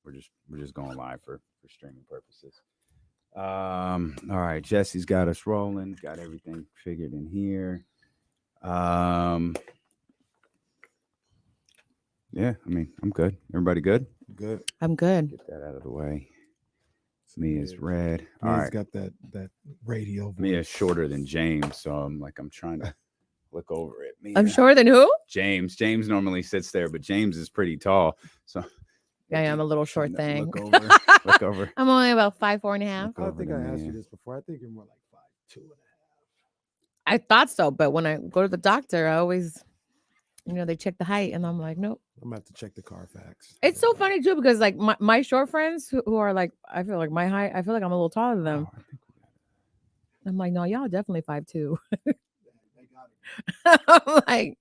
we're just going live for streaming purposes. All right, Jesse's got us rolling, got everything figured in here. Um, yeah, I mean, I'm good. Everybody good? Good. I'm good. Get that out of the way. Mia's red. All Mia's right. got that radio voice. Mia's shorter than James, so I'm trying to look over it. Mia. I'm shorter than who? James. James normally sits there, but James is pretty tall. So Yeah, I'm a little short thing. Look over. Look over. I'm only about 5'4.5". I think I asked you this before. I think you're more like 5'2.5". I thought so, but when I go to the doctor, I always, they check the height, and I'm like, nope. I'm gonna have to check the Carfax. It's so funny too because like my short friends who are like, I feel like my height, I feel like I'm a little taller than them. I'm like, no, y'all definitely 5'2". I'm like,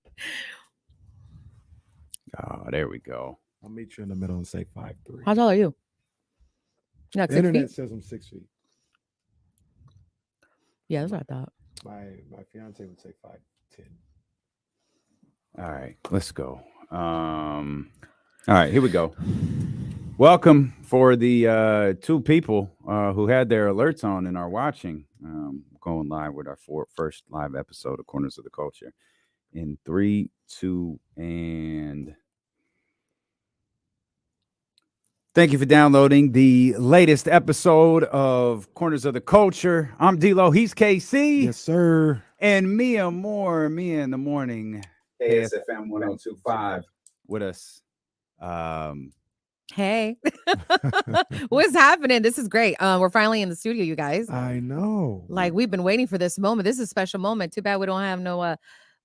oh, there we go. I'll meet you in the middle and say 5'3". how tall are you? You're like The 6 internet feet? says I'm 6 feet. Yeah, that's what I thought. My fiance would say 5'10". All right, let's go. All right, here we go. Welcome for the two people who had their alerts on and are watching. Going live with our first live episode of Corners of the Culture in 3, 2, and thank you for downloading the latest episode of Corners of the Culture. I'm D-Lo. He's KC. Yes, sir. And Mia Moore. Mia in the morning. KSFM 1025 with us. Hey, what's happening? This is great. We're finally in the studio, you guys. I know. Like we've been waiting for this moment. This is a special moment. Too bad we don't have no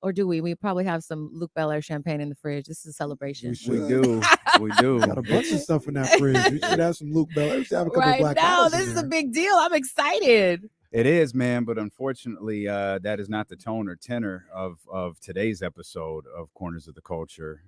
or do we? We probably have some Luke Belair champagne in the fridge. This is a celebration. We do. We do. Got a bunch of stuff in that fridge. We should have some Luke Belair. We should have a couple Right black now, bottles in this is a there. big deal. I'm excited. It is, man, but unfortunately, that is not the tone or tenor of today's episode of Corners of the Culture.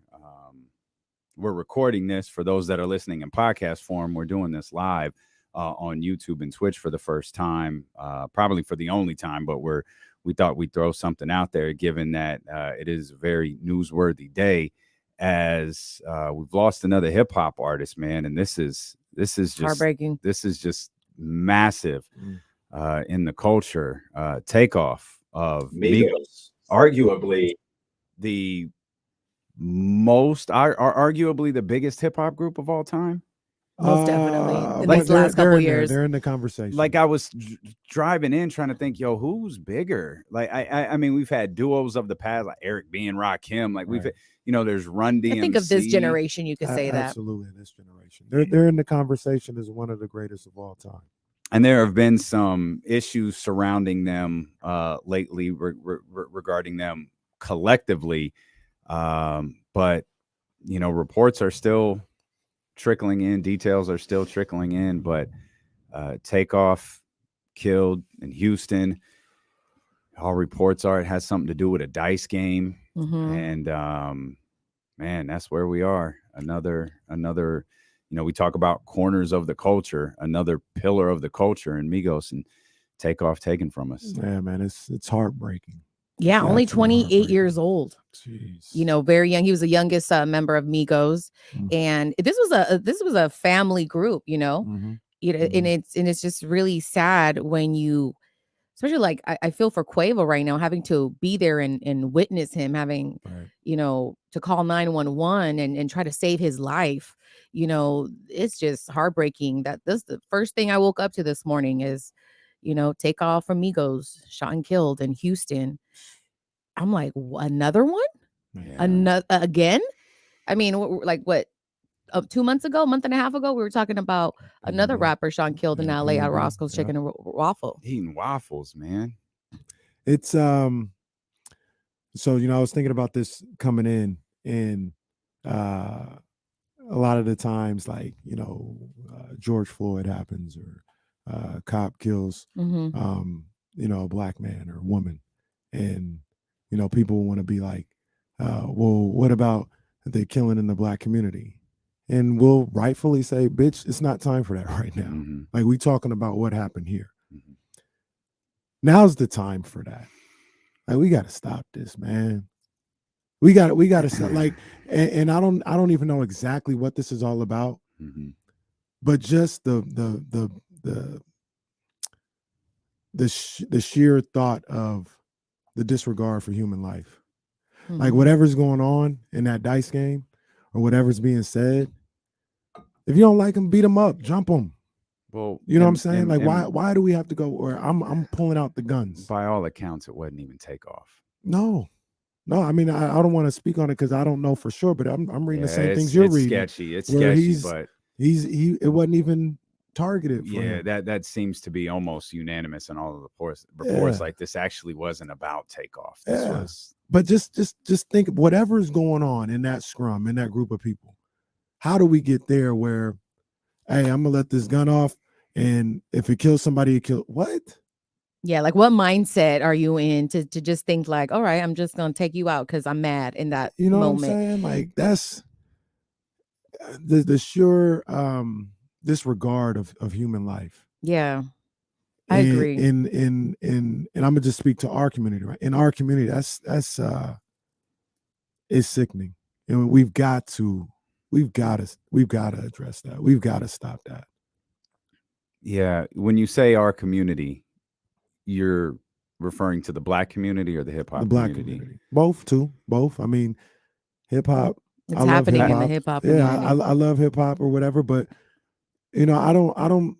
We're recording this for those that are listening in podcast form. We're doing this live on YouTube and Twitch for the first time, probably for the only time, but we thought we'd throw something out there given that it is a very newsworthy day as we've lost another hip hop artist, man. And this is just heartbreaking. This is just massive in the culture. Takeoff of Migos, arguably the most arguably the biggest hip hop group of all time. Most definitely. In like these last couple years. They're in the conversation. Like I was driving in trying to think, who's bigger? Like I mean, we've had duos of the past, like Eric B and Rakim. Like we've, there's Run DMC. I think of this generation, you could say that. Absolutely, this generation. They're in the conversation as one of the greatest of all time. And there have been some issues surrounding them lately regarding them collectively. But, reports are still trickling in. Details are still trickling in. But Takeoff killed in Houston. All reports are it has something to do with a dice game. Mm-hmm. And, man, that's where we are. Another we talk about corners of the culture, another pillar of the culture, and Migos and Takeoff taken from us. Yeah, man, it's heartbreaking. Yeah, only 28 years old. Jeez. Very young. He was the youngest member of Migos, and this was a family group. Mm-hmm. And it's just really sad when you, especially like I feel for Quavo right now, having to be there and witness him having, to call 911 and try to save his life. It's just heartbreaking that this the first thing I woke up to this morning is, Takeoff from Migos shot and killed in Houston. I'm like, another one? Yeah. Another again? I mean, like what? 2 months ago, a month and a half ago, we were talking about another rapper shot killed in LA at Roscoe's Chicken and Waffle. Eating waffles, man. It's so I was thinking about this coming in, and a lot of the times, like George Floyd happens, or cop kills a black man or woman, and people want to be like, well, what about the killing in the black community? And we'll rightfully say, bitch, it's not time for that right now. Mm-hmm. Like, we talking about what happened here. Mm-hmm. Now's the time for that. Like, we got to stop this, man. We got to like, and I don't even know exactly what this is all about, but just the sheer thought of the disregard for human life, like whatever's going on in that dice game or whatever's being said. If you don't like them, beat them up, jump them. Well, you know what I'm saying? Like, why do we have to go? Or I'm pulling out the guns. By all accounts, it wasn't even takeoff. No. I mean, I don't want to speak on it because I don't know for sure. But I'm reading the same things you're reading. It's sketchy, but it wasn't even targeted for him. That seems to be almost unanimous in all of the reports. Like, this actually wasn't about takeoff. This was. But just think, whatever's going on in that scrum, in that group of people, how do we get there where, hey, I'm gonna let this gun off, and if it kills somebody, it kills what? Yeah, like what mindset are you in to just think like, all right, I'm just gonna take you out because I'm mad in that you know moment. What I'm saying? Like, that's the sure disregard of human life. Yeah, I agree. And I'm gonna just speak to our community, right? In our community, that's it's sickening, and we've got to address that. We've got to stop that. Yeah, when you say our community, you're referring to the Black community or the hip hop community? Both too. Both. I mean, hip hop. It's happening in the hip hop community. Yeah, I love hip hop or whatever, but I don't.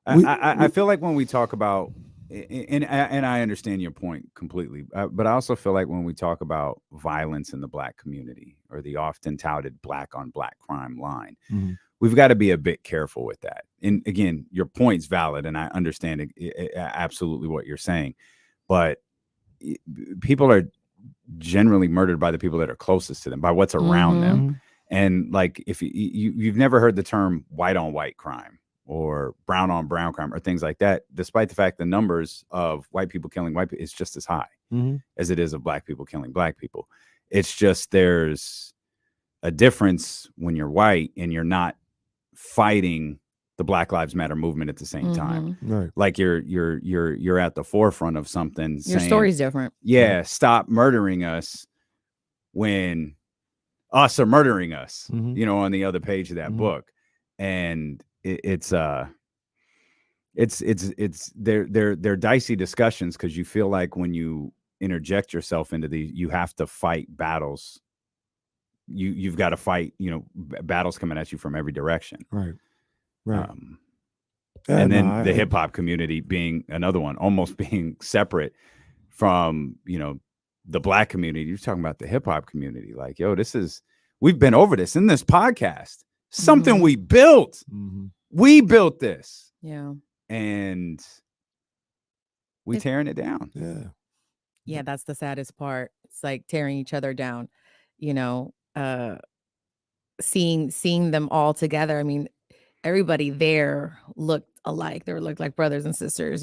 I feel like when we talk about, and I understand your point completely, but I also feel like when we talk about violence in the Black community or the often touted Black on Black crime line, we've got to be a bit careful with that. And again, your point's valid, and I understand absolutely what you're saying, but people are generally murdered by the people that are closest to them, by what's around them. And like, if you've never heard the term white on white crime or brown on brown crime or things like that, despite the fact the numbers of white people killing white people is just as high as it is of Black people killing Black people. It's just there's a difference when you're white and you're not fighting the Black Lives Matter movement at the same time. Right. Like you're at the forefront of something. Your story's different. Yeah, stop murdering us when us are murdering us, on the other page of that book. And they're dicey discussions, because you feel like when you interject yourself into these, you have to fight battles. You've got to fight, battles coming at you from every direction. Right. And then the hip hop community being another one, almost being separate from, the Black community. You're talking about the hip hop community. Like, yo, we've been over this in this podcast. Something we built. We built this. Yeah. And we tearing it down. Yeah. Yeah, that's the saddest part. It's like tearing each other down, seeing them all together. I mean, everybody there looked alike. They looked like brothers and sisters,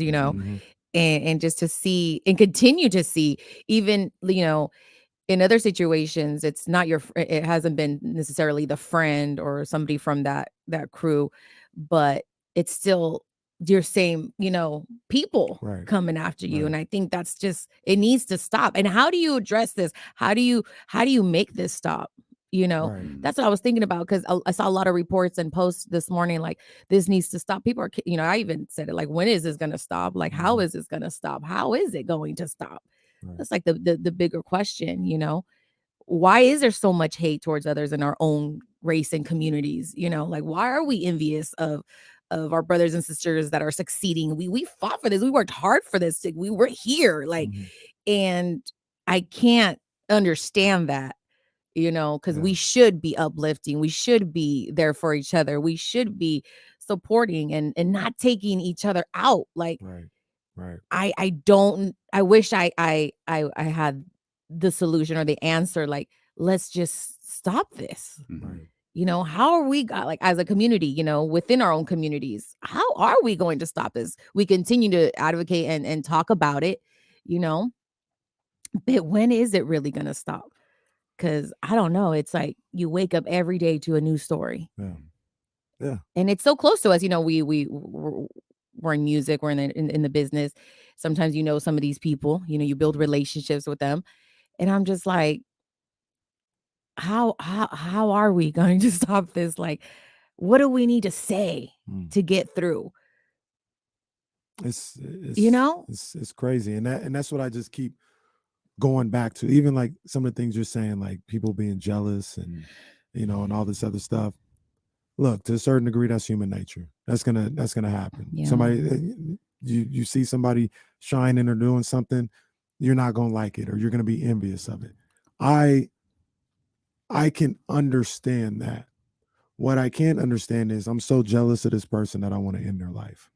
and just to see and continue to see, even, in other situations, it's not it hasn't been necessarily the friend or somebody from that crew, but it's still your same, people coming after you. And I think that's it needs to stop. And how do you address this? How do you make this stop? That's what I was thinking about, because I saw a lot of reports and posts this morning, like, this needs to stop. People are, I even said it, like, when is this going to stop? Like, how is this going to stop? How is it going to stop? That's like the bigger question, why is there so much hate towards others in our own race and communities? Like, why are we envious of our brothers and sisters that are succeeding? We fought for this. We worked hard for this. We were here, like, and I can't understand that. Because we should be uplifting. We should be there for each other. We should be supporting and not taking each other out. Like, right. I wish I had the solution or the answer. Like, let's just stop this. How are we like, as a community, within our own communities, how are we going to stop this? We continue to advocate and talk about it, but when is it really going to stop? Because I don't know. It's like you wake up every day to a new story. Yeah. And it's so close to us. We're in music. We're in the business. Sometimes some of these people. You build relationships with them, And I'm just like, how are we going to stop this? Like, what do we need to say to get through? It's it's crazy, and that's what I just keep going back to. Even like some of the things you're saying, like people being jealous and and all this other stuff. Look, to a certain degree, that's human nature. That's gonna happen. Yeah. Somebody you see somebody shining or doing something, you're not gonna like it, or you're gonna be envious of it. I can understand that. What I can't understand is I'm so jealous of this person that I want to end their life.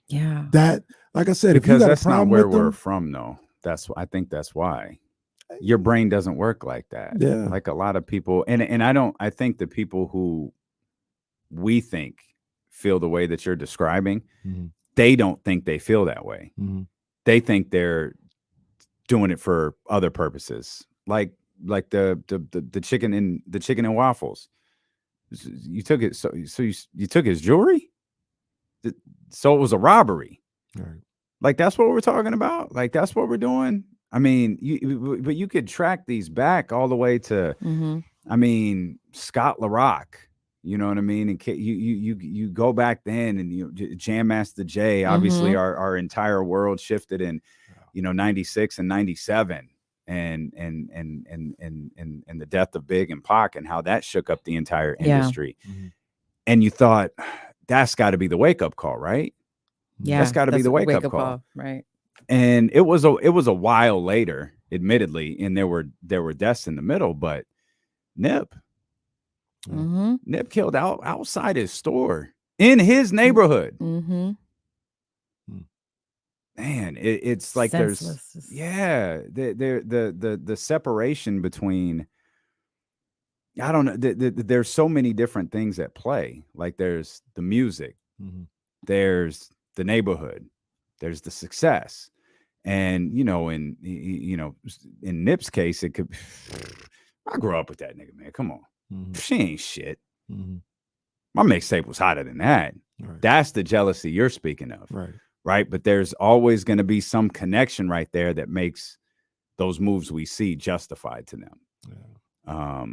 Yeah. That, like I said, because if you got that's a problem not where with we're them, from, though. I think that's why your brain doesn't work like that. Yeah. Like a lot of people, and I think the people who we think feel the way that you're describing, they don't think they feel that way. They think they're doing it for other purposes, like the chicken and waffles. You took it, so you took his jewelry, so it was a robbery. Right. Like that's what we're talking about. Like that's what we're doing. I mean, but you could track these back all the way to, I mean, Scott LaRock. You know what I mean? And you go back then, and Jam Master Jay. Obviously, our entire world shifted in, 96 and 97, and the death of Big and Pac, and how that shook up the entire industry. And you thought that's got to be the wake up call, right? Yeah, that's got to be the wake up call, right? And it was a while later, admittedly, and there were deaths in the middle, but Nip killed outside his store in his neighborhood. Man, it's like senseless. the separation between, I don't know, there's so many different things at play. Like there's the music, there's the neighborhood, there's the success, and in Nip's case, it could. I grew up with that nigga, man. Come on, she ain't shit. My mixtape was hotter than that. Right. That's the jealousy you're speaking of, right? But there's always going to be some connection right there that makes those moves we see justified to them. Yeah.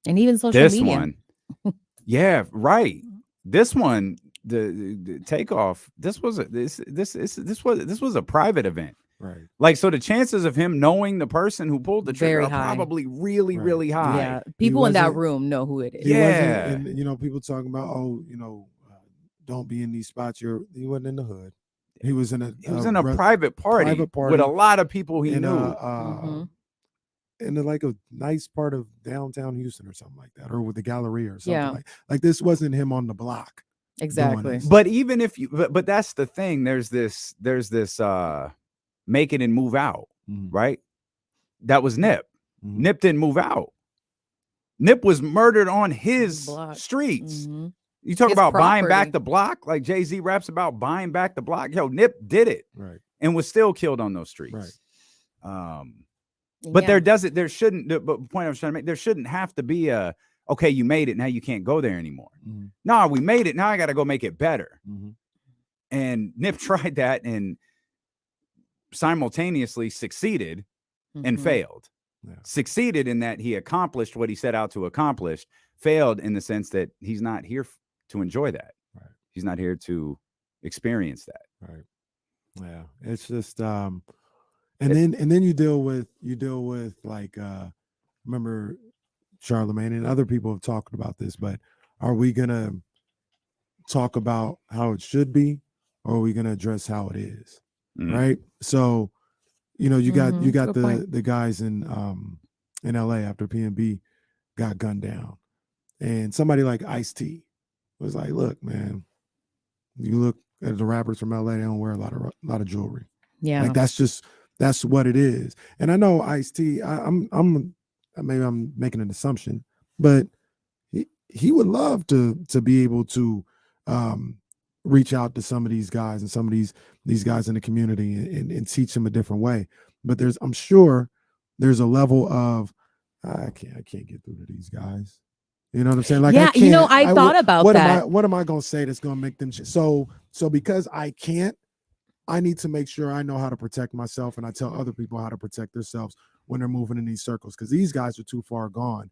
And even social this media. One, yeah, right. This one, the takeoff. This was a private event, right? Like, so the chances of him knowing the person who pulled the trigger Very are high. probably really high. Yeah, people in that room know who it is. Yeah, and people talking about don't be in these spots. He wasn't in the hood. He was in a private party with a lot of people he knew. In like a nice part of downtown Houston or something like that, or with the Galleria or something like this wasn't him on the block. Exactly. But even if you, but that's the thing. There's this make it and move out, right? That was Nip. Nip didn't move out. Nip was murdered on his streets. You talk about buying back the block, like Jay-Z raps about buying back the block. Yo, Nip did it, right, and was still killed on those streets. Right. But there shouldn't. But the point I was trying to make, there shouldn't have to be a, okay, you made it, now you can't go there anymore. No, we made it, now I got to go make it better. And Nip tried that and simultaneously succeeded and failed. Succeeded in that he accomplished what he set out to accomplish. Failed in the sense that he's not here to enjoy that. Right. He's not here to experience that. Right. Yeah. It's just and then you deal with like remember Charlemagne and other people have talked about this, but are we gonna talk about how it should be, or are we gonna address how it is? Right. So you got the guys in LA after P&B got gunned down, and somebody like Ice-T was like, look, man, you look at the rappers from LA, they don't wear a lot of jewelry. Yeah, like that's what it is. And I know Ice-T, I'm maybe I'm making an assumption, but he would love to be able to reach out to some of these guys and some of these guys in the community and teach them a different way. But I'm sure there's a level of I can't get through to these guys. You know what I'm saying? Like, I thought about that. What am I going to say that's going to make them so because I can't, I need to make sure I know how to protect myself, and I tell other people how to protect themselves. when they're moving in these circles, because these guys are too far gone,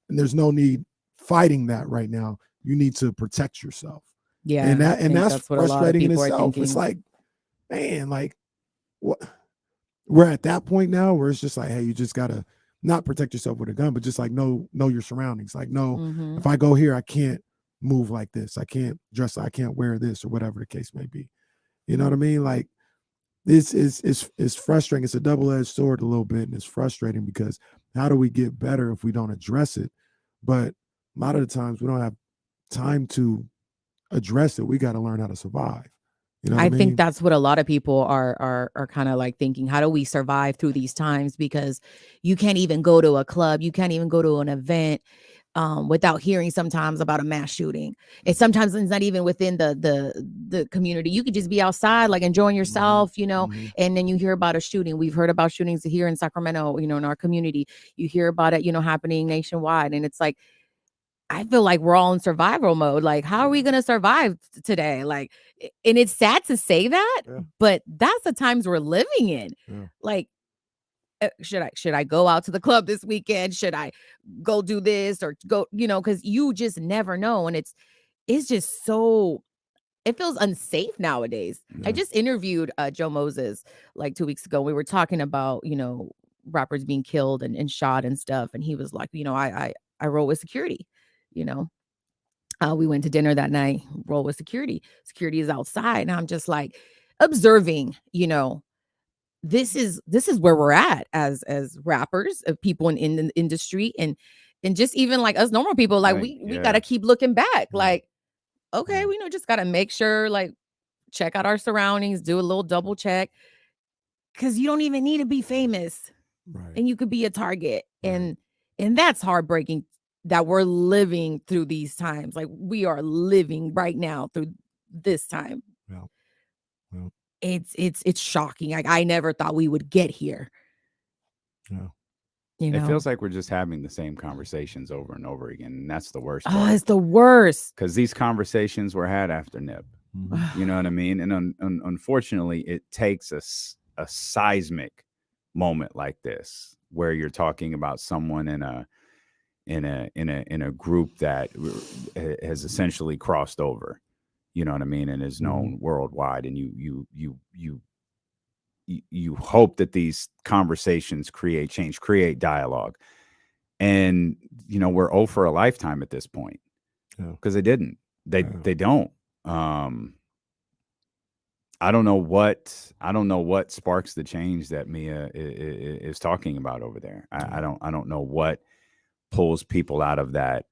and there's no need fighting that right now. You need to protect yourself. Yeah, and that's what a lot of frustrating in people are itself. thinking. It's like, man, like what? We're at that point now where it's just like, hey, you just gotta not protect yourself with a gun, but just like know your surroundings. Like, no, if I go here, I can't move like this. I can't dress. I can't wear this, or whatever the case may be. You know what I mean? Like, this is frustrating. It's a double-edged sword a little bit, and it's frustrating because how do we get better if we don't address it? But a lot of the times we don't have time to address it. We got to learn how to survive. You know what I mean? think that's what a lot of people are kind of like thinking. How do we survive through these times? Because you can't even go to a club, you can't even go to an event without hearing sometimes about a mass shooting. And sometimes it's not even within the community. You could just be outside, like enjoying yourself, you know, and then you hear about a shooting. We've heard about shootings here in Sacramento, you know, in our community. You hear about it, you know, happening nationwide. And it's like, I feel like we're all in survival mode. Like, how are we going to survive today? Like, and it's sad to say that, but that's the times we're living in. Like, should I go out to the club this weekend? Should I go do this or go, you know, because you just never know. And it's just so, it feels unsafe nowadays. I just interviewed Joe Moses like 2 weeks ago. We were talking about, you know, rappers being killed and shot and stuff. And he was like, you know, I roll with security, you know. We went to dinner that night, roll with security. Security is outside. And I'm just like observing, you know, this is where we're at as rappers, of people in the industry, and just even like us normal people, like we got to keep looking back. Like, okay, we know, just got to make sure, like, check out our surroundings, do a little double check, because you don't even need to be famous, and you could be a target. And that's heartbreaking that we're living through these times. Like, we are living right now through this time. It's shocking. Like, I never thought we would get here. You know? It feels like we're just having the same conversations over and over again, and that's the worst part. Oh, it's the worst. Because these conversations were had after NIP. You know what I mean? And unfortunately, it takes a seismic moment like this, where you're talking about someone in a group that has essentially crossed over. You know what I mean? And is known worldwide. And you hope that these conversations create change, create dialogue. And, you know, we're 0 for a lifetime at this point, because they didn't. They don't. I don't know what sparks the change that Mia is talking about over there. I don't know what pulls people out of that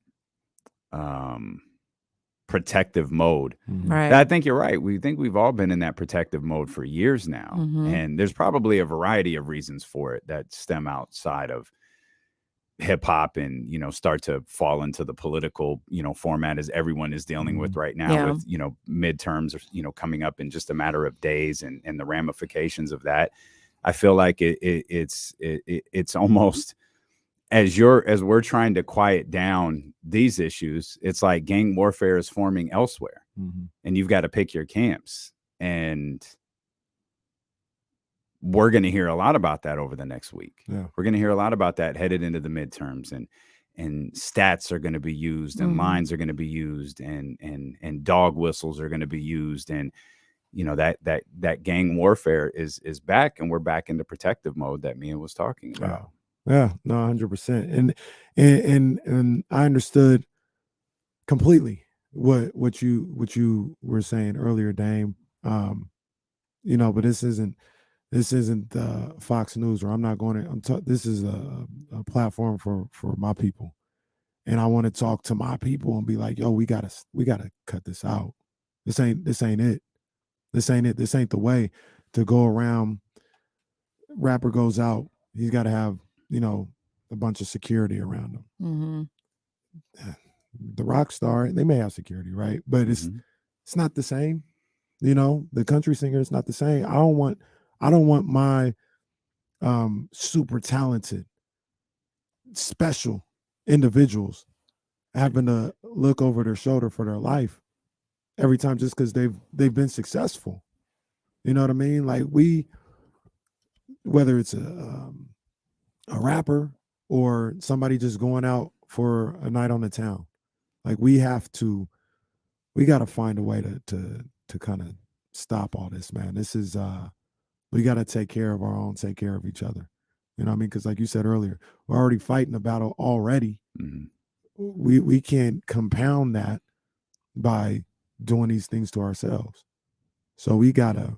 protective mode. Right. I think you're right. We think we've all been in that protective mode for years now. And there's probably a variety of reasons for it that stem outside of hip hop and, you know, start to fall into the political, you know, format as everyone is dealing with right now, with, you know, midterms, you know, coming up in just a matter of days, and the ramifications of that. I feel like it's almost, as we're trying to quiet down these issues, it's like gang warfare is forming elsewhere, and you've got to pick your camps. And we're going to hear a lot about that over the next week. We're going to hear a lot about that headed into the midterms, and stats are going to be used, and lines are going to be used, and dog whistles are going to be used. And, you know, that gang warfare is back, and we're back into protective mode that Mia was talking about. Yeah, no, 100%. And I understood completely what you were saying earlier, Dame. You know, but this isn't Fox News, or I'm not going to. This is a platform for my people, and I want to talk to my people and be like, yo, we gotta cut this out. This ain't it. This ain't it. This ain't the way to go around. Rapper goes out, he's got to have, you know, a bunch of security around him. The rock star, they may have security, right? But it's not the same. You know, the country singer is not the same. I don't want my super talented, special individuals having to look over their shoulder for their life every time just because they've been successful. You know what I mean? Like, whether it's a a rapper or somebody just going out for a night on the town. Like we got to find a way to kind of stop all this, man. This is we got to take care of our own, take care of each other. You know what I mean? Because like you said earlier, we're already fighting a battle already. Mm-hmm. We can't compound that by doing these things to ourselves. So we gotta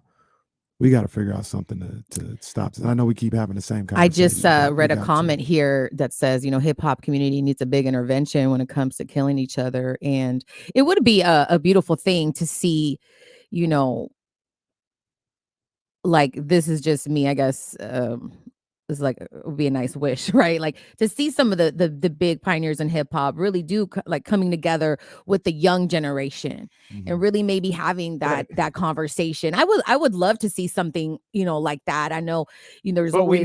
figure out something to stop this. I know we keep having the same conversation. I just read a comment here that says, hip hop community needs a big intervention when it comes to killing each other. And it would be a beautiful thing to see, like, this is just me, I guess. It's like, it would be a nice wish, right? Like to see some of the big pioneers in hip hop really do like coming together with the young generation and really maybe having that conversation. I would love to see something, like that. I know, there's but always... we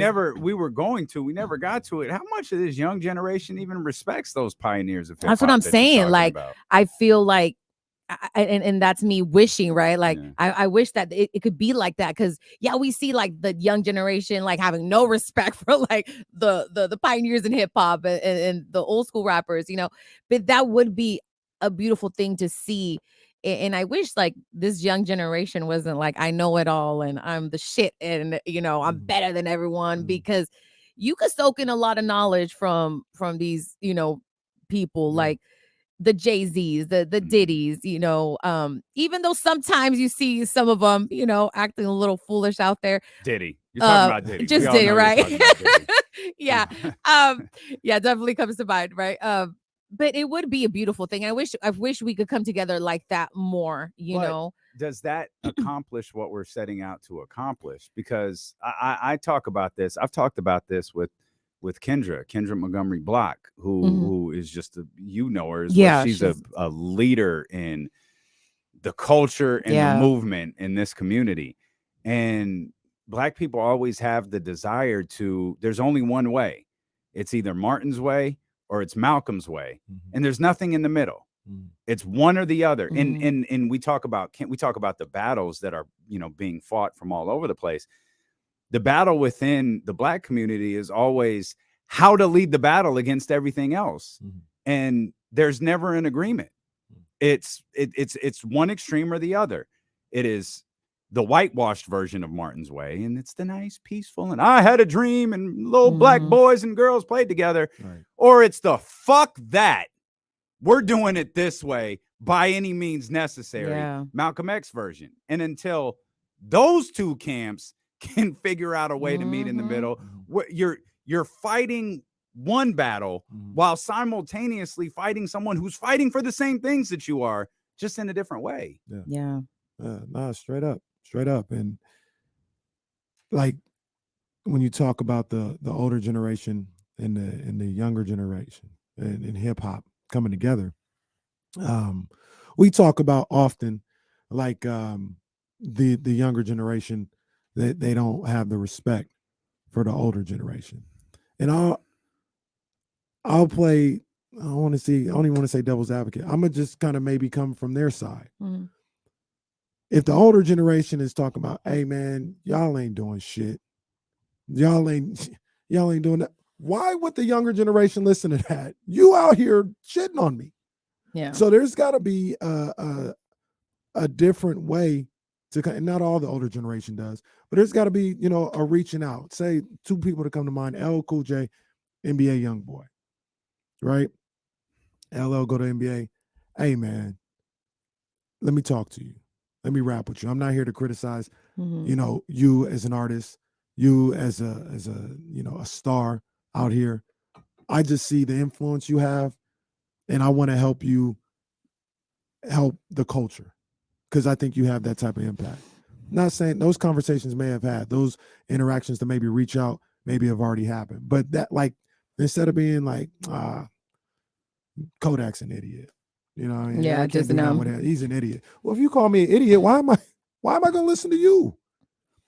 never got to it. How much of this young generation even respects those pioneers of hip hop? That's what I'm saying. Like, about? I feel like, and that's me wishing, right? Like, yeah. I wish that it could be like that, because we see like the young generation like having no respect for like the pioneers in hip hop and the old school rappers, but that would be a beautiful thing to see. And I wish like this young generation wasn't like, I know it all and I'm the shit and I'm better than everyone, because you could soak in a lot of knowledge from these people like the Jay-Z's, the Diddy's, even though sometimes you see some of them, acting a little foolish out there. Diddy. You're talking about Diddy. Just Diddy, right? Diddy. Yeah. Definitely comes to mind, right? But it would be a beautiful thing. I wish we could come together like that more, know. Does that accomplish what we're setting out to accomplish? Because I talk about this. I've talked about this with Kendra Montgomery Block, who is just her as well. She's a leader in the culture and the movement in this community. And Black people always have the desire there's only one way. It's either Martin's way or it's Malcolm's way. And there's nothing in the middle. It's one or the other. And we talk about the battles that are, being fought from all over the place. The battle within the Black community is always how to lead the battle against everything else. And there's never an agreement. It's one extreme or the other. It is the whitewashed version of Martin's way, and it's the nice, peaceful, and I had a dream and little Black boys and girls played together. Right. Or it's the fuck that. We're doing it this way by any means necessary. Malcolm X version. And until those two camps can figure out a way to meet in the middle, you're fighting one battle while simultaneously fighting someone who's fighting for the same things that you are, just in a different way. No, straight up. And like when you talk about the older generation and the younger generation and hip hop coming together, we talk about often like the younger generation, that they don't have the respect for the older generation. And I'll play, I don't even want to say devil's advocate. I'm gonna just kind of maybe come from their side. If the older generation is talking about, hey man, y'all ain't doing shit, y'all ain't doing that, why would the younger generation listen to that? You out here shitting on me. So there's got to be a different way to, and not all the older generation does, but there's got to be, a reaching out. Say two people that come to mind: LL Cool J, NBA Youngboy, right? LL go to NBA. Hey man, let me talk to you. Let me rap with you. I'm not here to criticize, you as an artist, you as a star out here. I just see the influence you have, and I want to help you help the culture, because I think you have that type of impact. Not saying those conversations may have had, those interactions to maybe reach out, maybe have already happened. But that, like, instead of being like, Kodak's an idiot, you know what I mean? Yeah, just know he's an idiot. Well, if you call me an idiot, why am I going to listen to you?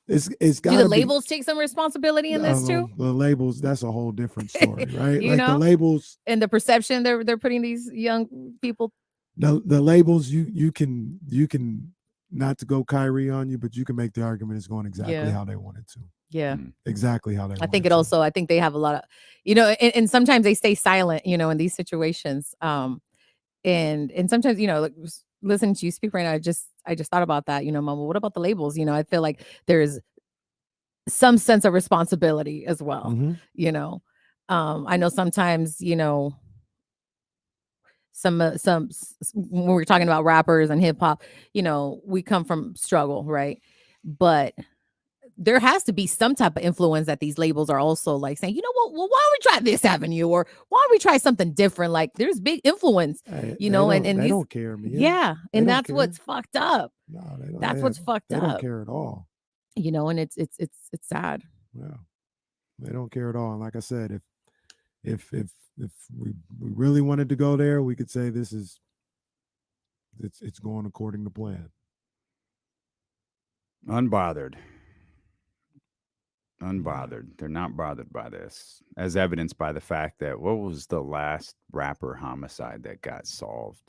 It's got the labels take some responsibility in this too? The labels, that's a whole different story, right? The labels and the perception they're putting these young people. The labels, you can, not to go Kyrie on you, but you can make the argument it's going exactly how they want it to. Yeah. exactly how they I think I think they have a lot of, and sometimes they stay silent, in these situations. And sometimes, like listening to you speak right now, I just thought about that, Mama, what about the labels? I feel like there's some sense of responsibility as well. I know sometimes, when we're talking about rappers and hip hop, we come from struggle, right? But there has to be some type of influence that these labels are also like saying, you know what, well, why don't we try this avenue, or why don't we try something different? Like there's big influence, and they don't care, man. Yeah, and that's what's fucked up. No, they don't. That's what's fucked up. They don't care at all. And it's sad. Yeah, they don't care at all. And like I said, if we really wanted to go there, we could say it's going according to plan. Unbothered. They're not bothered by this, as evidenced by the fact that what was the last rapper homicide that got solved?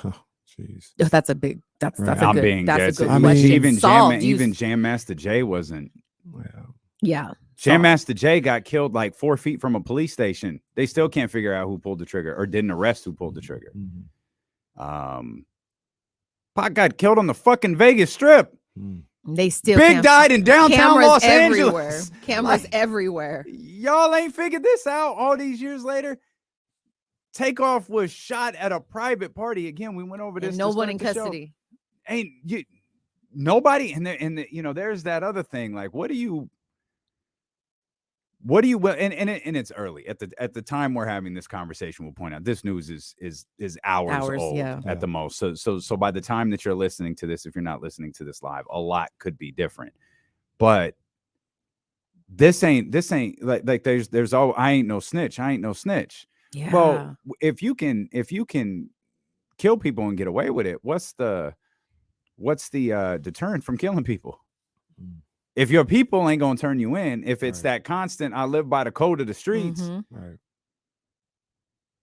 Oh, jeez. That's a big. That's Right. a good. That's a good I mean, question. Even Jam Master Jay wasn't. Yeah. Jam Master Jay got killed like 4 feet from a police station. They still can't figure out who pulled the trigger or didn't arrest who pulled the trigger. Pac got killed on the fucking Vegas Strip. They still Big died in downtown Los Angeles. Cameras everywhere. Y'all ain't figured this out all these years later. Takeoff was shot at a private party. Again, we went over this. And no one in custody. Ain't you? Nobody. And there's that other thing. Like, what do you? And it's early at the time we're having this conversation. We'll point out this news is hours old at the most. So by the time that you're listening to this, if you're not listening to this live, a lot could be different. But this ain't like there's all I ain't no snitch. Yeah. Well, if you can kill people and get away with it, what's the deterrent from killing people? If your people ain't gonna turn you in, if it's that constant, I live by the code of the streets. Right.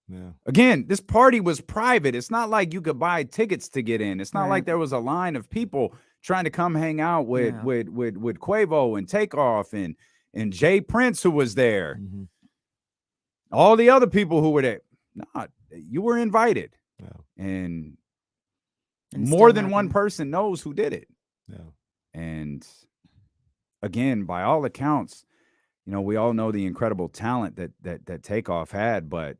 Yeah. Again, this party was private. It's not like you could buy tickets to get in. It's not like there was a line of people trying to come hang out with Quavo and Takeoff and Jay Prince, who was there. All the other people who were there. Nah, you were invited. And more than one person knows who did it. And again, by all accounts, we all know the incredible talent that Takeoff had, but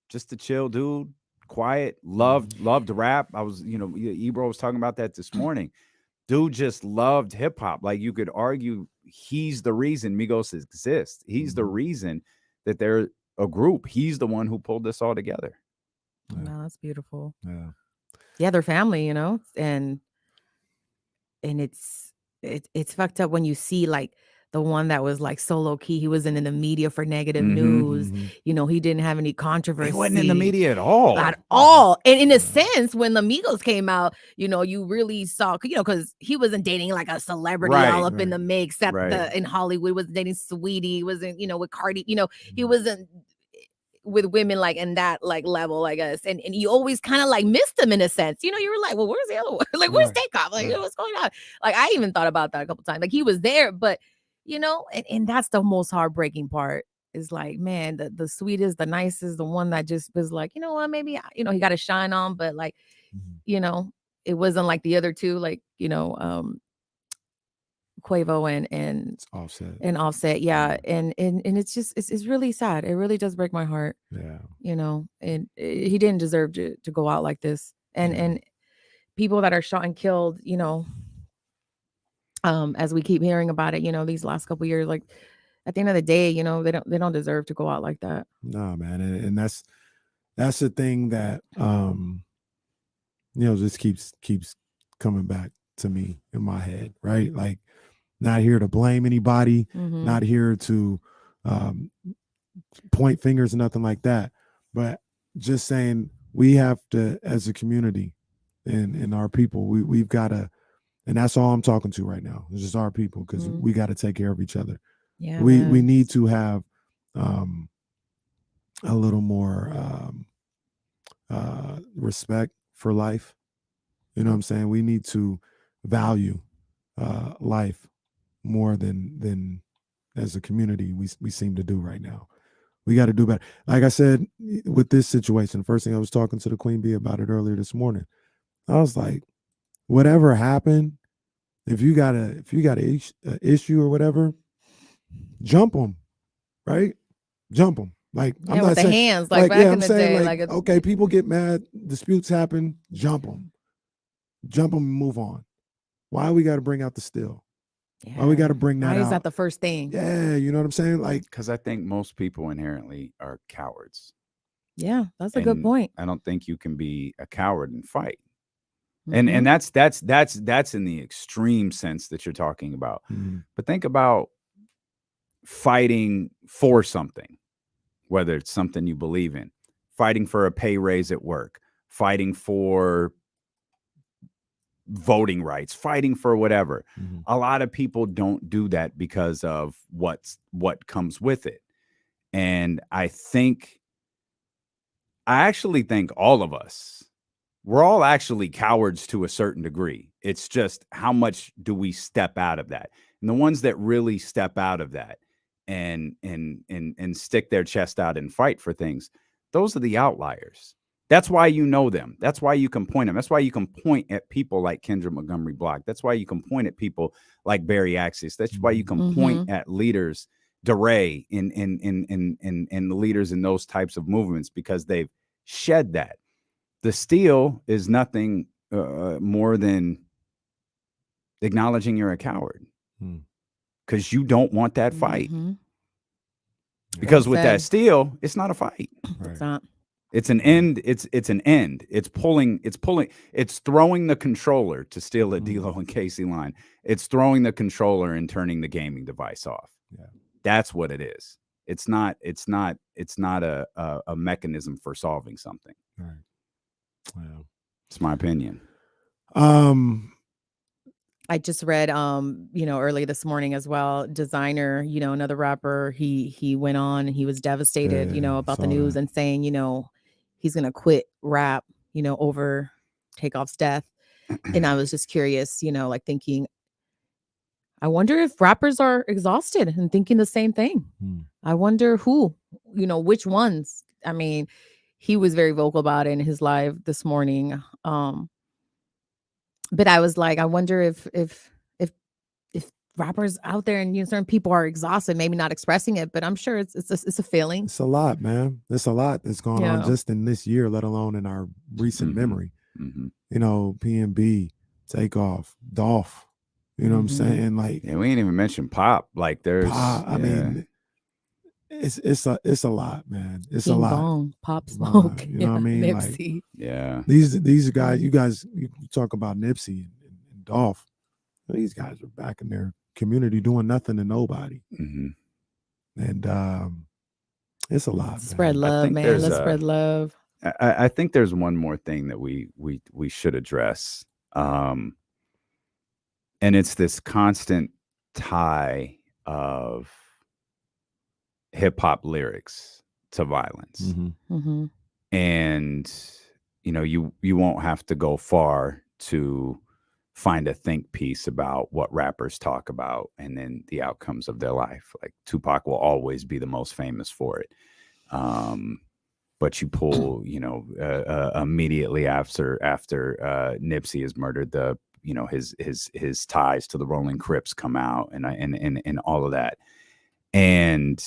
just a chill dude, quiet, loved rap. I was, Ebro was talking about that this morning. Dude just loved hip hop. Like you could argue he's the reason Migos exist. He's the reason that they're a group. He's the one who pulled this all together. No, that's beautiful. Yeah, they're family, and it's fucked up when you see like the one that was like so low key. He wasn't in the media for negative news. He didn't have any controversy. He wasn't in the media at all. And in a sense, when the Migos came out, you really saw, because he wasn't dating like a celebrity all up in the mix. In Hollywood, he wasn't dating Sweetie. He wasn't, with Cardi. He wasn't with women like in that like level, I guess. And you always kind of like missed him in a sense. You were like, well, where's the other one? Like, where's Takeoff? Like, what's going on? Like, I even thought about that a couple times. Like, he was there, but and that's the most heartbreaking part. Is like, man, the sweetest, the nicest, the one that just was like, you know what, maybe he got a shine on, but like, it wasn't like the other two, like Quavo and Offset, yeah. And it's just it's really sad. It really does break my heart. And he didn't deserve to go out like this. And people that are shot and killed, as we keep hearing about it, these last couple of years, like at the end of the day, they don't deserve to go out like that. No, man. And that's the thing that just keeps coming back to me in my head, right? Like, not here to blame anybody, not here to point fingers, nothing like that, but just saying we have to, as a community and our people, we've got to, and that's all I'm talking to right now. It's just our people, because we got to take care of each other. Yeah, we need to have a little more respect for life. You know what I'm saying? We need to value life more than as a community we seem to do right now. We got to do better. Like I said, with this situation, first thing I was talking to the Queen Bee about it earlier this morning. I was like, whatever happened, if you got a issue or whatever, jump them, right? Jump them. Like Yeah, I'm with not the saying, hands, like back in I'm the saying day, like like okay, people get mad, disputes happen, jump them, and move on. Why we got to bring out the still? Why we got to bring that Why is out? that the first thing? Yeah, you know what I'm saying? Like, because I think most people inherently are cowards. Yeah, that's a good point. I don't think you can be a coward and fight. Mhm. And that's in the extreme sense that you're talking about. But think about fighting for something, whether it's something you believe in, fighting for a pay raise at work, fighting for voting rights, fighting for whatever. A lot of people don't do that because of what comes with it. And I actually think all of us, we're all actually cowards to a certain degree. It's just how much do we step out of that? And the ones that really step out of that and stick their chest out and fight for things, those are the outliers. That's why you know them. That's why you can point them. That's why you can point at people like Kendra Montgomery Block. That's why you can point at people like Barry Axis. That's why you can point at leaders, DeRay, and the leaders in those types of movements, because they've shed that. The steal is nothing more than acknowledging you're a coward because you don't want that fight. Because with that steal, it's not a fight. It's not. It's an end. It's an end. It's pulling. It's throwing the controller, to steal a D'Lo and Casey line. It's throwing the controller and turning the gaming device off. Yeah. That's what it is. It's not a mechanism for solving something. Right. Wow. It's my opinion. I just read, early this morning as well, Designer, another rapper, he went on and he was devastated, about the news and saying, he's going to quit rap, over Takeoff's death. And I was just curious, like thinking, I wonder if rappers are exhausted and thinking the same thing. I wonder who, which ones. I mean, he was very vocal about it in his live this morning. But I was like, I wonder if rappers out there and certain people are exhausted, maybe not expressing it, but I'm sure it's a feeling. It's a lot, man. It's a lot that's gone on just in this year, let alone in our recent memory. PNB, Takeoff, Dolph. You know what I'm saying? Like, we ain't even mentioned Pop. Like, there's Pop, I mean, it's a lot, man. It's King a lot. Bong, Pop Smoke, you know what I mean? Nipsey. Like, these guys, you talk about Nipsey and Dolph. These guys are back in their community doing nothing to nobody. And it's a lot. Spread love, man. Let's spread love. I think there's one more thing that we should address. And it's this constant tie of hip hop lyrics to violence. And, you won't have to go far to find a think piece about what rappers talk about and then the outcomes of their life. Like, Tupac will always be the most famous for it. But you pull, immediately after Nipsey is murdered, his ties to the Rolling Crips come out and all of that. And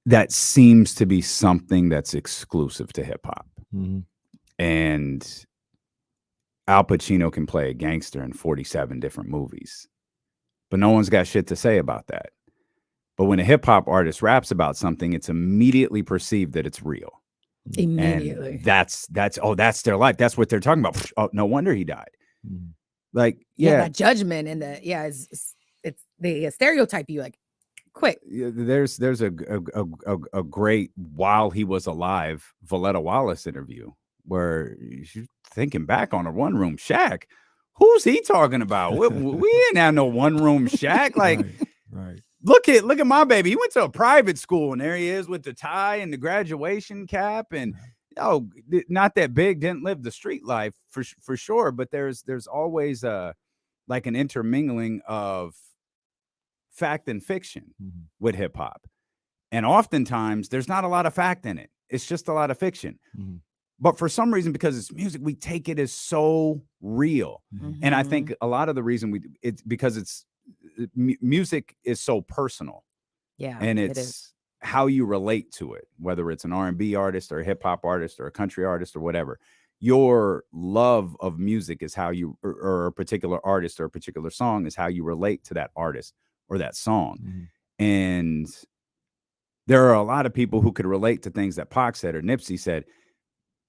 that seems to be something that's exclusive to hip hop. And Al Pacino can play a gangster in 47 different movies, but no one's got shit to say about that. But when a hip hop artist raps about something, it's immediately perceived that it's real. Immediately. And that's that's their life. That's what they're talking about. Oh, no wonder he died. Like, that judgment and it's they stereotype you like quick. There's a great, while he was alive, Valletta Wallace interview where she's thinking back on a one-room shack. Who's he talking about? we didn't have no one-room shack. Like, right. Look at my baby. He went to a private school, and there he is with the tie and the graduation cap, and not that big. Didn't live the street life for sure. But there's always like an intermingling of fact and fiction with hip hop. And oftentimes there's not a lot of fact in it. It's just a lot of fiction. But for some reason, because it's music, we take it as so real. And I think a lot of the reason it's because music is so personal. Yeah. And it it's is. how you relate to it, whether it's an R&B artist or a hip hop artist or a country artist or whatever. Your love of music is how you, or a particular artist or a particular song is how you relate to that artist or that song. And there are a lot of people who could relate to things that Pac said or Nipsey said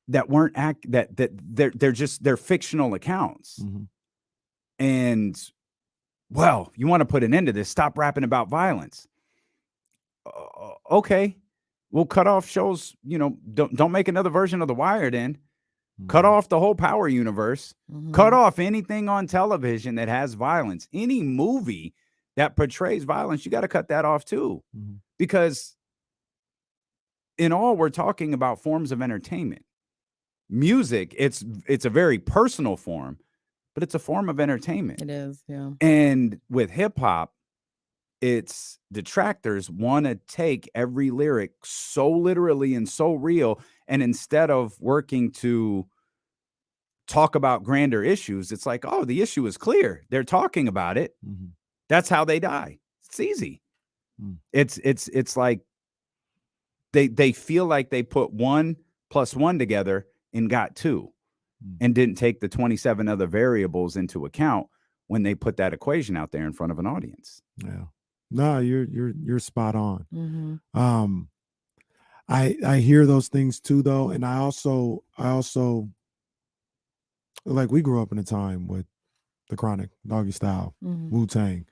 that weren't they're fictional accounts. And well, you want to put an end to this, stop rapping about violence. Okay, we'll cut off shows, don't make another version of The Wire then. Cut off the whole Power universe. Cut off anything on television that has violence. Any movie that portrays violence, you got to cut that off too. Because in all, we're talking about forms of entertainment. Music, it's a very personal form, but it's a form of entertainment. It is, yeah. And with hip hop, its detractors want to take every lyric so literally and so real. And instead of working to talk about grander issues, it's like, oh, the issue is clear. They're talking about it. That's how they die. It's easy. It's like they feel like they put 1 + 1 together and got 2 and didn't take the 27 other variables into account when they put that equation out there in front of an audience. Yeah. No, you're spot on. I hear those things too, though, and I also like, we grew up in a time with the Chronic, Doggy Style, Wu-Tang,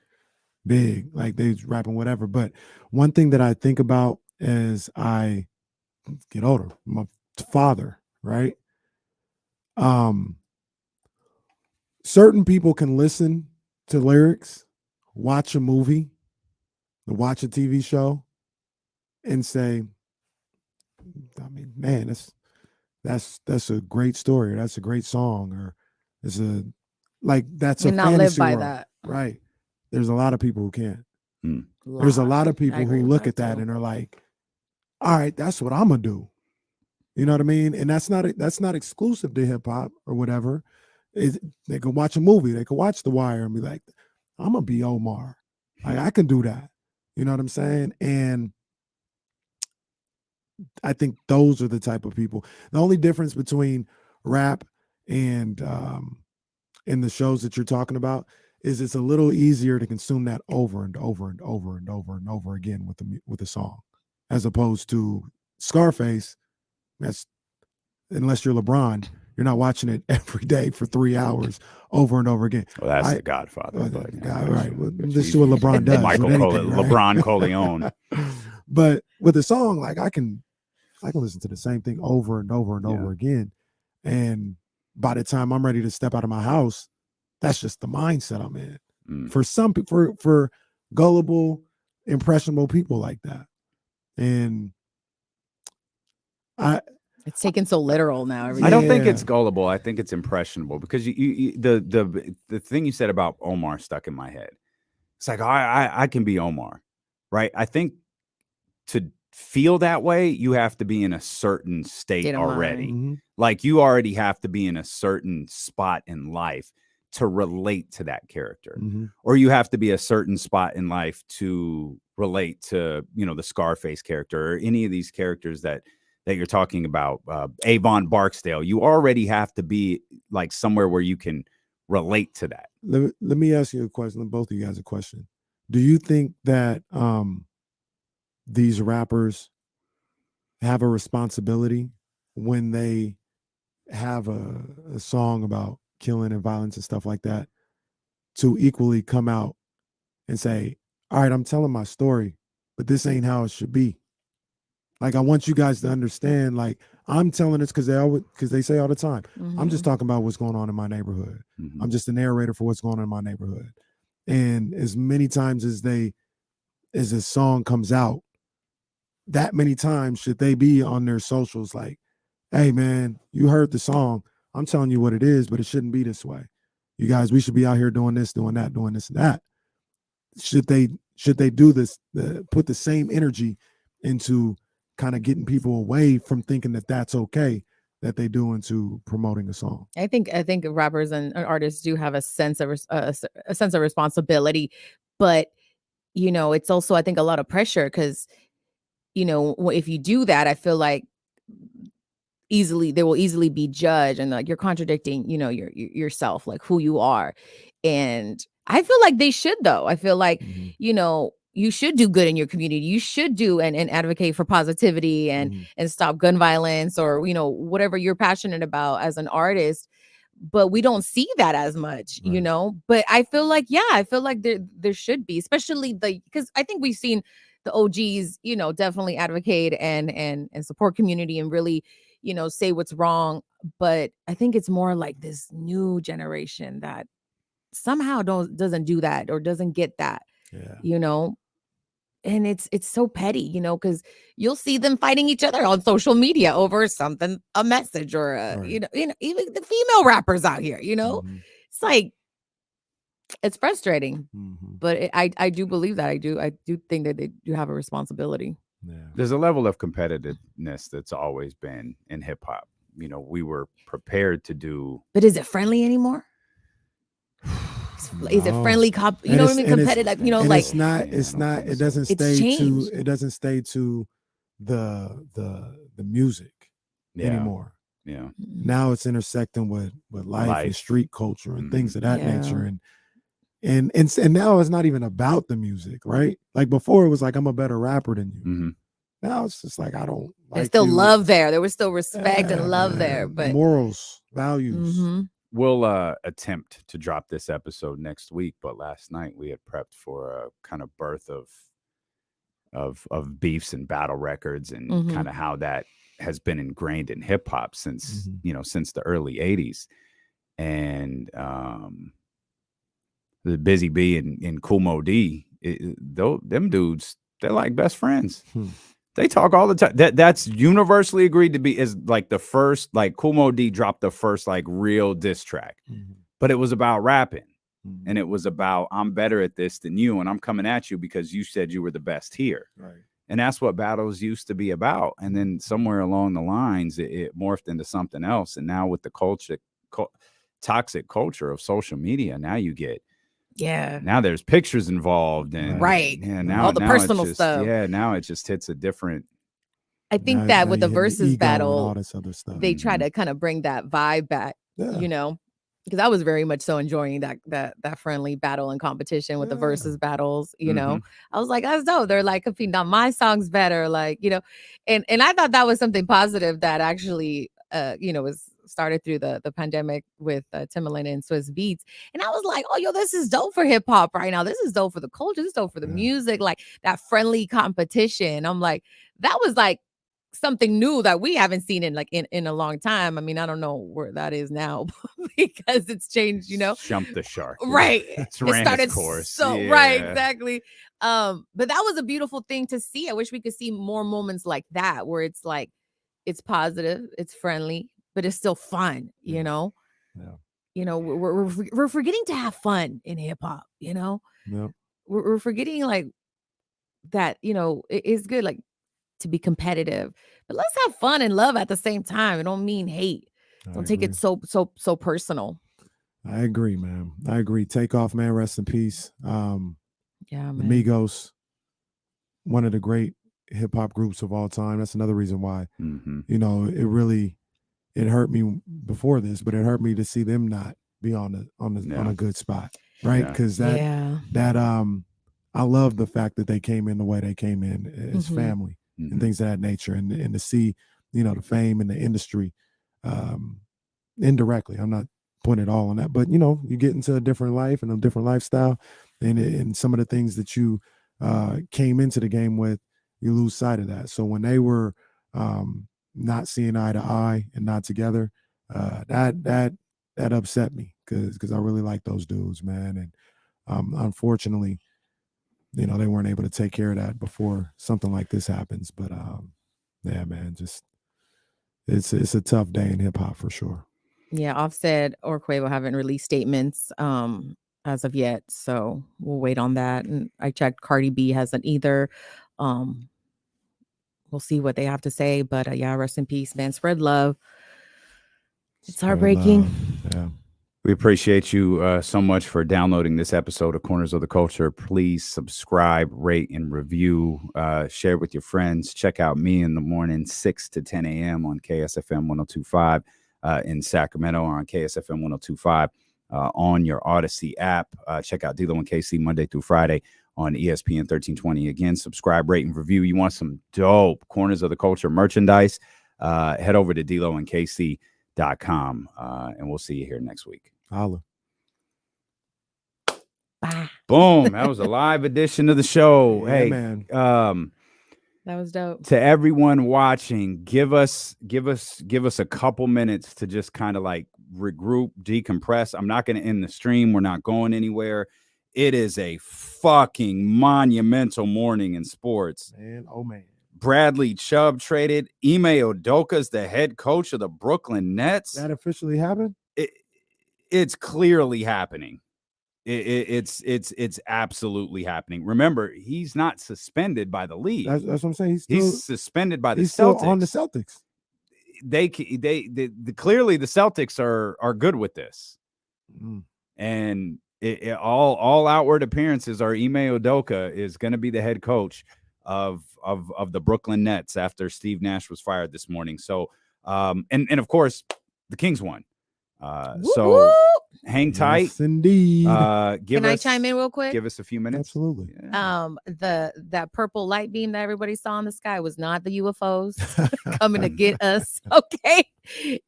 Big, like they was rapping whatever. But one thing that I think about as I get older, my father, right? Certain people can listen to lyrics, watch a movie, watch a TV show, and say, I mean, man, that's a great story, or that's a great song, or it's that's a not live by world. that. Right. There's a lot of people who can't. There's a lot of people who look at that and are like, all right, that's what I'm gonna do. You know what I mean? And that's not exclusive to hip hop or whatever. They could watch a movie, they could watch The Wire and be like, I'm gonna be Omar. I can do that. You know what I'm saying? And I think those are the type of people. The only difference between rap and in the shows that you're talking about is it's a little easier to consume that over and over and over and over and over again with a song, as opposed to Scarface. That's, unless you're LeBron, you're not watching it every day for 3 hours over and over again. Well, that's The Godfather. Right. Well, this is what LeBron does. LeBron Corleone. But with a song, like I can listen to the same thing over and over and over again. And by the time I'm ready to step out of my house, that's just the mindset I'm in. For some people, for gullible, impressionable people like that. And it's taken so literal now. I don't think it's gullible. I think it's impressionable, because the thing you said about Omar stuck in my head. It's like, I can be Omar, right? I think to feel that way, you have to be in a certain state already. Like, you already have to be in a certain spot in life to relate to that character, or you have to be a certain spot in life to relate to, the Scarface character or any of these characters that you're talking about, Avon Barksdale. You already have to be like somewhere where you can relate to that. Let me ask you a question, both of you guys a question. Do you think that these rappers have a responsibility when they have a song about killing and violence and stuff like that to equally come out and say, all right, I'm telling my story, but this ain't how it should be? Like, I want you guys to understand, like, I'm telling this because they say all the time, I'm just talking about what's going on in my neighborhood. I'm just a narrator for what's going on in my neighborhood. And as many times as this song comes out, that many times should they be on their socials like, hey man, you heard the song. I'm telling you what it is, but it shouldn't be this way. You guys, we should be out here doing this, doing that, doing this and that. Should should they do this, put the same energy into kind of getting people away from thinking that that's okay, that they do into promoting a song? I think rappers and artists do have a sense of a sense of responsibility, but it's also, I think, a lot of pressure because if you do that, I feel like they will easily be judged, and like you're contradicting yourself, like who you are. And I feel like they should, though. I feel like you should do good in your community. You should do and advocate for positivity and stop gun violence, or whatever you're passionate about as an artist. But we don't see that as much, Right. But I feel like, there should be, especially because I think we've seen the OGs, definitely advocate and support community and really, say what's wrong. But I think it's more like this new generation that somehow doesn't do that or doesn't get that, Yeah. And it's so petty, because you'll see them fighting each other on social media over something, a message, or Right. even the female rappers out here, it's like, it's frustrating. But I do believe that I do think that they do have a responsibility. Yeah. There's a level of competitiveness that's always been in hip hop. We were prepared to do. But is it friendly anymore? Is it friendly you know what I mean? Competitive, like it's not, it doesn't stay to the music anymore. Yeah. Now it's intersecting with life and street culture and things of that nature. And now it's not even about the music, right? Like before it was like, I'm a better rapper than you. Now it's just like, I don't like there's still you. love there. There was still respect and love there, but morals, values. We'll attempt to drop this episode next week, but last night we had prepped for a kind of birth of beefs and battle records, and kind of how that has been ingrained in hip hop since since the early 80s. And the Busy Bee and Kool Moe Dee, them dudes, they're like best friends. They talk all the time. That's universally agreed to be is like the first, like Kool Moe Dee dropped the first like real diss track, but it was about rapping, and it was about, I'm better at this than you, and I'm coming at you because you said you were the best here. Right. And that's what battles used to be about. And then somewhere along the lines, it morphed into something else. And now with the toxic culture of social media, now you get. Now there's pictures involved, and now all the personal stuff. Now it just hits a different. I think that with the versus battle, all this other stuff, they try to kind of bring that vibe back, because I was very much so enjoying that friendly battle and competition with the versus battles. I was like, that's dope. They're like competing on my song's better, like and I thought that was something positive that actually was started through the pandemic with Timbaland and Swiss Beats. And I was like, oh, yo, this is dope for hip hop right now. This is dope for the culture. This is dope for the music, like that friendly competition. I'm like, that was like something new that we haven't seen in a long time. I mean, I don't know where that is now because it's changed, Jump the shark. Right. It started its course. Right, exactly. But that was a beautiful thing to see. I wish we could see more moments like that where it's like, it's positive, it's friendly, but it's still fun, we're forgetting to have fun in hip hop, we're forgetting like that, it is good like to be competitive, but let's have fun and love at the same time. It don't mean hate. Don't take it so personal. I agree, man. I agree. Takeoff, man, rest in peace. Man. The Migos, one of the great hip hop groups of all time. That's another reason why, it hurt me before this, but it hurt me to see them not be on a good spot, right? Because I love the fact that they came in the way they came in as family and things of that nature, and to see the fame in the industry indirectly. I'm not putting it all on that, but you get into a different life and a different lifestyle, and some of the things that you came into the game with, you lose sight of that. So when they were not seeing eye to eye and not together, that upset me because I really like those dudes, man. And unfortunately, they weren't able to take care of that before something like this happens. But yeah, man, just it's a tough day in hip hop for sure. Yeah, Offset or Quavo haven't released statements as of yet. So we'll wait on that. And I checked, Cardi B hasn't either. We'll see what they have to say. But yeah, rest in peace, man. Spread love. It's Spread heartbreaking. love. Yeah. We appreciate you so much for downloading this episode of Corners of the Culture. Please subscribe, rate, and review. Share with your friends. Check out me in the morning, 6 to 10 a.m. on KSFM 102.5 in Sacramento, or on KSFM 102.5 on your Odyssey app. Check out D'Lo and KC Monday through Friday on ESPN 1320. Again, subscribe, rate, and review. You want some dope Corners of the Culture merchandise? Head over to D'Lo and KC.com, and we'll see you here next week. Holla. Bye. Boom. That was a live edition of the show. Yeah, Hey, man. That was dope. To everyone watching, give us a couple minutes to just kind of like regroup, decompress. I'm not going to end the stream. We're not going anywhere. It is a fucking monumental morning in sports. Man, oh man. Bradley Chubb traded. Ime Udoka's the head coach of the Brooklyn Nets. That officially happened? It's clearly happening. It's absolutely happening. Remember, he's not suspended by the league. That's what I'm saying. He's suspended by the he's Celtics. Still on the Celtics. They clearly the Celtics are good with this, and all outward appearances are Ime Udoka is going to be the head coach of the Brooklyn Nets after Steve Nash was fired this morning. So, and of course, the Kings won. So hang tight. Yes, indeed. Can I chime in real quick? Give us a few minutes. Absolutely. Yeah. That purple light beam that everybody saw in the sky was not the UFOs coming to get us. Okay.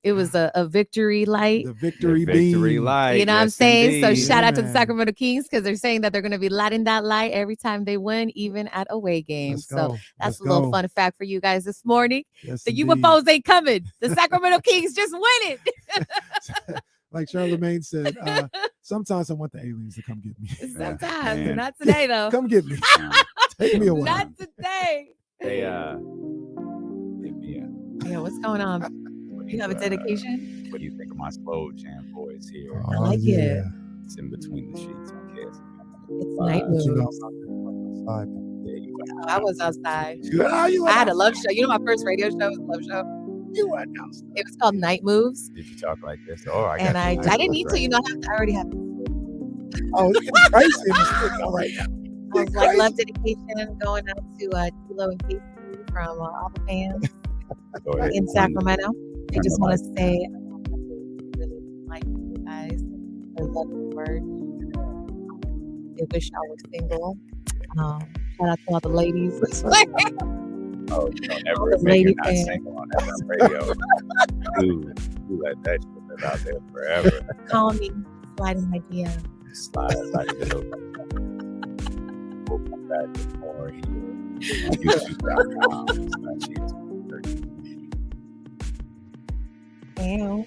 It was a victory light. The victory beam. light. You know what I'm saying? Indeed. So shout out to the man. Sacramento Kings, because they're saying that they're going to be lighting that light every time they win, even at away games. So that's a little fun fact for you guys this morning. Yes, The indeed. UFOs ain't coming. The Sacramento Kings just win it. Like Charlamagne said, sometimes I want the aliens to come get me. Sometimes, man. not today though. Come get me. Take me a while. Not today. Hey, hit me up. Yeah, what's going on? What do You have a dedication? What do you think of my slow jam voice here? I like it. It's in between the sheets on KS. It's night moves. You know, I'm outside. Yeah, you went I was outside. You I had a love show. You know, my first radio show was a love show. You went outside. It was called Night Moves. Did you talk like this? Oh, I got And I you. didn't need to. You know, I already have. Oh, it's getting crazy in the studio right now. I was like, love dedication going out to D'Lo and Casey from all the fans Go ahead. in Sacramento. I just want to say, I really like you guys. I love the word. I wish I was single. Shout out to all the ladies. Oh, you don't ever All the admit you're lady not fans. single on FM radio. Dude, you let that shit live out there forever. Call me, slide in my DM. Slide like a little. We'll come back with more here on YouTube.com. Damn.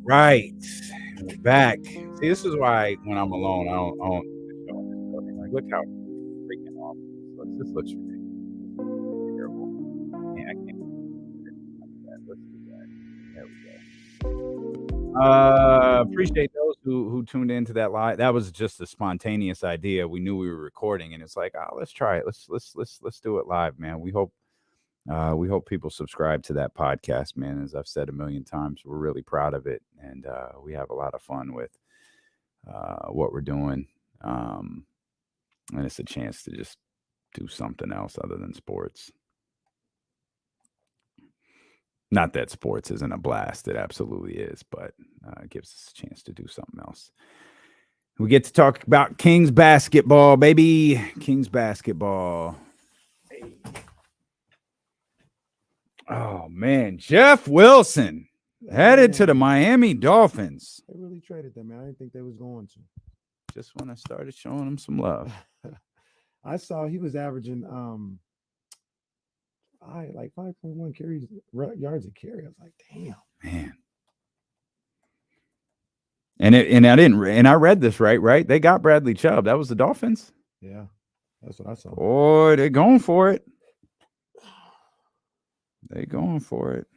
right. We're back. See, this is why when I'm alone, I don't like, look how freaking awful this looks ridiculous. Terrible. Yeah, I can't do that. Let's do that. There we go. Appreciate those who tuned into that live. That was just a spontaneous idea. We knew we were recording, and it's like, oh, let's try it. Let's do it live, man. We hope people subscribe to that podcast, man. As I've said a million times, we're really proud of it, and we have a lot of fun with what we're doing. And it's a chance to just do something else other than sports. Not that sports isn't a blast. It absolutely is, but it gives us a chance to do something else. We get to talk about Kings basketball, baby. Kings basketball. Oh, man. Jeff Wilson headed to the Miami Dolphins. They really traded them, man. I didn't think they was going to. Just when I started showing him some love. I saw he was averaging 5.1 carries, yards a carry. I was like, damn, man. And I read this right? They got Bradley Chubb. That was the Dolphins. Yeah, that's what I saw. Boy, they're going for it. They going for it.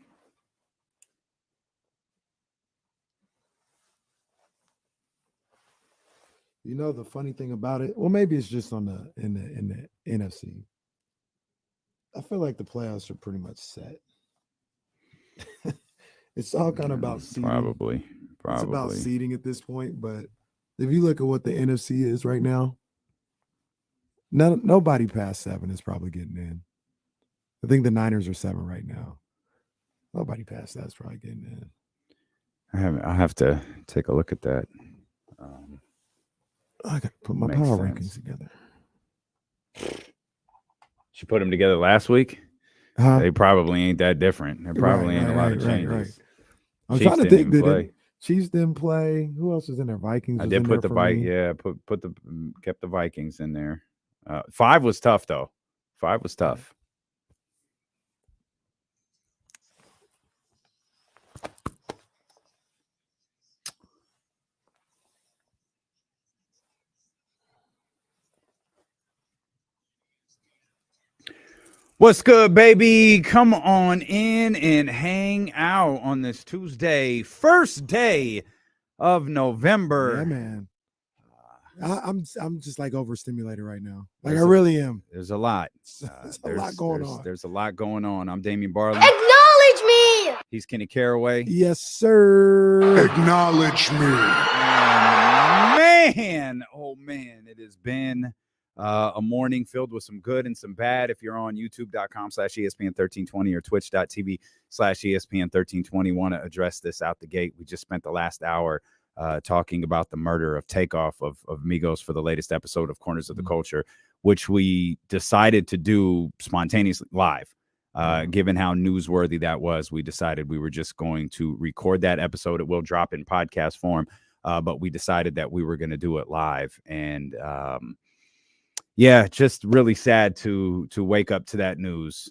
You know the funny thing about it? Well, maybe it's just in the NFC. I feel like the playoffs are pretty much set. It's all kind of about seeding. Probably. It's about seeding at this point. But if you look at what the NFC is right now, nobody past 7 is probably getting in. I think the Niners are 7 right now. Nobody past that's probably getting in. I have to take a look at that. I got to put my power rankings together. She put them together last week. They probably ain't that different. There probably ain't a lot of changes. Right. I'm trying to think. Chiefs didn't play. Who else was in there? Vikings. I did put the Vikings. Yeah, kept the Vikings in there. 5 was tough though. 5 was tough. What's good, baby? Come on in and hang out on this Tuesday, first day of November. Yeah, man. I'm just like overstimulated right now. Like I really am. There's a lot. There's a lot going on. There's a lot going on. I'm Damian Barley. Acknowledge me. He's Kenny Caraway. Yes, sir. Acknowledge me. Man, oh man, it has been a morning filled with some good and some bad. If you're on youtube.com/ESPN1320 or twitch.tv/ESPN1320, want to address this out the gate. We just spent the last hour talking about the murder of Takeoff of Migos for the latest episode of Corners of the Culture, which we decided to do spontaneously live. Given how newsworthy that was, we decided we were just going to record that episode. It will drop in podcast form, but we decided that we were going to do it live. And yeah, just really sad to wake up to that news.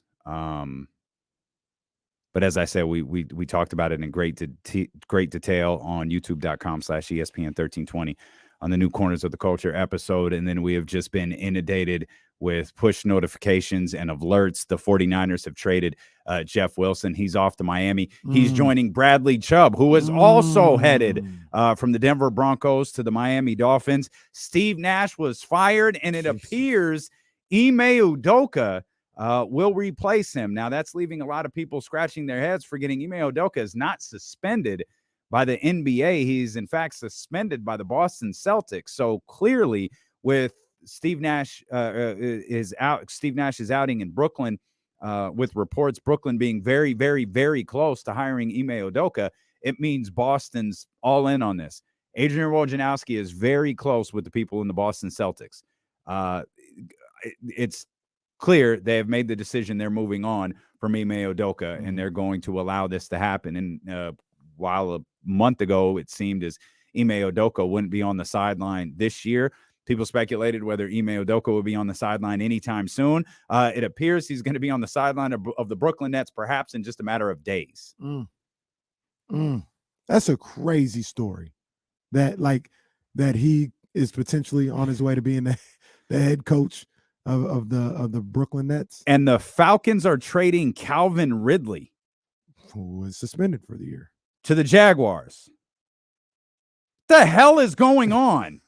But as I said, we talked about it in great detail on youtube.com/ESPN1320 on the new Corners of the Culture episode. And then we have just been inundated with push notifications and alerts. The 49ers have traded Jeff Wilson. He's off to Miami. He's joining Bradley Chubb, who is also headed from the Denver Broncos to the Miami Dolphins. Steve Nash was fired, and it appears Ime Udoka will replace him. Now, that's leaving a lot of people scratching their heads, forgetting Ime Udoka is not suspended by the NBA. He's, in fact, suspended by the Boston Celtics. So clearly, with Steve Nash is out. Steve Nash is outing in Brooklyn, with reports Brooklyn being very, very, very close to hiring Ime Udoka. It means Boston's all in on this. Adrian Wojnarowski is very close with the people in the Boston Celtics. It's clear they have made the decision. They're moving on from Ime Udoka, and they're going to allow this to happen. And while a month ago it seemed as Ime Udoka wouldn't be on the sideline this year, people speculated whether Ime Udoka would be on the sideline anytime soon. It appears he's going to be on the sideline of the Brooklyn Nets, perhaps in just a matter of days. That's a crazy story. That he is potentially on his way to being the head coach of the Brooklyn Nets. And the Falcons are trading Calvin Ridley, who was suspended for the year, to the Jaguars. The hell is going on?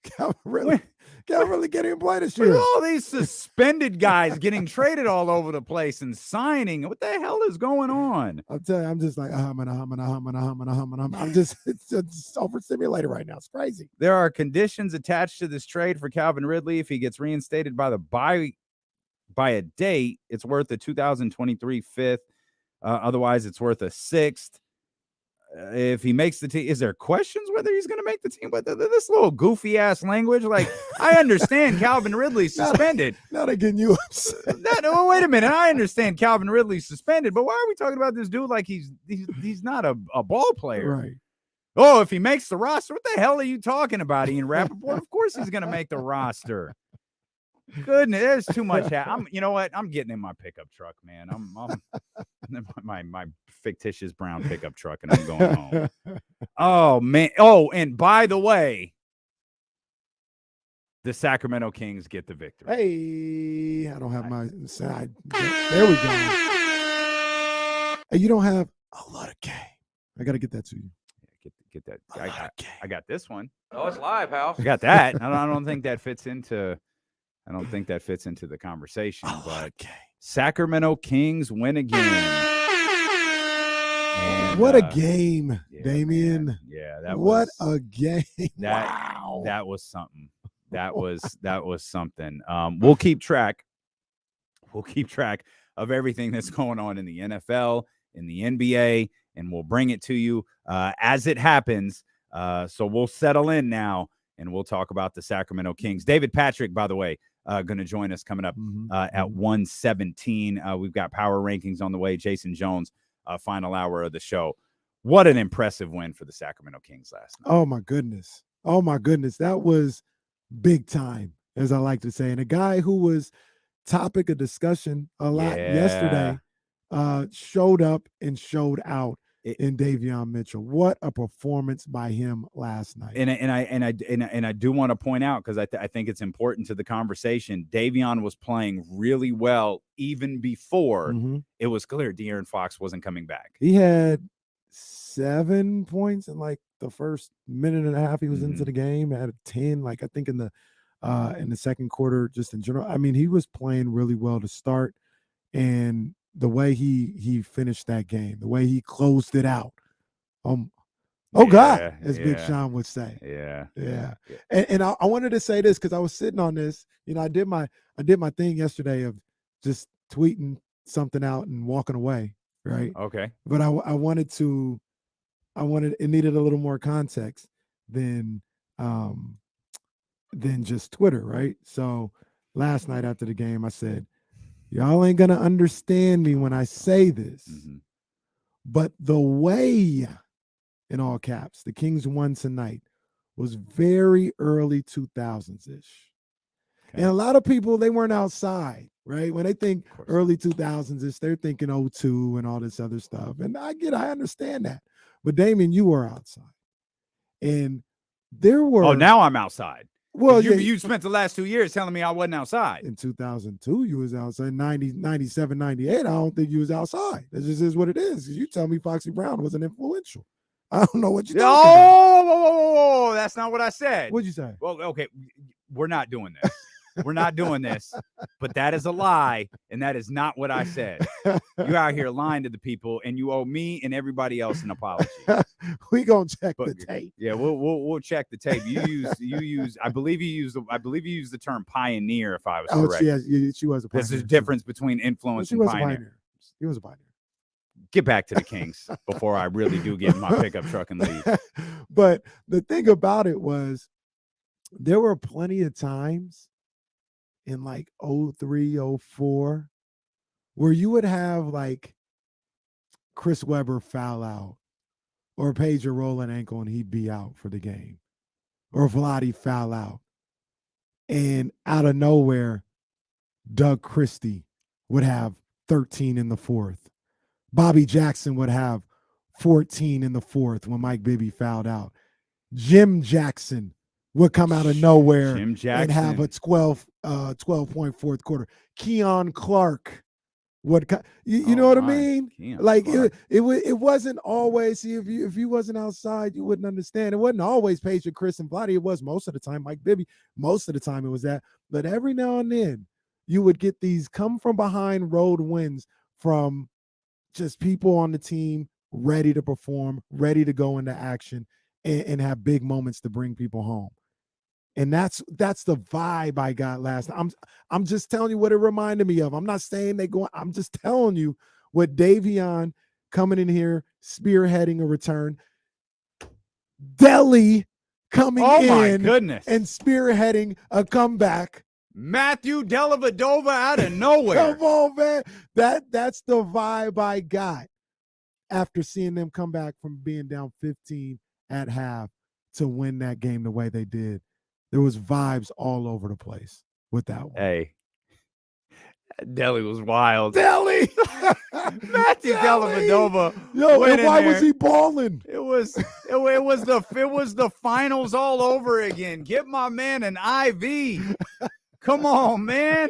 Calvin Ridley getting play this Look year. at all these suspended guys getting traded all over the place and signing. What the hell is going on? I'll tell you, I'm just like I'm just it's overstimulated right now. It's crazy. There are conditions attached to this trade for Calvin Ridley. If he gets reinstated by a date, it's worth a 2023 fifth. Otherwise, it's worth a sixth. If he makes the team, is there questions whether he's going to make the team? But this little goofy ass language, like, I understand Calvin Ridley's suspended. Now they're getting you upset. Wait a minute. I understand Calvin Ridley's suspended, but why are we talking about this dude like he's not a ball player? Right. Oh, if he makes the roster, what the hell are you talking about, Ian Rappaport? Of course he's going to make the roster. Goodness, there's too much. You know what? I'm getting in my pickup truck, man. I'm my fictitious brown pickup truck, and I'm going home. Oh man. Oh, and by the way, the Sacramento Kings get the victory. Hey, I don't have my side. There we go. Hey, you don't have a lot of game. I got to get that to you. Get that. I got this one. Oh, it's live, House. I got that. I don't think that fits into. I don't think that fits into the conversation. But Sacramento Kings win again. And, what a game, yeah, Davion. Man. Yeah, what a game. Wow. That was something. That was something. We'll keep track. We'll keep track of everything that's going on in the NFL, in the NBA, and we'll bring it to you as it happens. So we'll settle in now, and we'll talk about the Sacramento Kings. David Patrick, by the way, going to join us coming up at 1:17. We've got power rankings on the way. Jason Jones, final hour of the show. What an impressive win for the Sacramento Kings last night. Oh, my goodness. That was big time, as I like to say. And a guy who was topic of discussion a lot yesterday showed up and showed out in Davion Mitchell. What a performance by him last night. And I do want to point out, because I think it's important to the conversation, Davion was playing really well even before it was clear De'Aaron Fox wasn't coming back. He had 7 points in like the first minute and a half he was into the game. Had 10, like I think in the second quarter, just in general. I mean, he was playing really well to start, and the way he finished that game, the way he closed it out. God, as Big Sean would say. Yeah. And I wanted to say this because I was sitting on this. You know, I did my thing yesterday of just tweeting something out and walking away, right? Okay. But it needed a little more context than just Twitter, right? So last night after the game, I said, y'all ain't gonna understand me when I say this, but the way, in all caps, the Kings won tonight was very early 2000s-ish. Okay. And a lot of people, they weren't outside, right? When they think early 2000s-ish, they're thinking 02 and all this other stuff. And I understand that. But Davion, you were outside. And there were... Oh, now I'm outside. Well, you spent the last 2 years telling me I wasn't outside. In 2002, you was outside. 97, 98, I don't think you was outside. That just is what it is. You tell me Foxy Brown wasn't influential. I don't know what you're talking about. That's not what I said. What'd you say? Well, okay, we're not doing this. We're not doing this. But that is a lie, and that is not what I said. You're out here lying to the people, and you owe me and everybody else an apology. We gonna check the tape. Yeah, we'll check the tape. You use. I believe you used the term pioneer. If I was correct. She was a pioneer. There's a difference between influence and pioneer. He was a pioneer. Get back to the Kings before I really do get in my pickup truck and leave. But the thing about it was, there were plenty of times in like 03, 04, where you would have like Chris Webber foul out, or Pager roll an ankle and he'd be out for the game, or Vlade foul out. And out of nowhere, Doug Christie would have 13 in the fourth. Bobby Jackson would have 14 in the fourth when Mike Bibby fouled out. Jim Jackson would come out of nowhere and have a 12-point fourth quarter. Keon Clark would you know what I mean? Keon like Clark. it wasn't always. See, if you wasn't outside, you wouldn't understand. It wasn't always Paige and Chris and Vladdy. It was most of the time Mike Bibby. Most of the time it was that. But every now and then you would get these come from behind road wins from just people on the team ready to perform, ready to go into action, and have big moments to bring people home. And that's the vibe I got last night. I'm just telling you what it reminded me of. I'm not saying they go. I'm just telling you what Davion coming in here, spearheading a return. Delly coming in goodness. and spearheading a comeback. Matthew Dellavedova out of nowhere. Come on, man. That's the vibe I got after seeing them come back from being down 15 at half to win that game the way they did. There was vibes all over the place with that one. Hey, Delly was wild. Delly! Matthew Dellavedova. Yo, and why was he balling? It was the finals all over again. Get my man an IV. Come on, man.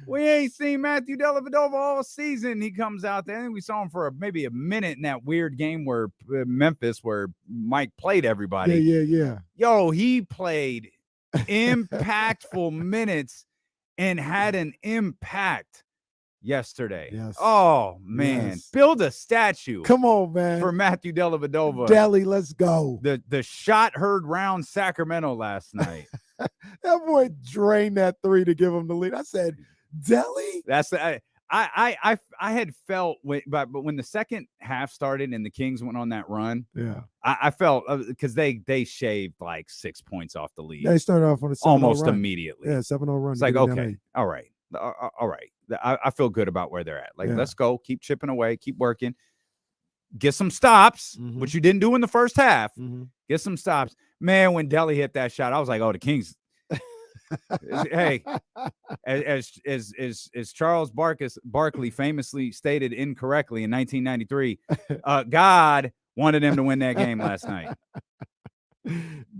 We ain't seen Matthew Dellavedova all season. He comes out there, and we saw him for maybe a minute in that weird game where Memphis, where Mike played everybody. Yeah. Yo, he played impactful minutes and had an impact yesterday. Yes. Oh, man. Yes. Build a statue. Come on, man. For Matthew Dellavedova. Delly, let's go. The shot heard round Sacramento last night. That boy drained that three to give him the lead. I said, Delly? That's the I had felt but when the second half started and the Kings went on that run, yeah, I felt because they shaved like 6 points off the lead. They started off on a 7-0 almost run. immediately. Yeah, 7-0 run. It's like, okay, all right. I feel good about where they're at. Like, let's go, keep chipping away, keep working, get some stops, which you didn't do in the first half. Get some stops, man. When Delly hit that shot, I was like, oh, the Kings. Hey, as Charles Barkley famously stated incorrectly in 1993, God wanted him to win that game last night.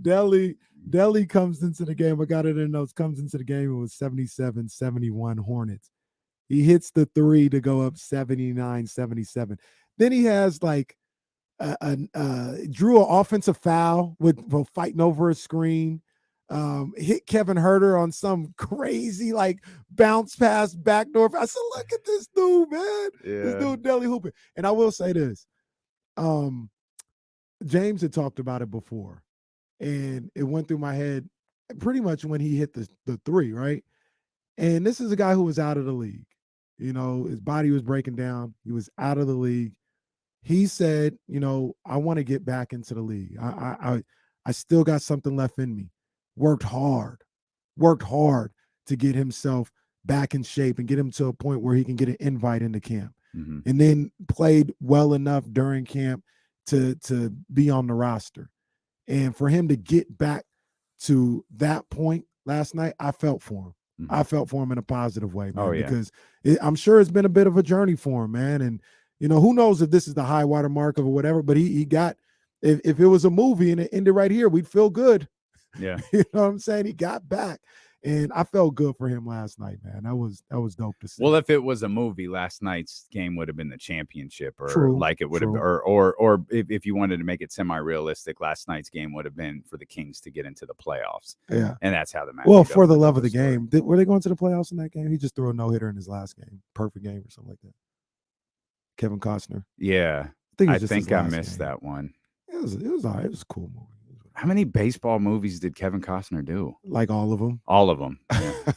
Delly comes into the game. I got it in notes. Comes into the game. It was 77-71 Hornets. He hits the three to go up 79-77. Then he has like drew an offensive foul with fighting over a screen. Hit Kevin Huerter on some crazy like bounce pass backdoor. I said, look at this dude, man. Yeah. This dude Delly hooping. And I will say this. James had talked about it before, and it went through my head pretty much when he hit the three, right? And this is a guy who was out of the league. You know, his body was breaking down. He was out of the league. He said, you know, I want to get back into the league. I still got something left in me. Worked hard to get himself back in shape and get him to a point where he can get an invite into camp. And then played well enough during camp to be on the roster. And for him to get back to that point last night, I felt for him. I felt for him in a positive way, man, because I'm sure it's been a bit of a journey for him, man. And, you know, who knows if this is the high water mark of or whatever, but he got, if it was a movie and it ended right here, we'd feel good. Yeah. You know what I'm saying? He got back. And I felt good for him last night, man. That was dope to see. Well, if it was a movie, last night's game would have been the championship, or like it would have, or if you wanted to make it semi-realistic, last night's game would have been for the Kings to get into the playoffs. Yeah, and that's how the match. Well, for the love of the game, were they going to the playoffs in that game? He just threw a no-hitter in his last game, perfect game or something like that. Kevin Costner. Yeah, I think I missed that one. It was all right. It was a cool movie. How many baseball movies did Kevin Costner do? Like all of them. All of them. Yeah.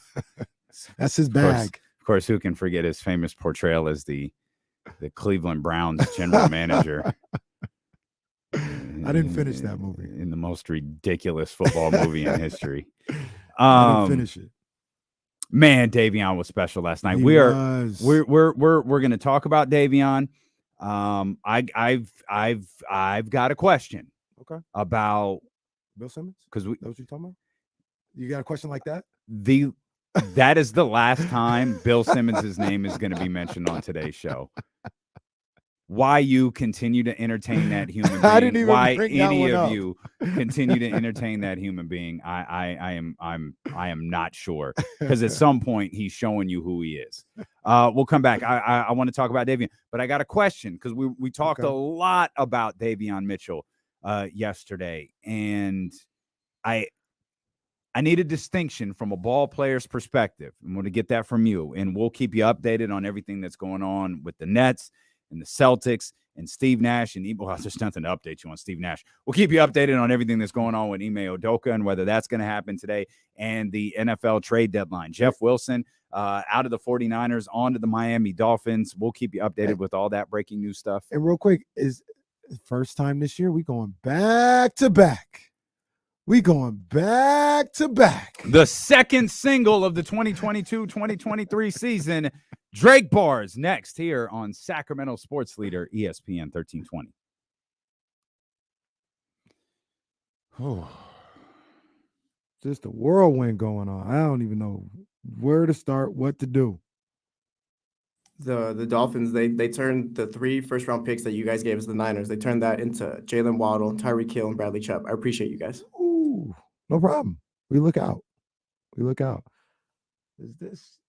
That's his bag. Of course, who can forget his famous portrayal as the Cleveland Browns general manager? I didn't finish that movie. In the most ridiculous football movie in history. I didn't finish it. Man, Davion was special last night. We're going to talk about Davion. I've got a question. Okay. About Bill Simmons? Because that's what you're talking about? You got a question like that? That is the last time Bill Simmons' name is going to be mentioned on today's show. why you continue to entertain that human I didn't being, even why bring that any one of up. you continue to entertain that human being, I am not sure, because at some point he's showing you who he is. We'll come back. I want to talk about Davion, but I got a question, because we talked a lot about Davion Mitchell yesterday, and I need a distinction from a ball player's perspective. I'm going to get that from you, and we'll keep you updated on everything that's going on with the Nets and the Celtics and Steve Nash. And well, there's nothing to update you on Steve Nash. We'll keep you updated on everything that's going on with Ime Udoka and whether that's going to happen today, and the NFL trade deadline. Jeff Wilson out of the 49ers on to the Miami Dolphins. We'll keep you updated with all that breaking news stuff. And real quick, is first time this year we going back to back. We going back to back. The second single of the 2022-2023 season, Drake Bars, next here on Sacramento Sports Leader, ESPN 1320. Oh, just a whirlwind going on. I don't even know where to start, what to do. The Dolphins, they turned the 3 first-round picks that you guys gave us, the Niners, they turned that into Jalen Waddle, Tyreek Hill, and Bradley Chubb. I appreciate you guys. Ooh, no problem. We look out. We look out. Is this?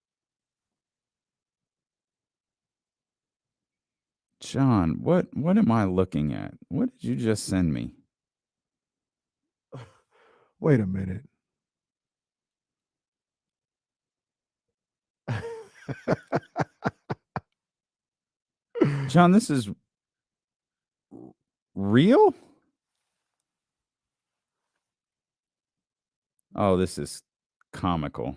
John, what am I looking at? What did you just send me? Wait a minute. John, this is real? Oh, this is comical.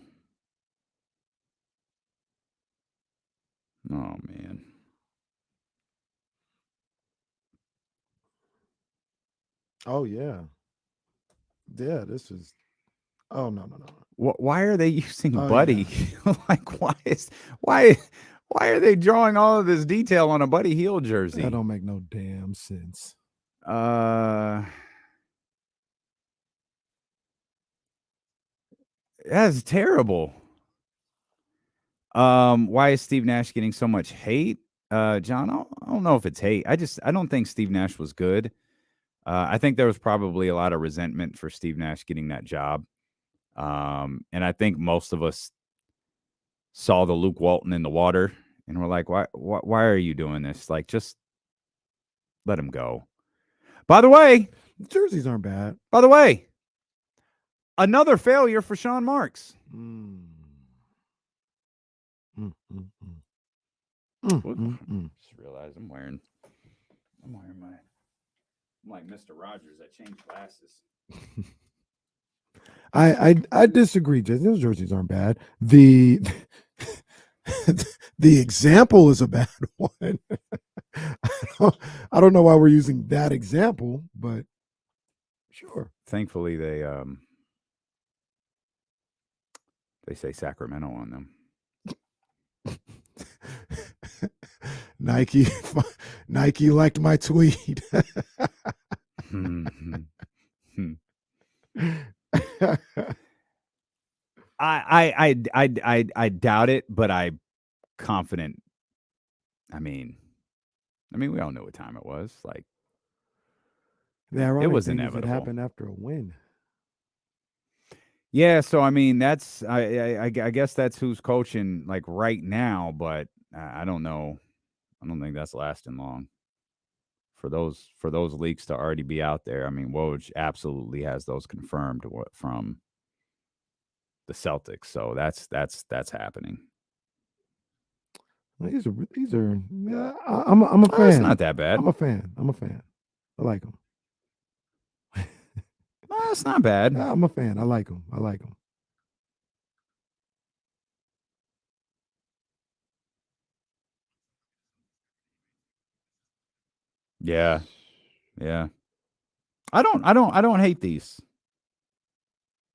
Oh, man. Oh, yeah. Yeah, this is. Oh, no. Why are they using Oh, Buddy? yeah. Like, why are they drawing all of this detail on a Buddy Hield jersey? That don't make no damn sense. That's terrible. Why is Steve Nash getting so much hate? John, I don't know if it's hate. I don't think Steve Nash was good. I think there was probably a lot of resentment for Steve Nash getting that job. And I think most of us saw the Luke Walton in the water and we're like, why are you doing this? Like, just let him go. By the way, the jerseys aren't bad. By the way, another failure for Sean Marks. Just realized I'm wearing I'm like Mr. Rogers. I changed glasses. I disagree, Jason. Those jerseys aren't bad. The example is a bad one. I don't know why we're using that example, but sure. Thankfully, they say Sacramento on them. Nike liked my tweet. I doubt it, but I'm confident. I mean, we all know what time it was. Like, it was inevitable. It happened after a win. Yeah, so I mean, that's I guess that's who's coaching like right now, but I don't know. I don't think that's lasting long. For those leaks to already be out there, I mean, Woj absolutely has those confirmed from the Celtics, so that's happening. These are. I'm a fan. It's not that bad. I'm a fan. I like them. It's not bad. I'm a fan. I like them. Yeah. I don't hate these.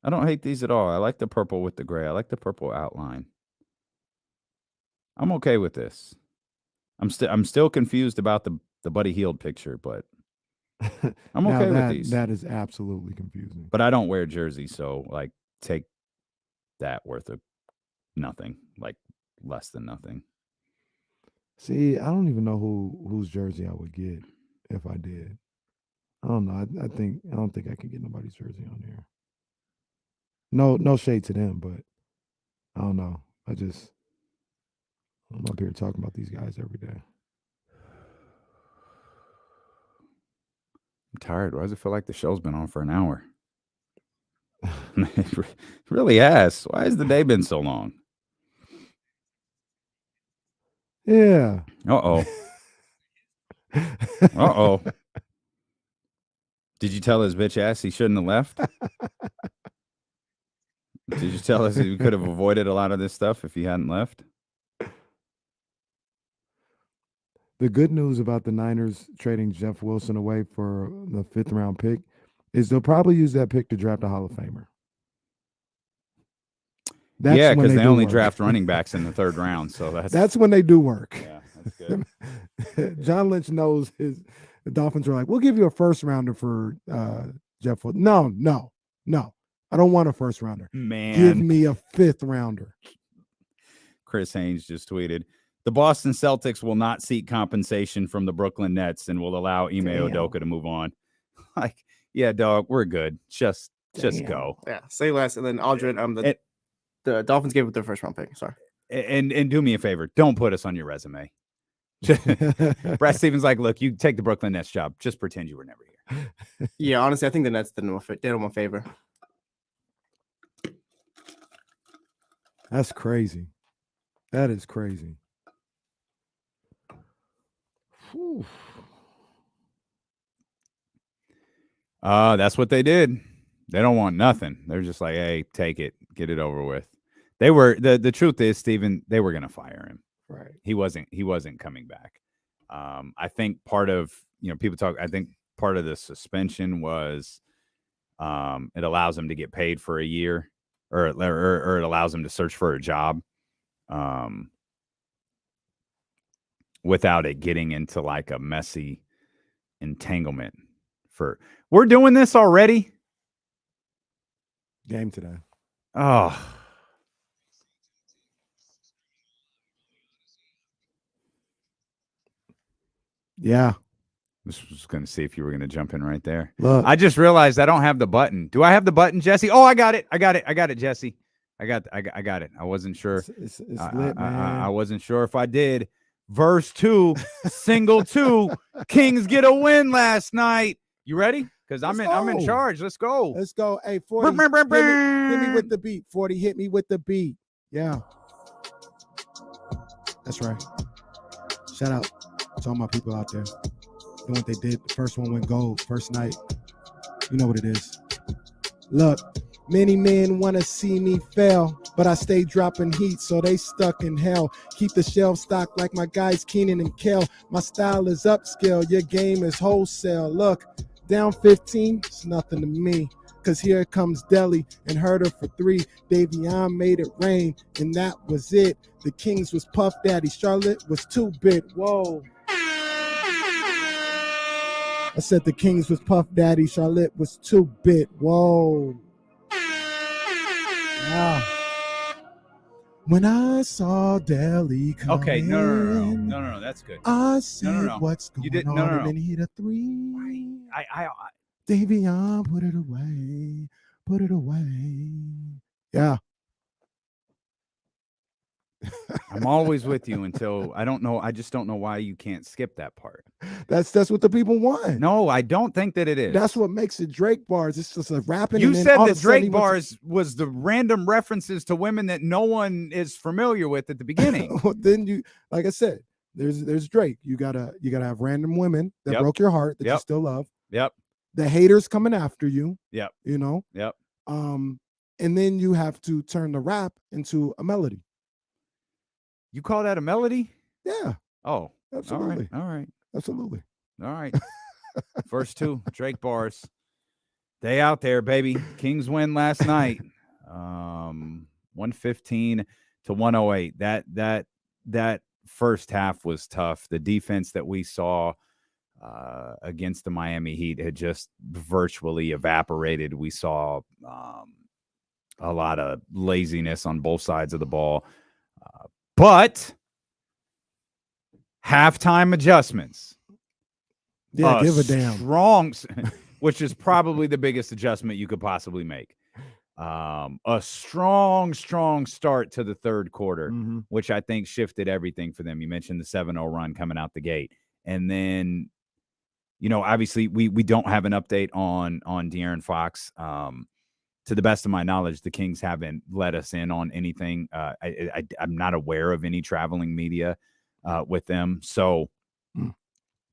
I don't hate these at all. I like the purple with the gray. I like the purple outline. I'm okay with this. I'm still confused about the Buddy Hield picture, but I'm okay with these. That is absolutely confusing. But I don't wear jerseys, so like take that worth of nothing, like less than nothing. See, I don't even know whose jersey I would get if I did. I don't know. I don't think I can get nobody's jersey on here. No shade to them, but I don't know. I'm up here talking about these guys every day. I'm tired. Why does it feel like the show's been on for an hour? It really has. Why has the day been so long? Yeah. Uh-oh. Uh-oh. Did you tell his bitch ass he shouldn't have left? Did you tell us he could have avoided a lot of this stuff if he hadn't left? The good news about the Niners trading Jeff Wilson away for the 5th round pick is they'll probably use that pick to draft a Hall of Famer. Yeah, because they only draft running backs in the 3rd round, so that's when they do work. Yeah, that's good. John Lynch knows the Dolphins are like, we'll give you a 1st rounder for Jeff Wilson. No. I don't want a 1st rounder. Man, give me a 5th rounder. Chris Haynes just tweeted, the Boston Celtics will not seek compensation from the Brooklyn Nets and will allow Ime Udoka to move on. Like, yeah, dog, we're good. Just go. Yeah, say less, and then Aldrin, the Dolphins gave up their 1st round pick. Sorry. And do me a favor, don't put us on your resume. Brad Stevens like, look, you take the Brooklyn Nets job. Just pretend you were never here. Yeah, honestly, I think the Nets did him a favor. That's crazy. That is crazy. Whew. That's what they did. They don't want nothing. They're just like, hey, take it, get it over with. They were the truth is, Steven, they were gonna fire him. Right. He wasn't coming back. I think part of people talk. I think part of the suspension was it allows him to get paid for a year, or it allows him to search for a job, without it getting into like a messy entanglement. We're doing this already. Game today. Oh. Yeah. Just was going to see if you were going to jump in right there. Look. I just realized I don't have the button. Do I have the button, Jesse? Oh, I got it, Jesse. I got it. I wasn't sure. It's lit, man. I wasn't sure if I did. Verse 2, single 2. Kings get a win last night. You ready? Because I'm in charge. Let's go. Let's go. Hey, 40. Hit me with the beat. 40. Hit me with the beat. Yeah. That's right. Shout out to all my people out there doing what they did. The first one went gold. First night. You know what it is. Look, many men want to see me fail, but I stay dropping heat, so they stuck in hell. Keep the shelf stocked like my guys Keenan and Kel. My style is upscale. Your game is wholesale. Look, down 15, it's nothing to me. Cause here comes Deli and Herder for 3. Davion made it rain, and that was it. The Kings was Puff Daddy. Charlotte was 2-bit. Whoa. I said the Kings was Puff Daddy. Charlotte was 2-bit. Whoa. Yeah. When I saw Deli come Okay, no, that's good. I said, No. what's going on? No. And then he hit a 3. I Davion, put it away. Yeah. I'm always with you until I just don't know why you can't skip that part. That's what the people want. No, I don't think that it is. That's what makes it Drake bars. It's just a rapping. You and then said all that of a sudden Drake bars was the random references to women that no one is familiar with at the beginning. Well, then you, like I said, there's Drake. You gotta have random women that broke your heart that you still love. Yep. The haters coming after you. Yep. You know. Yep. And then you have to turn the rap into a melody. You call that a melody? Yeah. Oh, absolutely. All right. Absolutely. All right. First 2 Drake bars. They out there, baby. Kings win last night. 115 to 108. That first half was tough. The defense that we saw against the Miami Heat had just virtually evaporated. We saw a lot of laziness on both sides of the ball. But halftime adjustments. Yeah, give a damn. Strong, which is probably the biggest adjustment you could possibly make. A strong start to the third quarter, which I think shifted everything for them. You mentioned the 7-0 run coming out the gate. And then, obviously we don't have an update on De'Aaron Fox. To the best of my knowledge, the Kings haven't let us in on anything. I'm not aware of any traveling media with them. So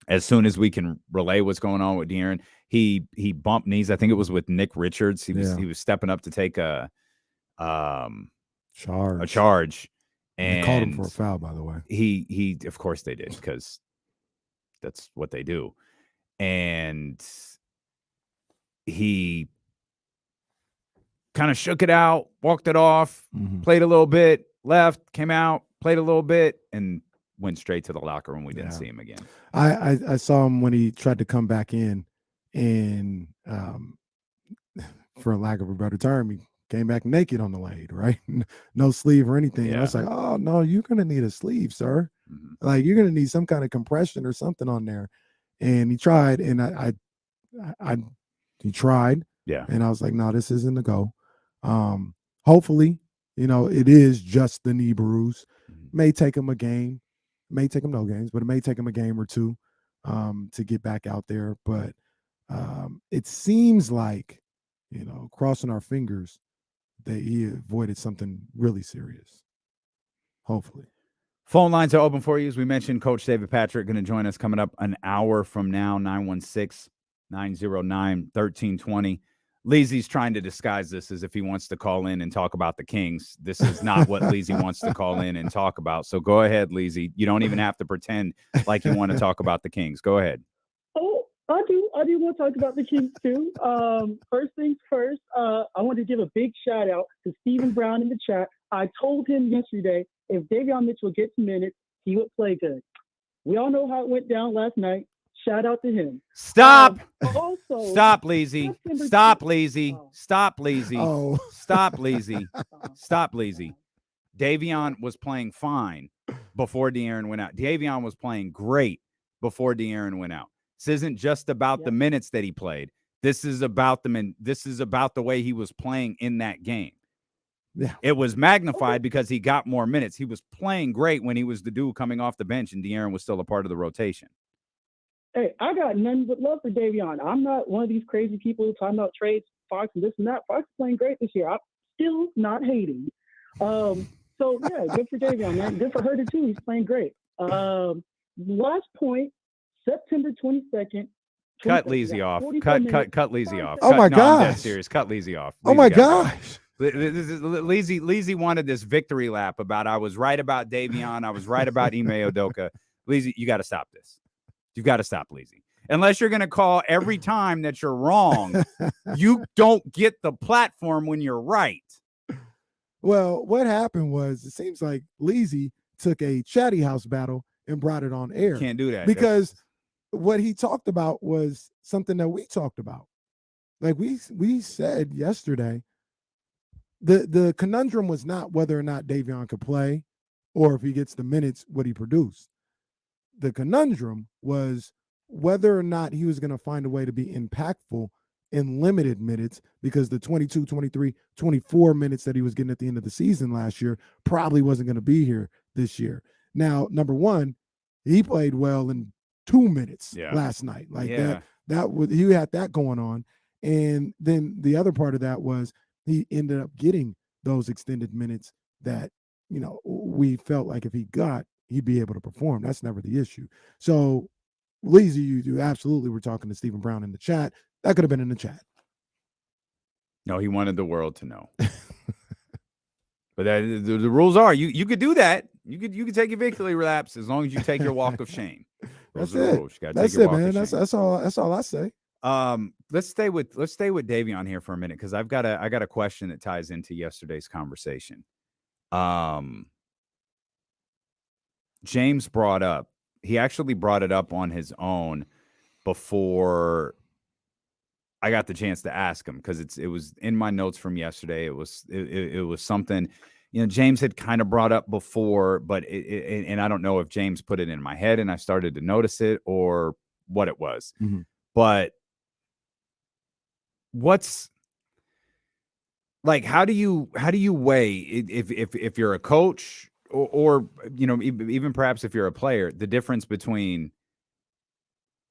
as soon as we can relay what's going on with De'Aaron, he bumped knees. I think it was with Nick Richards. He was stepping up to take a charge. And they called him for a foul, by the way. He of course they did, because that's what they do. And he kind of shook it out, walked it off, played a little bit, left, came out, played a little bit, and went straight to the locker room. We didn't see him again. I saw him when he tried to come back in, and for lack of a better term, he came back naked on the lane, right? No sleeve or anything. And I was like, oh no, you're gonna need a sleeve, sir. Like, you're gonna need some kind of compression or something on there. And he tried, and he tried. Yeah. And I was like, no, this isn't a go. Hopefully, it is just the knee bruise. May take him a game, may take him no games, but it may take him a game or two to get back out there. But it seems like, crossing our fingers, that he avoided something really serious. Hopefully. Phone lines are open for you. As we mentioned, Coach David Patrick going to join us coming up an hour from now, 916-909-1320. Leezy's trying to disguise this as if he wants to call in and talk about the Kings. This is not what Leezy wants to call in and talk about. So go ahead, Leezy. You don't even have to pretend like you want to talk about the Kings. Go ahead. Oh, I do want to talk about the Kings too. First things first, I want to give a big shout out to Stephen Brown in the chat. I told him yesterday, if Davion Mitchell gets minutes, he would play good. We all know how it went down last night. Shout out to him. Stop. Also, Stop, Leezy. Stop, Leezy. Stop, Leezy. Oh. Stop, Leezy. Stop, Leezy. Davion was playing fine before De'Aaron went out. Davion was playing great before De'Aaron went out. This isn't just about the minutes that he played. This is about this is about the way he was playing in that game. Yeah. It was magnified because he got more minutes. He was playing great when he was the dude coming off the bench and De'Aaron was still a part of the rotation. Hey, I got nothing but love for Davion. I'm not one of these crazy people talking about trades, Fox and this and that. Fox is playing great this year. I'm still not hating. So, yeah, good for Davion, man. Good for Herder, too. He's playing great. Last point, September 22nd. Cut Leezy off. Cut Leezy off. Oh, my gosh. I'm dead serious. Cut Leezy off. Oh, my gosh. Leezy wanted this victory lap about I was right about Davion. I was right about Ime Udoka. Leezy, you got to stop this. You've got to stop, Leezy. Unless you're going to call every time that you're wrong, you don't get the platform when you're right. Well, what happened was, it seems like Leezy took a Chatty House battle and brought it on air. Can't do that. Because what he talked about was something that we talked about. Like we said yesterday, the conundrum was not whether or not Davion could play or if he gets the minutes, what he produced. The conundrum was whether or not he was going to find a way to be impactful in limited minutes, because the 22, 23, 24 minutes that he was getting at the end of the season last year probably wasn't going to be here this year. Now, number one, he played well in 2 minutes last night. Like that was, he had that going on. And then the other part of that was he ended up getting those extended minutes that, we felt like if he got, he'd be able to perform. That's never the issue. So, Leezy, you absolutely were talking to Stephen Brown in the chat. That could have been in the chat. No, he wanted the world to know. But the rules are you could do that. You could take your victory laps as long as you take your walk of shame. That's it. That's it, man. That's all I say. Let's stay with Davion here for a minute, because I got a question that ties into yesterday's conversation. James he actually brought it up on his own before I got the chance to ask him, because it was in my notes from yesterday. It was something James had kind of brought up before, but and I don't know if James put it in my head and I started to notice it or what it was. Mm-hmm. But what's like, how do you weigh if you're a coach or even perhaps if you're a player, the difference between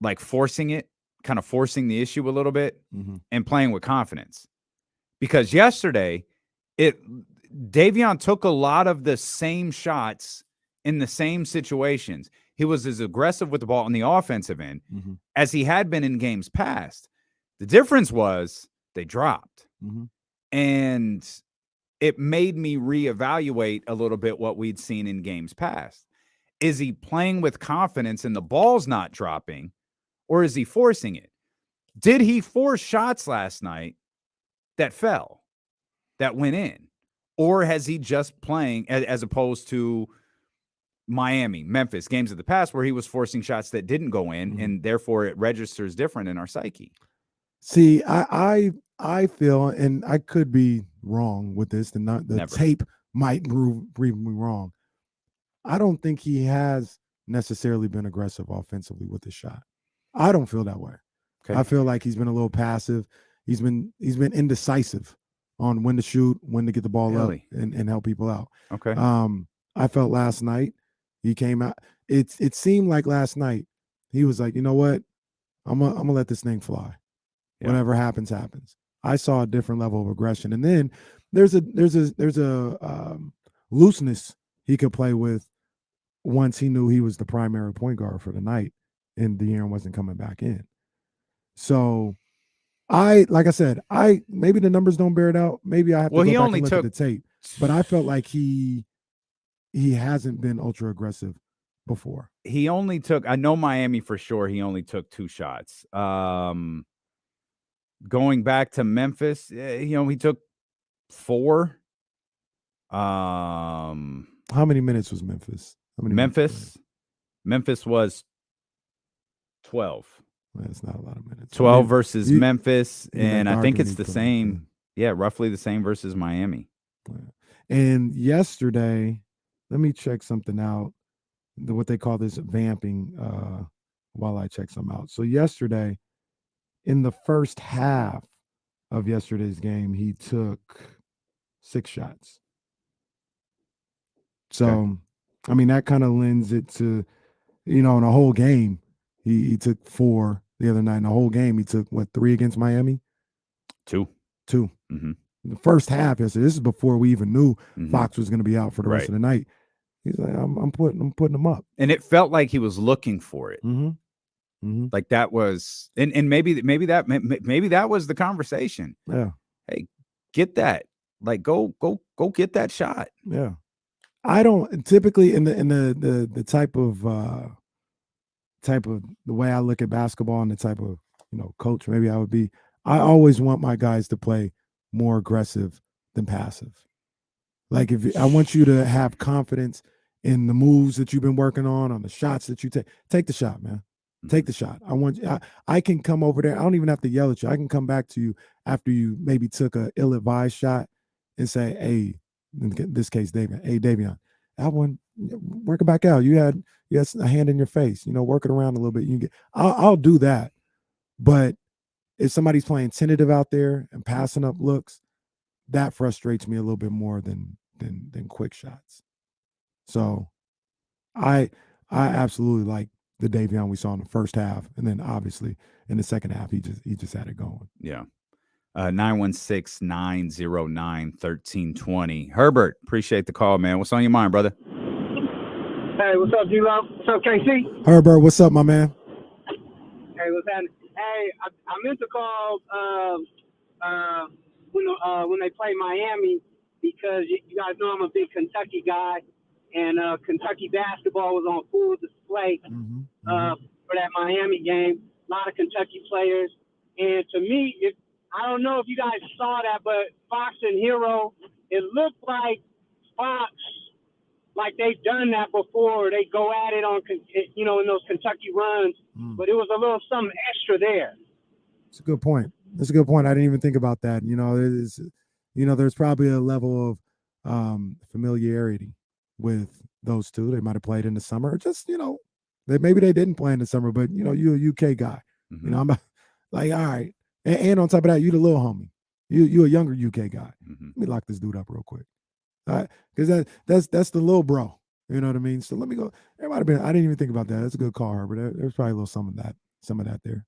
like forcing the issue a little bit and playing with confidence? Because yesterday Davion took a lot of the same shots in the same situations. He was as aggressive with the ball on the offensive end as he had been in games past. The difference was they dropped. And it made me reevaluate a little bit what we'd seen in games past. Is he playing with confidence and the ball's not dropping, or is he forcing it? Did he force shots last night that fell, that went in? Or has he just playing as opposed to Miami, Memphis, games of the past where he was forcing shots that didn't go in, and therefore it registers different in our psyche? See, I feel, and I could be wrong with this, and not the Never. tape might prove me wrong. I don't think he has necessarily been aggressive offensively with his shot. I don't feel that way. Okay. I feel like he's been a little passive. He's been indecisive on when to shoot, when to get the ball up and help people out. Okay. I felt last night he came out. It seemed like last night he was like, you know what, I'm gonna let this thing fly. Yeah. Whatever happens, happens. I saw a different level of aggression, and then there's a looseness he could play with once he knew he was the primary point guard for the night, and De'Aaron wasn't coming back in. So, like I said, maybe the numbers don't bear it out. Maybe I have to go back and look at the tape. But I felt like he hasn't been ultra aggressive before. He only took, I know Miami for sure, he only took 2 shots. Going back to Memphis, he took 4. How many minutes was Memphis? Memphis was 12. Well, that's not a lot of minutes. 12 versus Memphis, and I think it's the same. Yeah, roughly the same versus Miami. And yesterday, let me check something out. What they call this vamping while I check some out. So yesterday, in the first half of yesterday's game, he took 6 shots. So, I mean, that kind of lends it to, in a whole game, he took 4 the other night. In the whole game, he took, 3 against Miami? 2. The first half, yesterday, this is before we even knew Fox was going to be out for the rest of the night. He's like, I'm putting them up. And it felt like he was looking for it. Like that was, and maybe that was the conversation. Yeah. Hey, get that. Like go get that shot. Yeah. I don't typically in the type of the way I look at basketball and the type of coach maybe I would be. I always want my guys to play more aggressive than passive. Like I want you to have confidence in the moves that you've been working on the shots that you take the shot, man. Take the shot. I can come over there. I don't even have to yell at you. I can come back to you after you maybe took a ill-advised shot and say, hey, in this case, Davion, hey, Davion, that one, work it back out. You had a hand in your face, work it around a little bit. I'll do that. But if somebody's playing tentative out there and passing up looks, that frustrates me a little bit more than quick shots. So I absolutely like the Davion we saw in the first half, and then obviously in the second half he just had it going. Yeah. 916-909-1320. Herbert, appreciate the call, man. What's on your mind, brother? Hey, what's up, D-Lo? What's up, KC? Herbert, what's up, my man? Hey, what's happening? Hey, I meant to call when they play Miami because you guys know I'm a big Kentucky guy, and Kentucky basketball was on full display for that Miami game. A lot of Kentucky players, and to me, I don't know if you guys saw that, but Fox and Hero, it looked like Fox, like they've done that before. They go at it on, in those Kentucky runs, but it was a little something extra there. It's a good point. I didn't even think about that. There's probably a level familiarity with those two. They might have played in the summer, or just, maybe they didn't play in the summer, but you're a UK guy. Mm-hmm. I'm like, all right. And on top of that, you the little homie. You a younger UK guy. Mm-hmm. Let me lock this dude up real quick. All right. Because that's the little bro. You know what I mean? So let me go. There might have been, I didn't even think about that. That's a good call, Herbert. There's probably a little some of that there.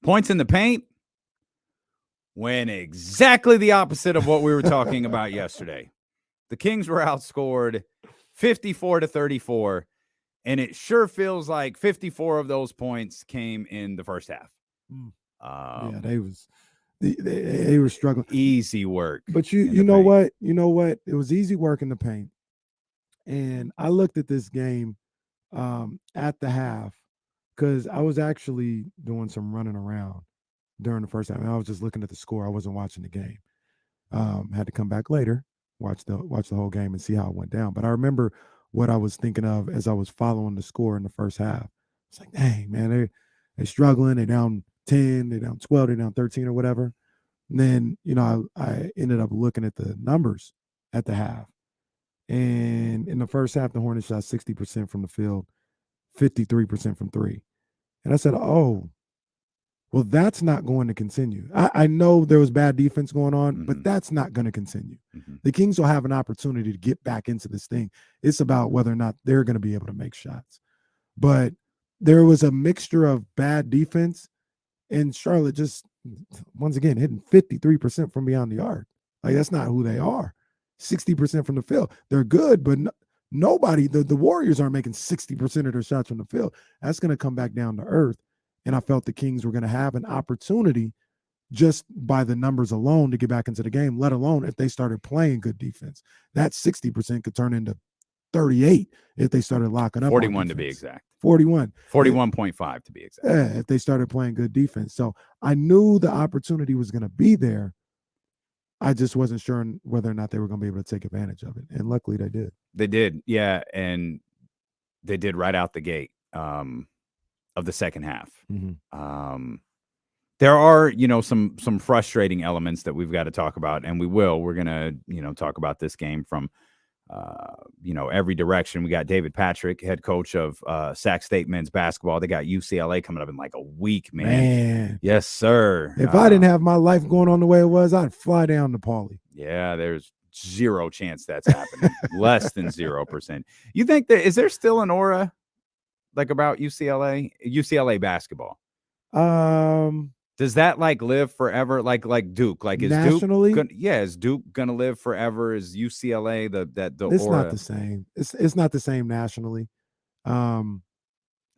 Points in the paint went exactly the opposite of what we were talking about yesterday. The Kings were outscored 54-34, and it sure feels like 54 of those points came in the first half. Yeah, they were struggling. Easy work. But you know what? It was easy work in the paint. And I looked at this game at the half because I was actually doing some running around during the first half. And I was just looking at the score. I wasn't watching the game. Had to come back later, watch the whole game and see how it went down. But I remember what I was thinking of as I was following the score in the first half. It's like, dang, man, they're struggling. They're down 10, they're down 12, they're down 13 or whatever. And then, I ended up looking at the numbers at the half. And in the first half, the Hornets shot 60% from the field, 53% from three. And I said, oh, well, that's not going to continue. I know there was bad defense going on, but that's not going to continue. The Kings will have an opportunity to get back into this thing. It's about whether or not they're going to be able to make shots. But there was a mixture of bad defense and Charlotte just, once again, hitting 53% from beyond the arc. Like, that's not who they are. 60% from the field. They're good, but nobody, the Warriors aren't making 60% of their shots from the field. That's going to come back down to earth. And I felt the Kings were going to have an opportunity just by the numbers alone to get back into the game, let alone if they started playing good defense. That 60% could turn into 38 if they started locking up. 41 to be exact. 41. 41.5 to be exact. Yeah, if they started playing good defense. So I knew the opportunity was going to be there. I just wasn't sure whether or not they were going to be able to take advantage of it. And luckily they did. They did. Yeah. And they did right out the gate of the second half. There are, some frustrating elements that we've got to talk about, and we will. We're going to, talk about this game from, every direction. We got David Patrick, head coach of Sac State men's basketball. They got UCLA coming up in like a week, man. Yes, sir. If I didn't have my life going on the way it was, I'd fly down to Pauly. Yeah, there's zero chance that's happening. Less than 0%. You think is there still an aura like about UCLA basketball? Does that like live forever? Like Duke? Like is nationally? Duke? Is Duke gonna live forever? Is UCLA the It's aura? not the same. It's not the same nationally. I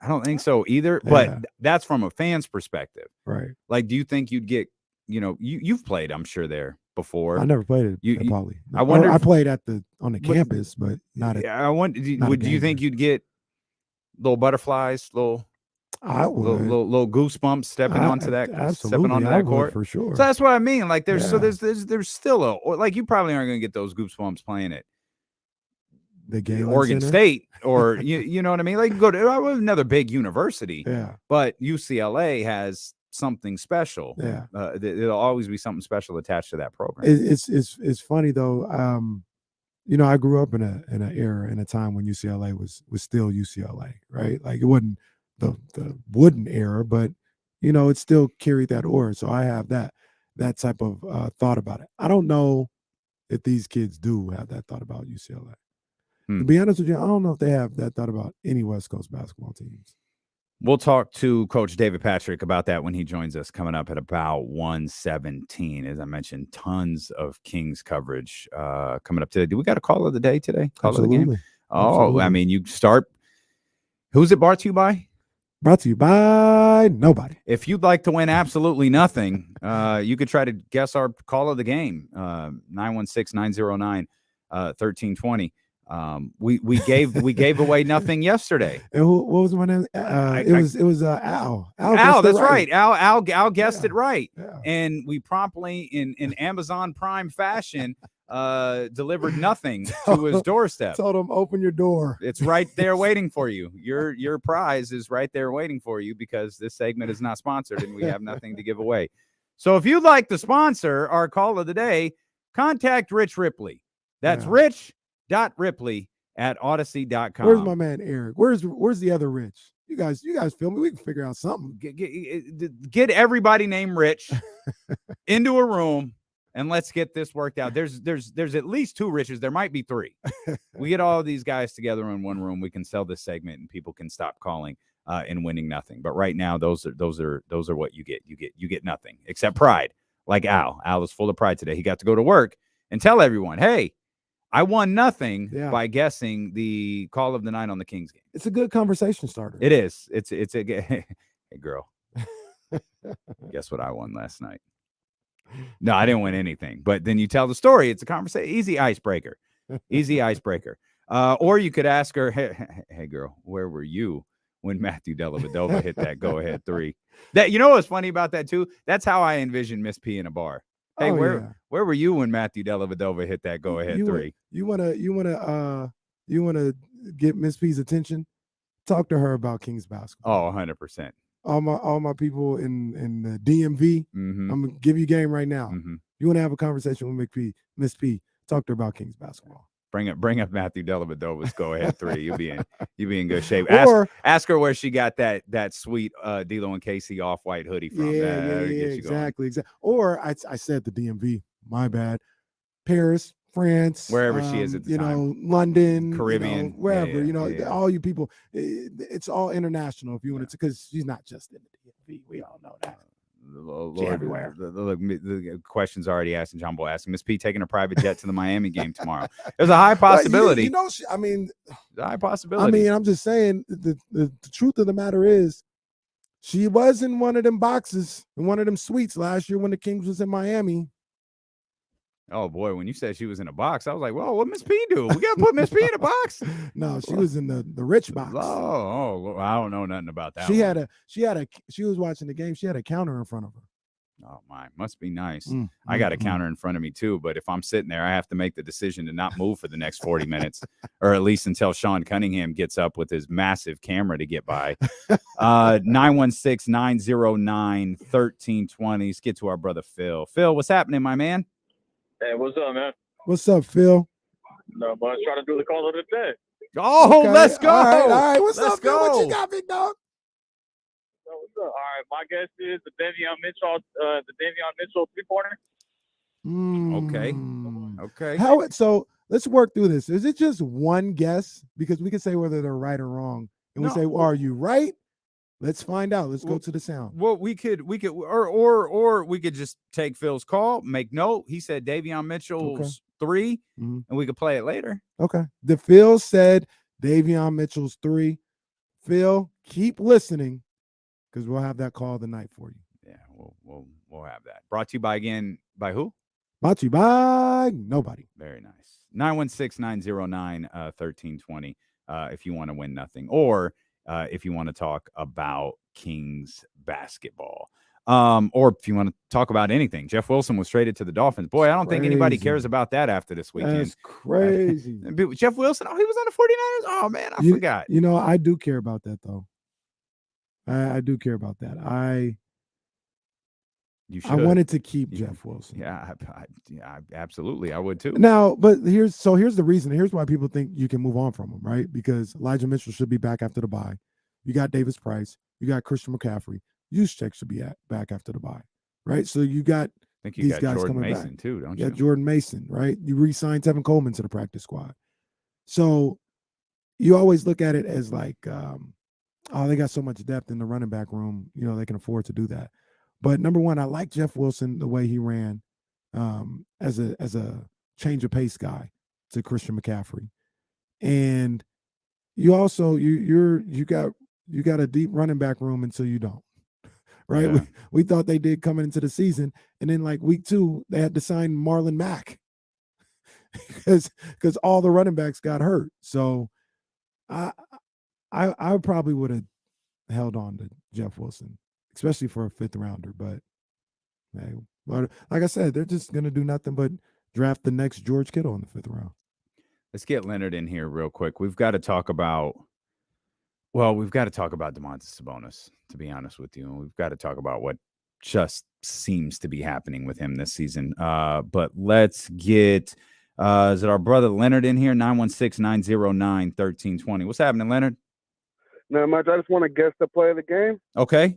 don't think so either. But that's from a fan's perspective, right? Like, do you think you'd get? You've played, I'm sure, there before. I never played at Pauly. I wonder. I played on the campus, but not at. I wonder. Do you think you'd get little butterflies, I would. Little goosebumps stepping onto that court for sure. So that's what I mean. Like there's still like you probably aren't going to get those goosebumps playing it. The game Oregon Center? State or you know what I mean? Like go to another big university. Yeah. But UCLA has something special. Yeah. There'll always be something special attached to that program. It's funny though. I grew up in an era, in a time when UCLA was still UCLA, right? Like it wasn't the wooden era, but it still carried that aura. So I have that type of thought about it. I don't know if these kids do have that thought about UCLA. To be honest with you, I don't know if they have that thought about any West Coast basketball teams. We'll talk to Coach David Patrick about that when he joins us coming up at about 1:17. As I mentioned, tons of Kings coverage coming up today. Do we got a call of the day today? Call Absolutely. of the game? Oh, Absolutely. I mean, you start. Who's it brought to you by? Brought to you by nobody. If you'd like to win absolutely nothing, you could try to guess our call of the game, 916-909-1320. We gave away nothing yesterday. And what was my name? It was Al. Al, that's right. Al guessed it right. Yeah. And we promptly in Amazon Prime fashion delivered nothing to his doorstep. Told him, open your door. It's right there waiting for you. Your prize is right there waiting for you, because this segment is not sponsored and we have nothing to give away. So if you'd like to sponsor our call of the day, contact Rich Ripley. That's Yeah. rich.ripley@odyssey.com. Where's my man Eric? Where's the other Rich? You guys feel me? We can figure out something. Get everybody named Rich into a room and let's get this worked out. There's at least 2 Riches. There might be 3. We get all of these guys together in one room. We can sell this segment and people can stop calling and winning nothing. But right now, those are what you get. You get nothing except pride. Like Al. Al is full of pride today. He got to go to work and tell everyone, hey, I won nothing by guessing the call of the night on the Kings game. It's a good conversation starter. It is. It's a hey girl. Guess what I won last night? No, I didn't win anything. But then you tell the story. It's a conversation. Easy icebreaker. Easy icebreaker. Or you could ask her, hey girl, where were you when Matthew Dellavedova hit that go-ahead 3? That, you know what's funny about that too? That's how I envision Miss P in a bar. Hey, where were you when Matthew Dellavedova hit that go-ahead 3? You wanna get Miss P's attention? Talk to her about Kings basketball. Oh, 100%. All my people in the DMV. Mm-hmm. I'm gonna give you game right now. Mm-hmm. You want to have a conversation with Miss P? Talk to her about Kings basketball. Bring up Matthew Dellavedova's go-ahead 3. You'll be in good shape. Ask her where she got that sweet D'Lo and Casey off-white hoodie from. Exactly. Or I said the DMV. My bad. Paris, France, wherever she is at the time. London, Caribbean, wherever. All you people. It's all international. If you want to, because she's not just in the DMV. We all know that. Lord, everywhere. The question's already asked, and John Boy asking Miss P taking a private jet to the Miami game tomorrow. There's a high possibility. There's a high possibility. I'm just saying the truth of the matter is, she was in one of them boxes, in one of them suites last year when the Kings was in Miami. Oh boy, when you said she was in a box, I was like, "Whoa, what Miss P do? We gotta put Miss P in a box." No, she was in the rich box. Oh, I don't know nothing about that. She was watching the game. She had a counter in front of her. Oh my, must be nice. I got a counter in front of me too, but if I'm sitting there, I have to make the decision to not move for the next 40 minutes, or at least until Sean Cunningham gets up with his massive camera to get by. 916-909-1320. Let's get to our brother Phil. Phil, what's happening, my man? Hey, what's up, man? What's up, Phil? No, but trying to do the call of the day. Oh, okay. Let's go. All right. What's up, Phil? What you got, big dog? What's up? All right, my guess is the Davion Mitchell 3-pointer. Okay. So let's work through this. Is it just one guess? Because we can say whether they're right or wrong. And we say, well, are you right? Let's find out. Let's go to the sound. Well, we could, or we could just take Phil's call, make note. He said Davion Mitchell's 3, and we could play it later. Okay. The Phil said Davion Mitchell's 3. Phil, keep listening, because we'll have that call of the night for you. Yeah, we'll have that. Brought to you by who? Brought to you by nobody. Very nice. 916-909-1320. If you want to win nothing, or if you want to talk about Kings basketball, or if you want to talk about anything. Jeff Wilson was traded to the Dolphins. Boy, I don't think anybody cares about that after this weekend. That's crazy. Jeff Wilson, he was on the 49ers. Oh, man, I forgot. I do care about that, though. I do care about that. I wanted to keep Jeff Wilson. Yeah, absolutely. I would too. Now, but here's the reason. Here's why people think you can move on from him, right? Because Elijah Mitchell should be back after the bye. You got Davis Price. You got Christian McCaffrey. Juszczyk should be back after the bye, right? So you got these guys Jordan coming Mason back too, don't you? You got Jordan Mason, right? You re-signed Tevin Coleman to the practice squad. So you always look at it as like, they got so much depth in the running back room. They can afford to do that. But number one, I like Jeff Wilson the way he ran as a change of pace guy to Christian McCaffrey, and you also you got a deep running back room until you don't, right? Yeah. We thought they did coming into the season, and then like week 2 they had to sign Marlon Mack because all the running backs got hurt. So I probably would have held on to Jeff Wilson, especially for a 5th rounder. But hey, like I said, they're just going to do nothing but draft the next George Kittle in the 5th round. Let's get Leonard in here real quick. We've got to talk about Domantas Sabonis, to be honest with you. And we've got to talk about what just seems to be happening with him this season. But let's get is it our brother Leonard in here? 916-909-1320. What's happening, Leonard? Not much. I just want to guess the play of the game. Okay.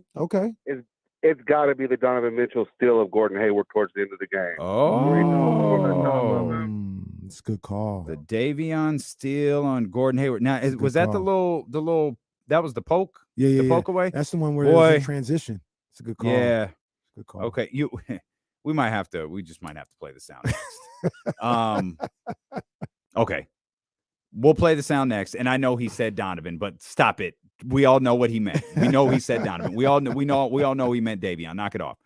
It's got to be the Donovan Mitchell steal of Gordon Hayward towards the end of the game. It's a good call. The Davion steal on Gordon Hayward. Now, was that the little that was the poke? Yeah, the poke away? That's the one where it was in transition. It's a good call. Yeah. Good call. Okay. We just might have to play the sound next. Okay. We'll play the sound next. And I know he said Donovan, but stop it. We all know what he meant. We know he said Donovan. We all know he meant Davion. Knock it off.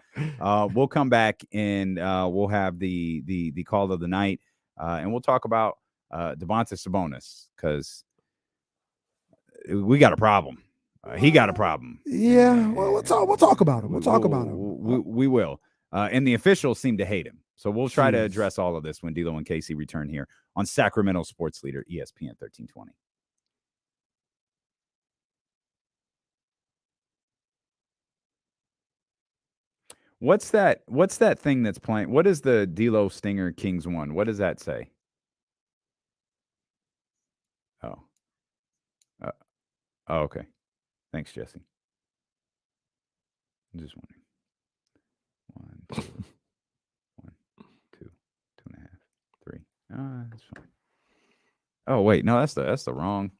We'll come back and we'll have the call of the night. And we'll talk about Domantas Sabonis because we got a problem. He got a problem. Yeah. Well, we'll talk about him. We'll talk about him. We will. And the officials seem to hate him. So we'll try to address all of this when D'Lo and Casey return here on Sacramento Sports Leader ESPN 1320. What's that thing that's playing? What is the D'Lo Stinger Kings one? What does that say? Oh, okay. Thanks, Jesse. I'm just wondering. 1, 2, 1, 2, 2.5, 3. That's fine. Oh wait, no, that's the wrong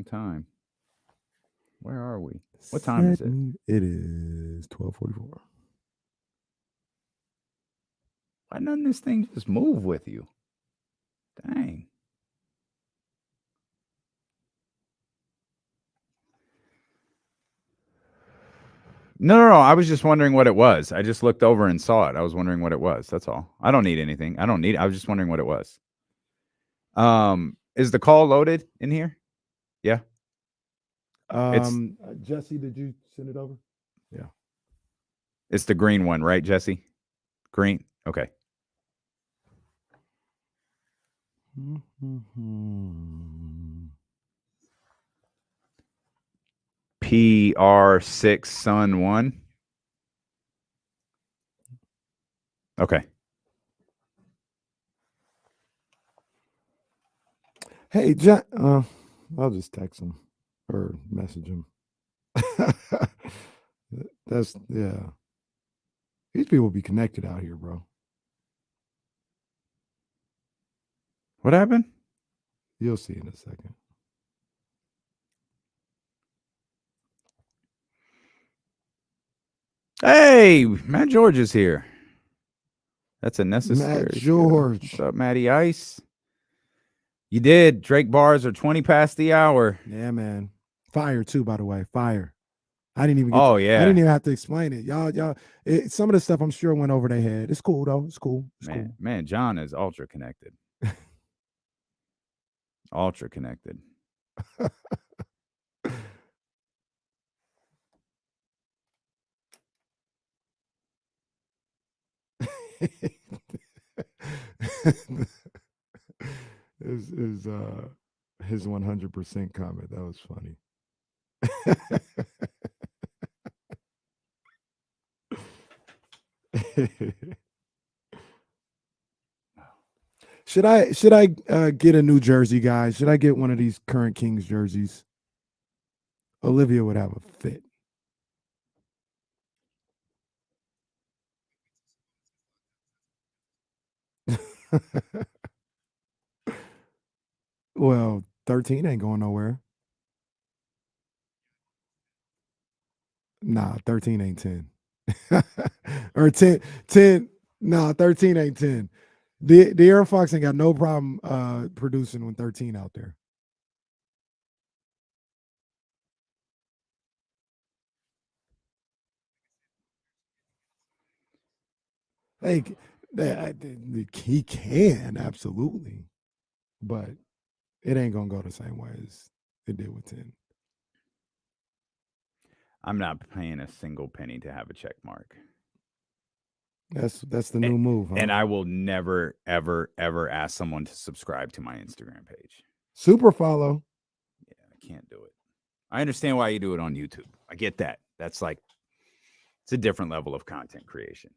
time. Where are we? What time is it? It is 12:44. Why doesn't this thing just move with you? Dang. No. I was just wondering what it was. I just looked over and saw it. I was wondering what it was. That's all. I don't need anything. I was just wondering what it was. Is the call loaded in here? Yeah. Jesse, did you send it over? Yeah. It's the green one, right, Jesse? Green. Okay. PR6 Sun 1. Okay. Hey, I'll just text him or message him. Yeah. These people be connected out here, bro. What happened? You'll see in a second. Hey, Matt George is here. That's a necessary. Matt George. What's up, Matty Ice? You did. Drake bars are 20 past the hour. Yeah, man. Fire too, by the way. Fire. I didn't even. Yeah. I didn't even have to explain it. Y'all. Some of the stuff I'm sure went over their head. It's cool though. It's cool. Man, John is ultra connected. Ultra connected. His 100% comment. That was funny. Should I get a new jersey, guys? Should I get one of these current Kings jerseys? Olivia would have a fit. Well, 13 ain't going nowhere. Nah, 13 ain't 10. Or 10. Nah, 13 ain't 10. The De'Aaron Fox ain't got no problem producing when 13 out there. Like, he can, absolutely. But it ain't going to go the same way as it did with 10. I'm not paying a single penny to have a check mark. That's the new move. Huh? And I will never, ever, ever ask someone to subscribe to my Instagram page. Super follow. Yeah, I can't do it. I understand why you do it on YouTube. I get that. That's like It's a different level of content creation.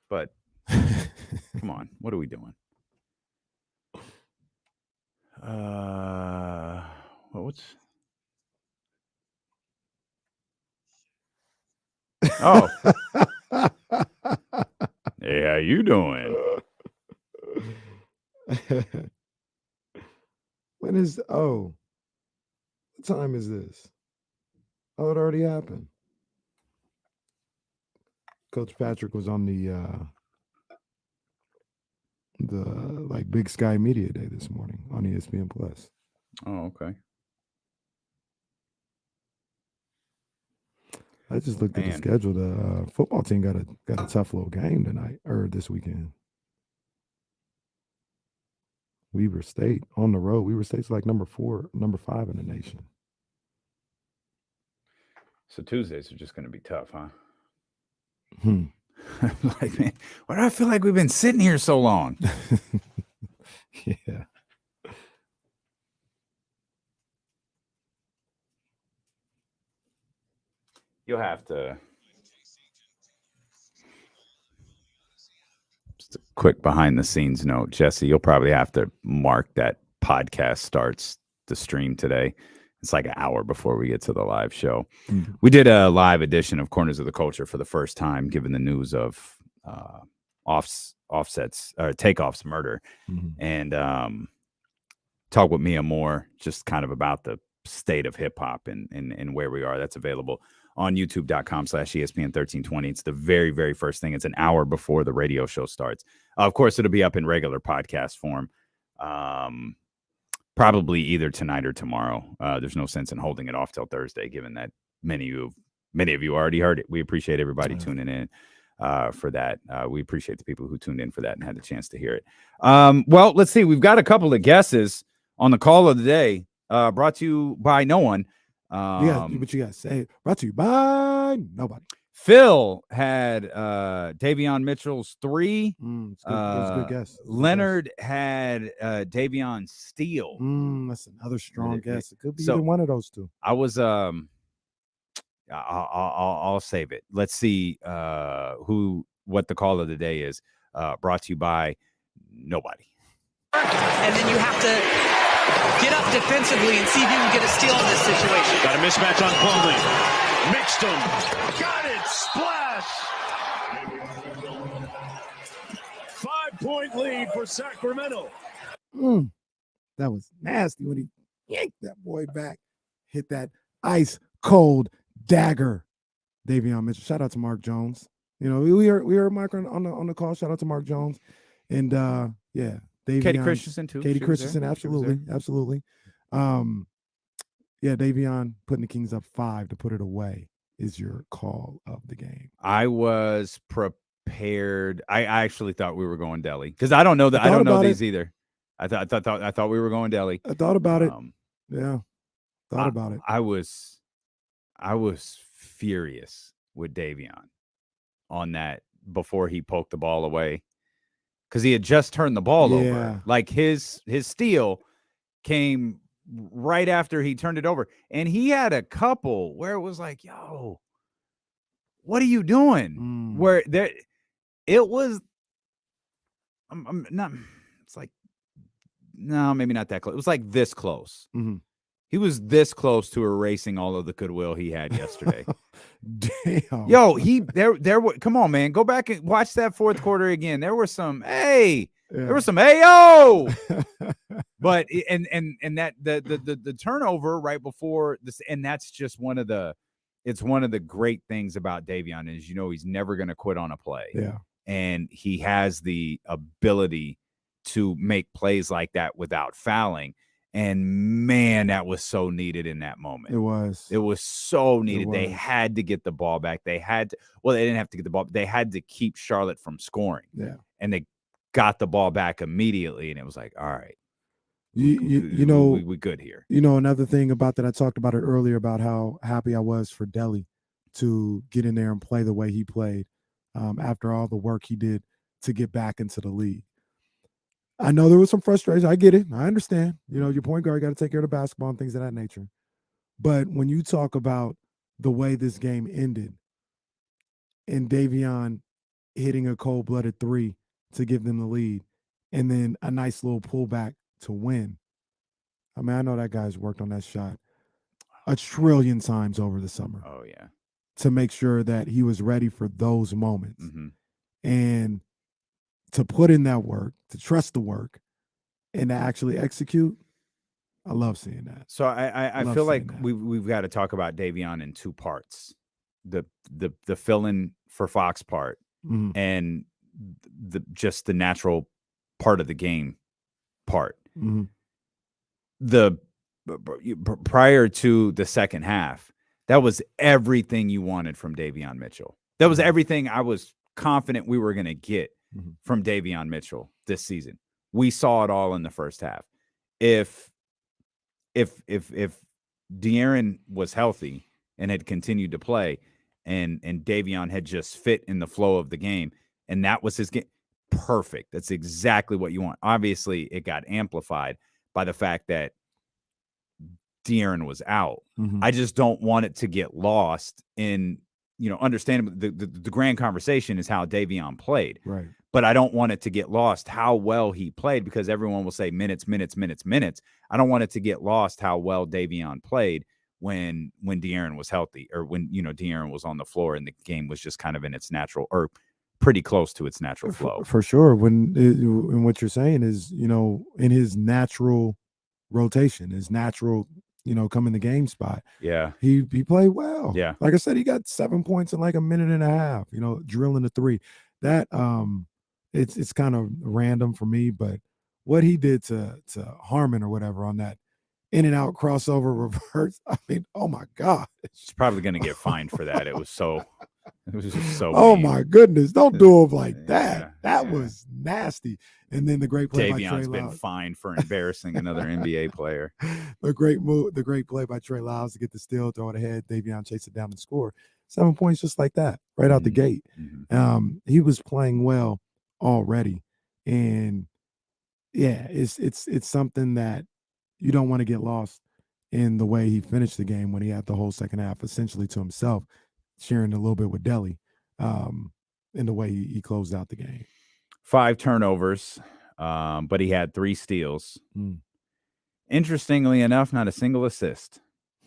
But come on, what are we doing? What's Oh. Hey, how you doing? When is what time is this? Oh, it already happened. Coach Patrick was on the like Big Sky Media Day this morning on ESPN Plus. Oh, okay. I just looked at the schedule. The football team got a tough little game tonight or this weekend. Weber State on the road. Weber State's like number 5 in the nation. So Tuesdays are just going to be tough, huh? Like, man, why do I feel like we've been sitting here so long? Yeah. You'll have to. Just a quick behind the scenes note, Jesse. You'll probably have to mark that podcast starts the stream today. It's like an hour before we get to the live show. Mm-hmm. We did a live edition of Corners of the Culture for the first time, given the news of Takeoff's murder, and talk with Mia Moore just kind of about the state of hip hop and where we are. That's available on youtube.com/ESPN1320. It's the very, very first thing. It's an hour before the radio show starts. Of course, it'll be up in regular podcast form. Probably either tonight or tomorrow. There's no sense in holding it off till Thursday, given that many of you already heard it. We appreciate everybody tuning in for that. We appreciate the people who tuned in for that and had the chance to hear it. Well, let's see. We've got a couple of guesses on the call of the day, brought to you by no one. But you got to say, brought to you by nobody. Phil had Davion Mitchell's 3. It's a good guess. Leonard had Davion Steele. That's another strong guess. It could be either one of those two. I was I'll save it. Let's see what the call of the day is. Brought to you by nobody. And then you have to get up defensively and see if you can get a steal in this situation. Got a mismatch on Plumlee. Mixed him. Got it. Splash. 5-point lead for Sacramento. That was nasty when he yanked that boy back. Hit that ice cold dagger. Davion Mitchell. Shout out to Mark Jones. You know, we heard Mark on the call. Shout out to Mark Jones. And Davion, Katie Christensen too. Katie Christensen, absolutely. Davion putting the Kings up 5 to put it away is your call of the game. I was prepared. I actually thought we were going Delhi because I don't know that. I don't know these either. I thought we were going Delhi. I thought about it. Thought about it. I was furious with Davion on that before he poked the ball away because he had just turned the ball over. Like his steal came right after he turned it over, and he had a couple where it was like, yo, what are you doing? Where there it was I'm not, it's like, no, maybe not that close. It was like this close. He was this close to erasing all of the goodwill he had yesterday. Damn. Yo, there were, come on, man, go back and watch that fourth quarter again. There were some there was some but and that the turnover right before this, and that's just one of the great things about Davion is, you know, he's never going to quit on a play. Yeah. And he has the ability to make plays like that without fouling. And man, that was so needed in that moment. It was so needed. They had to get the ball back. They didn't have to get the ball. They had to keep Charlotte from scoring. Yeah. And they got the ball back immediately. And it was like, all right, you know, we good here. You know, another thing about that, I talked about it earlier about how happy I was for Delhi to get in there and play the way he played after all the work he did to get back into the league. I know there was some frustration. I get it. I understand. You know, your point guard got to take care of the basketball and things of that nature. But when you talk about the way this game ended, and Davion hitting a cold-blooded three to give them the lead, and then a nice little pullback to win. I mean, I know that guy's worked on that shot a trillion times over the summer. Oh, yeah. To make sure that he was ready for those moments. Mm-hmm. And to put in that work, to trust the work, and to actually execute, I love seeing that. So I feel like we've got to talk about Davion in two parts. The fill-in for Fox part, mm-hmm. and just the natural part of the game part. Mm-hmm. Prior to the second half, that was everything you wanted from Davion Mitchell. That was everything I was confident we were going to get from Davion Mitchell this season. We saw it all in the first half. If De'Aaron was healthy and had continued to play, and Davion had just fit in the flow of the game, and that was his game, perfect. That's exactly what you want. Obviously, it got amplified by the fact that De'Aaron was out. Mm-hmm. I just don't want it to get lost in, understanding the grand conversation is how Davion played. Right. But I don't want it to get lost how well he played, because everyone will say minutes. I don't want it to get lost how well Davion played when De'Aaron was healthy, or when, De'Aaron was on the floor and the game was just kind of in its natural, or pretty close to its natural flow. For sure. And what you're saying is, in his natural rotation, his natural, come in the game spot. Yeah. He played well. Yeah. Like I said, he got 7 points in like a minute and a half, drilling the three. That it's kind of random for me, but what he did to Harmon or whatever on that in and out crossover reverse, I mean, oh my God. He's probably going to get fined for that. It was just so oh mean. My goodness. Don't do him like that. That was nasty. And then the great play by Trey Davion's been Lyles. fined for embarrassing another NBA player. The great play by Trey Lyles to get the steal, throw it ahead. Davion chase it down and score. 7 points just like that, right out the gate. Mm-hmm. He was playing well already. And yeah, it's something that you don't want to get lost in the way he finished the game when he had the whole second half essentially to himself, sharing a little bit with Delly in the way he closed out the game. 5 turnovers, but he had 3 steals. Interestingly enough, not a single assist.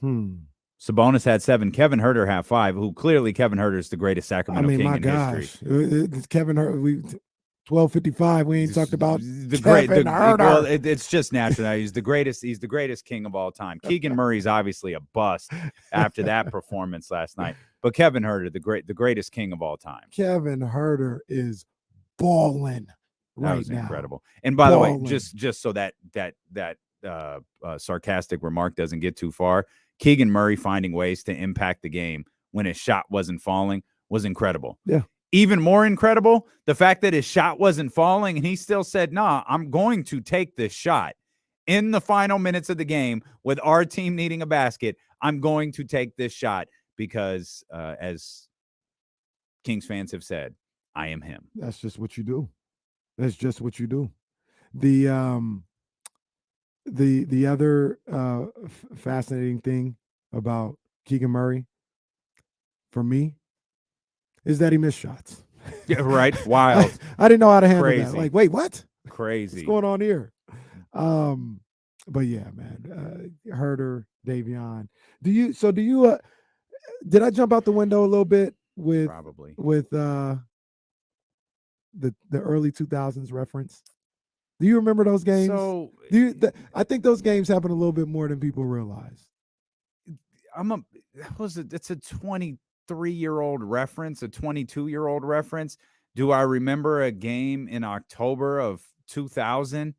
Sabonis had 7. Kevin Huerter had 5, who clearly Kevin Huerter is the greatest Sacramento King in history. Kevin Huerter, 12:55. We ain't talked about well, it's just natural. He's the greatest king of all time. Keegan Murray's obviously a bust after that performance last night. But Kevin Huerter, the greatest king of all time. Kevin Huerter is balling right now. That was incredible. And by the way, just so that sarcastic remark doesn't get too far, Keegan Murray finding ways to impact the game when his shot wasn't falling was incredible. Yeah. Even more incredible, the fact that his shot wasn't falling and he still said, nah, I'm going to take this shot in the final minutes of the game with our team needing a basket. I'm going to take this shot because, as Kings fans have said, I am him. That's just what you do. That's just what you do. The other fascinating thing about Keegan Murray for me is that he missed shots. Yeah, right. Wild. I didn't know how to handle Crazy. that. Like, wait, what? Crazy. What's going on here? But yeah, man. Huerter, Davion. Did I jump out the window a little bit with probably with the early 2000s reference? Do you remember those games? So I think those games happen a little bit more than people realize. It's a 23-year-old reference, a 22-year-old reference. Do I remember a game in October of 2000?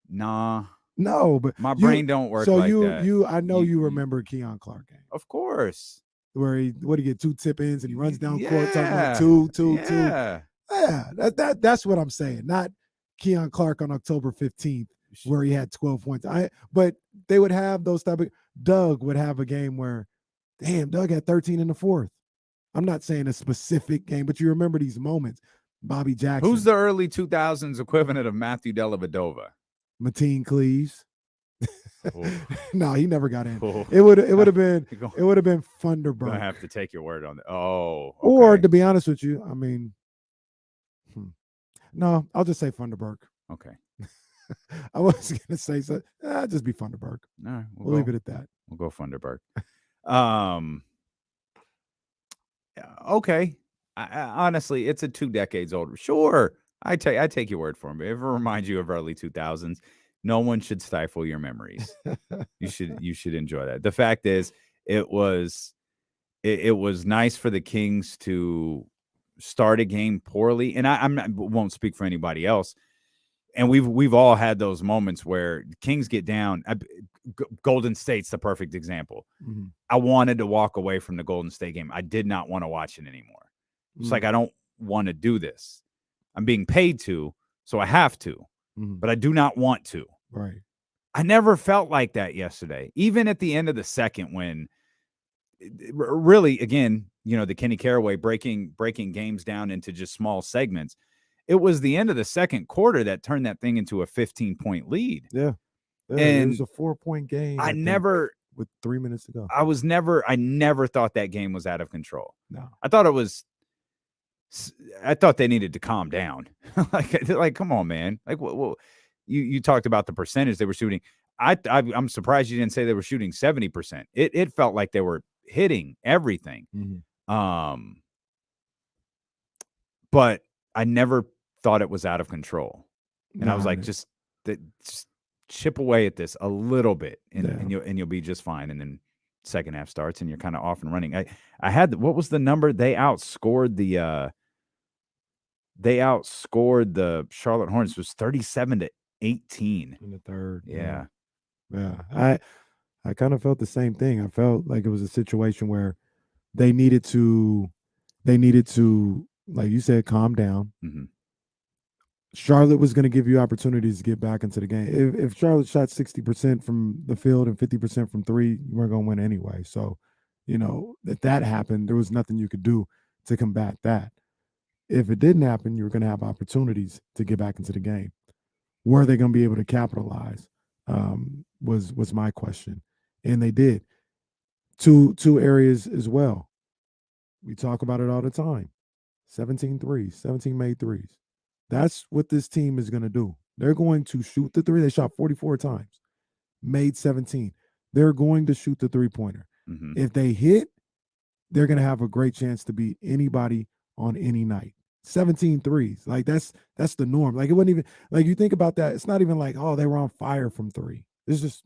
Nah. No, but my brain don't work like that. I know you remember Keon Clark game. Of course. Where he get 2 tip-ins and he runs down court talking about two. Yeah, that's what I'm saying. Not Keon Clark on October 15th where he had 12 points. But they would have those type of Doug would have a game where, damn, Doug had 13 in the fourth. I'm not saying a specific game, but you remember these moments. Bobby Jackson. Who's the early 2000s equivalent of Matthew Dellavedova? Mateen Cleaves. No, he never got in. Ooh. It would have been Go- it would have been I'm gonna Funderburk. have to take your word on that. Oh, okay. Or to be honest with you, I mean, no, I'll just say Funderburk. Okay. I was gonna say so. Just be Funderburk. All right, We'll leave it at that. We'll go Funderburk. Okay. I, honestly, it's a 2 decades old. Sure, I take your word for it. If it reminds you of early 2000s, no one should stifle your memories. You should enjoy that. The fact is, it was nice for the Kings to start a game poorly, and I won't speak for anybody else. And we've all had those moments where Kings get down. Golden State's the perfect example. Mm-hmm. I wanted to walk away from the Golden State game. I did not want to watch it anymore. It's like, I don't want to do this. I'm being paid to, so I have to, but I do not want to. Right. I never felt like that yesterday, even at the end of the second when really, again, the Kenny Caraway breaking games down into just small segments. It was the end of the second quarter that turned that thing into a 15-point lead. Yeah. And it was a 4-point game. I never, with 3 minutes to go. I never thought that game was out of control. No. I thought they needed to calm down. like, come on, man. Like, well, you talked about the percentage they were shooting. I'm surprised you didn't say they were shooting 70%. It felt like they were hitting everything. But I never thought it was out of control. And I was like, just chip away at this a little bit, and you'll be just fine. And then second half starts, and you're kind of off and running. I had what was the number? They outscored the Charlotte Hornets. It was 37-18 in the third. Yeah. I kind of felt the same thing. I felt like it was a situation where they needed to, like you said, calm down. Mm-hmm. Charlotte was going to give you opportunities to get back into the game. If Charlotte shot 60% from the field and 50% from three, you weren't going to win anyway. So, if that happened, there was nothing you could do to combat that. If it didn't happen, you were going to have opportunities to get back into the game. Were they going to be able to capitalize? Was my question. And they did. Two areas as well. We talk about it all the time. 17 threes, 17 made threes. That's what this team is going to do. They're going to shoot the three. They shot 44 times, made 17. They're going to shoot the three-pointer. Mm-hmm. If they hit, they're going to have a great chance to beat anybody on any night. 17 threes. Like, that's the norm. Like, it wasn't even, like, you think about that, it's not even like, oh, they were on fire from three. It's just,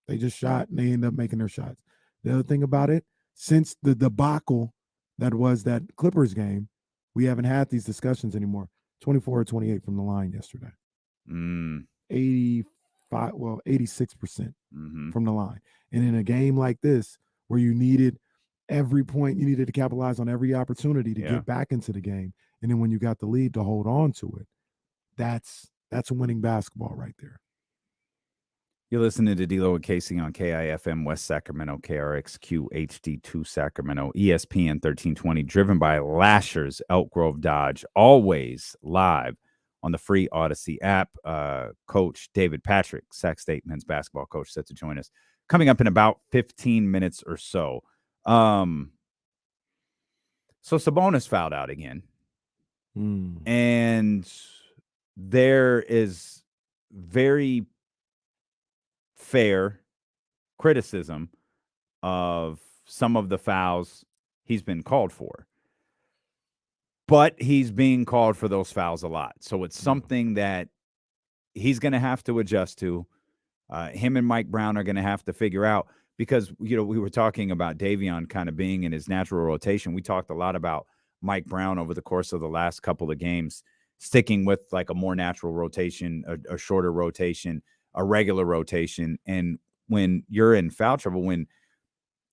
they just shot and they end up making their shots. The other thing about it, since the debacle that was that Clippers game, we haven't had these discussions anymore. 24 or 28 from the line yesterday. 86% from the line. And in a game like this, where you needed every point, you needed to capitalize on every opportunity to get back into the game. And then when you got the lead, to hold on to it. That's winning basketball right there. You're listening to D-Lo and Casey on KIFM West Sacramento, KRXQ HD2 Sacramento, ESPN 1320, driven by Lashers, Elk Grove Dodge, always live on the free Odyssey app. Coach David Patrick, Sac State men's basketball coach, set to join us coming up in about 15 minutes or so. So Sabonis fouled out again. And there is very fair criticism of some of the fouls he's been called for. But he's being called for those fouls a lot. So it's something that he's going to have to adjust to. Him and Mike Brown are going to have to figure out, because, we were talking about Davion kind of being in his natural rotation. We talked a lot about Mike Brown over the course of the last couple of games, sticking with like a more natural rotation, a shorter rotation, a regular rotation. And when you're in foul trouble, when,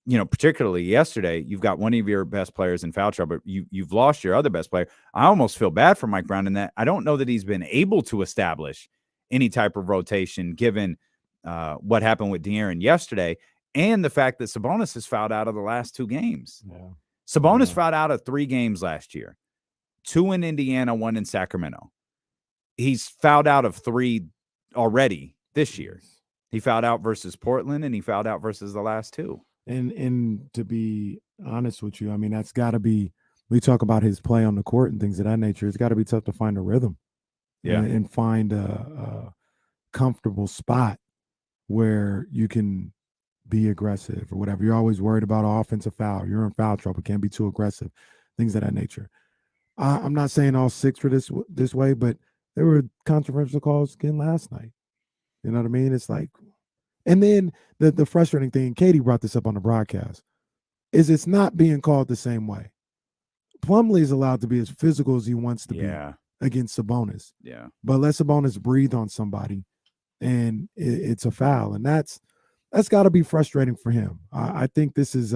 particularly yesterday, you've got one of your best players in foul trouble, you've lost your other best player. I almost feel bad for Mike Brown in that I don't know that he's been able to establish any type of rotation given what happened with De'Aaron yesterday and the fact that Sabonis has fouled out of the last two games. Yeah. Sabonis fouled out of 3 games last year, 2 in Indiana, 1 in Sacramento. He's fouled out of 3 already this year. He fouled out versus Portland, and he fouled out versus the last two. And to be honest with you, I mean, that's got to be. We talk about his play on the court and things of that nature. It's got to be tough to find a rhythm, and find a comfortable spot where you can be aggressive or whatever. You're always worried about offensive foul. You're in foul trouble. Can't be too aggressive. Things of that nature. I'm not saying all six were this way, but there were controversial calls again last night. You know what I mean? It's like, and then the frustrating thing, Katie brought this up on the broadcast, is it's not being called the same way. Plumlee is allowed to be as physical as he wants to be against Sabonis. Yeah. But let Sabonis breathe on somebody, and it's a foul. And that's got to be frustrating for him. I think this is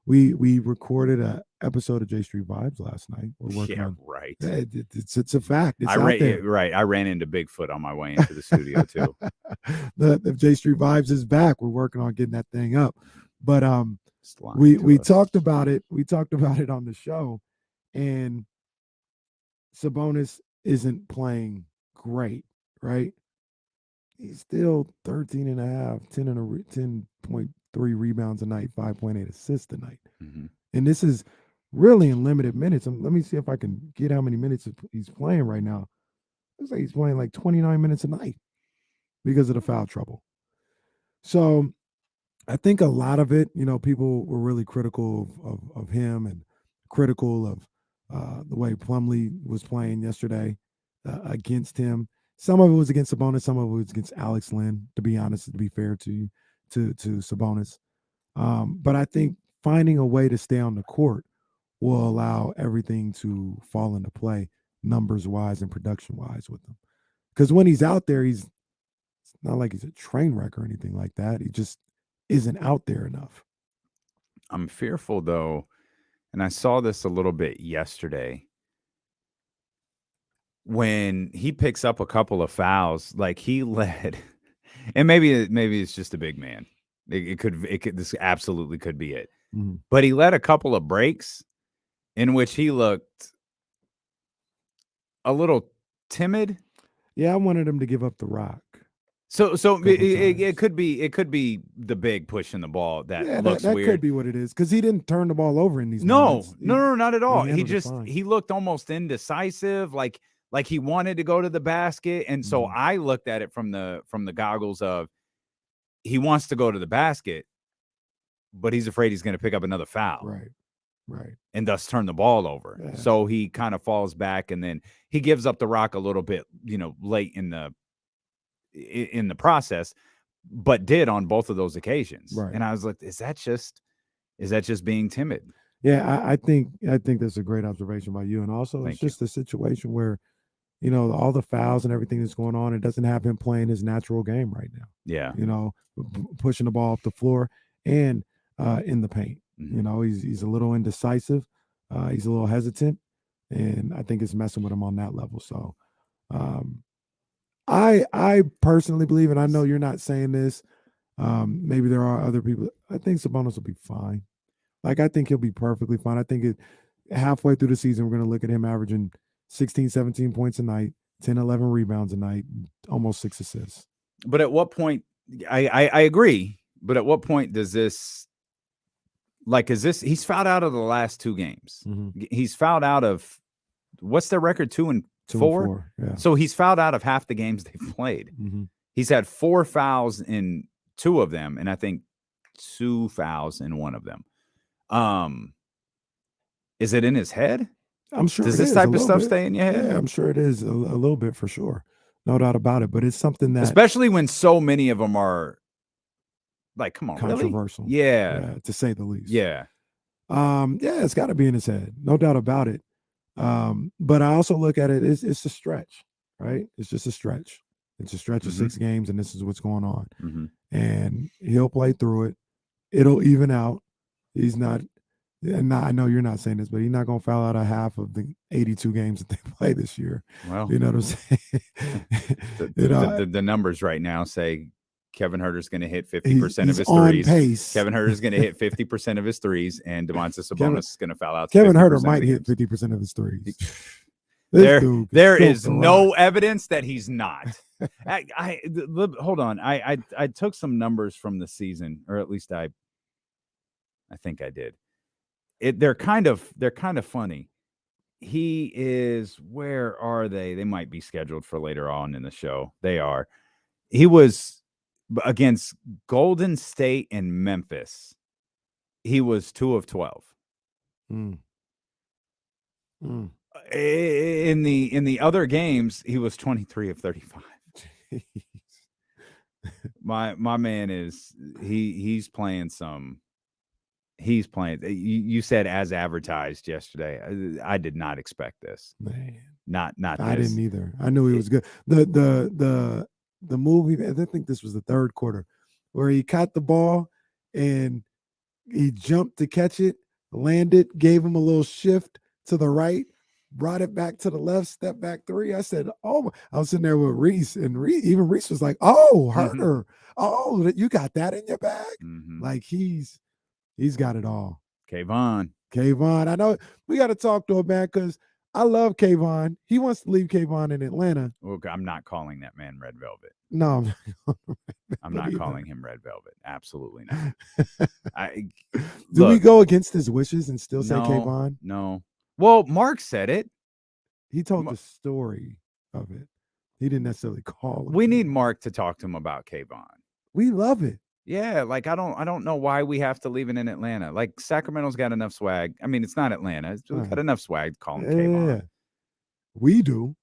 we recorded a episode of J Street Vibes last night. We're working on right. It's a fact. It's I ran into Bigfoot on my way into the studio too. The J Street Vibes is back. We're working on getting that thing up. But we talked about it. We talked about it on the show, and Sabonis isn't playing great, right? He's still 13 and a half, 10.3 rebounds a night, 5.8 assists a night. Mm-hmm. And this is really in limited minutes. Let me see if I can get how many minutes he's playing right now. Looks like he's playing like 29 minutes a night because of the foul trouble. So I think a lot of it, people were really critical of him and critical of the way Plumlee was playing yesterday against him. Some of it was against Sabonis, some of it was against Alex Len, to be honest, to be fair to Sabonis. But I think finding a way to stay on the court will allow everything to fall into play, numbers-wise and production-wise with him. Because when he's out there, it's not like he's a train wreck or anything like that. He just isn't out there enough. I'm fearful, though, and I saw this a little bit yesterday, when he picks up a couple of fouls, like he led, and maybe it's just a big man. This absolutely could be it. Mm-hmm. But he led a couple of breaks in which he looked a little timid. Yeah, I wanted him to give up the rock. So it could be the big pushing the ball that looks that weird. Could be what it is, because he didn't turn the ball over in these No, moments. No, not at all. He He looked almost indecisive, like he wanted to go to the basket. And so I looked at it from the goggles of, he wants to go to the basket, but he's afraid he's going to pick up another foul. Right. And thus turn the ball over. Yeah. So he kind of falls back, and then he gives up the rock a little bit, late in the process, but did on both of those occasions. Right. And I was like, is that just being timid? Yeah, I think that's a great observation by you. And also it's just a situation where, all the fouls and everything that's going on, it doesn't have him playing his natural game right now. Yeah. Pushing the ball up the floor and in the paint. Mm-hmm. He's a little indecisive. He's a little hesitant, and I think it's messing with him on that level. So I personally believe, and I know you're not saying this, maybe there are other people, I think Sabonis will be fine. Like, I think he'll be perfectly fine. I think halfway through the season, we're going to look at him averaging 16, 17 points a night, 10, 11 rebounds a night, almost 6 assists. But at what point, I agree, but at what point does this, he's fouled out of the last 2 games. Mm-hmm. He's fouled out of, what's their record, 2 and 4? Yeah. So he's fouled out of half the games they've played. Mm-hmm. He's had 4 fouls in 2 of them, and I think 2 fouls in 1 of them. Is it in his head? I'm sure. Does this type of stuff stay in your head? Yeah, I'm sure it is a little bit, for sure. No doubt about it. But it's something that, especially when so many of them are, like, come on, controversial. Really? Yeah, to say the least. Yeah. It's got to be in his head, no doubt about it. But I also look at it, it's a stretch, right? It's just a stretch. It's a stretch of 6 games, and this is what's going on. Mm-hmm. And he'll play through it. It'll even out. He's not, and I know you're not saying this, but he's not going to foul out a half of the 82 games that they play this year. Well, you know what I'm saying? The numbers right now say Kevin Huerter's going to hit 50% of his threes. Pace. Kevin Huerter's going to hit 50% of his threes, and Domantas Sabonis is going to foul out. Kevin Huerter might hit 50% of his threes. There is no evidence that he's not. Hold on. I took some numbers from the season, or at least I think I did. They're kind of funny. He is, where are they? They might be scheduled for later on in the show. They are. He was against Golden State and Memphis. He was 2 of 12. Mm. In the other games, he was 23 of 35. My man is he's playing some. He's playing. You said as advertised yesterday. I did not expect this. Man, not I this. didn't either. I knew he was good. The move. I think this was the third quarter, where he caught the ball and he jumped to catch it, landed, gave him a little shift to the right, brought it back to the left, step back three. I said, "Oh!" I was sitting there with Reese, and even Reese was like, "Oh, Herter, oh, you got that in your bag." Mm-hmm. Like he's got it all. Kayvon. I know we got to talk to him, man, because I love Kayvon. He wants to leave Kayvon in Atlanta. Look, I'm not calling that man Red Velvet. No, I'm not calling him Red Velvet. Absolutely not. Do we go against his wishes and still say Kayvon? No. Well, Mark said it. He told the story of it. He didn't necessarily call him. We need Mark to talk to him about Kayvon. We love it. Yeah, like I don't know why we have to leave it in Atlanta. Like Sacramento's got enough swag. I mean, it's not Atlanta. We've got enough swag to call him Kayvon. Yeah. We do.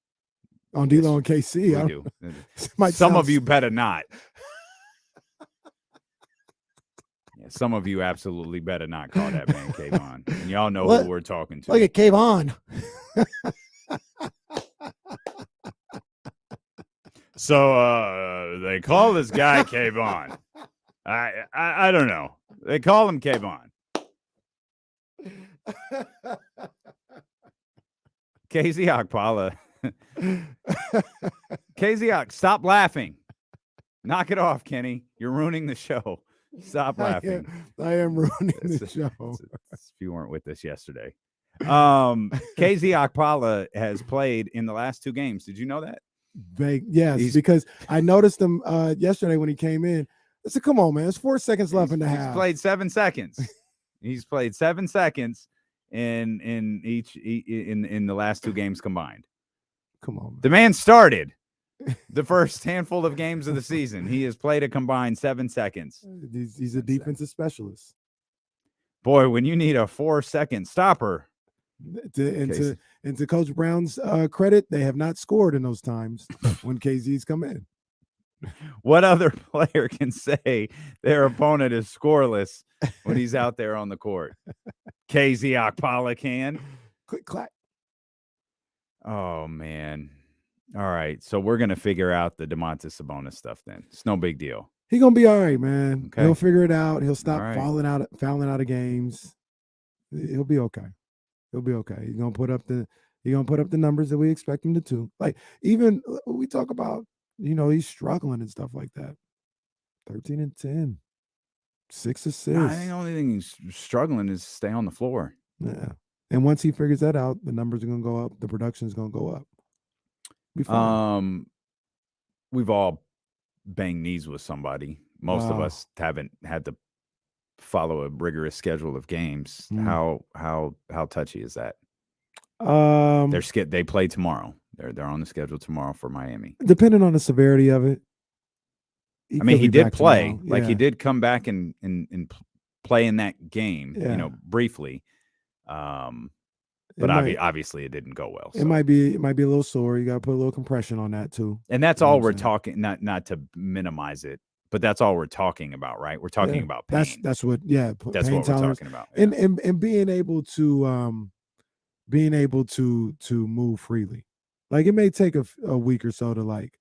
On D-Lo and KC. We do. Some of you better not. Yeah, some of you absolutely better not call that man Kayvon. And y'all know who we're talking to. Look at Kayvon. So they call this guy Kayvon. I don't know. They call him Kayvon. KZ Okpala. KZ, stop laughing. Knock it off, Kenny. You're ruining the show. Stop laughing. I am ruining the show. If you weren't with us yesterday. KZ Okpala has played in the last 2 games. Did you know that? Yes, because I noticed him yesterday when he came in. I said, "Come on, man! It's 4 seconds left in the half." He's played 7 seconds. He's played 7 seconds in the last 2 games combined. Come on, man. The man started the first handful of games of the season. He has played a combined 7 seconds. He's a defensive specialist. Boy, when you need a 4-second stopper. To Coach Brown's credit, they have not scored in those times when KZ's come in. What other player can say their opponent is scoreless when he's out there on the court? KZ Okpala can. Click, clack. Oh, man. All right. So we're going to figure out the Domantas Sabonis stuff then. It's no big deal. He's going to be all right, man. Okay. He'll figure it out. He'll stop Right. fouling out of games. He'll be okay. He'll be okay. He's going to put up the numbers that we expect him to. Like, even we talk about, he's struggling and stuff like that. 13 and 10. 6 assists. I think the only thing he's struggling is stay on the floor. Yeah. And once he figures that out, the numbers are going to go up. The production is going to go up. Be fine. We've all banged knees with somebody. Most of us haven't had to follow a rigorous schedule of games. How touchy is that? They play tomorrow. They're on the schedule tomorrow for Miami. Depending on the severity of it. He did play. Like he did come back and play in that game, briefly. But obviously it didn't go well. So. It might be a little sore. You got to put a little compression on that too. And that's all we're talking. Not to minimize it, but that's all we're talking about, right? We're talking about pain. That's what that's what we're talking about. Yeah. And being able to move freely. Like it may take a week or so to like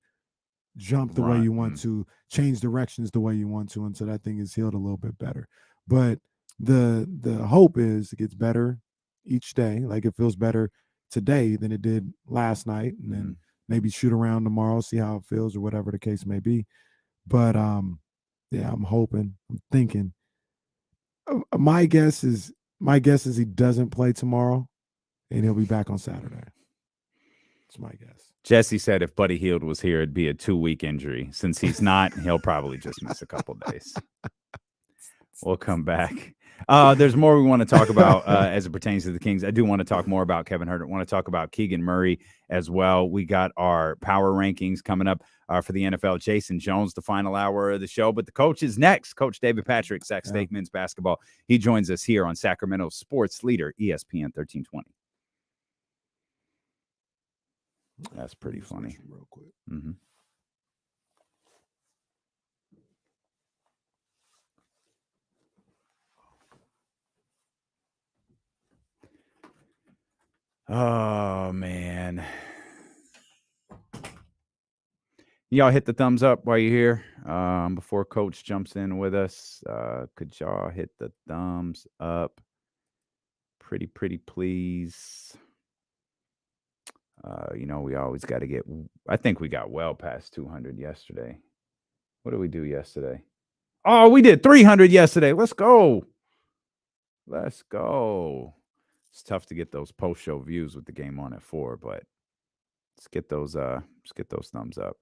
jump the way you want to, change directions the way you want to until that thing is healed a little bit better. But the hope is it gets better each day. Like it feels better today than it did last night, and then maybe shoot around tomorrow, see how it feels or whatever the case may be. But I'm thinking. My guess is he doesn't play tomorrow, and he'll be back on Saturday. That's my guess. Jesse said if Buddy Hield was here, it'd be a 2-week injury. Since he's not, he'll probably just miss a couple days. We'll come back. There's more we want to talk about as it pertains to the Kings. I do want to talk more about Kevin Huerter. I want to talk about Keegan Murray as well. We got our power rankings coming up for the NFL. Jason Jones, the final hour of the show. But the coach is next. Coach David Patrick, Sac State men's basketball. He joins us here on Sacramento Sports Leader, ESPN 1320. That's pretty funny. Real quick. Mm-hmm. Oh, man. Y'all hit the thumbs up while you're here. Before Coach jumps in with us, could y'all hit the thumbs up? Pretty please. We always got to get, I think we got well past 200 yesterday. What did we do yesterday? Oh, we did 300 yesterday. Let's go. Let's go. It's tough to get those post-show views with the game on at 4, but let's get those thumbs up.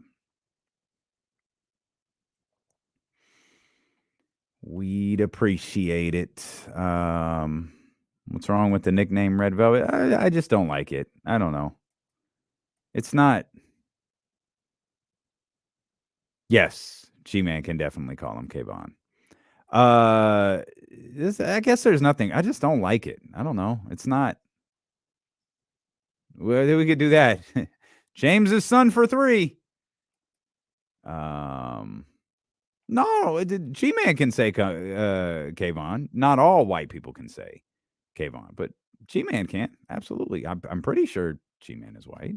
We'd appreciate it. What's wrong with the nickname Red Velvet? I just don't like it. I don't know. It's not. Yes, G-Man can definitely call him Kayvon. I guess there's nothing. I just don't like it. I don't know. It's not. Well, we could do that. James's son for 3. No, G-Man can say Kayvon. Not all white people can say Kayvon, but G-Man can't. Absolutely. I'm pretty sure G-Man is white.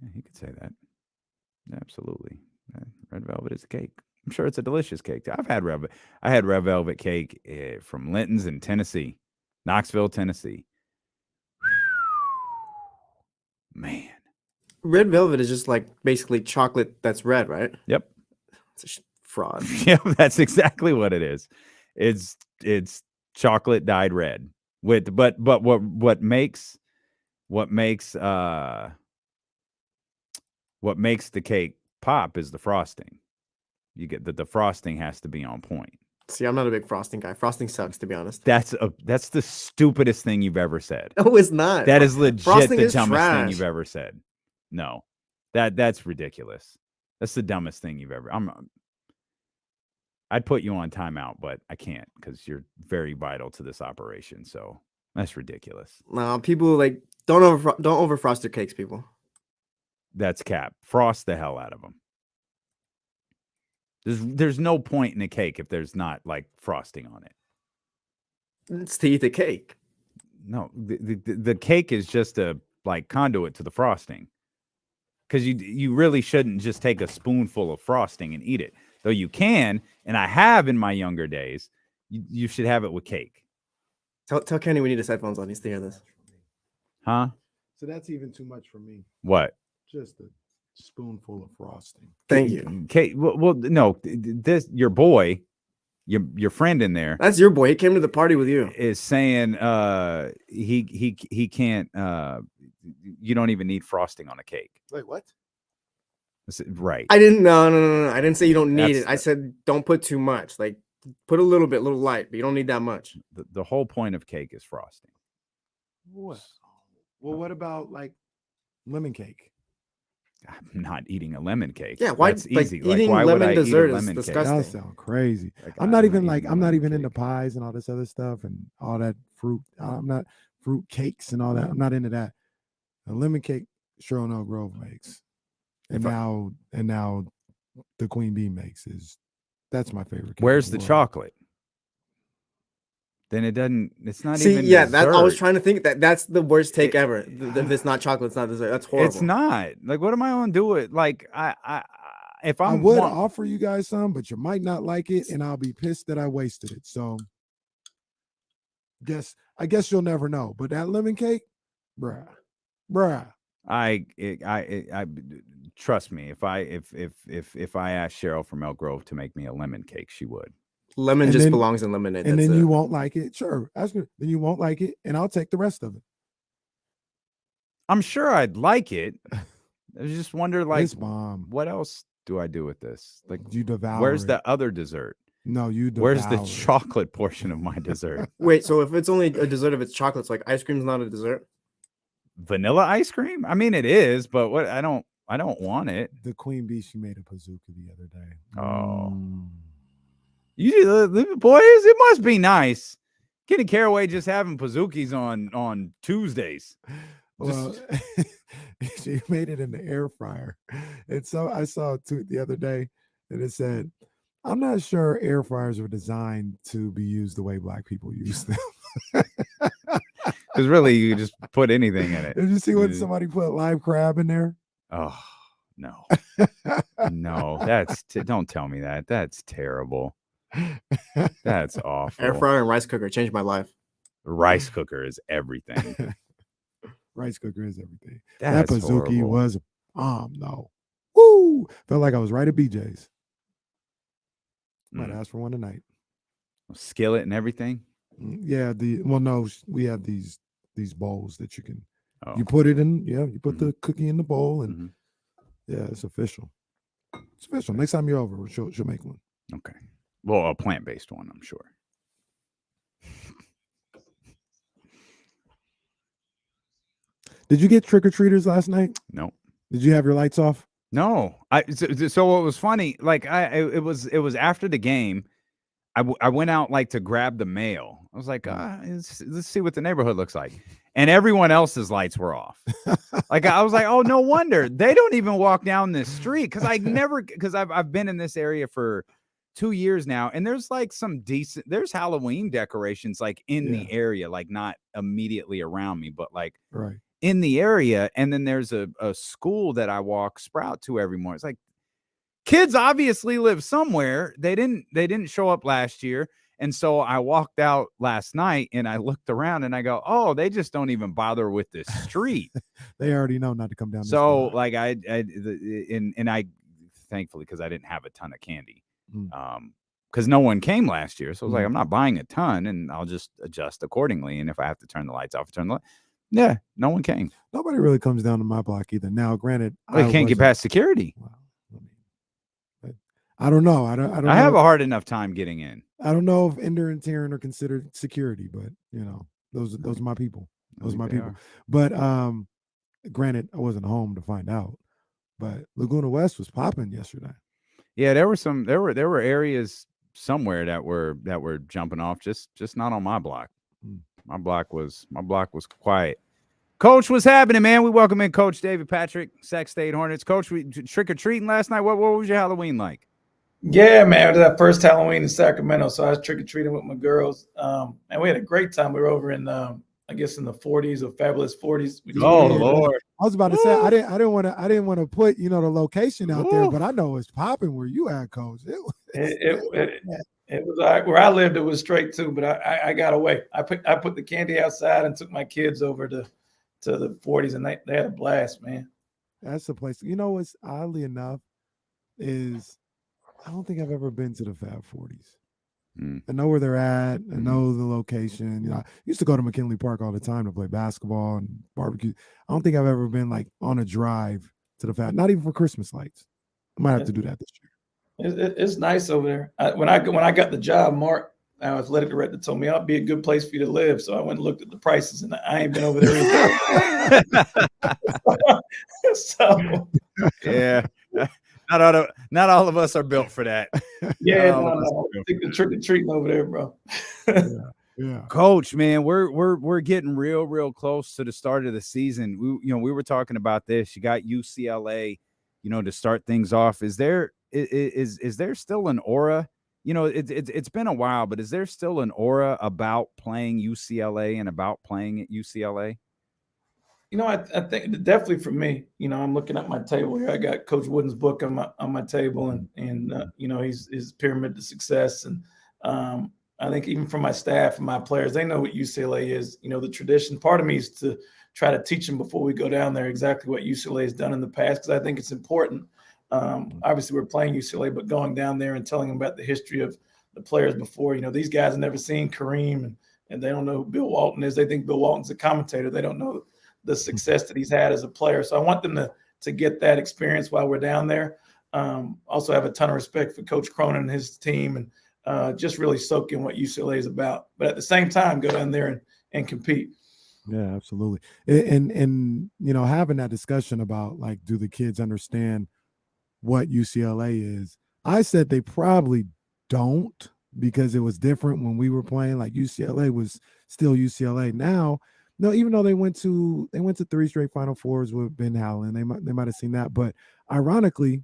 Yeah, he could say that. Absolutely. Red velvet is a cake. I'm sure it's a delicious cake. I had red velvet cake from Linton's in Tennessee, Knoxville, Tennessee. Man. Red velvet is just like basically chocolate that's red, right? Yep. It's a fraud. Yeah, that's exactly what it is. It's chocolate dyed red. But what makes the cake pop is the frosting. You get the frosting has to be on point. See, I'm not a big frosting guy. Frosting sucks, to be honest. That's the stupidest thing you've ever said. No, it's not. That is legit Frosting the is dumbest thing trash. you've ever said. No, that's ridiculous. That's the dumbest thing you've ever. I'd put you on timeout, but I can't because you're very vital to this operation. So that's ridiculous. No, people like don't overfrost your cakes, people. That's cap. Frost the hell out of them. There's no point in a cake if there's not like frosting on it. It's to eat the cake. No, the cake is just a like conduit to the frosting. Because you really shouldn't just take a spoonful of frosting and eat it. Though you can, and I have in my younger days, you should have it with cake. Tell Kenny we need his headphones on. He's to hear this. Huh? So that's even too much for me. What? Just a spoonful of frosting. Thank you. Okay. Well, no. This your boy, your friend in there. That's your boy. He came to the party with you. Is saying he can't. You don't even need frosting on a cake. Wait, what? Right. I didn't. No. I didn't say you don't need it. I said don't put too much. Like put a little bit, a little light, but you don't need that much. The whole point of cake is frosting. What? Well, what about like lemon cake? I'm not eating a lemon cake. Yeah, why? That's easy. Like, eating why lemon would I dessert eat a is lemon disgusting. That sounds crazy. Like, I'm not even into pies and all this other stuff and all that fruit. I'm not fruit cakes and all that. I'm not into that. A lemon cake, Cheryl Nell Grove makes, and now the Queen Bee makes that's my favorite cake. Where's the chocolate? Then it doesn't. It's not See, even. yeah, dessert. I was trying to think that's the worst take ever. If it's not chocolate, it's not dessert. That's horrible. It's not. Like, what am I gonna do it? Like, I would offer you guys some, but you might not like it, and I'll be pissed that I wasted it. So, I guess you'll never know. But that lemon cake, bruh. I trust me. If I asked Cheryl from Elk Grove to make me a lemon cake, she would. Lemon just belongs in lemonade. And then you won't like it. Sure, ask her. Then you won't like it, and I'll take the rest of it. I'm sure I'd like it. I just wonder, like, It's bomb. what else do I do with this? Like, You devour where's it. the other dessert? No, you Where's the devour it. chocolate portion of my dessert? Wait, so if it's only a dessert if it's chocolates, like ice cream's not a dessert? Vanilla ice cream? I mean, it is, but what I don't want it. The queen bee, she made a bazooka the other day. Oh. The boys, it must be nice. Kenny Caraway just having Pazookies on Tuesdays. Well, she made it in the air fryer. And so I saw a tweet the other day and it said, I'm not sure air fryers were designed to be used the way Black people use them. Because really, you just put anything in it. Did you see when somebody put live crab in there? Oh, no. No, don't tell me that. That's terrible. That's awful. Air fryer and rice cooker changed my life. Rice cooker is everything. Rice cooker is everything. That's that Pazookie horrible. was no. Woo! Felt like I was right at BJ's. Might ask for one tonight. Skillet and everything. Yeah, we have these bowls that you can Oh. you put it in, you put the cookie in the bowl and yeah, it's official. It's official. Next time you're over, she'll make one. Okay. Well, a plant-based one, I'm sure. Did you get trick-or-treaters last night? No. Did you have your lights off? No. So what was funny, like it was after the game. I went out like to grab the mail. I was like, let's see what the neighborhood looks like. And everyone else's lights were off. Like I was like, oh, no wonder they don't even walk down this street. Cause I've been in this area for 2 years now. And there's like there's Halloween decorations like in the area, like not immediately around me, but like in the area. And then there's a school that I walk Sprout to every morning. It's like, kids obviously live somewhere. They didn't show up last year. And so I walked out last night and I looked around and I go, oh, they just don't even bother with this street. They already know not to come down. So like I thankfully, because I didn't have a ton of candy, because no one came last year. So I was like, I'm not buying a ton and I'll just adjust accordingly. And if I have to turn the lights off, yeah, no one came. Nobody really comes down to my block either. Now, granted, they can't get past security. I don't know. I don't. I have a hard enough time getting in. I don't know if Ender and Taryn are considered security, but those are my people. Those are my people. But granted, I wasn't home to find out. But Laguna West was popping yesterday. Yeah, there were areas somewhere that were jumping off, just not on my block. My block was quiet. Coach, what's happening, man? We welcome in Coach David Patrick, Sac State Hornets. Coach, we trick-or-treating last night. What was your Halloween like? Yeah, man, it was that first Halloween in Sacramento, so I was trick-or-treating with my girls, and we had a great time. We were over in, I guess, in the 40s or fabulous 40s. Lord! I was about to say I didn't want to put the location out there, but I know it's popping where you at, Coach. It was where I lived. It was straight too, but I got away. I put the candy outside and took my kids over to the 40s, and they had a blast, man. That's the place. What's oddly enough is I don't think I've ever been to the Fab 40s. I know where they're at. I know the location. I used to go to McKinley Park all the time to play basketball and barbecue. I don't think I've ever been like on a drive to the Fab, not even for Christmas lights. I might have to do that this year. It's nice over there. When I got the job, Mark, our athletic director, told me it'd be a good place for you to live. So I went and looked at the prices, and I ain't been over there either. So yeah. Not all of us are built for that. Yeah, no. I think the trick or treating over there, bro. Yeah. Coach, man, we're getting real close to the start of the season. We were talking about this. You got UCLA, to start things off. Is there still an aura? It's been a while, but is there still an aura about playing UCLA and about playing at UCLA? I think definitely for me, I'm looking at my table here. I got Coach Wooden's book on my table, and his pyramid to success. And I think even for my staff and my players, they know what UCLA is. The tradition. Part of me is to try to teach them before we go down there exactly what UCLA has done in the past, because I think it's important. Obviously, we're playing UCLA, but going down there and telling them about the history of the players before. These guys have never seen Kareem, and they don't know who Bill Walton is. They think Bill Walton's a commentator. They don't know the success that he's had as a player. So I want them to get that experience while we're down there. Also have a ton of respect for Coach Cronin and his team, and just really soak in what UCLA is about. But at the same time, go down there and compete. Yeah, absolutely. And having that discussion about, like, do the kids understand what UCLA is? I said they probably don't, because it was different when we were playing. Like, UCLA was still UCLA. Now, no, even though they went to 3 straight Final Fours with Ben Howland, they might have seen that. But ironically,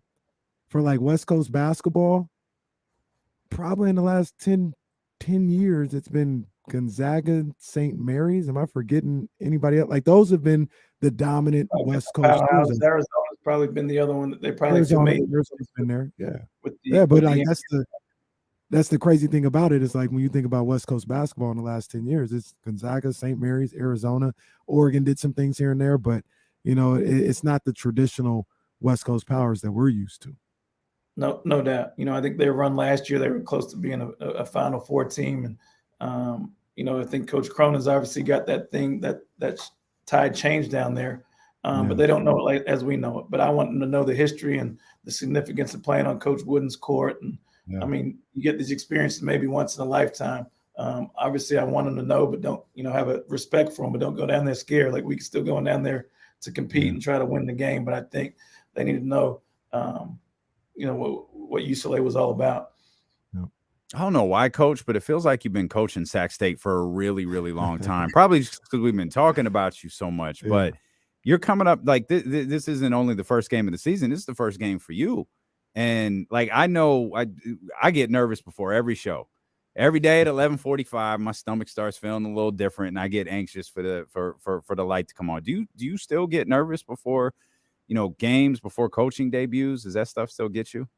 for like West Coast basketball, probably in the last 10 years, it's been Gonzaga, St. Mary's. Am I forgetting anybody else? Like, those have been the dominant West Coast schools. Arizona's probably been the other one that they probably Arizona's been there. Yeah. But like, that's the crazy thing about it. Is like, when you think about West Coast basketball in the last 10 years, it's Gonzaga, St. Mary's, Arizona. Oregon did some things here and there, but it's not the traditional West Coast powers that we're used to. No doubt. I think their run last year, they were close to being a Final Four team. And, I think Coach Cronin's obviously got that thing, that tide changed down there. But they don't know it like as we know it. But I want them to know the history and the significance of playing on Coach Wooden's court. And I mean, you get these experiences maybe once in a lifetime. Obviously, I want them to know, but don't, have a respect for them, but don't go down there scared. Like, we can still go down there to compete and try to win the game. But I think they need to know, what UCLA was all about. I don't know why, Coach, but it feels like you've been coaching Sac State for a really, really long time. Probably just because we've been talking about you so much. Yeah. But you're coming up, like, this isn't only the first game of the season. This is the first game for you. And, like, I know I get nervous before every show. Every day at 11:45, my stomach starts feeling a little different, and I get anxious for the light to come on. Do you still get nervous before, games, before coaching debuts? Does that stuff still get you?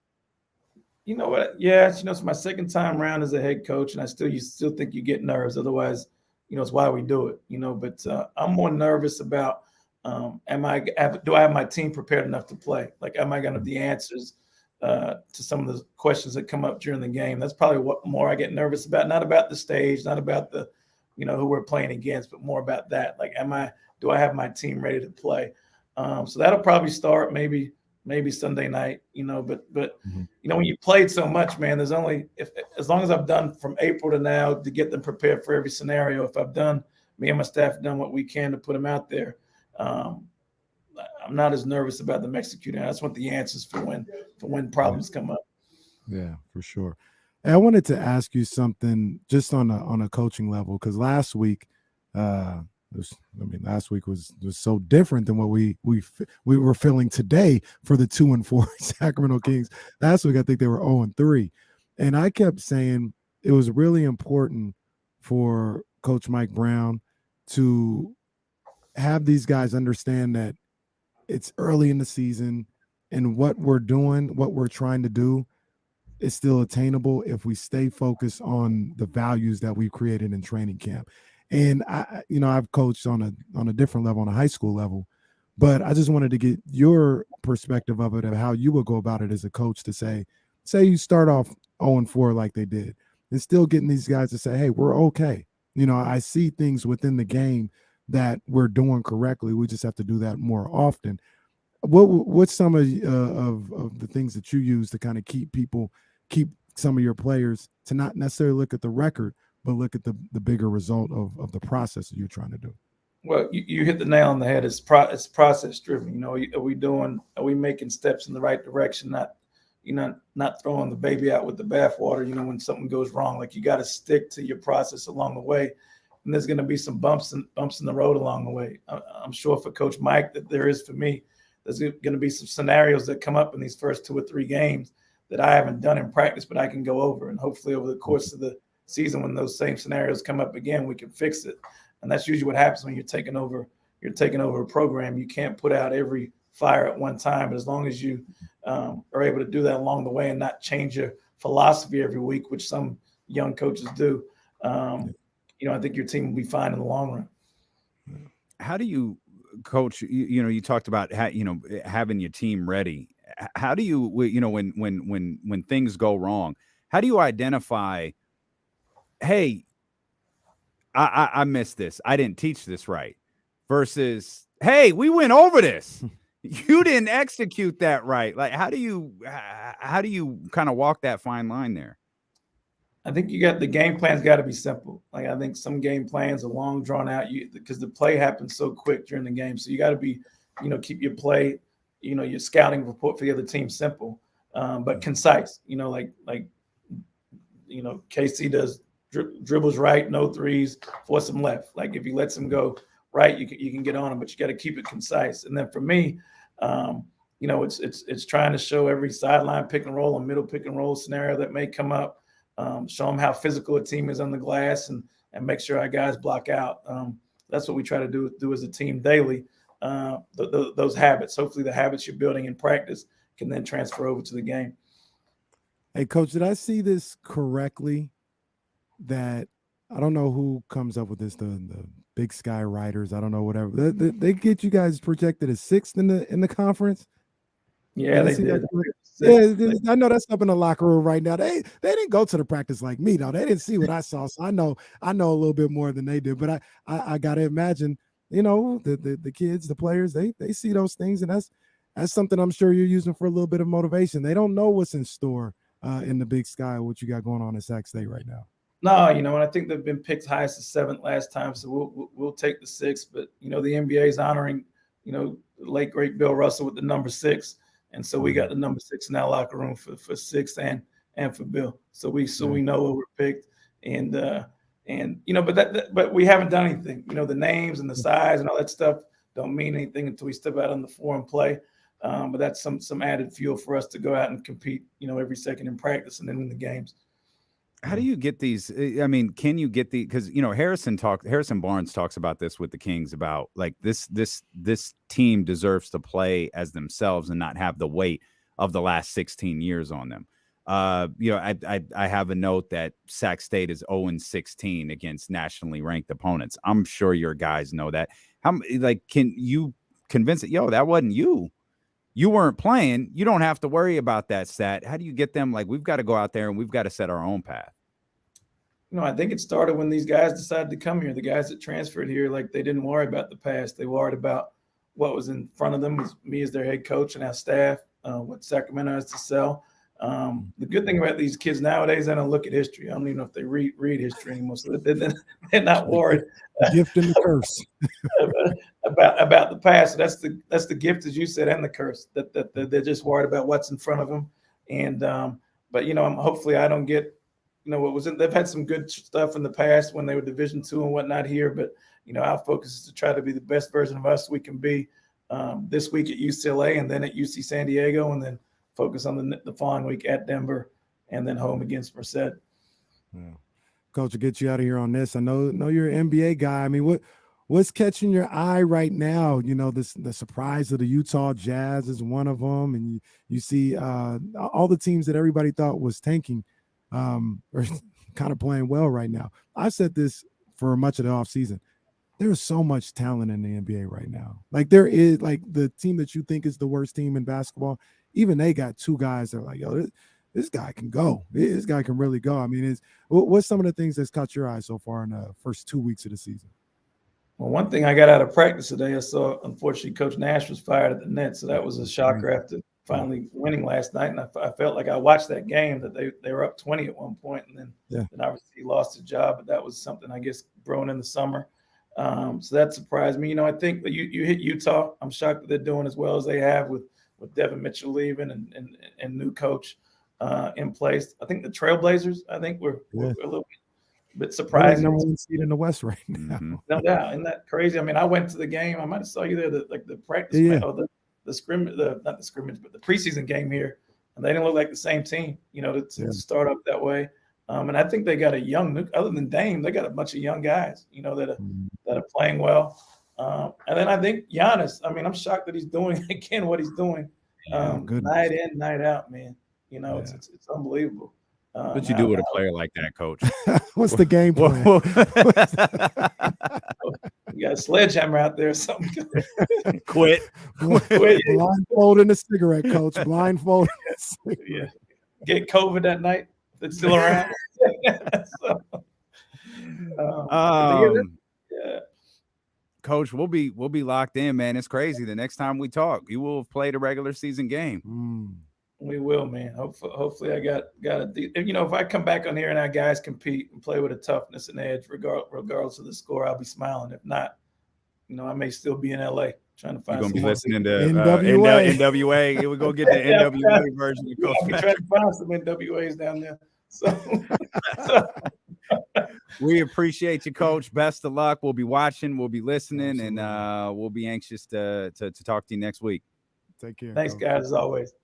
You know what? Yeah, it's my second time around as a head coach, and you still think you get nerves. Otherwise, it's why we do it. But I'm more nervous about do I have my team prepared enough to play? Like, am I going to have the answers to some of the questions that come up during the game? That's probably what more I get nervous about. Not about the stage, not about the who we're playing against, but more about that. Like, do I have my team ready to play? So that'll probably start maybe Sunday night, but when you played so much, man, there's only, as long as I've done from April to now to get them prepared for every scenario, if me and my staff have done what we can to put them out there, I'm not as nervous about them executing. I just want the answers for when problems come up. Yeah, for sure. And I wanted to ask you something just on a coaching level, because last week, last week was so different than what we were feeling today for the 2-4 Sacramento Kings. Last week, I think they were 0-3. And I kept saying it was really important for Coach Mike Brown to have these guys understand that it's early in the season, and what we're doing, what we're trying to do, is still attainable if we stay focused on the values that we've created in training camp. And I've coached on a different level, on a high school level, but I just wanted to get your perspective of it, of how you would go about it as a coach to say you start off 0-4 like they did, and still getting these guys to say, hey, we're okay. I see things within the game that we're doing correctly. We just have to do that more often. What's some of the things that you use to kind of keep some of your players to not necessarily look at the record, but look at the bigger result of the process that you're trying to do? Well, you hit the nail on the head. It's process driven. Are we making steps in the right direction? Not throwing the baby out with the bathwater. When something goes wrong, like, you got to stick to your process along the way. And there's going to be some bumps in the road along the way. I'm sure for Coach Mike that there is for me. There's going to be some scenarios that come up in these first 2 or 3 games that I haven't done in practice, but I can go over. And hopefully over the course of the season, when those same scenarios come up again, we can fix it. And that's usually what happens when you're taking over a program. You can't put out every fire at one time, but as long as you are able to do that along the way and not change your philosophy every week, which some young coaches do, I think your team will be fine in the long run. How do you coach? You talked about having your team ready. How do you, when things go wrong, how do you identify, hey, I missed this, I didn't teach this right, versus, hey, we went over this. You didn't execute that right. Like, how do you kind of walk that fine line there? I think the game plan's got to be simple. Like, I think some game plans are long drawn out because the play happens so quick during the game. So you got to be, keep your play, your scouting report for the other team simple, but concise. KC does dribbles right, no threes, force them left. Like, if he lets them go right, you can get on them, but you got to keep it concise. And then for me, it's trying to show every sideline pick and roll and middle pick and roll scenario that may come up. Show them how physical a team is on the glass and make sure our guys block out. That's what we try to do as a team daily. Those habits, hopefully the habits you're building in practice can then transfer over to the game. Hey, Coach, did I see this correctly? That I don't know who comes up with this, the Big Sky Writers, I don't know, whatever. They get you guys projected as 6th in the conference. Yeah, they did. Yeah, I know that's up in the locker room right now. They didn't go to the practice like me, though. They didn't see what I saw, so I know a little bit more than they did. But I gotta imagine, the kids, the players, they see those things, and that's something I'm sure you're using for a little bit of motivation. They don't know what's in store in the Big Sky, what you got going on in Sac State right now. No, and I think they've been picked highest as 7th last time, so we'll take the 6th. But the NBA is honoring, the late great Bill Russell with the number 6. And so we got the number 6 in our locker room for 6th and for Bill. So we know what we're picked, but we haven't done anything. The names and the size and all that stuff don't mean anything until we step out on the floor and play. But that's some added fuel for us to go out and compete. Every second in practice and then in the games. How do you get these? I mean, can you get because Harrison Barnes talks about this with the Kings about like this team deserves to play as themselves and not have the weight of the last 16 years on them. I have a note that Sac State is 0-16 against nationally ranked opponents. I'm sure your guys know that. Can you convince it? Yo, that wasn't you. You weren't playing. You don't have to worry about that stat. How do you get them? Like, we've got to go out there and we've got to set our own path. I think it started when these guys decided to come here. The guys that transferred here, like, they didn't worry about the past. They worried about what was in front of them, was me as their head coach and our staff, what Sacramento has to sell. The good thing about these kids nowadays, they don't look at history. I don't even know if they read history anymore. So they're not worried. Gift and the curse. about the past. So that's the gift, as you said, and the curse. That they're just worried about what's in front of them. And but hopefully I don't get what was in. They've had some good stuff in the past when they were Division II and whatnot here. But our focus is to try to be the best version of us we can be this week at UCLA and then at UC San Diego, and then focus on the following week at Denver and then home against Merced. Yeah. Coach, to get you out of here on this, I know you're an NBA guy. I mean, what's catching your eye right now? The surprise of the Utah Jazz is one of them, and you see all the teams that everybody thought was tanking are kind of playing well right now. I said this for much of the offseason. There's so much talent in the NBA right now. Like, there is, like, the team that you think is the worst team in basketball, even they got 2 guys that are like, yo, this guy can go. This guy can really go. I mean, what's some of the things that's caught your eye so far in the first 2 weeks of the season? Well, one thing I got out of practice today, I saw, unfortunately, Coach Nash was fired at the Nets. So that was a shocker after finally winning last night. And I felt like I watched that game that they were up 20 at one point, and then obviously he lost his job. But that was something, I guess, growing in the summer. So that surprised me. I think that you hit Utah. I'm shocked that they're doing as well as they have with Davion Mitchell leaving and new coach in place. I think the Trailblazers, we're a little bit surprised. Number 1 seed in the West right now. Mm-hmm. No doubt. Isn't that crazy? I mean, I went to the game. I might have saw you there, the practice, the scrimmage, not the scrimmage, but the preseason game here, and they didn't look like the same team, to start up that way. And I think they got other than Dame, they got a bunch of young guys, that are playing well. And then I think Giannis, I'm shocked that he's doing again what he's doing night in, night out, man. It's unbelievable. What you do with a player like that, Coach? What's the game plan? You got a sledgehammer out there or something. Quit. Blindfolding a cigarette, Coach. Blindfolding a cigarette. Yeah. Get COVID that night. It's still around. Coach, we'll be locked in, man. It's crazy. The next time we talk, you will have played a regular season game. We will, man. Hopefully I got if I come back on here and our guys compete and play with a toughness and edge, regardless of the score, I'll be smiling. If not, I may still be in LA trying to find. You're gonna be listening to NWA. NWA. Here we go get the NWA version of Coach I'll be Patrick. trying to find some NWAs down there. So we appreciate you, Coach. Best of luck. We'll be watching, we'll be listening, and we'll be anxious to talk to you next week. Take care. Thanks, Coach. guys, as always.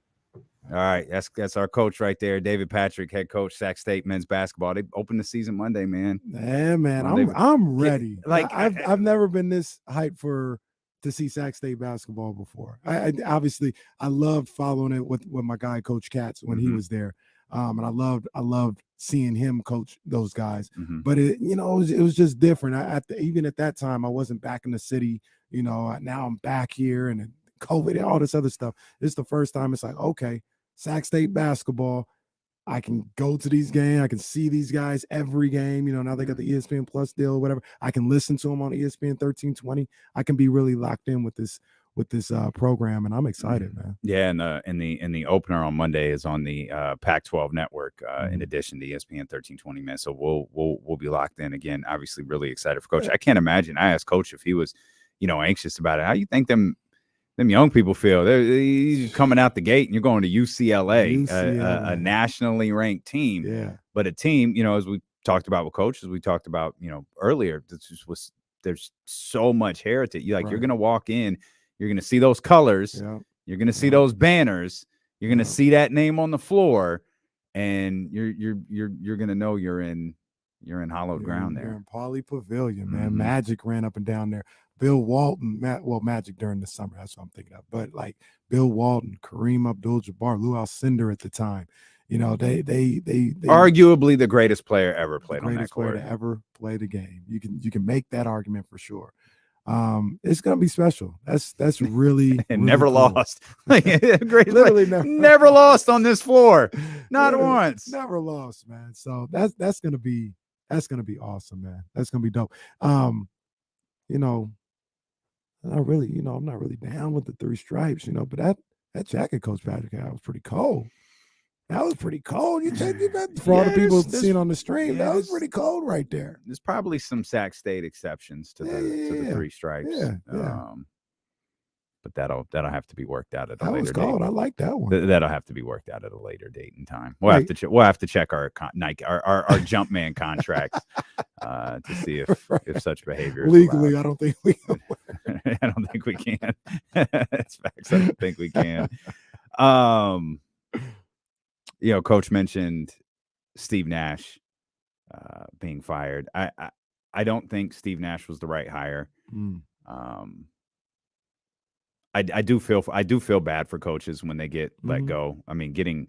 All right, that's our coach right there, David Patrick, head coach, Sac State men's basketball. They open the season Monday, man. Yeah, man, Monday. I'm ready. Like, I've never been this hyped to see Sac State basketball before. I obviously loved following it with my guy Coach Katz when he was there, and I loved seeing him coach those guys. But it was just different. Even at that time, I wasn't back in the city. Now I'm back here and COVID and all this other stuff. This is the first time it's like, okay, Sac State basketball. I can go to these games. I can see these guys every game. Now they got the ESPN Plus deal or whatever. I can listen to them on ESPN 1320. I can be really locked in with this program, and I'm excited, man. Yeah, and the opener on Monday is on the Pac-12 network. In addition to ESPN 1320, man. So we'll be locked in again. Obviously, really excited for Coach. I can't imagine. I asked Coach if he was, anxious about it. How you think them young people feel? They're coming out the gate, and you're going to UCLA. A nationally ranked team. Yeah. But a team, as we talked about with coaches, we talked about, earlier, there's so much heritage. You're going to walk in, you're going to see those colors, you're going to see those banners, you're going to see that name on the floor, and you're going to know you're in hallowed ground there. You're in Pauley Pavilion, man. Magic ran up and down there. Bill Walton, Magic during the summer, that's what I'm thinking of. But like Bill Walton, Kareem Abdul-Jabbar, Lou Alcindor at the time, they arguably the greatest player ever played on that court. Player to ever play the game. You can make that argument for sure. It's gonna be special. That's really and really never cool. lost. Literally never lost on this floor. Not once. Never lost, man. So that's gonna be awesome, man. That's gonna be dope. I'm not really down with the three stripes, but that jacket Coach Patrick had was pretty cold. That was pretty cold. You check that for all the people seeing on the stream. That was pretty cold right there. There's probably some Sac State exceptions to the three stripes. Yeah. But that'll have to be worked out at a that later was cold. date. I like that one. That'll have to be worked out at a later date and time. We'll have to check our Nike our Jumpman contracts to see if such behavior is legally. allowed. I don't think we. I don't think we can. It's facts. I don't think we can. Coach mentioned Steve Nash being fired. I don't think Steve Nash was the right hire. I do feel bad for coaches when they get let go. I mean, getting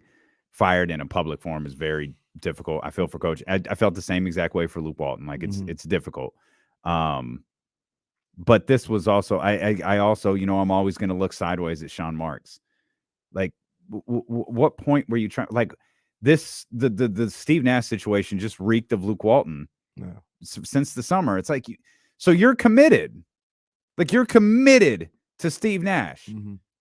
fired in a public forum is very difficult. I feel for Coach. I felt the same exact way for Luke Walton. Like it's difficult. But this was also I also I'm always going to look sideways at Sean Marks. Like what point were you trying? Like this the Steve Nash situation just reeked of Luke Walton since the summer. It's like so you're committed. Like you're committed to Steve Nash.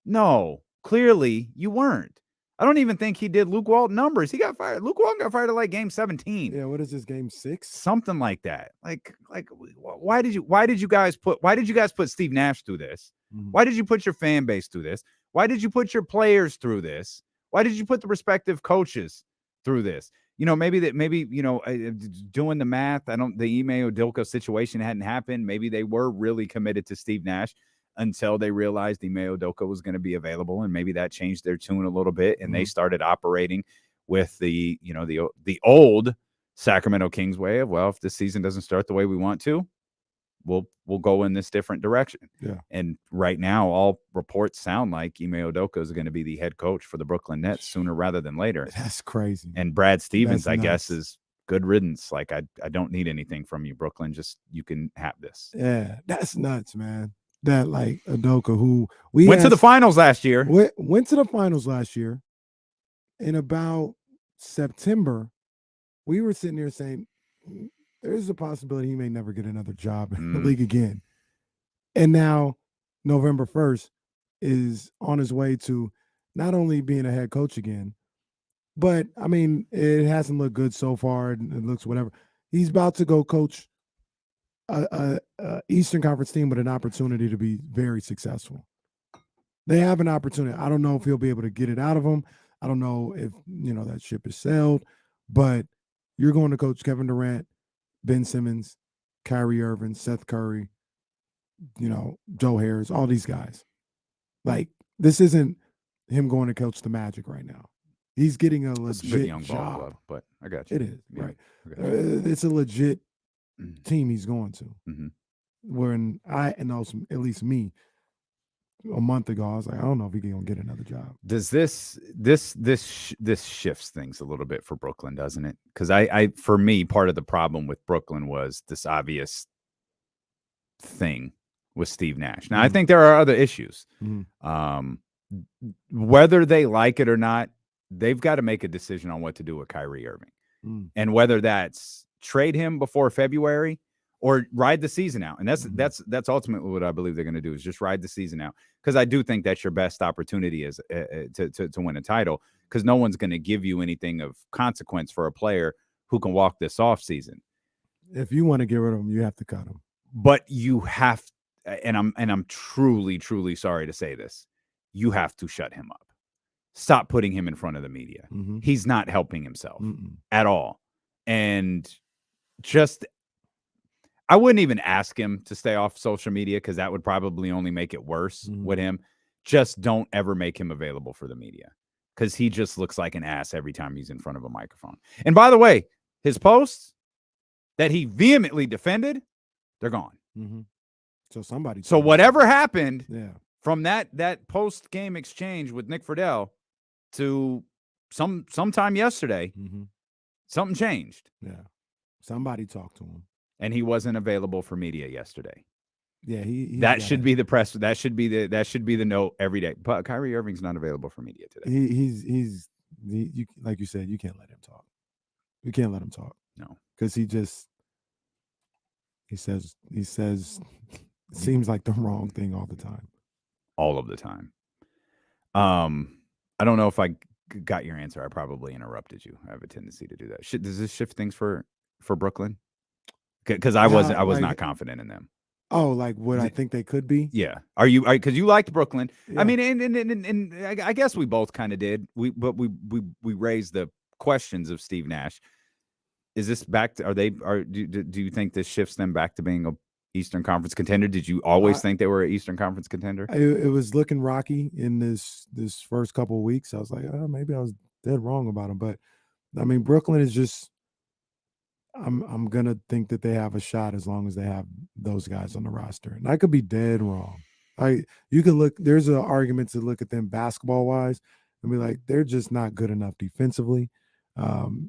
No, clearly you weren't. I don't even think he did Luke Walton numbers. He got fired. Luke Walton got fired at like game 17. Yeah, what is this, game 6? Something like that. Like why did you guys put Steve Nash through this? Why did you put your fan base through this? Why did you put your players through this? Why did you put the respective coaches through this? Maybe doing the math, the Ime Udoka situation hadn't happened. Maybe they were really committed to Steve Nash until they realized Ime Udoka was going to be available, and maybe that changed their tune a little bit, and they started operating with the old Sacramento Kings way of, well, if this season doesn't start the way we want to, we'll go in this different direction. Yeah. And right now, all reports sound like Ime Udoka is going to be the head coach for the Brooklyn Nets sooner rather than later. That's crazy. And Brad Stevens, I guess, is good riddance. Like, I don't need anything from you, Brooklyn. Just you can have this. Yeah, that's nuts, man. That like Udoka, who we went to the finals last year. Went to the finals last year. In about September, we were sitting there saying, there is a possibility he may never get another job in the league again. And now November 1st is on his way to not only being a head coach again, but I mean, it hasn't looked good so far. It looks whatever. He's about to go coach a Eastern Conference team with an opportunity to be very successful. They have an opportunity. I don't know if he'll be able to get it out of them. I don't know if, that ship is sailed, but you're going to coach Kevin Durant, Ben Simmons, Kyrie Irving, Seth Curry, Joe Harris, all these guys. Like, this isn't him going to coach the Magic right now. He's getting a legit young job. ball club, but I got you. It is, Yeah, right. I got you. It's a legit team he's going to. Mhm. When I know, at least me, a month ago, I was like, I don't know if he's going to get another job. Does this shifts things a little bit for Brooklyn, doesn't it? Because for me, part of the problem with Brooklyn was this obvious thing with Steve Nash. Now, I think there are other issues. Whether they like it or not, they've got to make a decision on what to do with Kyrie Irving, and whether that's trade him before February or ride the season out. And that's ultimately what I believe they're going to do, is just ride the season out, because I do think that's your best opportunity is to win a title, because no one's going to give you anything of consequence for a player who can walk this offseason. If you want to get rid of him, you have to cut him. But you have, and I'm truly, truly sorry to say this, you have to shut him up. Stop putting him in front of the media. He's not helping himself at all. And just, I wouldn't even ask him to stay off social media, because that would probably only make it worse with him. Just don't ever make him available for the media, because he just looks like an ass every time he's in front of a microphone. And by the way, his posts that he vehemently defended, they're gone. So whatever happened from that post-game exchange with Nick Friedel to sometime yesterday, something changed. Yeah. Somebody talked to him. And he wasn't available for media yesterday. Yeah, that should be the press. That should be the note every day. But Kyrie Irving's not available for media today. He's like you said, you can't let him talk. You can't let him talk. No, because he says it seems like the wrong thing all the time. All of the time. I don't know if I got your answer. I probably interrupted you. I have a tendency to do that. Does this shift things for Brooklyn? Because I was not confident in them. Oh, like what I think they could be? Yeah. Are you? Because you liked Brooklyn. Yeah. I mean, and I guess we both kind of did. We raised the questions of Steve Nash. Is this back to? Do you think this shifts them back to being a Eastern Conference contender? Did you always think they were an Eastern Conference contender? It was looking rocky in this first couple of weeks. I was like, oh, maybe I was dead wrong about them. But I mean, Brooklyn is just. I'm gonna think that they have a shot as long as they have those guys on the roster, and I could be dead wrong. You can look. There's an argument to look at them basketball wise and be like, they're just not good enough defensively.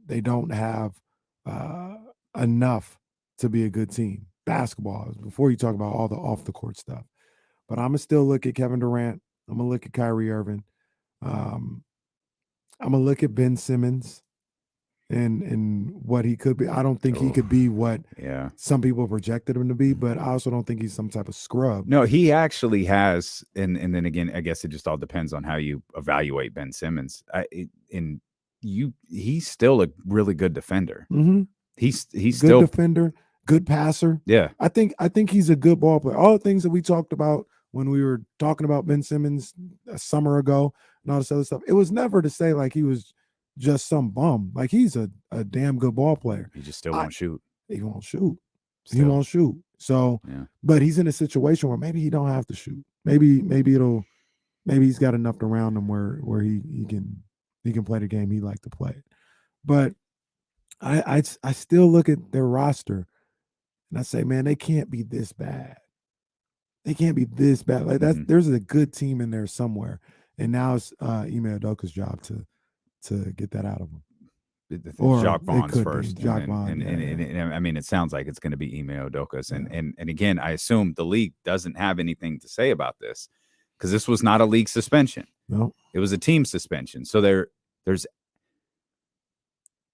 They don't have enough to be a good team. Basketball, before you talk about all the off the court stuff, but I'm gonna still look at Kevin Durant. I'm gonna look at Kyrie Irving. I'm gonna look at Ben Simmons. And what he could be. I don't think he could be what some people projected him to be, but I also don't think he's some type of scrub. No, he actually has, and then again, I guess it just all depends on how you evaluate Ben Simmons. He's still a really good defender. He's good still defender, good passer. Yeah, I think he's a good ball player. All the things that we talked about when we were talking about Ben Simmons a summer ago and all this other stuff, it was never to say like he was just some bum. Like, he's a damn good ball player. He just still won't shoot. He won't shoot. He won't shoot. So, but he's in a situation where maybe he don't have to shoot. Maybe he's got enough around him where he can play the game he liked to play. But I still look at their roster and I say, man, they can't be this bad. They can't be this bad. Like there's a good team in there somewhere. And now it's Ime Udoka's job to get that out of him. Jacques Vaughn's first. Jacques Vaughn, and I mean, it sounds like it's going to be Ime Udoka's. And again, I assume the league doesn't have anything to say about this, because this was not a league suspension. No, it was a team suspension. So there's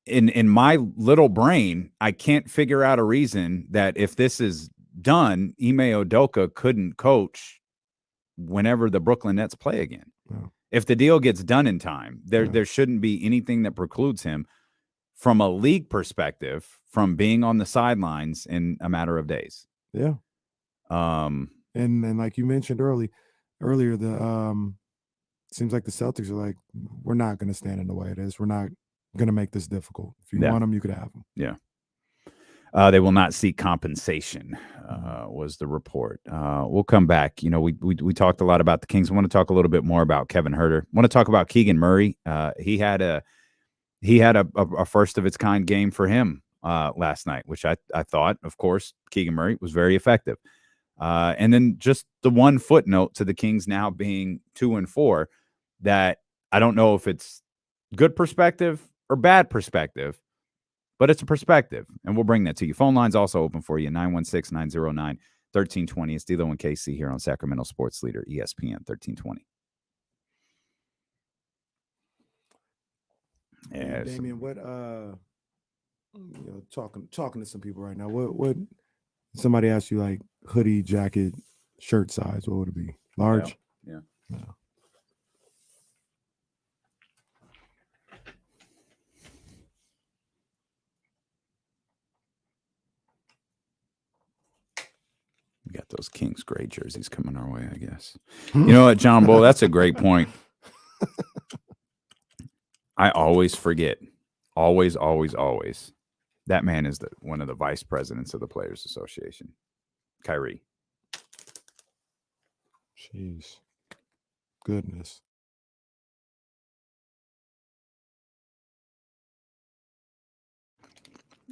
in my little brain, I can't figure out a reason that if this is done, Ime Udoka couldn't coach whenever the Brooklyn Nets play again. No. If the deal gets done in time, there shouldn't be anything that precludes him from a league perspective from being on the sidelines in a matter of days. Yeah. And like you mentioned earlier, the seems like the Celtics are like, we're not going to stand in the way of this. We're not going to make this difficult. If you want them, you could have them. Yeah. They will not seek compensation, was the report. We'll come back. You know, we talked a lot about the Kings. I want to talk a little bit more about Kevin Huerter. I want to talk about Keegan Murray. He had a first of its kind game for him last night, which I thought, of course, Keegan Murray was very effective. And then just the one footnote to the Kings now being 2-4, that I don't know if it's good perspective or bad perspective, but it's a perspective, and we'll bring that to you. Phone line's also open for you, 916-909-1320. It's D'Lo and KC here on Sacramento Sports Leader, ESPN 1320. Yeah, Damian, what talking to some people right now. What somebody asked you, like, hoodie, jacket, shirt size, what would it be? Large? Yeah. We got those Kings gray jerseys coming our way, I guess. You know what, John Bull? That's a great point. I always forget. Always. That man is one of the vice presidents of the Players Association. Kyrie. Jeez. Goodness.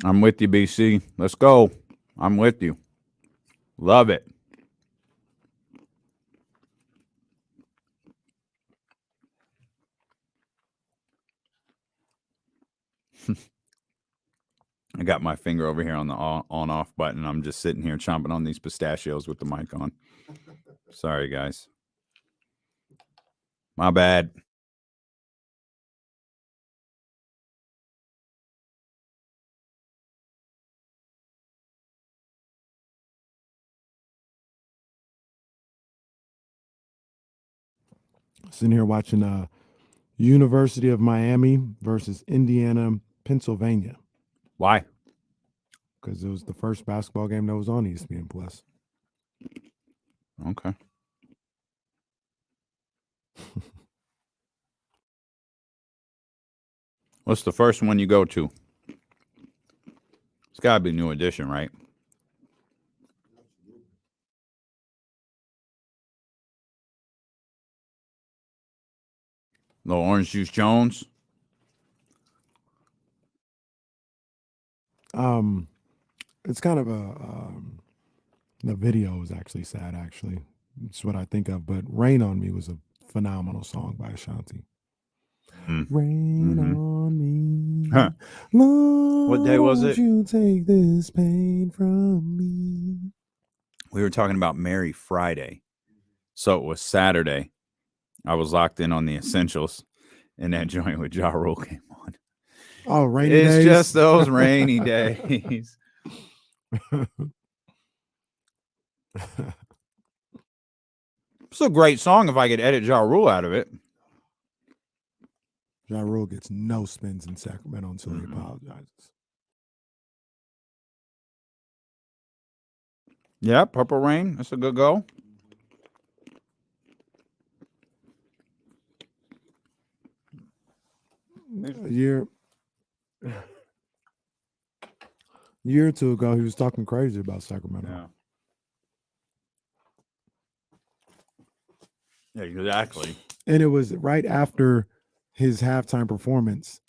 I'm with you, BC. Let's go. I'm with you. Love it. I got my finger over here on the on-off button. I'm just sitting here chomping on these pistachios with the mic on. Sorry, guys. My bad. Sitting here watching University of Miami versus Indiana, Pennsylvania. Why? Because it was the first basketball game that was on ESPN Plus. Okay. What's the first one you go to? It's got to be New Edition, right? Little Orange Juice Jones. It's kind of the video is actually sad, actually. It's what I think of, but Rain on Me was a phenomenal song by Ashanti. Rain on me. Huh. Lord, What day was it? You take this pain from me. We were talking about Merry Friday. So it was Saturday. I was locked in on the essentials, and that joint with Ja Rule came on. Oh, rainy days. It's just those rainy days. It's a great song if I could edit Ja Rule out of it. Ja Rule gets no spins in Sacramento until he apologizes. Yeah, Purple Rain. That's a good go. A year or two ago, he was talking crazy about Sacramento. Yeah, exactly. And it was right after his halftime performance.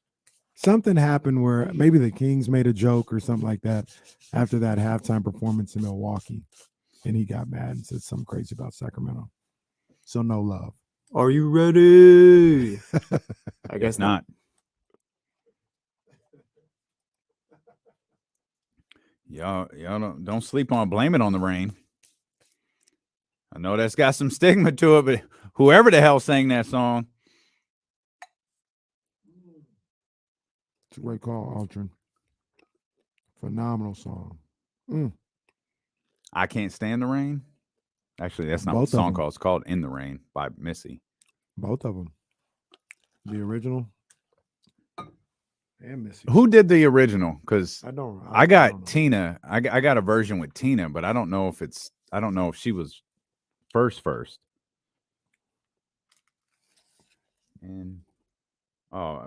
Something happened where maybe the Kings made a joke or something like that after that halftime performance in Milwaukee. And he got mad and said something crazy about Sacramento. So no love. Are you ready? I guess not. Y'all don't sleep on blame it on the rain. I know that's got some stigma to it, but whoever the hell sang that song. It's a great call, Aldrin. Phenomenal song. I Can't Stand the Rain. Actually, that's not what Both the of song them. called. It's called In the Rain by Missy. Both of them. The original and Missy. Who did the original? Because I don't. I got don't know. Tina. I got a version with Tina, but I don't know if it's. I don't know if she was first. And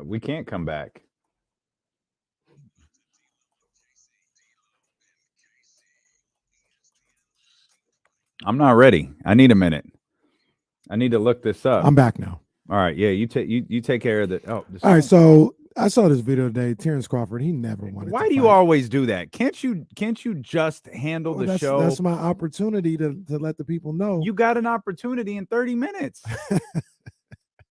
we can't come back. I'm not ready. I need a minute. I need to look this up. I'm back now. All right, yeah, you take care of the. Oh, all right. So I saw this video today. Terrence Crawford. He never wanted. Why to do you fight. always do that? Can't you just handle the show? That's my opportunity to let the people know. You got an opportunity in 30 minutes.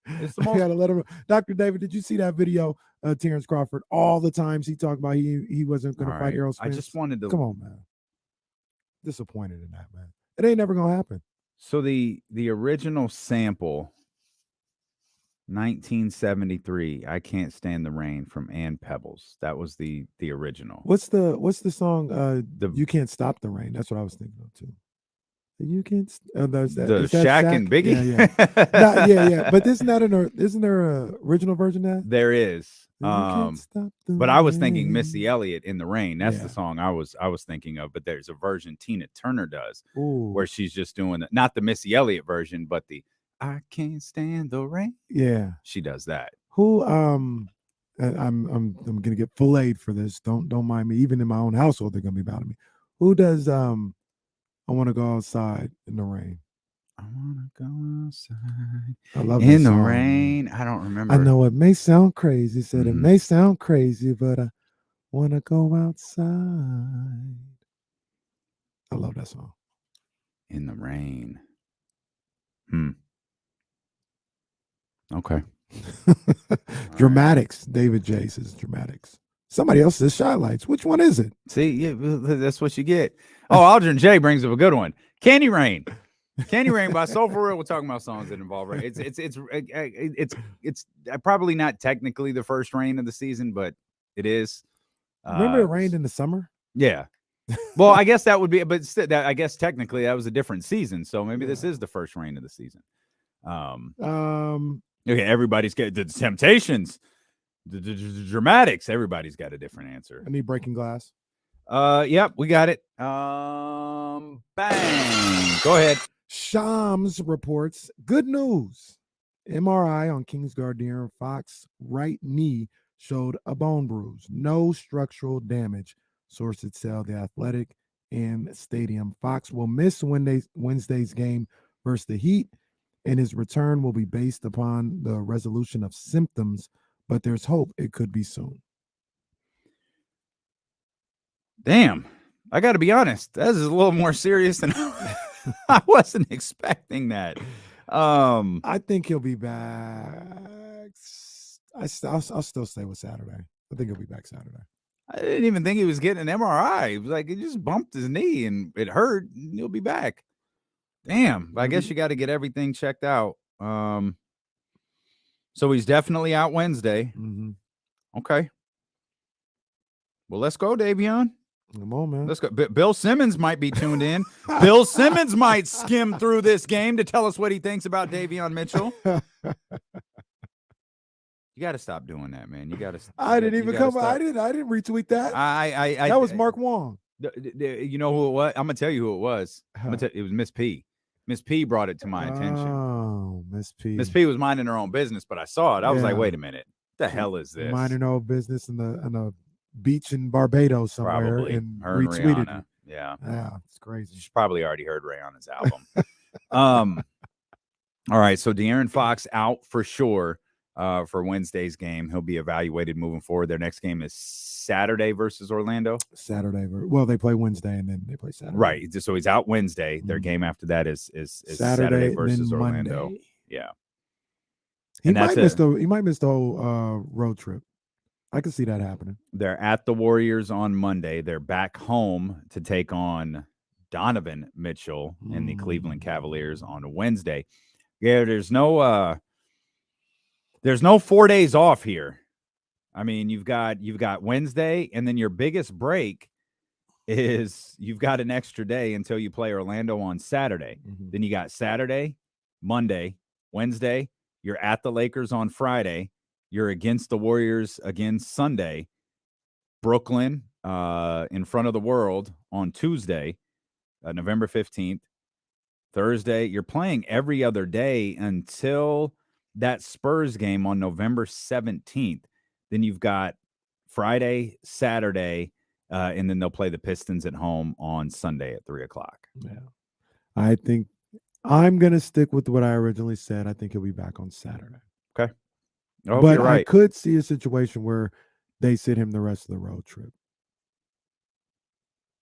It's the I gotta let him. Dr. David, did you see that video? Terrence Crawford. All the times he talked about he wasn't going to fight Errol Spence. I just wanted to. Come on, man. Disappointed in that, man. It ain't never gonna happen. So the original sample, 1973, I Can't Stand the Rain from Ann Pebbles. That was the original. What's the song? You Can't Stop the Rain. That's what I was thinking of too. You can't. Is that Shaq and Biggie. Yeah. But isn't there a original version of that? There is. You can't stop the But I was thinking rain. Missy Elliott in the Rain. That's the song I was thinking of. But there's a version Tina Turner does where she's just doing not the Missy Elliott version, but the I Can't Stand the Rain. Yeah, she does that. Who I'm gonna get filleted for this. Don't mind me. Even in my own household, they're gonna be mad at me. Who does I want to go outside in the rain? I want to go outside. I love in the song. rain. I don't remember. I know it may sound crazy. Said it may sound crazy, but I want to go outside. I love that song. In the Rain. Okay. Dramatics. David J says dramatics. Somebody else says Shy Lights. Which one is it? See, yeah, that's what you get. Oh, Aldrin J brings up a good one. Candy Rain. Candy Rain by Soul For Real. We're talking about songs that involve rain. It's probably not technically the first rain of the season, but it is. Remember it rained in the summer? Yeah. Well, I guess that would be, but I guess technically that was a different season. So maybe this is the first rain of the season. Okay, everybody's got the Temptations, the Dramatics. Everybody's got a different answer. I need Breaking Glass. Yep, we got it. Bang. Go ahead. Shams reports good news. MRI on Kingsguard De'Aaron Fox right knee showed a bone bruise. No structural damage. Sources tell The Athletic and Stadium. Fox will miss Wednesday's game versus the Heat, and his return will be based upon the resolution of symptoms, but there's hope it could be soon. Damn, I got to be honest. That is a little more serious than I wasn't expecting that. I think he'll be back. I'll still stay with Saturday. I think he'll be back Saturday. I didn't even think he was getting an MRI. It was like he just bumped his knee and it hurt. And he'll be back. Damn. I guess you got to get everything checked out. So he's definitely out Wednesday. Mm-hmm. Okay. Well, let's go, Davion. Come on, man. Let's go. Bill Simmons might be tuned in. Bill Simmons might skim through this game to tell us what he thinks about Davion Mitchell. You got to stop doing that, man. You got to. I didn't retweet that. That was Mark Wong. You know who it was? I'm gonna tell you who it was. It was Miss P. Miss P brought it to my attention. Oh, Miss P. Miss P was minding her own business, but I saw it. I was like, wait a minute. What the hell is this? Minding her own business in a beach in Barbados somewhere. Probably. And her retweeted. And yeah. It's crazy. She's probably already heard Rihanna's album. All right. So De'Aaron Fox out for sure for Wednesday's game. He'll be evaluated moving forward. Their next game is Saturday versus Orlando. Saturday. Well, they play Wednesday and then they play Saturday. Right. So he's out Wednesday. Their game after that is Saturday versus Orlando. Monday. Yeah. He might miss the whole road trip. I can see that happening. They're at the Warriors on Monday. They're back home to take on Donovan Mitchell and the Cleveland Cavaliers on Wednesday. Yeah, there's no 4 days off here. I mean, you've got Wednesday, and then your biggest break is you've got an extra day until you play Orlando on Saturday. Mhm. Then you got Saturday, Monday, Wednesday. You're at the Lakers on Friday. You're against the Warriors again Sunday. Brooklyn in front of the world on Tuesday, November 15th. Thursday, you're playing every other day until that Spurs game on November 17th. Then you've got Friday, Saturday, and then they'll play the Pistons at home on Sunday at 3:00. Yeah. I think I'm going to stick with what I originally said. I think he'll be back on Saturday. Okay. I hope But you're right. I could see a situation where they sit him the rest of the road trip.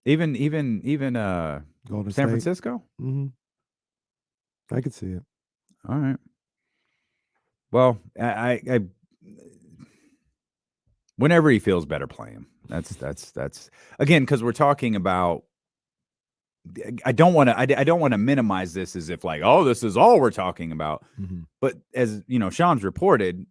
Even Golden San State. Francisco? Mm-hmm. I could see it. All right. Well, I whenever he feels better, play him. That's again, because we're talking about. I don't want to minimize this as if like, oh, this is all we're talking about. Mm-hmm. But as you know, Shams reported,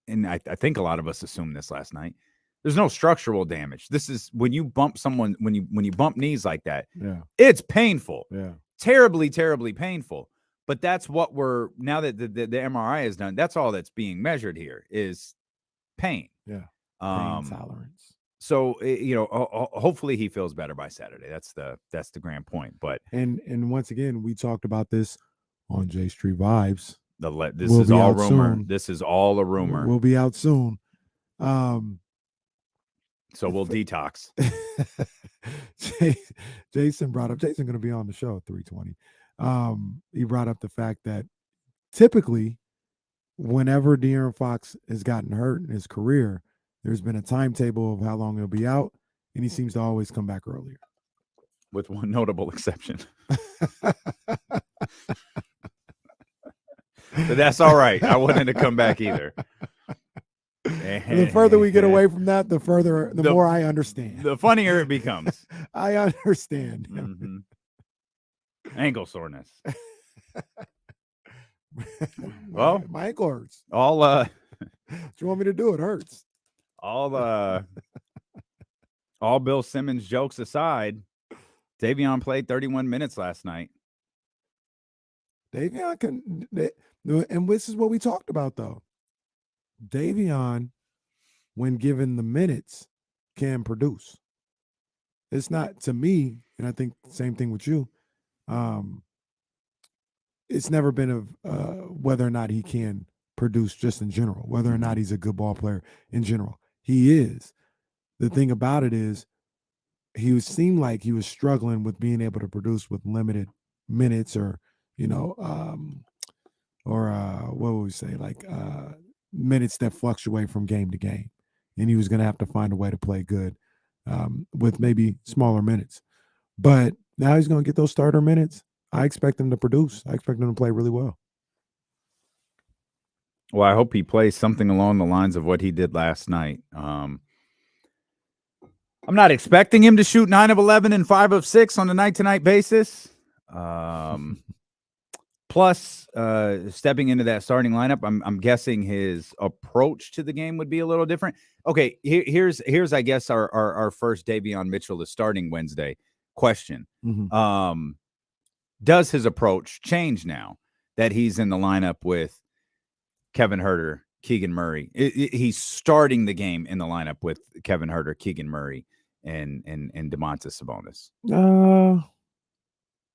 and I think a lot of us assumed this last night. There's no structural damage. This is when you bump someone, when you bump knees like that, Yeah. it's painful. Yeah. Terribly, terribly painful. But that's what we're now that the MRI is done. That's all that's being measured here is pain. Yeah. Pain tolerance. So hopefully he feels better by Saturday. That's the grand point. But and once again, we talked about this on J Street Vibes. This is all rumor. Soon. This is all a rumor. We'll be out soon. So we'll detox. Jason going to be on the show at 3:20. He brought up the fact that typically whenever De'Aaron Fox has gotten hurt in his career, there's been a timetable of how long he'll be out, and he seems to always come back earlier. With one notable exception. But that's all right. I wanted to come back either. The further we get away from that, the more I understand. The funnier it becomes. I understand. Mm-hmm. Ankle soreness. Well, my ankle hurts. All what you want me to do? It hurts. All Bill Simmons jokes aside, Davion played 31 minutes last night. Davion can, and this is what we talked about though. Davion, when given the minutes, can produce. It's not, to me, and I think the same thing with you. It's never been of whether or not he can produce just in general, whether or not he's a good ball player in general. He is. The thing about it is, seemed like he was struggling with being able to produce with limited minutes, or what would we say, like minutes that fluctuate from game to game, and he was going to have to find a way to play good with maybe smaller minutes. But now he's going to get those starter minutes. I expect him to produce. I expect him to play really well. Well, I hope he plays something along the lines of what he did last night. I'm not expecting him to shoot 9 of 11 and 5 of 6 on a night-to-night basis. Plus, stepping into that starting lineup, I'm guessing his approach to the game would be a little different. Okay, here's I guess our first Davion Mitchell is starting Wednesday question. Mm-hmm. Does his approach change now that he's in the lineup with Kevin Huerter, Keegan Murray? He's starting the game in the lineup with Kevin Huerter, Keegan Murray, and Domantas Sabonis.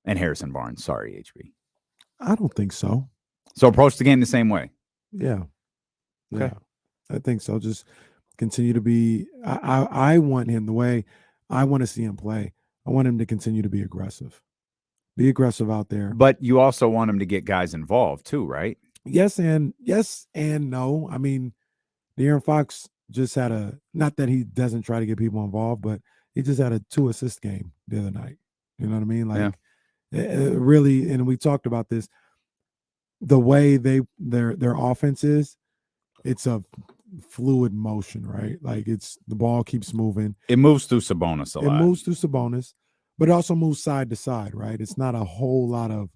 And Harrison Barnes. Sorry, HB. I don't think so. So approach the game the same way. Yeah. Okay. Yeah, I think so. Just continue to be. I want him the way I want to see him play. I want him to continue to be aggressive. Be aggressive out there. But you also want him to get guys involved too, right? Yes and no. I mean, De'Aaron Fox just had not that he doesn't try to get people involved, but he just had a 2-assist game the other night. You know what I mean? Like, really, and we talked about this, the way their offense is, it's a fluid motion, right? Like, it's the ball keeps moving. It moves through Sabonis a lot. It moves through Sabonis, but it also moves side to side, right? It's not a whole lot of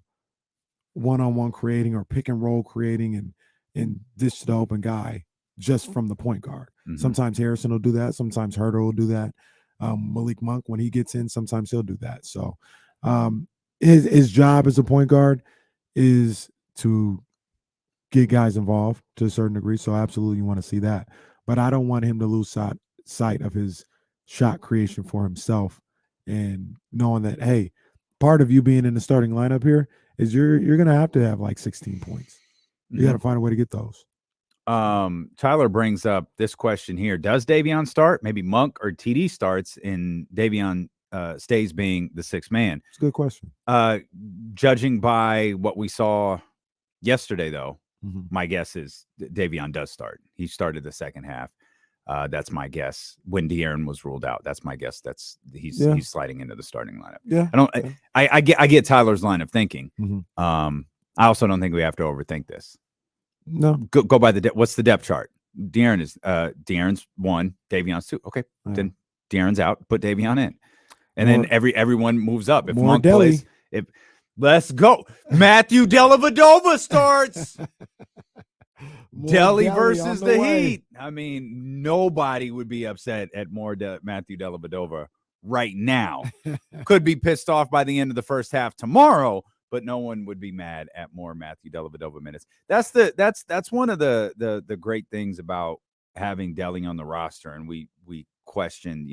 one-on-one creating or pick and roll creating and dish to the open guy just from the point guard. Mm-hmm. Sometimes Harrison will do that. Sometimes Huerter will do that. Malik Monk, when he gets in, sometimes he'll do that. So his job as a point guard is to get guys involved to a certain degree. So absolutely you want to see that. But I don't want him to lose sight of his shot creation for himself, and knowing that, hey, part of you being in the starting lineup here is you're going to have like 16 points. You got to find a way to get those. Tyler brings up this question here. Does Davion start? Maybe Monk or TD starts and Davion stays being the sixth man? It's a good question. Judging by what we saw yesterday, though, my guess is Davion does start. He started the second half. That's my guess. When De'Aaron was ruled out, that's my guess. He's sliding into the starting lineup. Yeah, I get Tyler's line of thinking. I also don't think we have to overthink this. No, go by what's the depth chart? De'Aaron's 1, Davion's 2. Okay, then De'Aaron's out. Put Davion in, and then everyone moves up. If Monk plays, let's go. Matthew Dellavedova starts. Delhi versus the Heat. I mean, nobody would be upset at Matthew Dellavedova right now. Could be pissed off by the end of the first half tomorrow, but no one would be mad at more Matthew Dellavedova minutes. That's one of the great things about having Delly on the roster, and we questioned,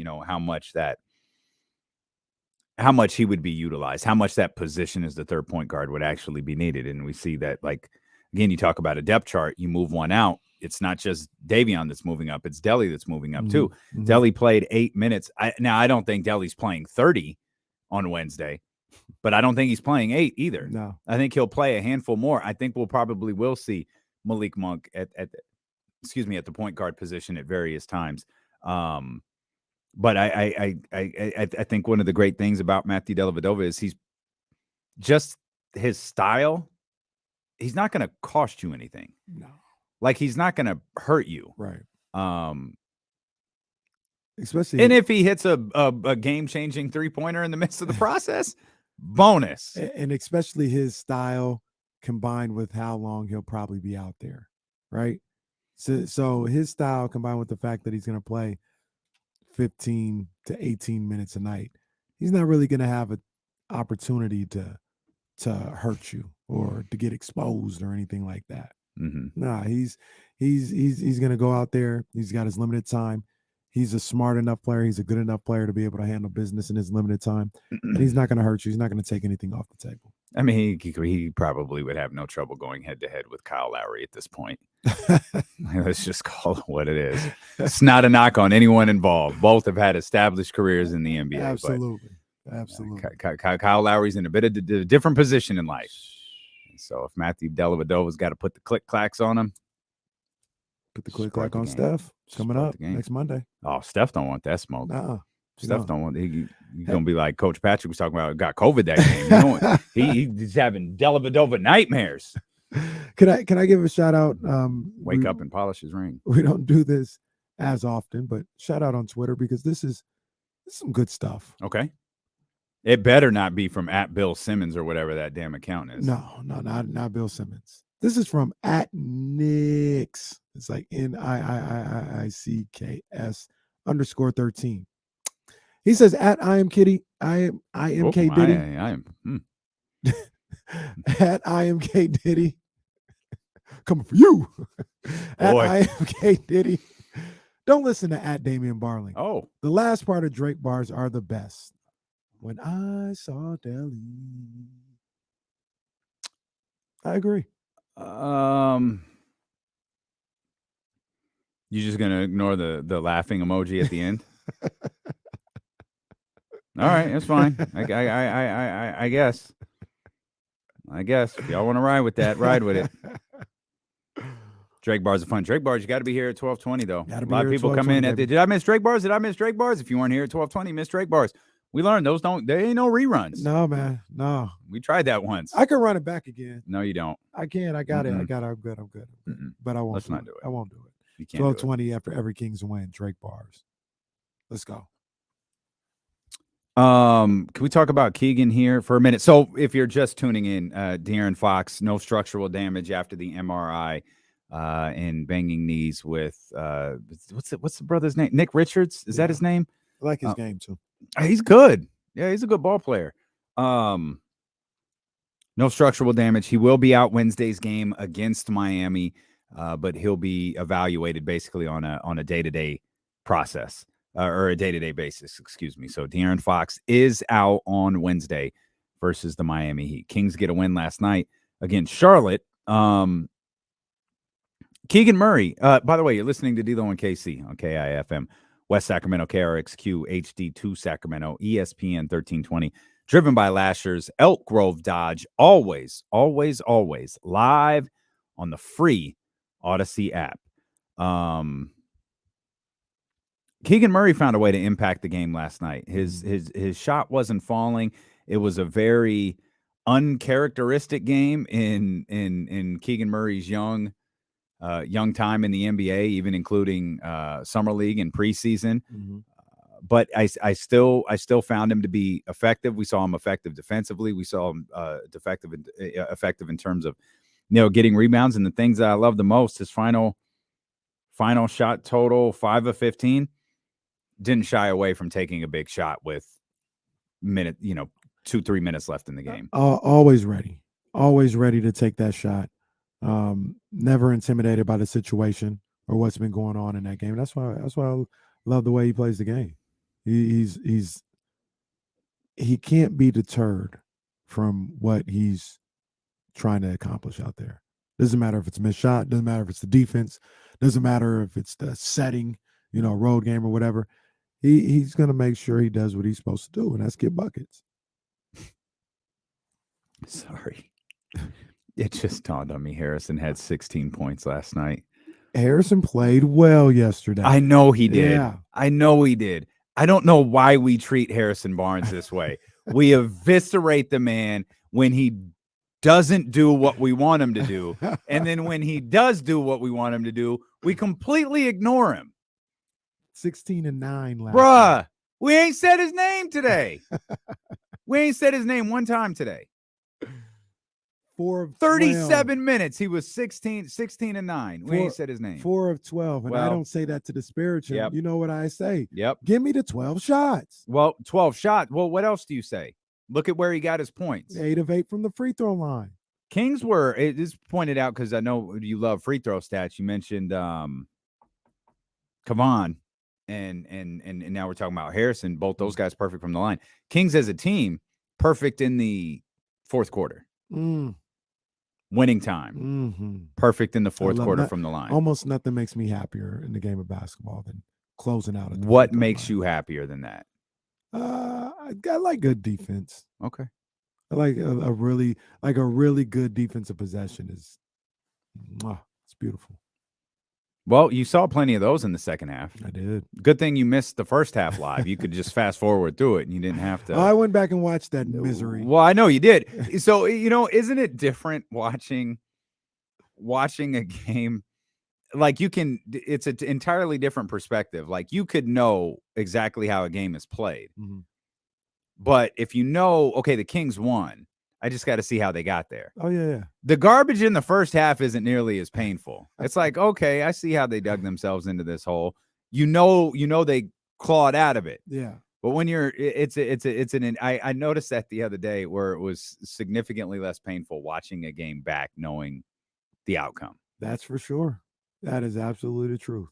how much he would be utilized, how much that position as the third point guard would actually be needed, and we see that, like, again, you talk about a depth chart, you move one out. It's not just Davion that's moving up. It's Delly that's moving up too. Delly played 8 minutes. I don't think Delly's playing 30 on Wednesday, but I don't think he's playing 8 either. No, I think he'll play a handful more. I think we'll see Malik Monk at the point guard position at various times. But I think one of the great things about Matthew Dellavedova is he's just his style. He's not going to cost you anything. No. Like, he's not going to hurt you. Right. Especially, and if he hits a game-changing three-pointer in the midst of the process, bonus. And especially his style combined with how long he'll probably be out there, right? So his style combined with the fact that he's going to play 15 to 18 minutes a night, he's not really going to have an opportunity to hurt you or to get exposed or anything like that. Nah, he's going to go out there. He's got his limited time. He's a smart enough player. He's a good enough player to be able to handle business in his limited time. And he's not going to hurt you. He's not going to take anything off the table. I mean, he probably would have no trouble going head-to-head with Kyle Lowry at this point. Let's just call it what it is. It's not a knock on anyone involved. Both have had established careers in the NBA. Absolutely. Absolutely. Kyle Lowry's in a bit of a different position in life. So if Matthew Dellavedova's got to put the click-clacks on him. Put the click-clack on Steph. It's coming up next Monday. Oh, Steph don't want that smoke. Steph don't want. He's gonna be like Coach Patrick was talking about. Got COVID that game. He's having Dellavedova nightmares. Can I give a shout out? Wake up and polish his ring. We don't do this as often, but shout out on Twitter because this is some good stuff. Okay. It better not be from @Bill Simmons or whatever that damn account is. No, not Bill Simmons. This is from @Knicks. It's like NIIICKS_13. He says I am Kitty. I am K Diddy. I am. I am K Diddy. Coming for you. I am K Diddy. Don't listen to @Damian Barling. Oh. The last part of Drake bars are the best. When I saw Delhi. I agree. You just gonna ignore the laughing emoji at the end? All right, that's fine. I guess. If y'all want to ride with that, ride with it. Drake bars are fun. Drake bars, you got to be here at 12:20 though. A lot of people come in at the. Did I miss Drake bars? If you weren't here at 12:20, miss Drake bars. We learned those they ain't no reruns. No, man. No. We tried that once. I can run it back again. No, you don't. I can. I got it. I'm good. But I won't. Let's not do it. I won't do it. You can't. 12:20 after every Kings win. Drake bars. Let's go. Can we talk about Keegan here for a minute? So if you're just tuning in, De'Aaron Fox, no structural damage after the MRI, and banging knees with what's the brother's name? Nick Richards, is that his name? I like his game too. He's good. Yeah, he's a good ball player. No structural damage. He will be out Wednesday's game against Miami, but he'll be evaluated basically on a day-to-day process or a day-to-day basis. Excuse me. So De'Aaron Fox is out on Wednesday versus the Miami Heat. Kings get a win last night against Charlotte. Keegan Murray. By the way, you're listening to D-Lo and KC on KIFM. West Sacramento, KRXQ, HD2 Sacramento, ESPN 1320. Driven by Lashers, Elk Grove Dodge. Always, always, always live on the free Odyssey app. Keegan Murray found a way to impact the game last night. His shot wasn't falling. It was a very uncharacteristic game in Keegan Murray's young time in the NBA, even including summer league and preseason. But I still found him to be effective. We saw him effective defensively. We saw him effective in terms of getting rebounds. And the things that I love the most, his final shot total 5 of 15. Didn't shy away from taking a big shot with 2-3 minutes left in the game. Always ready to take that shot. Never intimidated by the situation or what's been going on in that game. That's why I love the way he plays the game. He can't be deterred from what he's trying to accomplish out there. Doesn't matter if it's a missed shot, doesn't matter if it's the defense, doesn't matter if it's the setting, road game or whatever. He's going to make sure he does what he's supposed to do, and that's get buckets. Sorry. It just dawned on me. Harrison had 16 points last night. Harrison played well yesterday. I know he did. Yeah. I know he did. I don't know why we treat Harrison Barnes this way. We eviscerate the man when he doesn't do what we want him to do. And then when he does do what we want him to do, we completely ignore him. 16-9 last Bruh, night. we ain't said his name today. We ain't said his name one time today. 4 of 37 minutes. He was 16-9. We ain't said his name. 4 of 12. And I don't say that to disparage him. Yep. You know what I say? Yep. Give me the 12 shots. Well, 12 shots. Well, what else do you say? Look at where he got his points. 8 of 8 from the free throw line. Kings were, it is pointed out because I know you love free throw stats. You mentioned Kavon and now we're talking about Harrison. Both those guys perfect from the line. Kings as a team, perfect in the fourth quarter. Winning time. Perfect in the fourth quarter from the line. Almost nothing makes me happier in the game of basketball than closing out. What makes you happier than that? I like good defense. Okay. I like a really good defensive possession is it's beautiful. Well, you saw plenty of those in the second half. I did. Good thing you missed the first half live. You could just fast forward through it and you didn't have to. I went back and watched that misery. Well, I know you did. So, isn't it different watching a game? Like it's an entirely different perspective. Like you could know exactly how a game is played. But if okay, the Kings won, I just got to see how they got there. Oh, yeah. The garbage in the first half isn't nearly as painful. It's like, okay, I see how they dug themselves into this hole. They clawed out of it. Yeah. But when I noticed that the other day where it was significantly less painful watching a game back, knowing the outcome. That's for sure. That is absolutely the truth.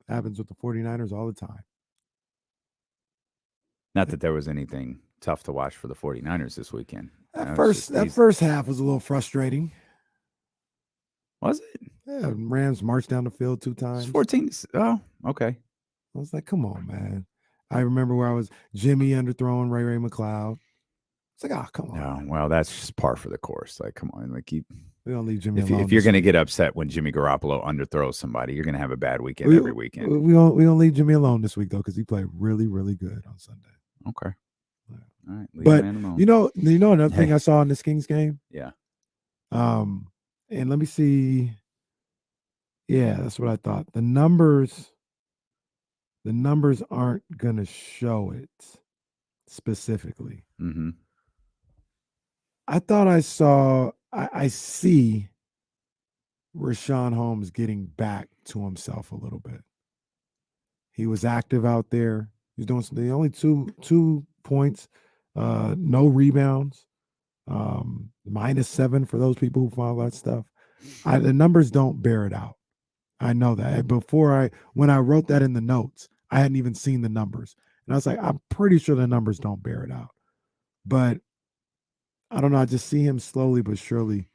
It happens with the 49ers all the time. Not that there was anything tough to watch for the 49ers this weekend. That first half was a little frustrating. Was it? Yeah, Rams marched down the field 2 times. 14. Oh, okay. I was like, come on, man. I remember where I was Jimmy underthrowing Ray McLeod. It's like, come on. No, well, that's just par for the course. Like, come on. Like, we don't leave Jimmy alone. If you're going to get upset when Jimmy Garoppolo underthrows somebody, you're going to have a bad weekend every weekend. We don't leave Jimmy alone this week, though, because he played really, really good on Sunday. Okay. All right. But another thing I saw in this Kings game. Yeah. And let me see. Yeah, that's what I thought. The numbers aren't gonna show it specifically. I thought I see Rashawn Holmes getting back to himself a little bit. He was active out there. He's doing the only two points, no rebounds, -7 for those people who follow that stuff. The numbers don't bear it out. I know that. When I wrote that in the notes, I hadn't even seen the numbers. And I was like, I'm pretty sure the numbers don't bear it out. But I don't know. I just see him slowly but surely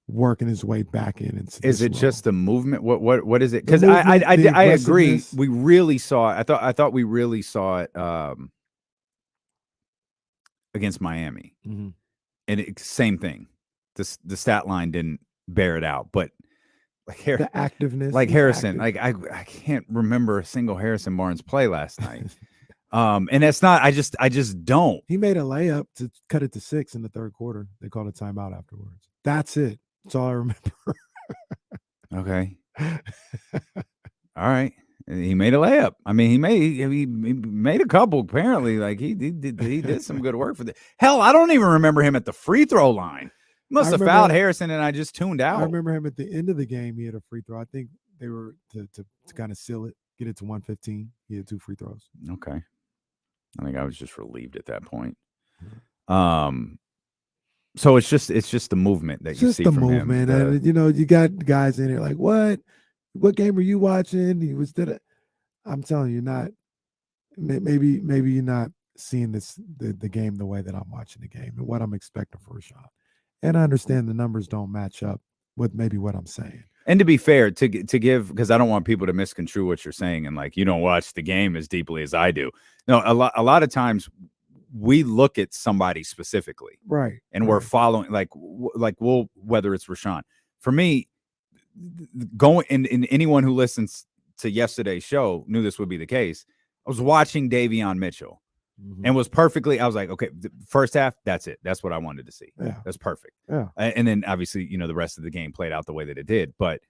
working his way back in. Is it just the movement? What is it? The Because I movement, the agree. aggressiveness. We really saw it. I thought we really saw it against Miami. Mhm. And same thing. The stat line didn't bear it out, but like The activeness. like he's Harrison, active. like I can't remember a single Harrison Barnes play last night. And that's not. I just don't. He made a layup to cut it to 6 in the third quarter. They called a timeout afterwards. That's it. That's all I remember. Okay. All right. He made a layup. I mean, he made a couple. Apparently, like he did some good work for the. Hell, I don't even remember him at the free throw line. He must have fouled Harrison, and I just tuned out. I remember him at the end of the game. He had a free throw. I think they were to kind of seal it, get it to 115. He had 2 free throws. Okay. I think I was just relieved at that point. Mm-hmm. So it's just the movement that you see the from movement, him. and you got guys in here like, what game are you watching? He was I'm telling you, maybe you're not seeing the game the way that I'm watching the game and what I'm expecting for Rashawn. And I understand the numbers don't match up with maybe what I'm saying. And to be fair, to give, because I don't want people to misconstrue what you're saying and like you don't watch the game as deeply as I do. No, a lot of times we look at somebody specifically, right? And we're following whether it's Rashawn. For me, going and anyone who listens to yesterday's show knew this would be the case. I was watching Davion Mitchell. Mm-hmm. And was perfectly. I was like, okay, the first half, that's it. That's what I wanted to see. Yeah, that's perfect. Yeah, and then obviously, the rest of the game played out the way that it did. But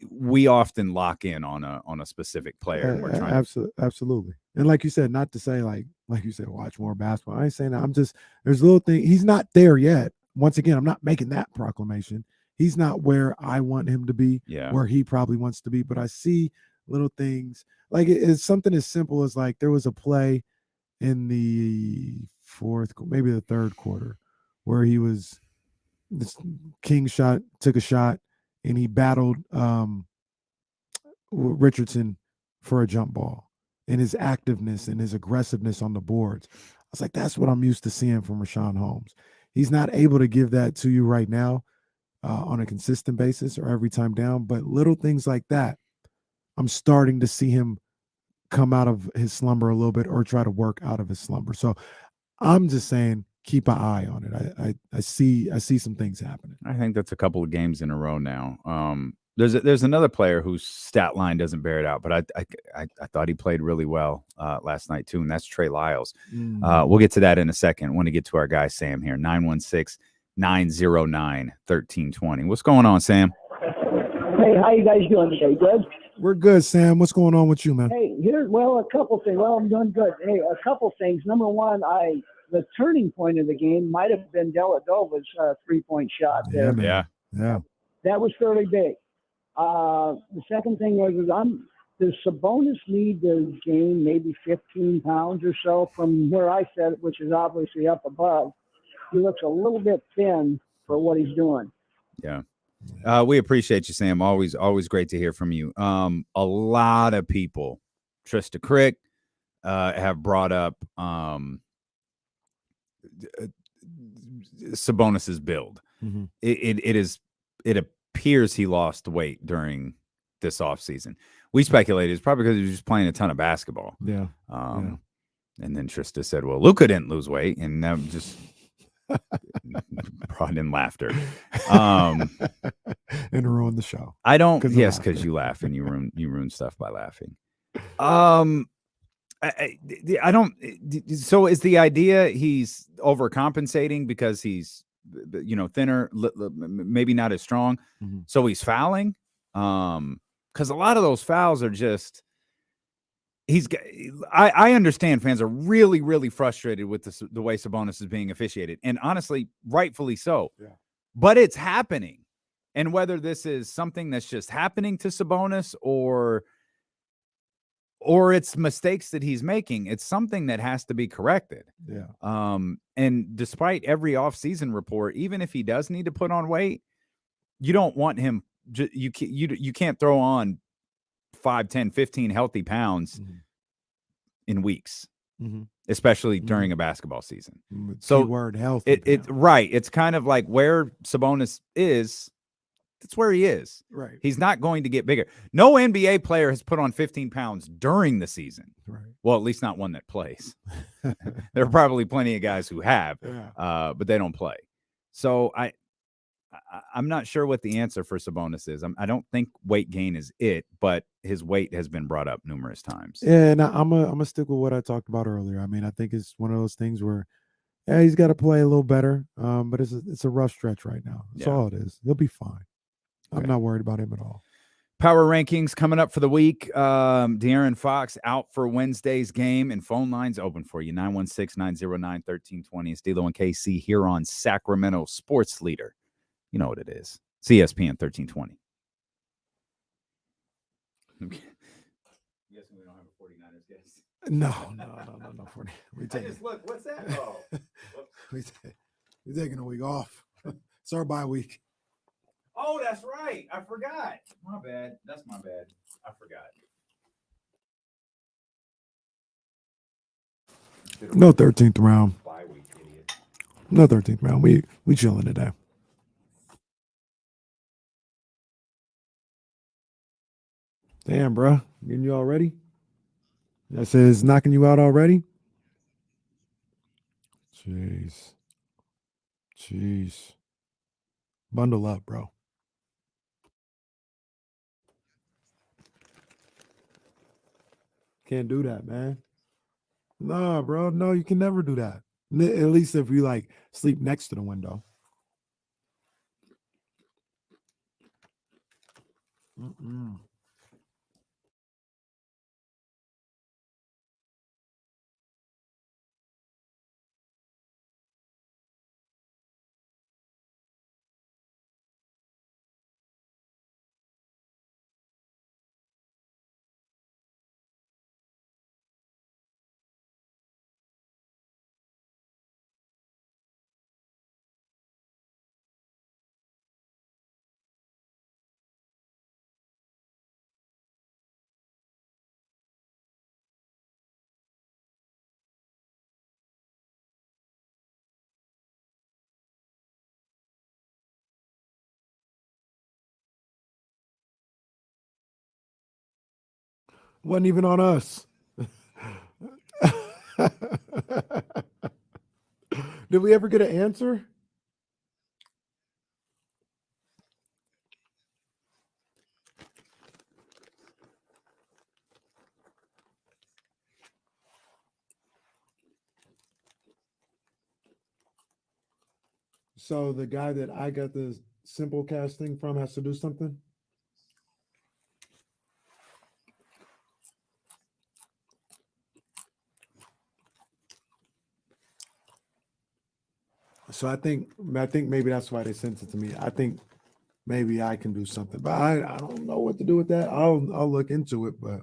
we often lock in on a specific player. And we're trying absolutely. And like you said, not to say like you said, watch more basketball. I ain't saying that. I'm just there's little things. He's not there yet. Once again, I'm not making that proclamation. He's not where I want him to be. Yeah. Where he probably wants to be. But I see little things like it's something as simple as like there was a play in the fourth, maybe the third quarter, where this King took a shot and he battled Richardson for a jump ball, and his activeness and his aggressiveness on the boards. I was like, that's what I'm used to seeing from Rashawn Holmes. He's not able to give that to you right now on a consistent basis or every time down, but little things like that, I'm starting to see him come out of his slumber a little bit or try to work out of his slumber. So I'm just saying, keep an eye on it. I see some things happening. I think that's a couple of games in a row now. There's another player whose stat line doesn't bear it out, but I thought he played really well last night too, and that's Trey Lyles. We'll get to that in a second. I want to get to our guy Sam here, 916-909-1320. What's going on, Sam? Hey, how you guys doing today? Good? We're good, Sam. What's going on with you, man? Hey, a couple things. Well, I'm doing good. Hey, a couple things. Number one, the turning point of the game might have been Deladova's 3-point shot there. Yeah. That was fairly big. The second thing does Sabonis need to gain maybe 15 pounds or so from where I said, which is obviously up above? He looks a little bit thin for what he's doing. Yeah. We appreciate you, Sam. Always great to hear from you. A lot of people, Trista Crick, have brought up Sabonis's build. Mm-hmm. It appears he lost weight during this offseason. We speculated it's probably because he was just playing a ton of basketball. Yeah. And then Trista said, well, Luka didn't lose weight, and that just brought in laughter. And ruined the show. I don't. Yes, because you laugh and you ruin stuff by laughing. I don't. So is the idea he's overcompensating because he's thinner, maybe not as strong, so he's fouling? Because a lot of those fouls are just. I understand fans are really, really frustrated with the way Sabonis is being officiated, and honestly, rightfully so. Yeah. But it's happening, and whether this is something that's just happening to Sabonis or or it's mistakes that he's making. It's something that has to be corrected. Yeah. And despite every offseason report, even if he does need to put on weight, you don't want him. You can't throw on 5, 10, 15 healthy pounds in weeks, especially during a basketball season. So word healthy. Right. It's kind of like where Sabonis is. That's where he is. Right. He's not going to get bigger. No NBA player has put on 15 pounds during the season. Right. Well, at least not one that plays. There are probably plenty of guys who have, but they don't play. So I'm not sure what the answer for Sabonis is. I don't think weight gain is it, but his weight has been brought up numerous times. Yeah, and I'm gonna stick with what I talked about earlier. I mean, I think it's one of those things where, he's got to play a little better. But it's a rough stretch right now. That's all it is. He'll be fine. I'm not worried about him at all. Power rankings coming up for the week. De'Aaron Fox out for Wednesday's game, and phone lines open for you. 916-909-1320. It's D-Lo and KC here on Sacramento Sports Leader. You know what it is. ESPN 1320. I'm guessing we don't have a 49ers guest. No. 40. Look, what's that? Oh. We're taking a week off. It's our bye week. Oh, that's right. I forgot. My bad. That's my bad. I forgot. No 13th round. Bye week, idiot. No 13th round. We chilling today. Damn, bro. Getting you all ready? That says knocking you out already? Jeez. Bundle up, bro. Can't do that, man. No, bro. No, you can never do that. At least if you like sleep next to the window. Wasn't even on us. Did we ever get an answer? So the guy that I got the simple casting from has to do something? So I think maybe that's why they sent it to me. I think maybe I can do something, but I don't know what to do with that. I'll look into it, but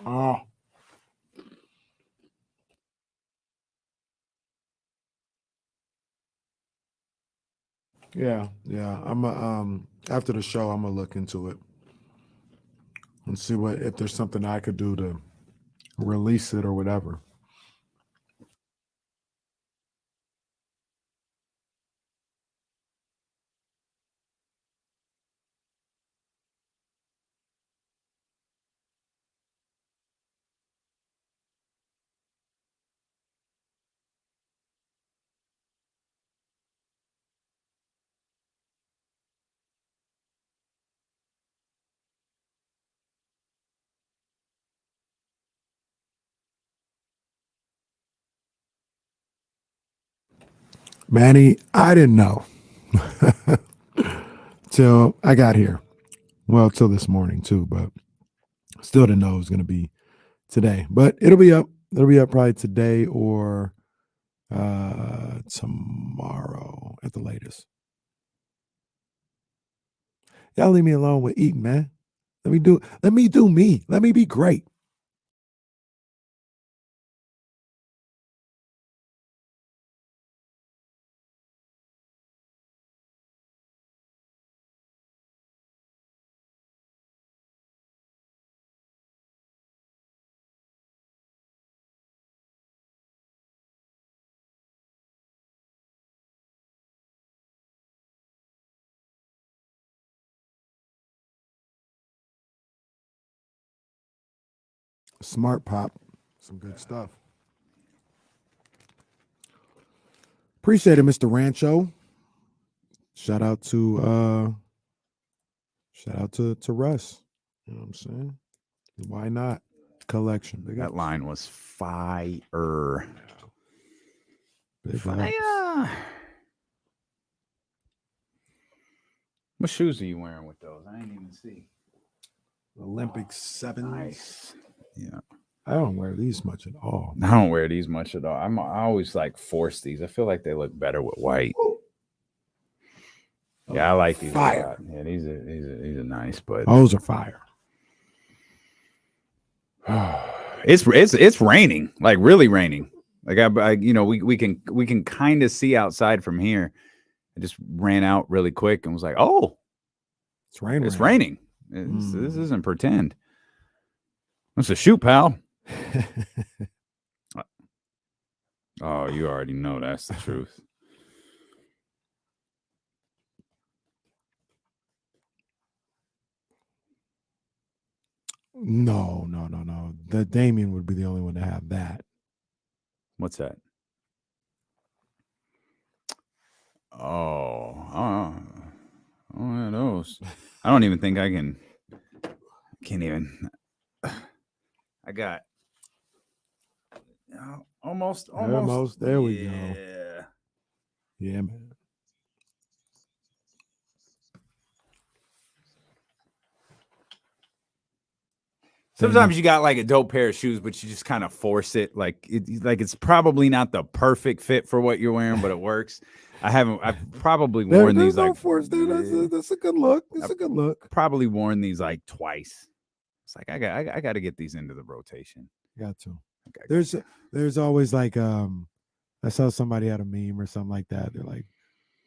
Oh. Yeah. I'm after the show, I'm gonna look into it and see if there's something I could do to release it or whatever. Manny, I didn't know till I got here. Well, till this morning too, but still didn't know it was going to be today, but it'll be up. It'll be up probably today or tomorrow at the latest. Y'all leave me alone with eating, man. Let me do me. Let me be great. Smart Pop. Some good stuff. Appreciate it, Mr. Rancho. Shout out to Russ. You know what I'm saying? Why not? Collection. That line was fire. Fire. What shoes are you wearing with those? I didn't even see. Olympic 7s. Nice. Yeah. I don't wear these much at all. I don't wear these much at all. I always like force these. I feel like they look better with white. Yeah, I like these. Fire. A lot. Yeah, these are nice, but those are fire. It's raining, like really raining. Like I we can kind of see outside from here. I just ran out really quick and was like, oh, it's raining. It's raining. This isn't pretend. It's a shoot, pal. Oh, you already know that's the truth. No. The Davion would be the only one to have that. What's that? Oh, yeah, those. I don't even think I can. Can't even. I got almost. There we go. Yeah. Yeah, man. Sometimes you got like a dope pair of shoes, but you just kind of force it. Like it's probably not the perfect fit for what you're wearing, but it works. I've probably worn these like. Force there. That's a good look. It's a good look. Probably worn these like twice. It's like I got to get these into the rotation. Got to. Okay. There's always like I saw somebody had a meme or something like that. They're like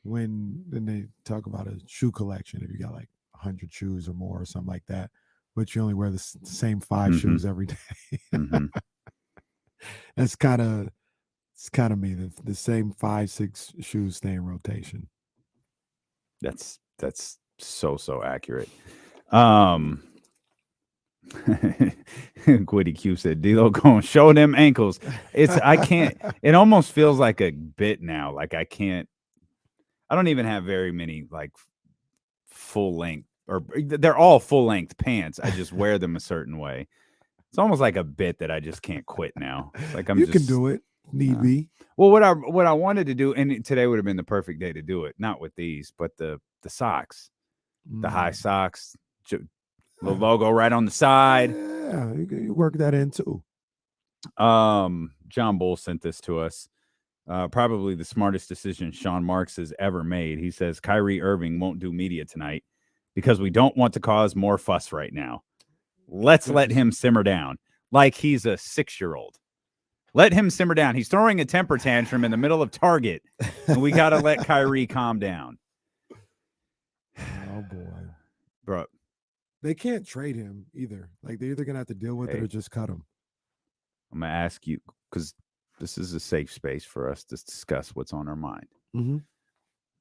when they talk about a shoe collection, if you got like 100 shoes or more or something like that, but you only wear the same 5 shoes every day. It's kind of me. The same 5-6 shoes stay in rotation. That's so accurate. Quiddy Q said D-Lo gonna show them ankles. I can't. It almost feels like a bit now. Like I don't even have very many like full length, or they're all full length pants. I just wear them a certain way. It's almost like a bit that I just can't quit now. It's like you can do it. Need be. Well, what I wanted to do, and today would have been the perfect day to do it. Not with these, but the socks, the high socks, the logo right on the side. Yeah, you work that in too. John Bull sent this to us. Probably the smartest decision Sean Marks has ever made. He says Kyrie Irving won't do media tonight because we don't want to cause more fuss right now. Let's let him simmer down like he's a 6-year-old. Let him simmer down. He's throwing a temper tantrum in the middle of Target, and we got to let Kyrie calm down. Oh, boy. Bro. They can't trade him either. Like, they're either going to have to deal with it or just cut him. I'm going to ask you, because this is a safe space for us to discuss what's on our mind. Mm-hmm.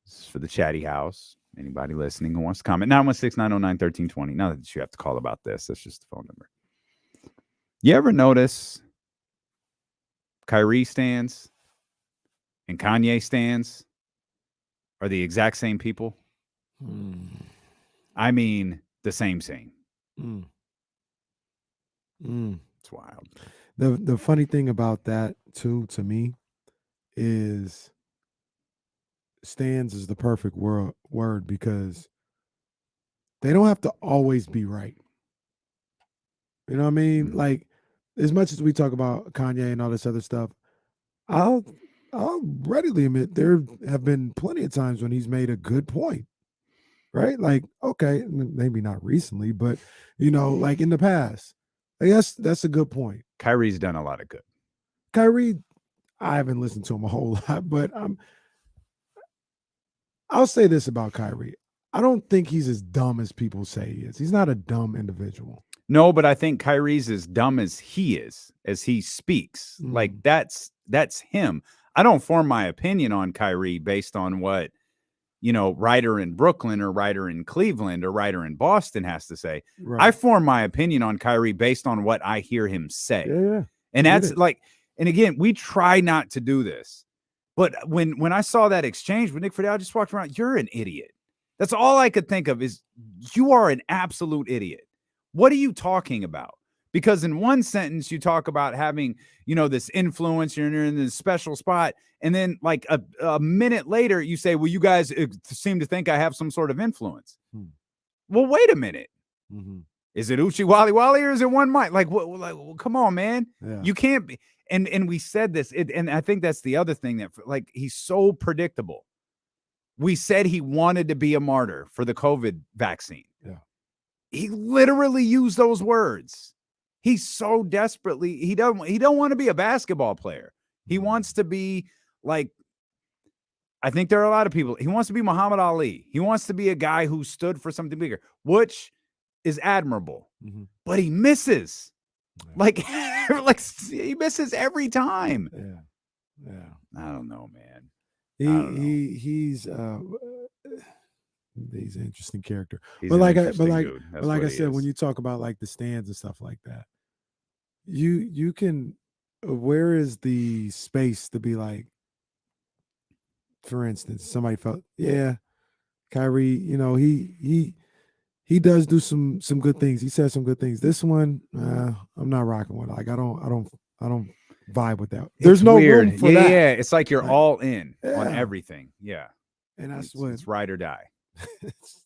This is for the chatty house. Anybody listening who wants to comment, 916-909-1320. Not that you have to call about this. That's just the phone number. You ever notice Kyrie stands and Kanye stands are the exact same people? I mean, the same. It's wild. The funny thing about that, too, to me, is stands is the perfect word because they don't have to always be right. You know what I mean? Like, as much as we talk about Kanye and all this other stuff, I'll readily admit there have been plenty of times when he's made a good point, right? Like, okay, maybe not recently, but like in the past, I guess that's a good point. Kyrie's done a lot of good. Kyrie, I haven't listened to him a whole lot, but I'll say this about Kyrie. I don't think he's as dumb as people say he is. He's not a dumb individual. No, but I think Kyrie's as dumb as he is, as he speaks. Like that's him. I don't form my opinion on Kyrie based on what, writer in Brooklyn or writer in Cleveland or writer in Boston has to say. Right. I form my opinion on Kyrie based on what I hear him say. Yeah. And that's like, and again, we try not to do this. But when I saw that exchange with Nick Friedel, I just walked around, you're an idiot. That's all I could think of is you are an absolute idiot. What are you talking about? Because in one sentence, you talk about having, this influence, you're in this special spot. And then like a minute later, you say, well, you guys seem to think I have some sort of influence. Well, wait a minute. Is it Uchi Wally Wally or is it one mic? Like, well, come on, man. Yeah. You can't be. And we said this, and I think that's the other thing that, like, he's so predictable. We said he wanted to be a martyr for the COVID vaccine. Yeah. He literally used those words. He's so desperately, he don't want to be a basketball player. He wants to be like, I think there are a lot of people. He wants to be Muhammad Ali. He wants to be a guy who stood for something bigger, which is admirable. But he misses. Like he misses every time. Yeah. I don't know, man. He's an interesting character. He's but an like interesting I dude. That's but like what I he said, is. when you talk about like the stands and stuff like that, you can where is the space to be like, for instance, somebody felt, Kyrie, he does do some good things. He says some good things. This one, I'm not rocking with. Like I don't vibe with that. There's no weird. room for that. Yeah, it's like you're Like, all in on yeah. everything. Yeah, And that's it's ride or die.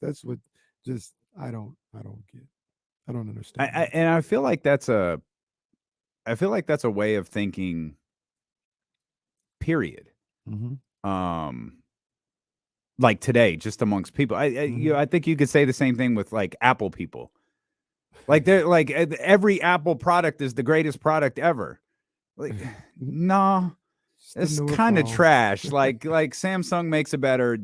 that's what just I don't get. I don't understand. And I feel like that's a way of thinking. Period. Like today, just amongst people, I think you could say the same thing with like Apple people. Like they're like every Apple product is the greatest product ever. Like, no, it's kind of trash. Like Samsung makes a better ...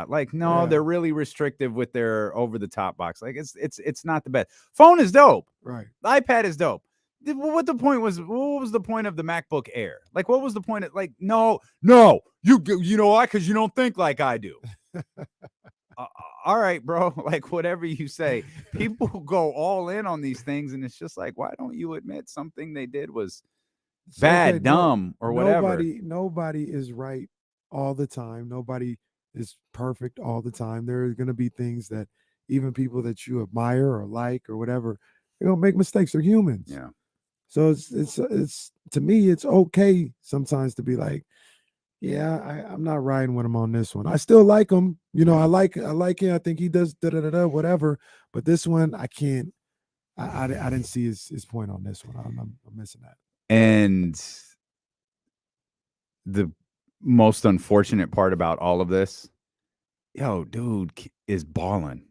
Like, no, they're really restrictive with their over the top box. Like it's not the best. Phone is dope. Right. The iPad is dope. What was the point of the MacBook Air? Like, what was the point of like, no, you know why? Because you don't think like I do. All right, bro. Like, whatever you say, people go all in on these things. And it's just like, why don't you admit something they did was bad, dumb, or whatever? Nobody is right all the time. Nobody is perfect all the time. There are going to be things that even people that you admire or like or whatever, they're going to make mistakes. They're humans. Yeah. So it's to me, it's okay sometimes to be like, I'm not riding with him on this one. I still like him. I like him. I think he does whatever. But this one, I can't. I didn't see his point on this one. I'm missing that. And the most unfortunate part about all of this, dude is balling.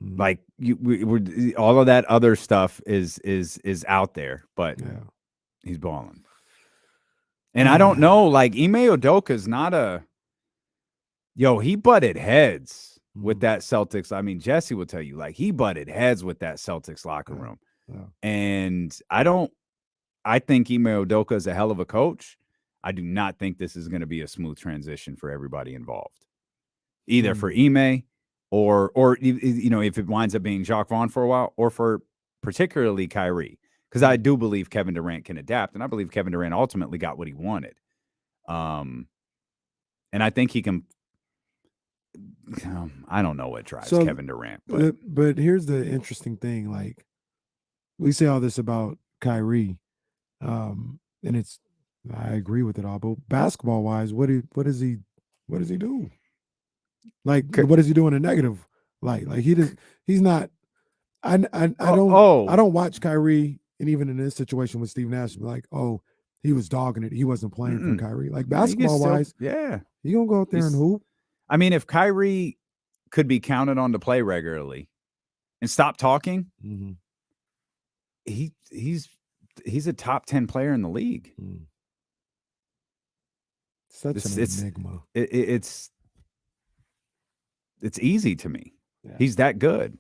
Like we're all of that other stuff is out there, but he's balling. And I don't know, like Ime Udoka is not he butted heads with that Celtics. I mean, Jesse will tell you, like he butted heads with that Celtics locker room. And I think Ime Udoka is a hell of a coach. I do not think this is going to be a smooth transition for everybody involved, either for Ime or if it winds up being Jacques Vaughn for a while, or for particularly Kyrie, because I do believe Kevin Durant can adapt, and I believe Kevin Durant ultimately got what he wanted. And I think he can. I don't know what drives Kevin Durant, but here's the interesting thing: like we say all this about Kyrie, and I agree with it all. But basketball wise, what does he do? Like, what does he do in a negative light? Like he's not I don't watch Kyrie, and even in this situation with Steve Nash, be like, oh, he was dogging it. He wasn't playing for Kyrie. Like basketball wise, yeah, he gonna go out there and hoop. I mean, if Kyrie could be counted on to play regularly and stop talking, he's a top 10 player in the league. Such an enigma. It's easy to me. Yeah. He's that good.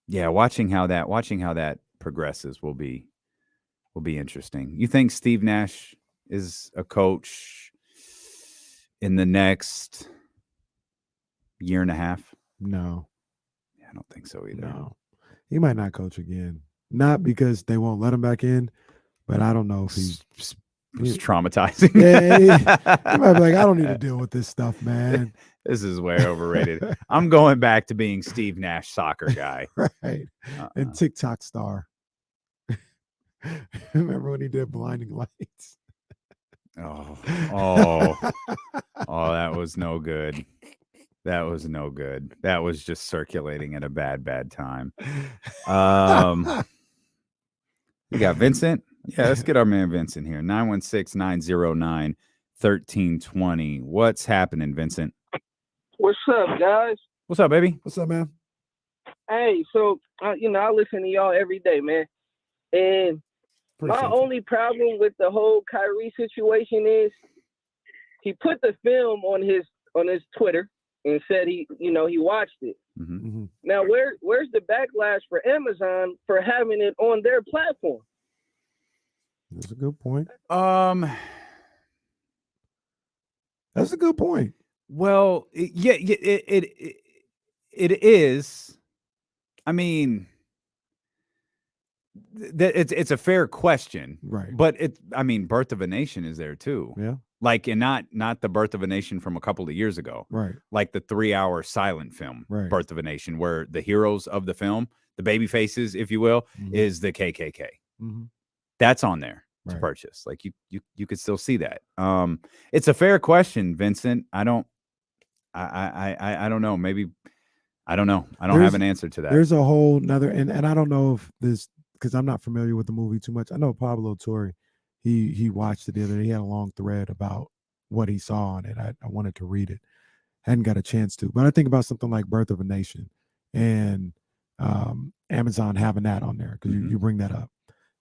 Yeah, watching how that progresses will be interesting. You think Steve Nash is a coach in the next year and a half? No. Yeah, I don't think so either. No. He might not coach again. Not because they won't let him back in, but I don't know if he's traumatizing. Yeah, he might be like, I don't need to deal with this stuff, man. This is way overrated. I'm going back to being Steve Nash soccer guy. Right. And TikTok star. Remember when he did Blinding Lights? Oh, that was no good. That was no good. That was just circulating at a bad time. We got Vincent. Yeah, let's get our man Vincent here. 916-909-1320. What's happening, Vincent? What's up, guys? What's up, baby? What's up, man? Hey, so, I listen to y'all every day, man. And my only problem with the whole Kyrie situation is he put the film on his Twitter and said he watched it. Now, where's the backlash for Amazon for having it on their platform? That's a good point. That's a good point. Well, it is. I mean, it's a fair question, right? But Birth of a Nation is there too. Yeah. Like, and not the Birth of a Nation from a couple of years ago, right? Like the 3-hour silent film, right? Birth of a Nation, where the heroes of the film, the baby faces, if you will, is the KKK. That's on there to purchase. Like you could still see that. It's a fair question, Vincent. I don't know. Maybe I don't know. I don't have an answer to that. There's a whole nother, and I don't know if this, because I'm not familiar with the movie too much. I know Pablo Torre, he watched it the other day. He had a long thread about what he saw on it. I wanted to read it. Hadn't got a chance to, but I think about something like Birth of a Nation and Amazon having that on there, because you bring that up.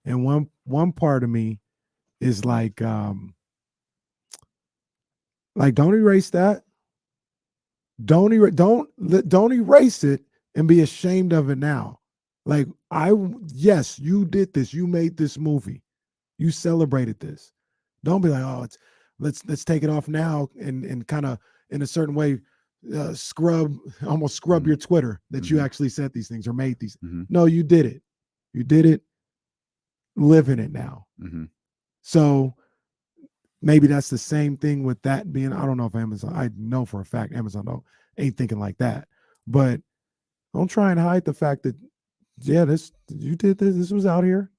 And one part of me is like don't erase that. Don't erase it and be ashamed of it now. Like, yes, you did this. You made this movie. You celebrated this. Don't be like, oh, let's take it off now and kind of in a certain way scrub your Twitter that you actually said these things or made these. No, you did it. You did it. Live in it now. So maybe that's the same thing with that being, I don't know if Amazon, I know for a fact Amazon ain't thinking like that, but don't try and hide the fact that, yeah, you did this was out here.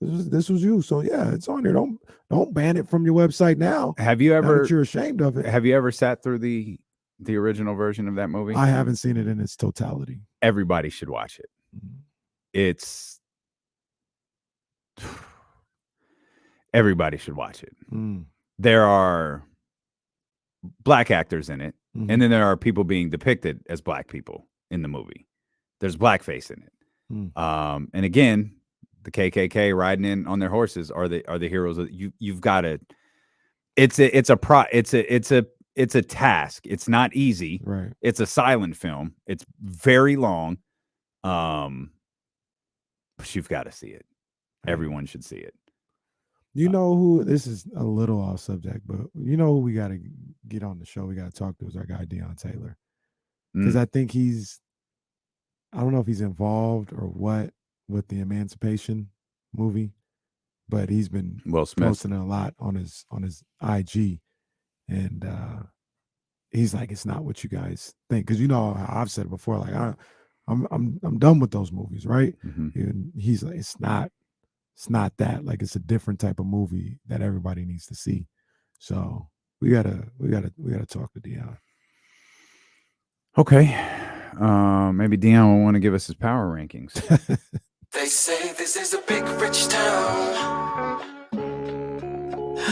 This was you. So yeah, it's on here. Don't ban it from your website now. Have you ever, now that you're ashamed of it? Have you ever sat through the original version of that movie? I haven't seen it in its totality. Everybody should watch it. Everybody should watch it. There are black actors in it, and then there are people being depicted as black people in the movie. There's blackface in it. And again, the KKK riding in on their horses are the heroes. You've got to. It's a task. It's not easy. Right. It's a silent film. It's very long. But you've got to see it. Everyone should see it. You know who, this is a little off subject, but you know who we got to get on the show, we got to talk to, is our guy Deion Taylor. Because I think I don't know if he's involved or what with the Emancipation movie, but he's been posting a lot on his IG, and he's like, it's not what you guys think, because I've said it before, like I'm done with those movies, right? And he's like, it's not that, like, it's a different type of movie that everybody needs to see. So we gotta talk to Deion. Okay. Maybe Dion will want to give us his power rankings. They say this is a big rich town.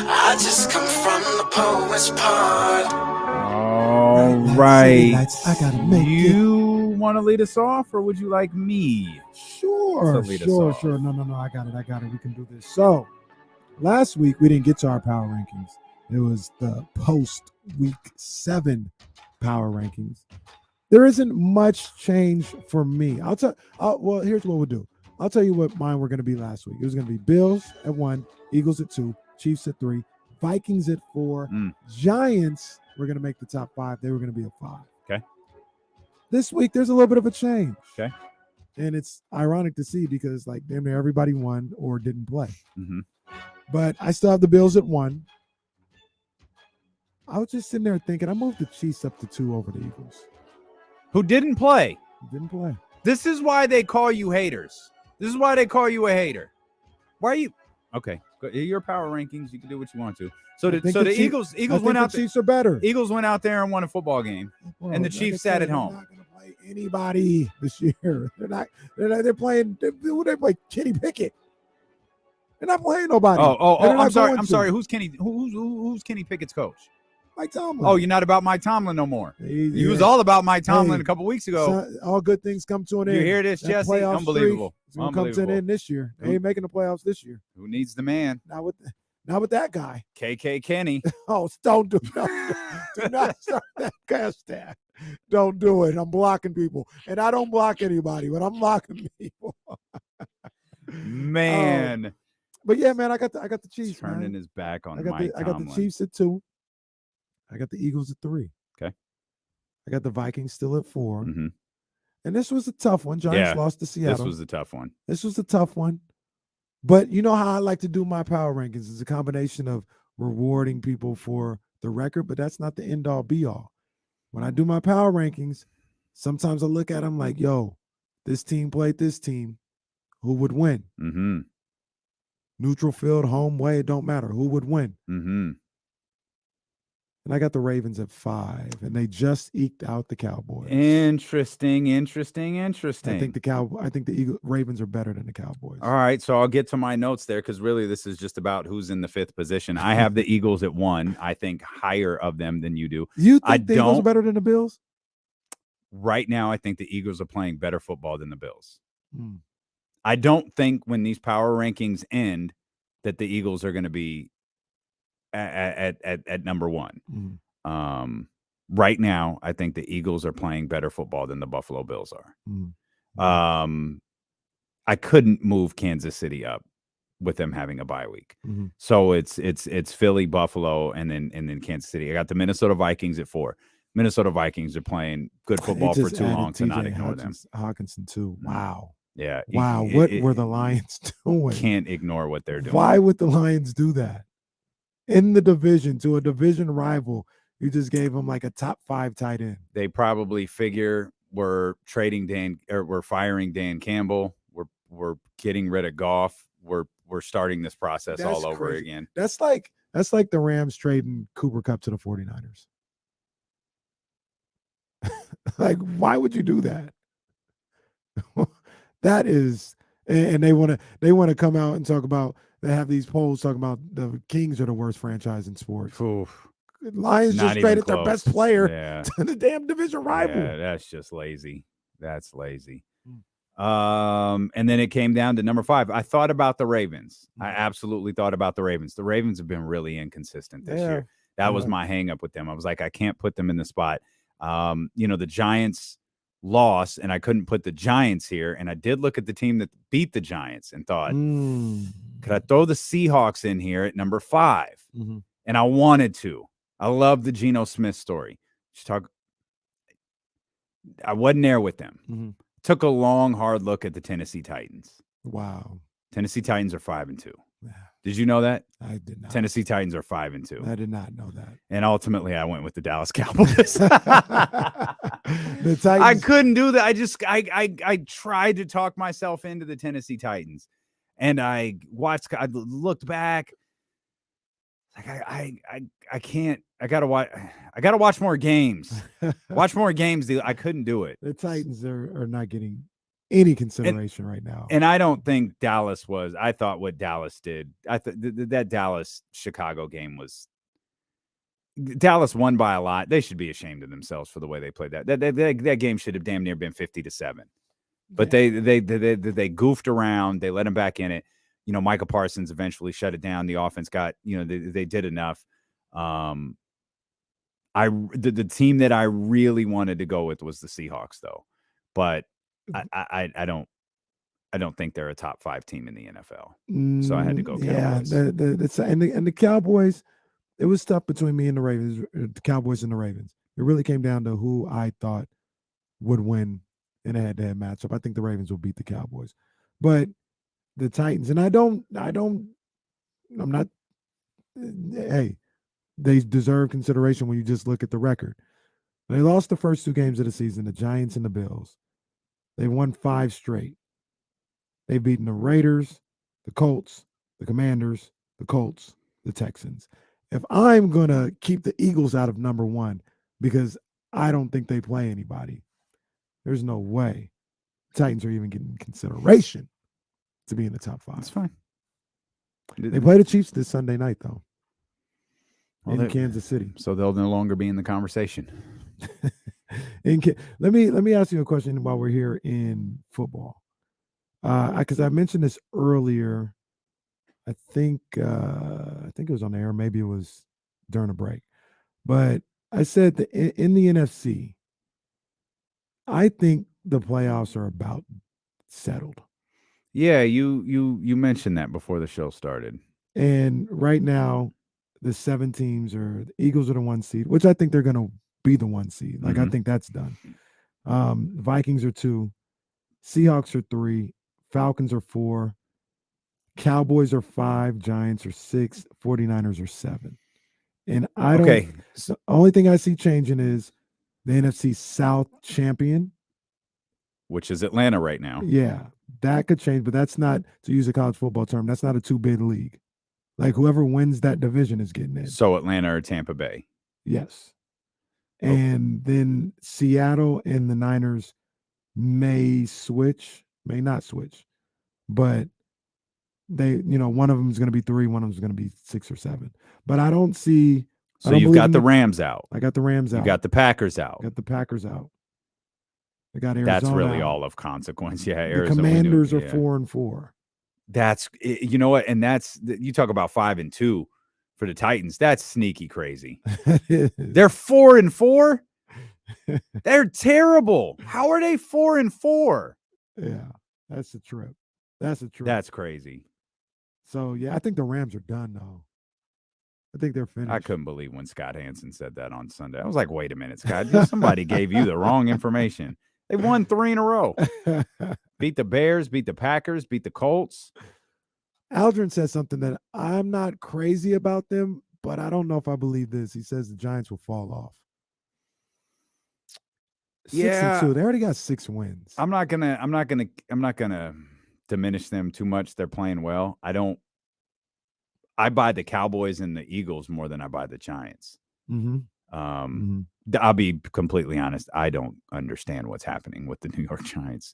I just come from the poet's part. All right. I gotta make you want to lead us off, or would you like me? Sure. No. I got it. We can do this. So, last week we didn't get to our power rankings. It was the post week 7 power rankings. There isn't much change for me. Well, here's what we'll do. I'll tell you what mine were going to be last week. It was going to be Bills at 1, Eagles at 2, Chiefs at 3, Vikings at 4, Giants were going to make the top 5. They were going to be at 5. Okay. This week, there's a little bit of a change. Okay. And it's ironic to see because like damn near everybody won or didn't play. Mm-hmm. But I still have the Bills at 1. I was just sitting there thinking, I moved the Chiefs up to 2 over the Eagles. Who didn't play? Didn't play. This is why they call you haters. This is why they call you a hater. Why are you? Okay, your power rankings. You can do what you want to. So the Eagles went out. The Chiefs are better. Eagles went out there and won a football game, and the Chiefs sat at home. Not going to play anybody this year. They're playing. Who they play? Kenny Pickett. They're not playing nobody. I'm sorry. Who's Kenny? Who's Kenny Pickett's coach? Mike Tomlin. Oh, you're not about Mike Tomlin no more. You was all about Mike Tomlin a couple weeks ago. All good things come to an end. You hear this, Jesse? Unbelievable. It's going to come to an end this year. They ain't making the playoffs this year. Who needs the man? Not with that guy. KK Kenny. Oh, don't do not start that hashtag. Don't do it. I'm blocking people. And I don't block anybody, but I'm blocking people. Man. But yeah, man, I got the Chiefs. He's turning his back on Mike Tomlin. I got the Chiefs at 2. I got the Eagles at 3. Okay. I got the Vikings still at 4. Mm-hmm. And this was a tough one. Giants lost to Seattle. This was a tough one. But you know how I like to do my power rankings. It's a combination of rewarding people for the record, but that's not the end-all, be-all. When I do my power rankings, sometimes I look at them like, yo, this team played this team. Who would win? Mm-hmm. Neutral field, home, way, it don't matter. Who would win? Mm-hmm. And I got the Ravens at 5, and they just eked out the Cowboys. Interesting. I think the Ravens are better than the Cowboys. All right, so I'll get to my notes there because really this is just about who's in the 5th position. I have the Eagles at 1. I think higher of them than you do. You think the Eagles are better than the Bills? Right now, I think the Eagles are playing better football than the Bills. I don't think when these power rankings end that the Eagles are going to be at number 1. Right now, I think the Eagles are playing better football than the Buffalo Bills are. I couldn't move Kansas City up with them having a bye week. So it's Philly, Buffalo, and then Kansas City. I got the Minnesota Vikings at 4. Minnesota Vikings are playing good football for too long to not ignore them. Hawkinson too. Wow. Yeah. Wow. What were the Lions doing? Can't ignore what they're doing. Why would the Lions do that? In the division, to a division rival, you just gave them like a top 5 tight end. They probably figure we're firing Dan Campbell. We're getting rid of Goff. We're starting this process all over again. That's like the Rams trading Cooper Kupp to the 49ers. Like, why would you do that? That is, and they want to come out and talk about. They have these polls talking about the Kings are the worst franchise in sports. Oof. Lions just traded their best player to the damn division rival. Yeah, that's just lazy. That's lazy. And then it came down to number 5. I thought about the Ravens. I absolutely thought about the Ravens. The Ravens have been really inconsistent this year. That was my hang up with them. I was like, I can't put them in the spot. The Giants lost, and I couldn't put the Giants here. And I did look at the team that beat the Giants and thought, could I throw the Seahawks in here at number 5? And I wanted to. I love the Geno Smith story. I wasn't there with them. Took a long, hard look at the Tennessee Titans. Wow. Tennessee Titans are 5-2. Did you know that? I did not. Tennessee Titans are 5-2. I did not know that. And ultimately, I went with the Dallas Cowboys. The Titans. I couldn't do that. I tried to talk myself into the Tennessee Titans, and I looked back. Like I can't. I gotta watch more games. Watch more games. I couldn't do it. The Titans are not getting any consideration right now. And I don't think Dallas was. I thought what Dallas did. I thought that Dallas-Chicago game was. Dallas won by a lot. They should be ashamed of themselves for the way they played that. That game should have damn near been 50-7. But they goofed around. They let him back in it. Michael Parsons eventually shut it down. The offense got, they did enough. The team that I really wanted to go with was the Seahawks, though. But I don't think they're a top 5 team in the NFL. So I had to go Cowboys. Yeah, and the Cowboys, it was tough between me and the Ravens, the Cowboys and the Ravens. It really came down to who I thought would win in a head-to-head matchup. I think the Ravens will beat the Cowboys. But the Titans, and hey, they deserve consideration when you just look at the record. They lost the first 2 games of the season, the Giants and the Bills. They won 5 straight. They've beaten the Raiders, the Colts, the Commanders, the Colts, the Texans. If I'm going to keep the Eagles out of number 1 because I don't think they play anybody, there's no way Titans are even getting consideration to be in the top 5. That's fine. They play the Chiefs this Sunday night, though, in Kansas City. So they'll no longer be in the conversation. Let me ask you a question while we're here in football. Because I mentioned this earlier. I think it was on the air. Maybe it was during a break. But I said that in the NFC, I think the playoffs are about settled. Yeah, you mentioned that before the show started. And right now, the 7 teams the Eagles are the 1 seed, which I think they're going to be the 1 seed. Like, I think that's done. Vikings are 2, Seahawks are 3, Falcons are 4, Cowboys are 5, Giants are 6, 49ers are 7. And the only thing I see changing is the NFC South champion, which is Atlanta right now. Yeah, that could change, but that's not, to use a college football term, that's not a 2-bid league. Like, whoever wins that division is getting in. So Atlanta or Tampa Bay. Yes. And then Seattle and the Niners may not switch, but they, one of them is going to be 3, one of them is going to be 6 or 7. But I don't see. So you've got the Rams out. I got the Rams out. You got the Packers out. Got the Packers out. They got Arizona. That's really out. all of consequence. Yeah, the Commanders are 4-4. That's, you know what, and that's, you talk about 5-2 for the Titans. That's sneaky crazy. They're 4-4. They're terrible. How are they 4-4? Yeah, that's a trip. That's crazy. So yeah, I think the Rams are done though. I think they're finished. I couldn't believe when Scott Hansen said that on Sunday. I was like, wait a minute, Scott. Somebody gave you the wrong information. They won 3 in a row. Beat the Bears, beat the Packers, beat the Colts. Aldrin says something that I'm not crazy about them, but I don't know if I believe this. He says the Giants will fall off. 6-2. They already got 6 wins. I'm not gonna diminish them too much. They're playing well. I buy the Cowboys and the Eagles more than I buy the Giants. I'll be completely honest. I don't understand what's happening with the New York Giants.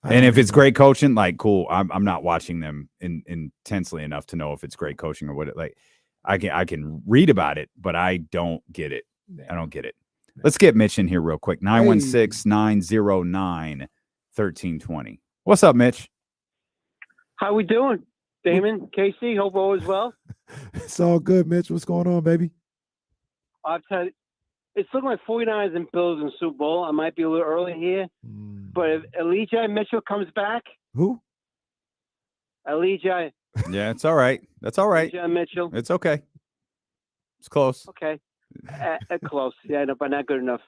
And if it's great coaching, like, cool. I'm not watching them intensely enough to know if it's great coaching or what it like. I can read about it, but I don't get it. I don't get it. Let's get Mitch in here real quick. 916-909-1320. What's up, Mitch? How we doing, Damon? Casey, hope all is well. It's all good, Mitch. What's going on, baby? I'll tell you, it's looking like 49ers and Bills in Super Bowl. I might be a little early here, but if Elijah Mitchell comes back. Who? Elijah. Yeah, it's all right. That's all right. Elijah Mitchell. It's okay. It's close. Okay. Close. Yeah, no, but not good enough.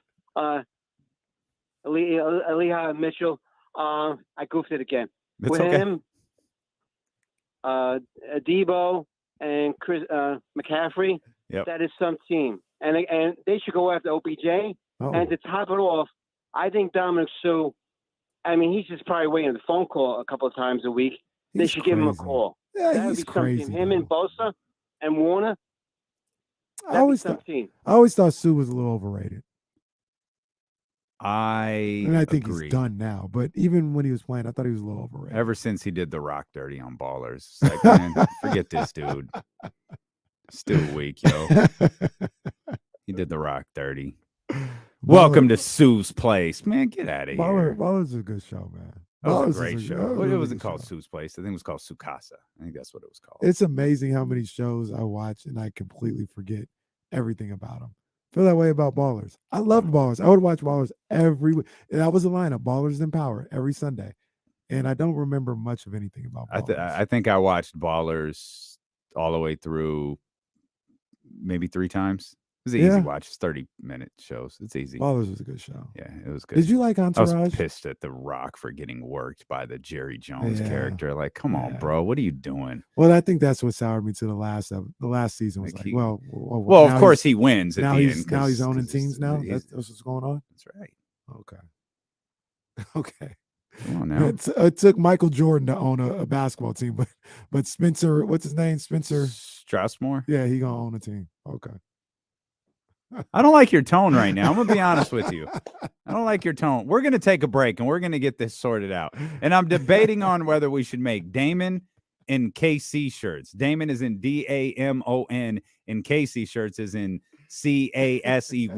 Elijah Mitchell. I goofed it again. It's with okay. him, Debo and Chris McCaffrey. Yep. That is some team, and they should go after OBJ. Oh. And to top it off, I think Dominic Sue. I mean, he's just probably waiting the phone call a couple of times a week. They should give him a call. Yeah, that would he's be crazy. something. Him and Bosa and Warner. I always thought Sue was a little overrated. And I think agree. he's done now. But even when he was playing, I thought he was a little overrated. Ever since he did the rock dirty on Ballers, it's like, man, forget this dude. Still weak, yo. He did the rock dirty. Welcome to Sue's Place, man. Get out of here. Ballers is a good show, man. That was Ballers a is great show. that was a It really wasn't good called show. Sue's Place. I think it was called Sukasa. I think that's what it was called. It's amazing how many shows I watch and I completely forget everything about them. Feel that way about Ballers. I loved Ballers. I would watch Ballers every week. And that was a lineup, Ballers in Power, every Sunday. And I don't remember much of anything about Ballers. I think I watched Ballers all the way through maybe 3 times. It was an easy watch. It's 30-minute shows. It's easy. Ballers was a good show. Yeah, it was good. Did you like Entourage? I was pissed at The Rock for getting worked by the Jerry Jones character. Like, come on, bro. What are you doing? Well, I think that's what soured me to the last season. Was like, well, of course he wins at the end. Now he's owning teams now? That's what's going on? That's right. Okay. Okay. Come on now. It took Michael Jordan to own a basketball team, but Spencer, what's his name? Spencer Strassmore? Yeah, he gonna own a team. Okay. I don't like your tone right now. I'm going to be honest with you. I don't like your tone. We're going to take a break, and we're going to get this sorted out. And I'm debating on whether we should make Damon and KC shirts. Damon is in DAMON, and KC shirts is in CASEY.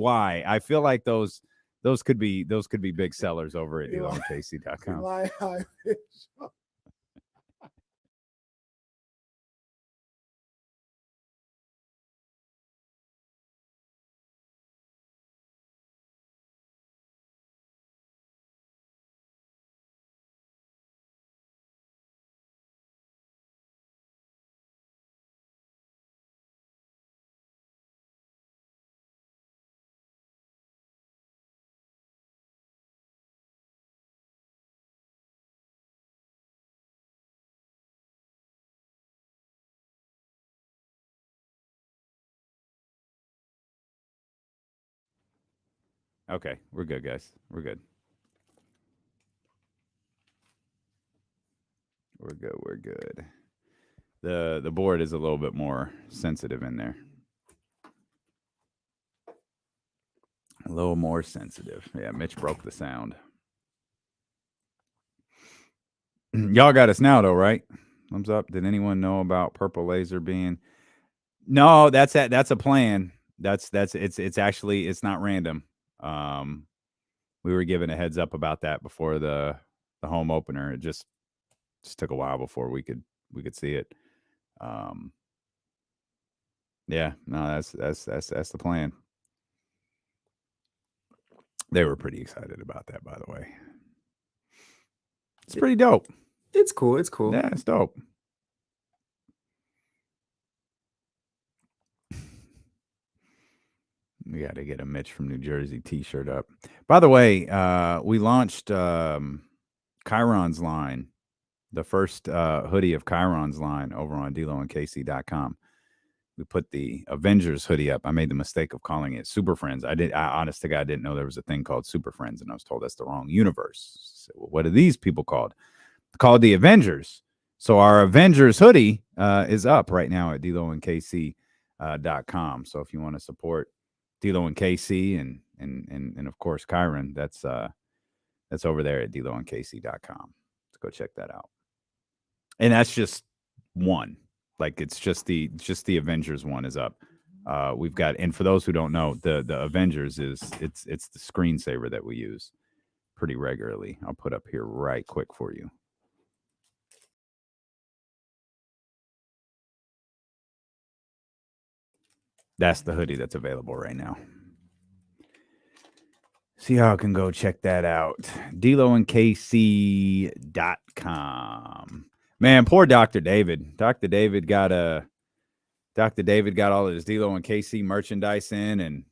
I feel like those could be big sellers over at DeLongKC.com. Okay, we're good, guys. We're good. We're good. The board is a little bit more sensitive in there. A little more sensitive. Yeah, Mitch broke the sound. Y'all got us now, though, right? Thumbs up. Did anyone know about Purple Laser being? No, that's a plan. It's actually not random. We were given a heads up about that before the home opener. It just took a while before we could see it. Yeah, no, that's the plan. They were pretty excited about that, by the way. It's pretty dope. It's cool. It's cool. Yeah, it's dope. We got to get a Mitch from New Jersey t-shirt up. By the way, we launched Chiron's line, the first hoodie of Chiron's line over on DeLongKC.com. We put the Avengers hoodie up. I made the mistake of calling it Super Friends. I honest to God, didn't know there was a thing called Super Friends, and I was told that's the wrong universe. So, well, what are these people called? Called the Avengers. So our Avengers hoodie is up right now at DeLongKC.com. So if you want to support D'Lo and KC and of course Chiron, that's over there at DeLongKC.com. Let's go check that out. And that's just one. Like it's just the Avengers one is up. We've got, and for those who don't know, the Avengers it's the screensaver that we use pretty regularly. I'll put up here right quick for you. That's the hoodie that's available right now. So y'all can go check that out. DeLongKC.com. Man, poor Dr. David. Dr. David got all of his D'Lo and KC merchandise in, and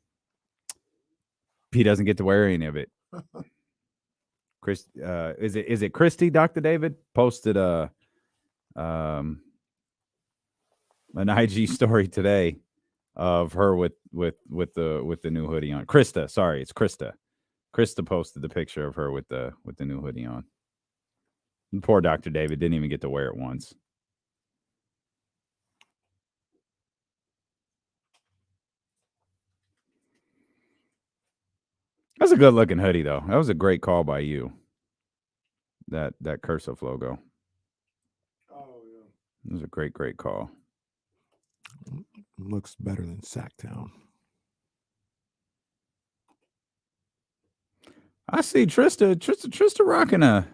he doesn't get to wear any of it. Chris, is it Christy? Dr. David posted an IG story today of her with the new hoodie on. Krista, sorry, it's Krista. Krista posted the picture of her with the new hoodie on. And poor Dr. David didn't even get to wear it once. was a good looking hoodie, though. That was a great call by you. That cursive logo. Oh yeah. It was a great call. Looks better than Sacktown. I see Trista rocking a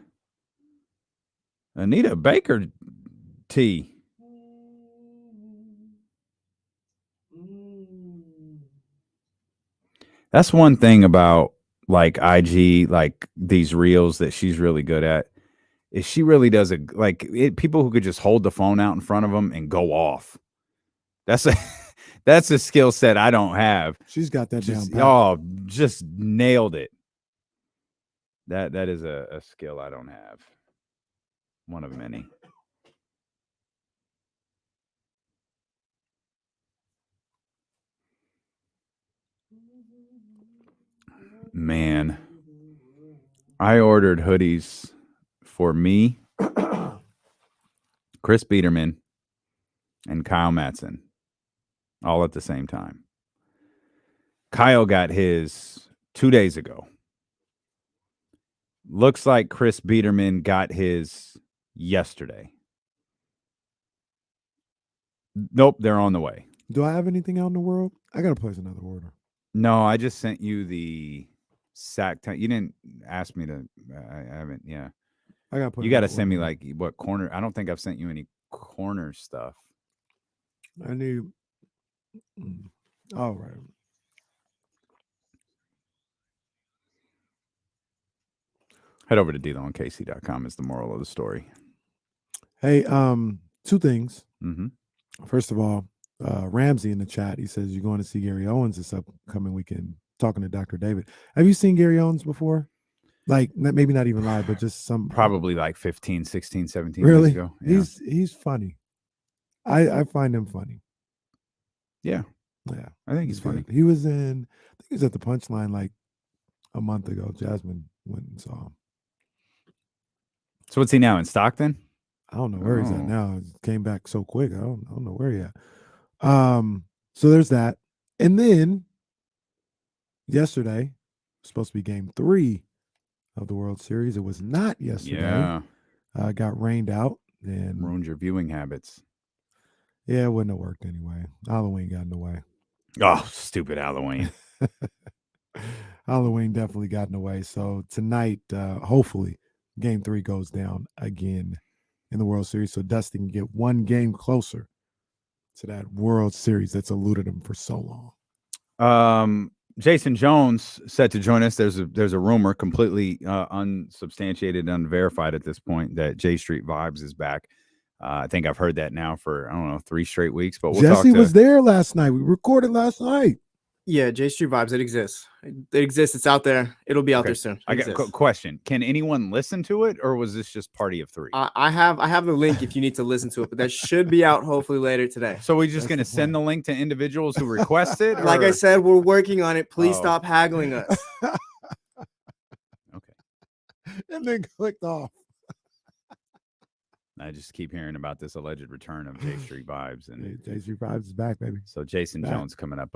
Anita Baker tee. That's one thing about like IG, like these reels that she's really good at. Is she really does people who could just hold the phone out in front of them and go off. That's a skill set I don't have. She's got that down pat. Oh, just nailed it. That is a skill I don't have. One of many. Man, I ordered hoodies for me, Chris Biederman, and Kyle Matson all at the same time. Kyle got his 2 days ago. Looks like Chris Biederman got his yesterday. Nope, they're on the way. Do I have anything out in the world? I got to place another order. No, I just sent you the sack time. You didn't ask me to. I haven't. Yeah, I got. You got to send me like what corner. I don't think I've sent you any corner stuff. I need. All right. Head over to DLonCasey.com is the moral of the story. Hey, two things. Mm-hmm. First of all, Ramsey in the chat, he says you're going to see Gary Owens this upcoming weekend, talking to Dr. David. Have you seen Gary Owens before? Like, maybe not even live, but just some. Probably like 15, 16, 17 really? years ago. Yeah. He's funny. I find him funny. Yeah. Yeah. I think he's funny. He was in, I think he was at the Punchline like a month ago. Jasmine went and saw him. So what's he now, in Stockton? I don't know where he's at now. He came back so quick. I don't know where he at. So there's that. And then yesterday, supposed to be game 3 of the World Series. It was not yesterday. Yeah. Got rained out and ruined your viewing habits. Yeah, it wouldn't have worked anyway. Halloween got in the way. Oh, stupid Halloween. Halloween definitely got in the way. So tonight, hopefully, game 3 goes down again in the World Series. So Dusty can get one game closer to that World Series that's eluded him for so long. Jason Jones set to join us. There's a rumor, completely unsubstantiated, unverified at this point, that J Street Vibes is back. I think I've heard that now for, I don't know, 3 straight weeks. But Jesse was there last night. We recorded last night. Yeah, J Street Vibes. It exists. It exists. It's out there. It'll be out there soon. I got a question. Can anyone listen to it, or was this just party of 3? I have the link if you need to listen to it, but that should be out hopefully later today. So we're just going to send the link to individuals who request it? Like I said, we're working on it. Please stop haggling us. Okay. And then clicked off. I just keep hearing about this alleged return of J Street Vibes, and J Street Vibes is back, baby. So Jason Jones coming up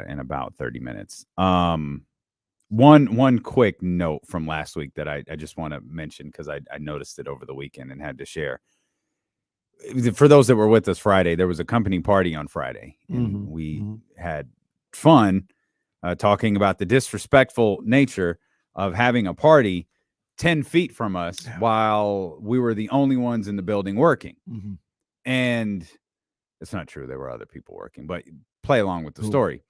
in about 30 minutes. One quick note from last week that I just want to mention because I noticed it over the weekend and had to share. For those that were with us Friday, there was a company party on Friday, and we had fun talking about the disrespectful nature of having a party 10 feet from us while we were the only ones in the building working. And it's not true. There were other people working, but play along with the story.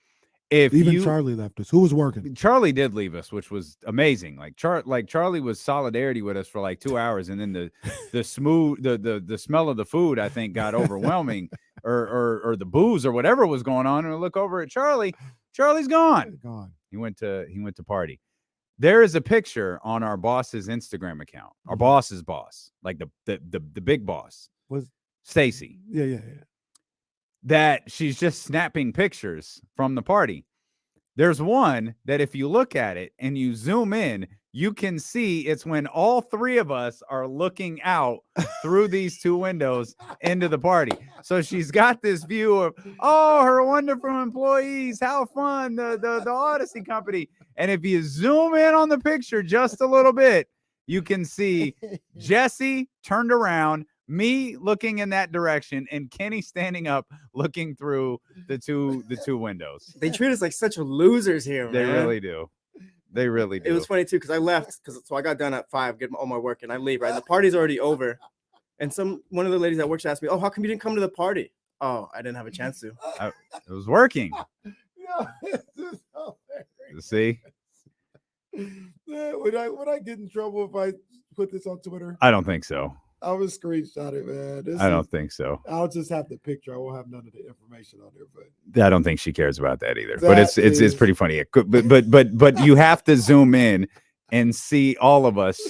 If even Charlie left us, who was working? Charlie did leave us, which was amazing. Like Charlie was solidarity with us for like 2 hours. And then the smell of the food, I think, got overwhelming or the booze or whatever was going on. And I look over at Charlie. Charlie's gone. He went to party. There is a picture on our boss's Instagram account, our boss's boss, like the big boss, was Stacy. Yeah. That she's just snapping pictures from the party. There's one that if you look at it and you zoom in, you can see it's when all 3 of us are looking out through these 2 windows into the party. So she's got this view of, oh, her wonderful employees, how fun, the Odyssey company. And if you zoom in on the picture just a little bit, you can see Jesse turned around, me looking in that direction, and Kenny standing up looking through the two windows. They treat us like such losers here, They man. really do. They really do. It was funny too because I left so I got done at 5, get all my work, and I leave. Right, the party's already over, and one of the ladies at work asked me, "Oh, how come you didn't come to the party?" Oh, I didn't have a chance to. It was working. See? Yeah, would I get in trouble if I put this on Twitter? I don't think so. I would screenshot it, man. I don't think so. I'll just have the picture. I won't have none of the information on there. But I don't think she cares about that either. But it's pretty funny. But you have to zoom in and see all of us.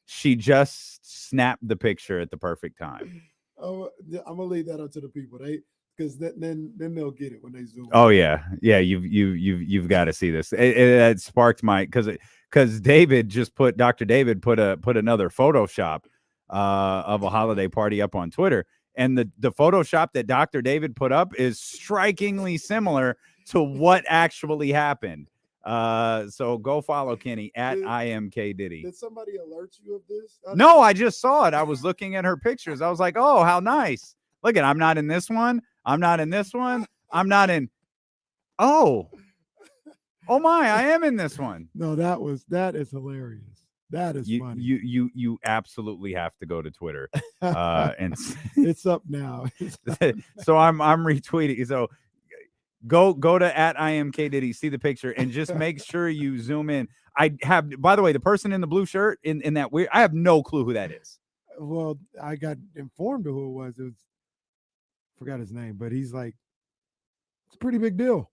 She just snapped the picture at the perfect time. I'm gonna leave that up to the people. Because then they'll get it when they zoom. Oh yeah. You've got to see this. It sparked my because David just Dr. David put another Photoshop of a holiday party up on Twitter, and the Photoshop that Dr. David put up is strikingly similar to what actually happened. So go follow Kenny at IMKDiddy. Did somebody alert you of this? No, I just saw it. I was looking at her pictures. I was like, oh, how nice. Look at, I'm not in this one. I'm not in this one. I'm not in. Oh my, I am in this one. No, that is hilarious. That is funny. You absolutely have to go to Twitter. And it's up now. So I'm retweeting. So go to at IMKDiddy, see the picture, and just make sure you zoom in. I have, by the way, the person in the blue shirt in that weird, I have no clue who that is. Well, I got informed of who it was. Forgot his name, but he's like, it's a pretty big deal.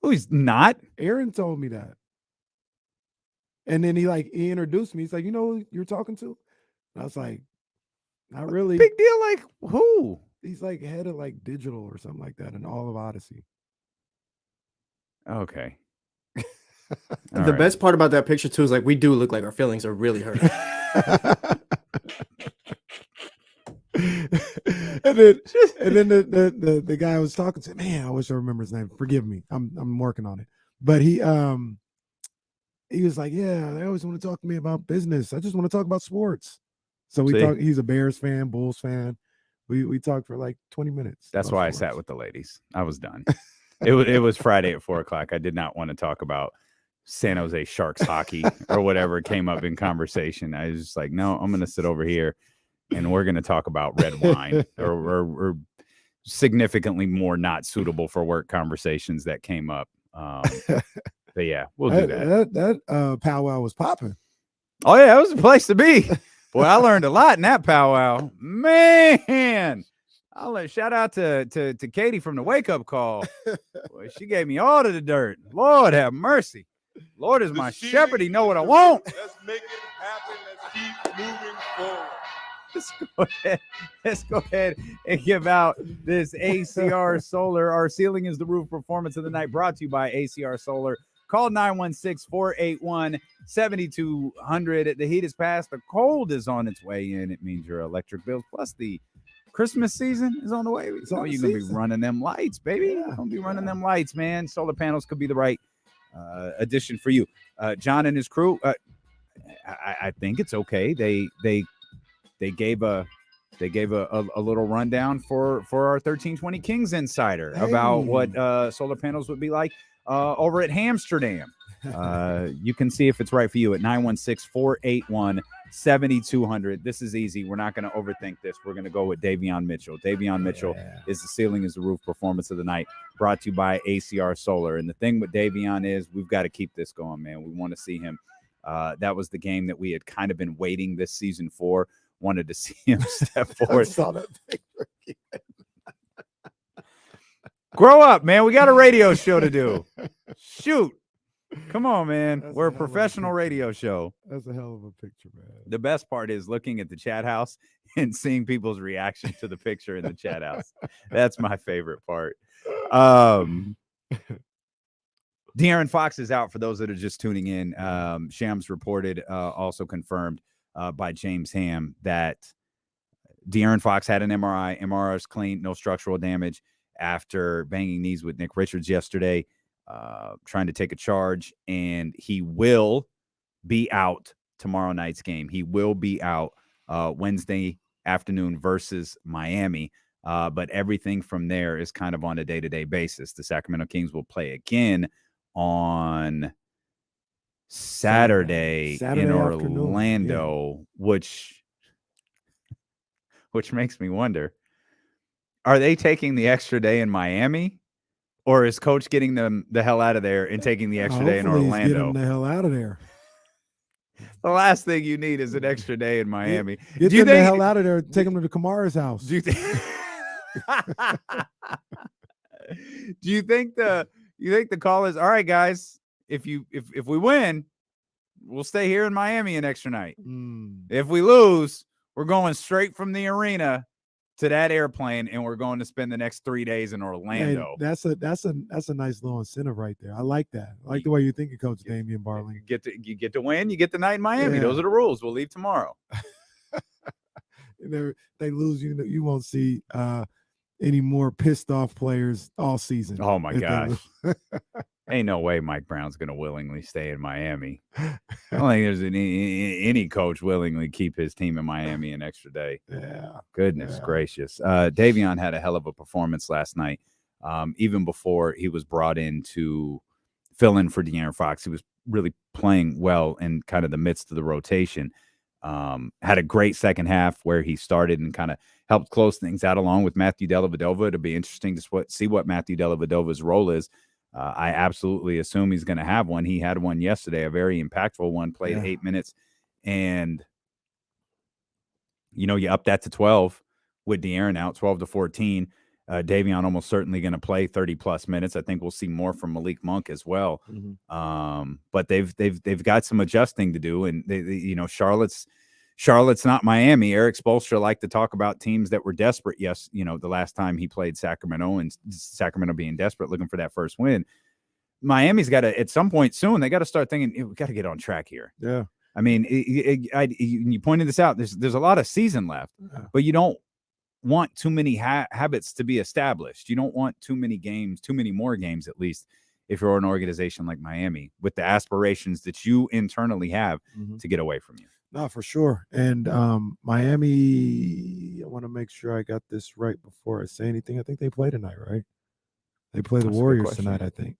Oh, he's not. Aaron told me that. And then he introduced me. He's like, you know who you're talking to? And I was like, not really. Big deal, like who? He's like head of digital or something like that in all of Odyssey. Okay. The best part about that picture too is we do look like our feelings are really hurt. and then the guy I was talking to, man, I wish I remember his name. Forgive me. I'm working on it. But he was like, yeah, they always want to talk to me about business. I just want to talk about sports. So we talked. He's a Bears fan, Bulls fan. We talked for 20 minutes. That's why sports. I sat with the ladies. I was done. It was Friday at 4:00. I did not want to talk about San Jose Sharks hockey or whatever came up in conversation. I was just like, no, I'm going to sit over here and we're going to talk about red wine or significantly more not suitable for work conversations that came up. But yeah, we'll do that. That powwow was popping. Oh yeah, it was a place to be. Boy, I learned a lot in that powwow. Man, I'll shout out to Katie from the Wake Up Call. Boy, she gave me all of the dirt. Lord have mercy. Lord is my shepherd. He know what I want. Let's make it happen. Let's keep moving forward. Let's go ahead and give out this ACR Solar. Our ceiling is the roof performance of the night, brought to you by ACR Solar. Call 916-481-7200. The heat is past. The cold is on its way in. It means your electric bills plus the Christmas season is on the way. So you're going to be running them lights, baby. You're going to be running them lights, man. Solar panels could be the right addition for you. John and his crew, I think it's okay. They gave a little rundown for our 1320 Kings Insider about what solar panels would be like over at Amsterdam. You can see if it's right for you at 916-481-7200. This is easy. We're not going to overthink this. We're going to go with Davion Mitchell. Davion Mitchell is the ceiling is the roof performance of the night, brought to you by ACR Solar. And the thing with Davion is we've got to keep this going, man. We want to see him. That was the game that we had kind of been waiting this season for. Wanted to see him step forward. I saw that picture again. Grow up, man. We got a radio show to do. Shoot. Come on, man. We're a professional radio show. That's a hell of a picture, man. The best part is looking at the chat house and seeing people's reaction to the picture in the chat house. That's my favorite part. De'Aaron Fox is out for those that are just tuning in. Shams reported, also confirmed by James Ham, that De'Aaron Fox had an MRI. MRI is clean, no structural damage after banging knees with Nick Richards yesterday. trying to take a charge, and he will be out tomorrow night's game. He will be out Wednesday afternoon versus Miami. But everything from there is kind of on a day-to-day basis. The Sacramento Kings will play again on Saturday in Orlando, which makes me wonder, are they taking the extra day in Miami, or is Coach getting them the hell out of there and taking the extra day in Orlando? He's getting them the hell out of there. The last thing you need is an extra day in Miami. Get them the hell out of there. Take them to the Kamara's house. Do you think? Do you think the call is, all right, guys? If we win, we'll stay here in Miami an extra night. If we lose, we're going straight from the arena to that airplane, and we're going to spend the next 3 days in Orlando. Hey, that's a nice little incentive right there. I like that. I like the way you think, Coach Davion Barling. You get to win, you get the night in Miami. Yeah. Those are the rules. We'll leave tomorrow. They lose, you won't see any more pissed off players all season. Oh my gosh. Ain't no way Mike Brown's going to willingly stay in Miami. I don't think there's any coach willingly keep his team in Miami an extra day. Yeah. Goodness gracious. Davion had a hell of a performance last night. Even before he was brought in to fill in for De'Aaron Fox, he was really playing well in kind of the midst of the rotation. Had a great second half where he started and kind of helped close things out along with Matthew Dellavedova. It'll be interesting to see what Matthew Dellavedova's role is. I absolutely assume he's going to have one. He had one yesterday, a very impactful one, played 8 minutes. And, you up that to 12 with De'Aaron out, 12 to 14. Davion almost certainly going to play 30-plus minutes. I think we'll see more from Malik Monk as well. Mm-hmm. But they've got some adjusting to do. And, Charlotte's not Miami. Eric Spoelstra liked to talk about teams that were desperate. Yes, the last time he played Sacramento, and Sacramento being desperate, looking for that first win. Miami's got to, at some point soon, they got to start thinking, we got to get on track here. Yeah. I mean, you pointed this out. There's a lot of season left, but you don't want too many habits to be established. You don't want too many games, too many more games, at least, if you're an organization like Miami, with the aspirations that you internally have to get away from you. No, for sure. And Miami, I want to make sure I got this right before I say anything. I think they play tonight, right? They play the Warriors tonight, I think.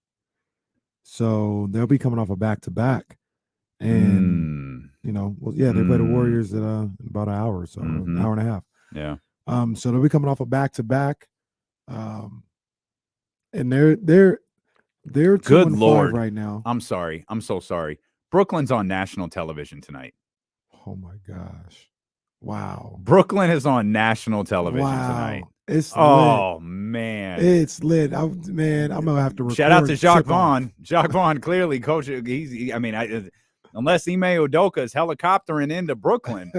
So they'll be coming off a back-to-back. And, they play the Warriors in about an hour or so, an hour and a half. Yeah. So they'll be coming off a back-to-back. And they're 2-5 right now. I'm sorry. I'm so sorry. Brooklyn's on national television tonight. Oh my gosh. Wow. Brooklyn is on national television tonight. It's lit. Man. It's lit. I'm gonna have to record. Shout out to Jacques Vaughn. Jacques Vaughn, clearly, coach. Unless Ime Udoka is helicoptering into Brooklyn,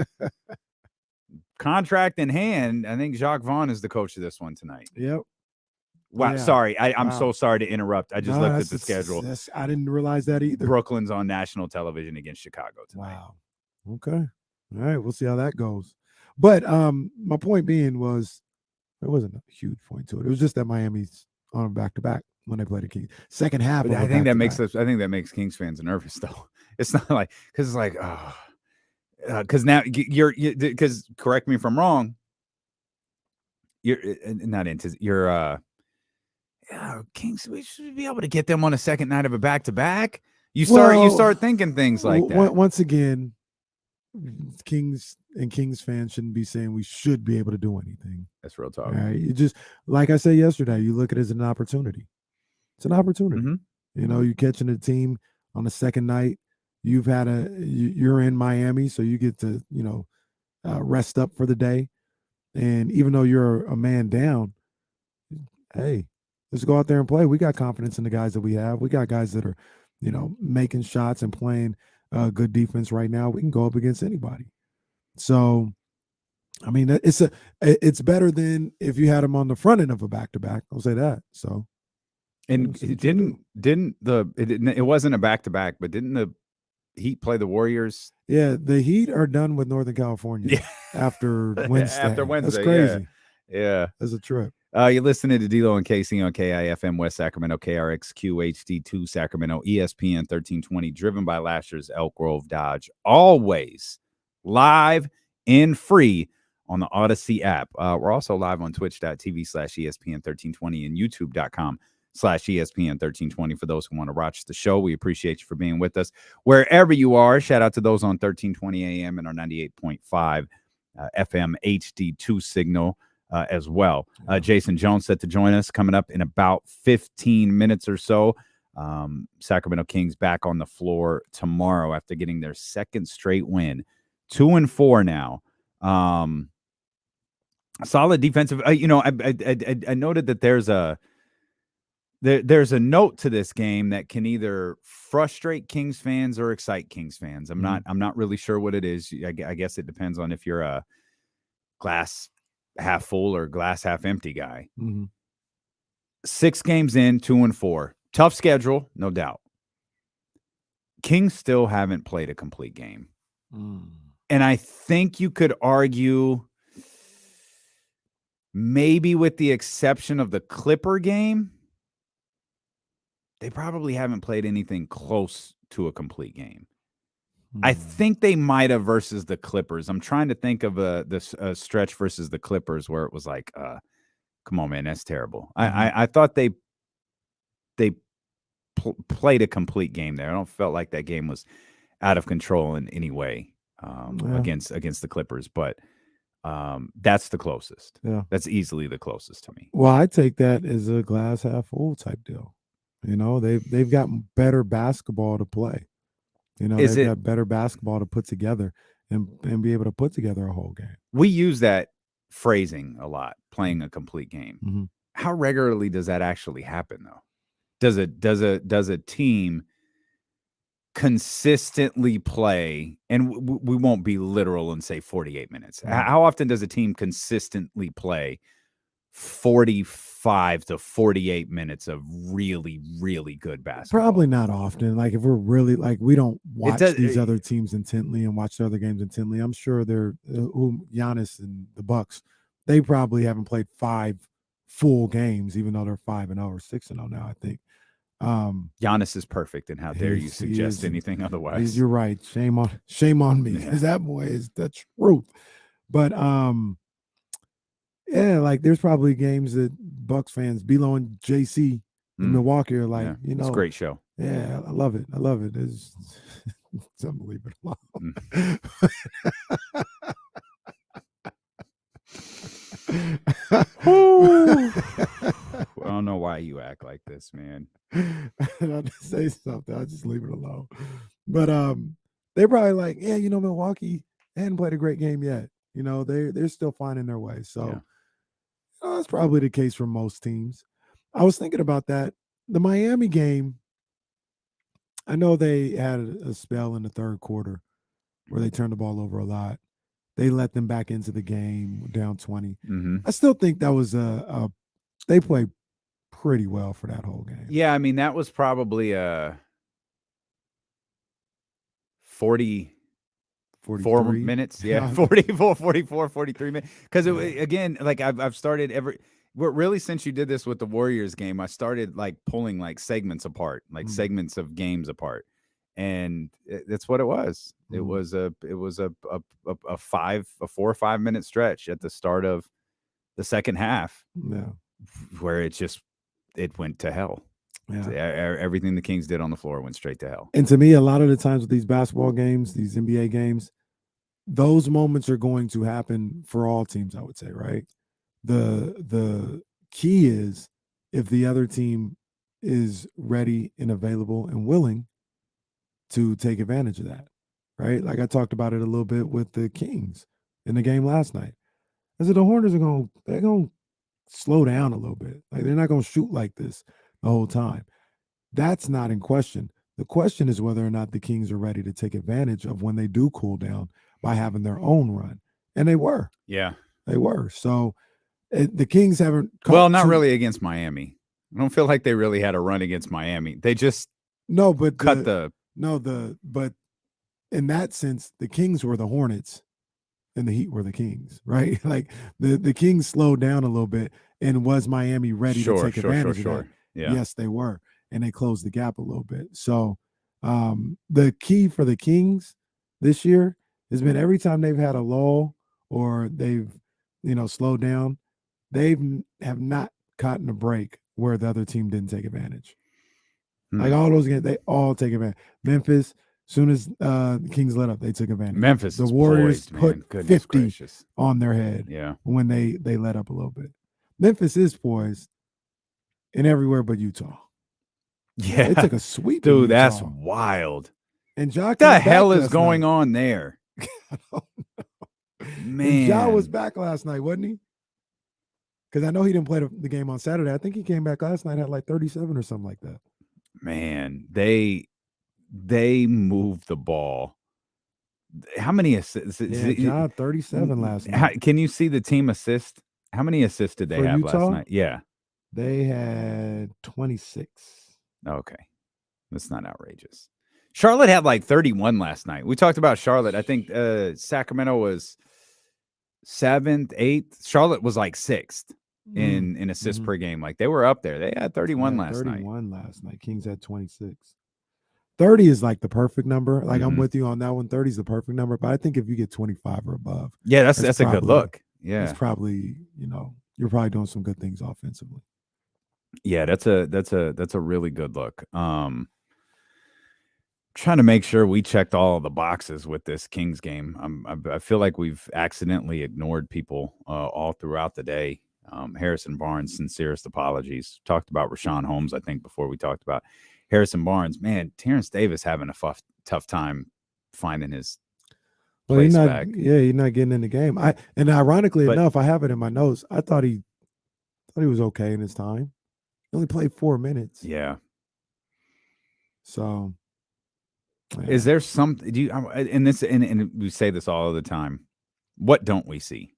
contract in hand, I think Jacques Vaughn is the coach of this one tonight. Yep. Wow. Yeah. Sorry. I'm so sorry to interrupt. I just looked at the schedule. I didn't realize that either. Brooklyn's on national television against Chicago tonight. Wow. Okay. All right. We'll see how that goes. But my point being was, there wasn't a huge point to it. It was just that Miami's on back-to-back when they play the Kings. Second half. I think that makes Kings fans nervous, though. It's not like, because it's like, because now because correct me if I'm wrong. Kings, we should be able to get them on a second night of a back-to-back. You start thinking things like that. Once again, Kings and Kings fans shouldn't be saying we should be able to do anything. That's real talk. All right? You just, like I said yesterday, you look at it as an opportunity. It's an opportunity. Mm-hmm. You're catching a team on the second night. You're in Miami, so you get to, rest up for the day. And even though you're a man down, hey, let's go out there and play. We got confidence in the guys that we have. We got guys that are, making shots and playing good defense right now. We can go up against anybody. So, I mean, it's better than if you had them on the front end of a back-to-back. I'll say that. So, and it wasn't a back-to-back, but didn't the Heat play the Warriors? Yeah, the Heat are done with Northern California after Wednesday. After Wednesday, that's crazy. Yeah, that's a trip. You're listening to D-Lo and Casey on KIFM West Sacramento, KRXQ HD2 Sacramento, ESPN 1320, driven by Lasher's Elk Grove Dodge. Always live and free on the Odyssey app. We're also live on twitch.tv/ESPN 1320 and youtube.com/ESPN 1320 for those who want to watch the show. We appreciate you for being with us. Wherever you are, shout out to those on 1320 AM and our 98.5 FM HD2 signal. As well. Jason Jones set to join us coming up in about 15 minutes or so. Sacramento Kings back on the floor tomorrow after getting their second straight win. 2-4 now. Solid defensive. I noted that there's a note to this game that can either frustrate Kings fans or excite Kings fans. I'm not really sure what it is. I guess it depends on if you're a glass half full or glass half empty guy. 6 games in, 2-4. Tough schedule, no doubt. Kings still haven't played a complete game. And I think you could argue, maybe with the exception of the Clipper game, they probably haven't played anything close to a complete game. I think they might have versus the Clippers. I'm trying to think of this stretch versus the Clippers where it was like, come on, man, that's terrible. I thought they played a complete game there. I don't felt like that game was out of control in any way against the Clippers, but that's the closest. Yeah, that's easily the closest to me. Well, I take that as a glass half full type deal. You know, they've got better basketball to play. You know, they've got better basketball to put together and be able to put together a whole game. We use that phrasing a lot, playing a complete game. How regularly does that actually happen, though? Does a team consistently play, and we won't be literal and say 48 minutes. How often does a team consistently play 45 to 48 minutes of really, really good basketball? Probably not often. Like if we're really we don't watch these other teams intently and watch the other games intently. I'm sure they're Giannis and the Bucks. They probably haven't played 5 full games, even though they're 5-0 or 6-0 now. I think. Giannis is perfect, and how dare you suggest anything otherwise? You're right. Shame on me. Because that boy is the truth. But yeah, like there's probably games that Bucks fans, Below and JC in Milwaukee are like, you know, it's a great show. Yeah, I love it. It's unbelievable. I don't know why you act like this, man. I'll just say something. I'll just leave it alone. But they're probably like, yeah, you know, Milwaukee hadn't played a great game yet. You know, they're still finding their way. So that's probably the case for most teams. I was thinking about that. The Miami game, I know they had a spell in the third quarter where they turned the ball over a lot. They let them back into the game down 20. I still think that was they played pretty well for that whole game. Yeah, I mean, that was probably a 44 minutes. Yeah, 44, 43 minutes. Because again, like I've started really since you did this with the Warriors game, I started like pulling like segments apart, like segments of games apart. And that's what it was. It was a 4 or 5 minute stretch at the start of the second half, where it went to hell. Yeah, everything the Kings did on the floor went straight to hell. And to me, a lot of the times with these basketball games, these NBA games, those moments are going to happen for all teams, I would say, right? The key is if the other team is ready and available and willing to take advantage of that, right? Like I talked about it a little bit with the Kings in the game last night. I said the Hornets they're going to slow down a little bit. Like they're not going to shoot like this the whole time. That's not in question. The question is whether or not the Kings are ready to take advantage of when they do cool down by having their own run. And they were. Yeah. They were. So the Kings haven't. Well, not really against Miami. I don't feel like they really had a run against Miami. They just but in that sense, the Kings were the Hornets and the Heat were the Kings, right? Like the Kings slowed down a little bit, and was Miami ready to take advantage of that? Yeah. Yes, they were, and they closed the gap a little bit. So the key for the Kings this year has been every time they've had a lull or they've slowed down, have not gotten a break where the other team didn't take advantage. Like all those games, they all take advantage. Memphis, soon as the Kings let up, they took advantage. Memphis, the Warriors poised, put 50 on their head. Yeah, when they let up a little bit. Memphis is poised in everywhere but Utah. Yeah, they took a sweep. Dude, that's wild. And Ja, what the hell is going on there? I don't know. Man, and Ja was back last night, wasn't he? Because I know he didn't play the game on Saturday. I think he came back last night, had like 37 or something like that. Man, they moved the ball. How many assists? Yeah, Ja 37 last night. Can you see the team assist? How many assists did they have Utah? last night? Yeah, they had 26. Okay, that's not outrageous. Charlotte had like 31 last night. We talked about Charlotte. I think Sacramento was 7th, 8th. Charlotte was like 6th in assists per game. Like they were up there. They had 31 last night. 31 last night. Kings had 26. 30 is like the perfect number. Like I'm with you on that one. 30 is the perfect number. But I think if you get 25 or above, yeah, that's a good look. Yeah, it's probably you're probably doing some good things offensively. Yeah, that's a really good look. Trying to make sure we checked all of the boxes with this Kings game. I feel like we've accidentally ignored people all throughout the day. Harrison Barnes, sincerest apologies. Talked about Rashawn Holmes, I think, before we talked about Harrison Barnes. Man, Terrence Davis having a tough time finding his place back. Yeah, he's not getting in the game. And ironically enough, I have it in my notes. I thought he was okay in his time. He only played 4 minutes. Yeah. So, yeah. Is there something? Do you? And we say this all the time. What don't we see?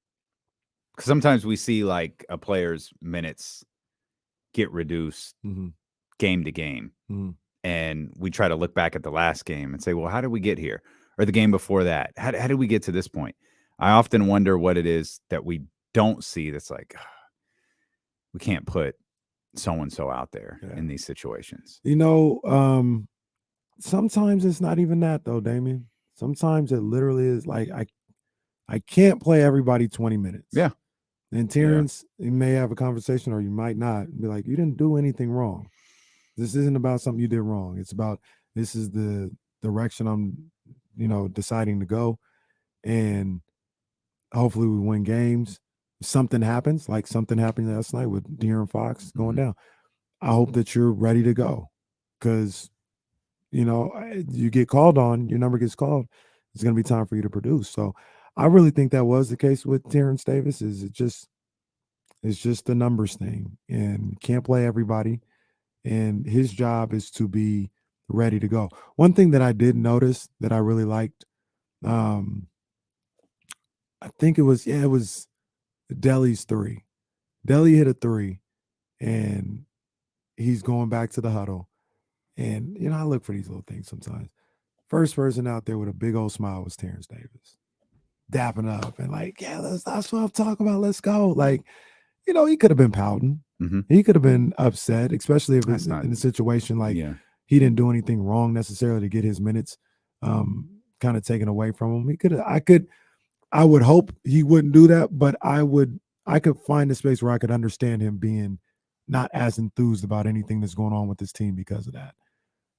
Because sometimes we see like a player's minutes get reduced game to game, and we try to look back at the last game and say, "Well, how did we get here?" Or the game before that. How did we get to this point? I often wonder what it is that we don't see. That's like we can't put so-and-so out there in these situations. Sometimes it's not even that though, Damien. Sometimes it literally is like I can't play everybody 20 minutes. Yeah. And Terrence, you may have a conversation or you might not. Be like, you didn't do anything wrong. This isn't about something you did wrong. It's about this is the direction I'm, deciding to go. And hopefully we win games. If something happens, like something happened last night with De'Aaron Fox going down. I hope that you're ready to go. Because you get called on, your number gets called, it's going to be time for you to produce. So I really think that was the case with Terrence Davis. It's just a numbers thing, and can't play everybody. And his job is to be ready to go. One thing that I did notice that I really liked, I think it was Dele's 3. Dele hit a 3, and he's going back to the huddle. And, I look for these little things sometimes. First person out there with a big old smile was Terrence Davis. Dapping up and like, yeah, that's what I'm talking about. Let's go. Like, he could have been pouting. He could have been upset, especially if it's in a situation like he didn't do anything wrong necessarily to get his minutes kind of taken away from him. I would hope he wouldn't do that, but I could find a space where I could understand him being not as enthused about anything that's going on with this team because of that.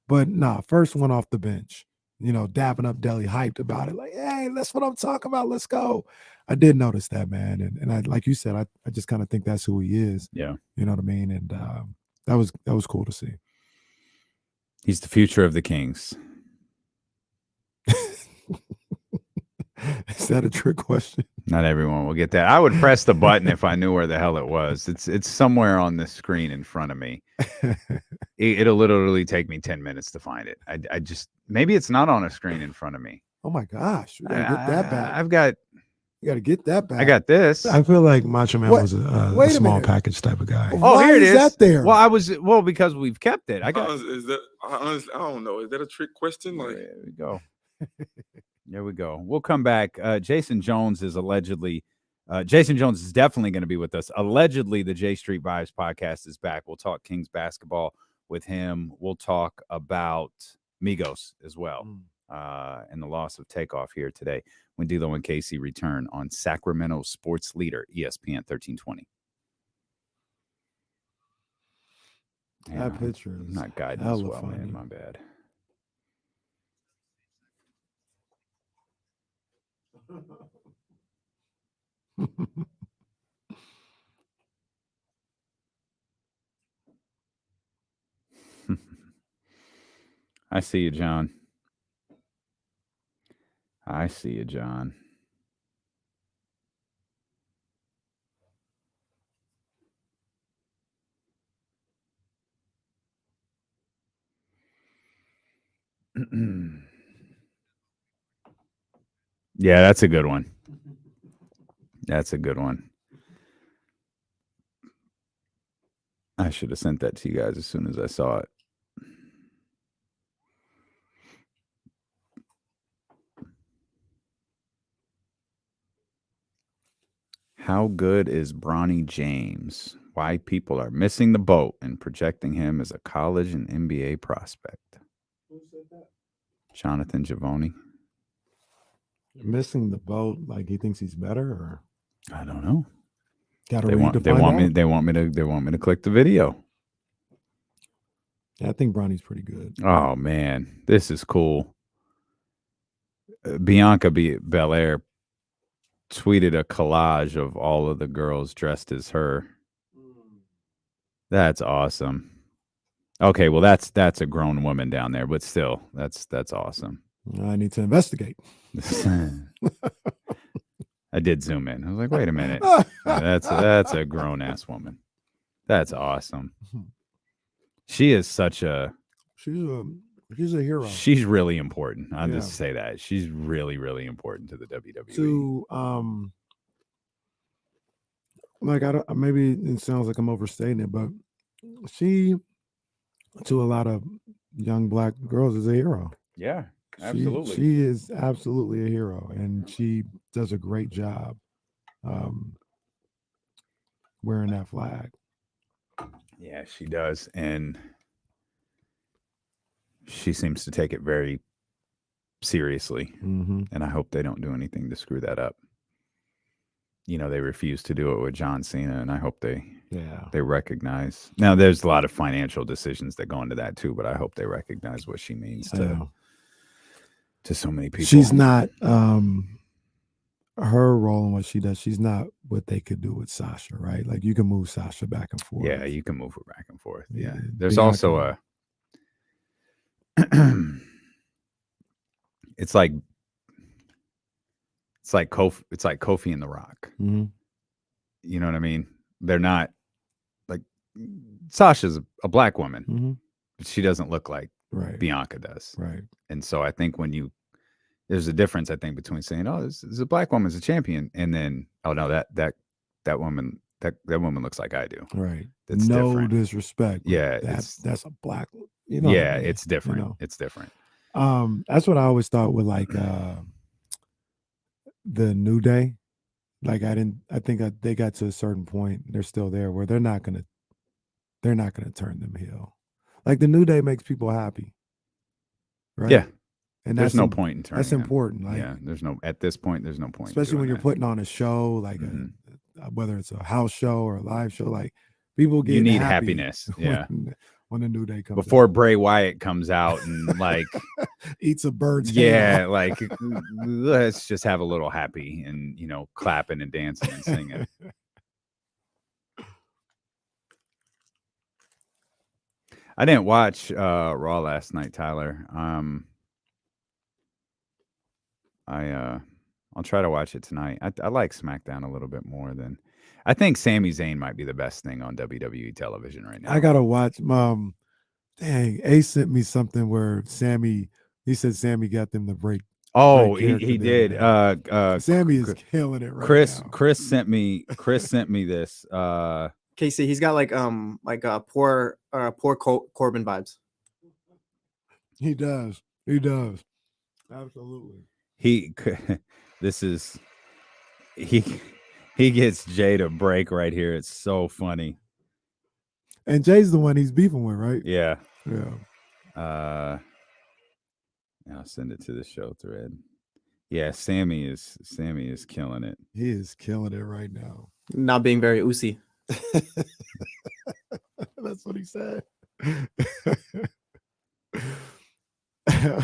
But first one off the bench, dapping up Dele, hyped about it. Like, hey, that's what I'm talking about. Let's go. I did notice that, man. And I, like you said, I just kind of think that's who he is. Yeah. You know what I mean? And that was cool to see. He's the future of the Kings. Is that a trick question? Not everyone will get that. I would press the button if I knew where the hell it was. It's somewhere on the screen in front of me. It'll literally take me 10 minutes to find it. I just maybe it's not on a screen in front of me. Oh my gosh, we gotta get that back. You gotta get that back. I got this. I feel like Macho Man was a small package type of guy. Oh, here it is. That there? Well, because we've kept it. I got. Is that honestly? I don't know. Is that a trick question? Like, there we go. There we go. We'll come back. Jason Jones is allegedly. Jason Jones is definitely going to be with us. Allegedly, the J Street Vibes podcast is back. We'll talk Kings basketball with him. We'll talk about Migos as well, and the loss of Takeoff here today when D'Lo and Casey return on Sacramento sports leader ESPN 1320. That picture I'm is not guiding as well, man. My bad. I see you, John. I see you, John. Yeah, that's a good one. That's a good one. I should have sent that to you guys as soon as I saw it. How good is Bronny James? Why people are missing the boat and projecting him as a college and NBA prospect. Who said that? Jonathan Giavoni. Missing the boat, like he thinks he's better, or I don't know. Gotta They read want to they find want me out. they want me to click the video. Yeah, I think Bronny's pretty good. Oh man, this is cool. Bianca Belair tweeted a collage of all of the girls dressed as her. That's awesome. Okay, well that's a grown woman down there, but still, that's awesome. I need to investigate. I did zoom in. I was like, wait a minute. That's a grown ass woman. That's awesome. She is such a She's a hero. She's really important. I'll just say that. She's really, really important to the WWE. To like I don't, maybe it sounds like I'm overstating it, but she to a lot of young black girls is a hero. Yeah, absolutely. She is absolutely a hero, and she does a great job wearing that flag. Yeah, she does, and she seems to take it very seriously. And I hope they don't do anything to screw that up. You know, they refuse to do it with John Cena, and I hope they recognize. Now, there's a lot of financial decisions that go into that too, but I hope they recognize what she means to so many people. She's not her role in what she does. She's not what they could do with Sasha, right? Like you can move Sasha back and forth. Yeah, you can move her back and forth. Yeah, there's Bianca. also a. It's like Kofi and The Rock. Mhm. You know what I mean? They're not like Sasha's a black woman, but she doesn't look like Bianca does. Right. And so I think there's a difference, I think, between saying, "Oh, this is a black woman's a champion," and then, "Oh no, that woman looks like I do." Right. That's no different. disrespect. but Yeah, that's a black. You know. what I mean? it's different. You know? It's different. That's what I always thought with like the New Day. Like I think they got to a certain point, they're still there where they're not gonna turn them heel. Like the New Day makes people happy. Right. Yeah. And there's that's no point in turning. That's them. important. Like, yeah. At this point, there's no point. Especially when you're putting on a show, like whether it's a house show or a live show, like people get you need happy happiness. Yeah. When the New Day comes before out. Bray Wyatt comes out and like eats a bird's yeah, hand. like let's just have a little happy and clapping and dancing and singing. I didn't watch Raw last night, Tyler. I'll try to watch it tonight. I like SmackDown a little bit more than I think Sami Zayn might be the best thing on WWE television right now. I gotta watch. Dang, Ace sent me something where he said Sammy got them to break. Oh, he did. Sammy is killing it right now. Chris sent me this. Casey, he's got like poor Corbin vibes. He does. Absolutely. he gets Jay to break right here. It's so funny. And Jay's the one he's beefing with, right? Yeah. Yeah. I'll send it to the show thread. Yeah, Sammy is killing it. He is killing it right now. Not being very oozy. That's what he said.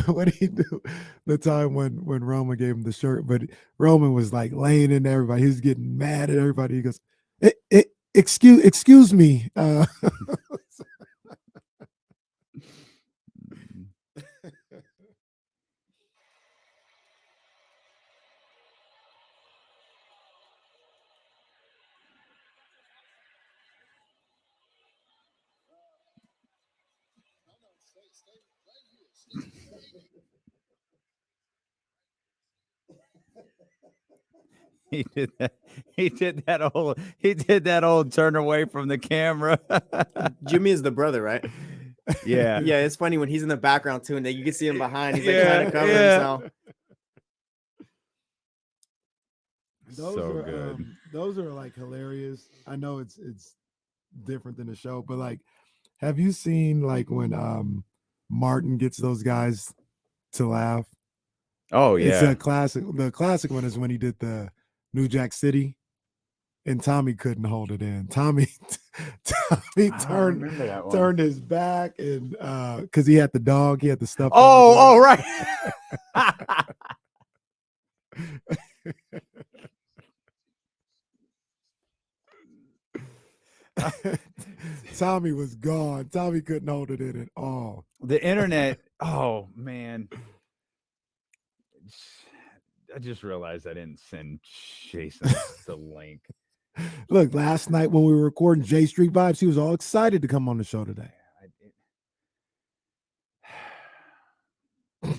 What did he do? The time when Roman gave him the shirt, but Roman was like laying in everybody. He was getting mad at everybody. He goes, excuse me. He did that old turn away from the camera. Jimmy is the brother, right? Yeah. Yeah, it's funny when he's in the background too, and then you can see him behind. He's like trying to cover himself. Those are like hilarious. I know it's different than the show, but like, have you seen like when Martin gets those guys to laugh? Oh yeah, it's a classic. The classic one is when he did the New Jack City, and Tommy couldn't hold it in. Tommy turned his back, and because he had the dog, he had the stuff. Oh, right. Tommy was gone. Tommy couldn't hold it in at all. The internet. Oh man. I just realized I didn't send Jason the link. Look, last night when we were recording J Street Vibes, he was all excited to come on the show today. I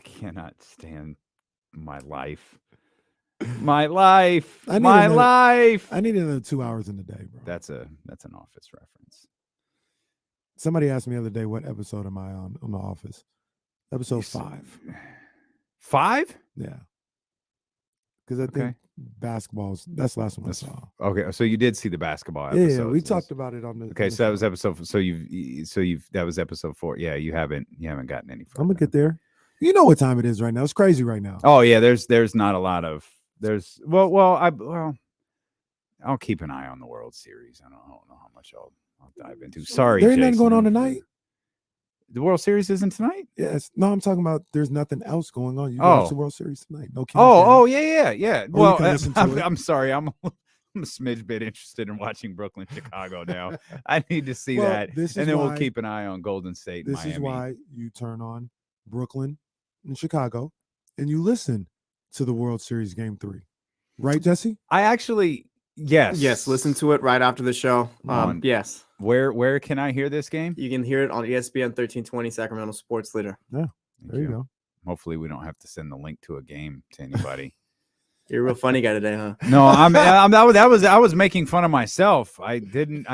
cannot stand my life. My life. I need another 2 hours in the day, bro. That's an Office reference. Somebody asked me the other day, what episode am I on The Office? Episode 5. 5? Yeah. Because I think basketball's that's the last one I saw. Okay, so you did see the basketball episode. Yeah, we talked about it on the. Okay, so that was episode. That was episode 4. Yeah, you haven't gotten any further. I'm gonna get there. You know what time it is right now? It's crazy right now. Oh yeah, there's not a lot of I'll keep an eye on the World Series. I don't know how much I'll dive into. Sorry, there ain't Jason. nothing going on tonight. The World Series isn't tonight? Yes. No, I'm talking about there's nothing else going on. You can watch the World Series tonight. No. Yeah. Well, I'm sorry. I'm a smidge bit interested in watching Brooklyn, Chicago now. I need to see that, and then we'll keep an eye on Golden State. This Miami. is why you turn on Brooklyn and Chicago, and you listen to the World Series Game 3, right, Jesse? I actually yes. Listen to it right after the show. Yes. Where can I hear this game? You can hear it on ESPN 1320 Sacramento Sports Leader. Yeah, there you go. Hopefully, we don't have to send the link to a game to anybody. You're a real funny guy today, huh? No, I was making fun of myself. I didn't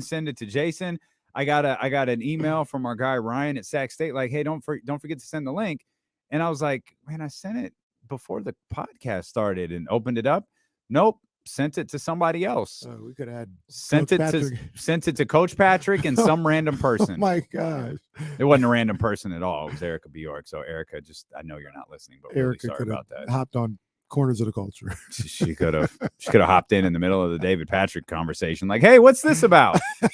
send it to Jason. I got an email from our guy Ryan at Sac State, like, hey, don't forget to send the link. And I was like, man, I sent it before the podcast started and opened it up. Nope. Sent it to somebody else. We could have sent it to Coach Patrick and some random person. Oh my gosh. It wasn't a random person at all. It was Erica Bjork. So Erica, I know you're not listening, but Erica really sorry about that. Hopped on Corners of the Culture. She could have hopped in the middle of the David Patrick conversation, like, hey, what's this about? Man,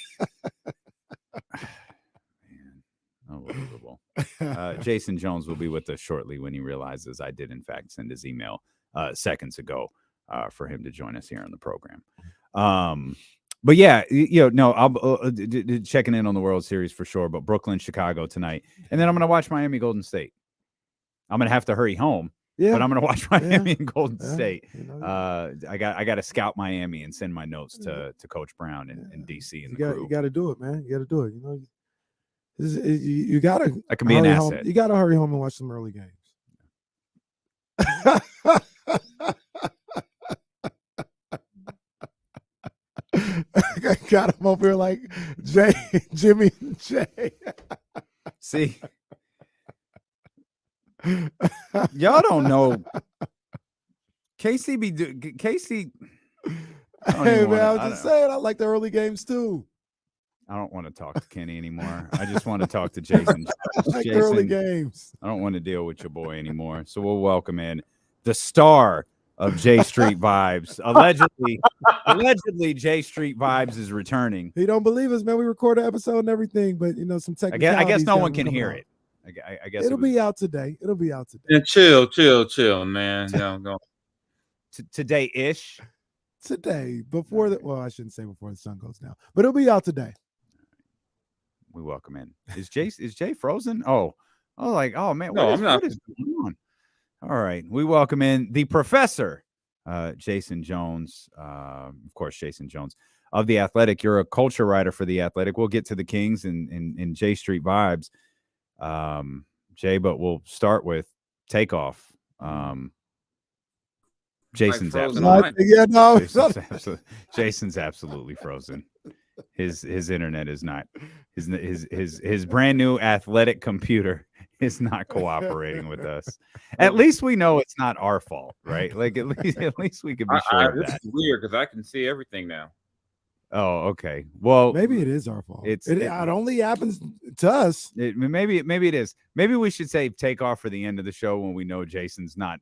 unbelievable. Jason Jones will be with us shortly when he realizes I did in fact send his email seconds ago. For him to join us here on the program. But yeah, I'll checking in on the World Series for sure, but Brooklyn, Chicago tonight. And then I'm going to watch Miami, Golden State. I'm going to have to hurry home, but I'm going to watch Miami and Golden State. I got to scout Miami and send my notes to Coach Brown in DC and the crew. You got to do it, man. You got to do it. You got to. I can be an asset. You got to hurry home and watch some early games. I got him over here like Jimmy and Jay. See, Y'all don't know. Casey be Casey. Hey man, I was just saying I like the early games too. I don't want to talk to Kenny anymore. I just want to talk to Jason. Like the early games. I don't want to deal with your boy anymore. So we'll welcome in the star of J Street Vibes. Allegedly, J Street Vibes is returning. He don't believe us, man. We record an episode and everything, but some technical. I guess no one can hear it. I guess it'll be out today. It'll be out today. Yeah, chill, man. Go. Today-ish. Today, before I shouldn't say before the sun goes down, but it'll be out today. We welcome in. Is Jay frozen? Oh, man. No, I'm not. What is going on? All right. We welcome in the professor, Jason Jones. Of course, Jason Jones of The Athletic. You're a culture writer for The Athletic. We'll get to the Kings and J Street Vibes, Jay, but we'll start with Takeoff. Jason's absolutely frozen. His internet is not. His brand new athletic computer is not cooperating with us. At least we know it's not our fault, right? Like at least we can be sure of that. This is weird because I can see everything now. Oh, okay. Well, maybe it is our fault. It only happens to us. Maybe it is. Maybe we should save Takeoff for the end of the show when we know Jason's not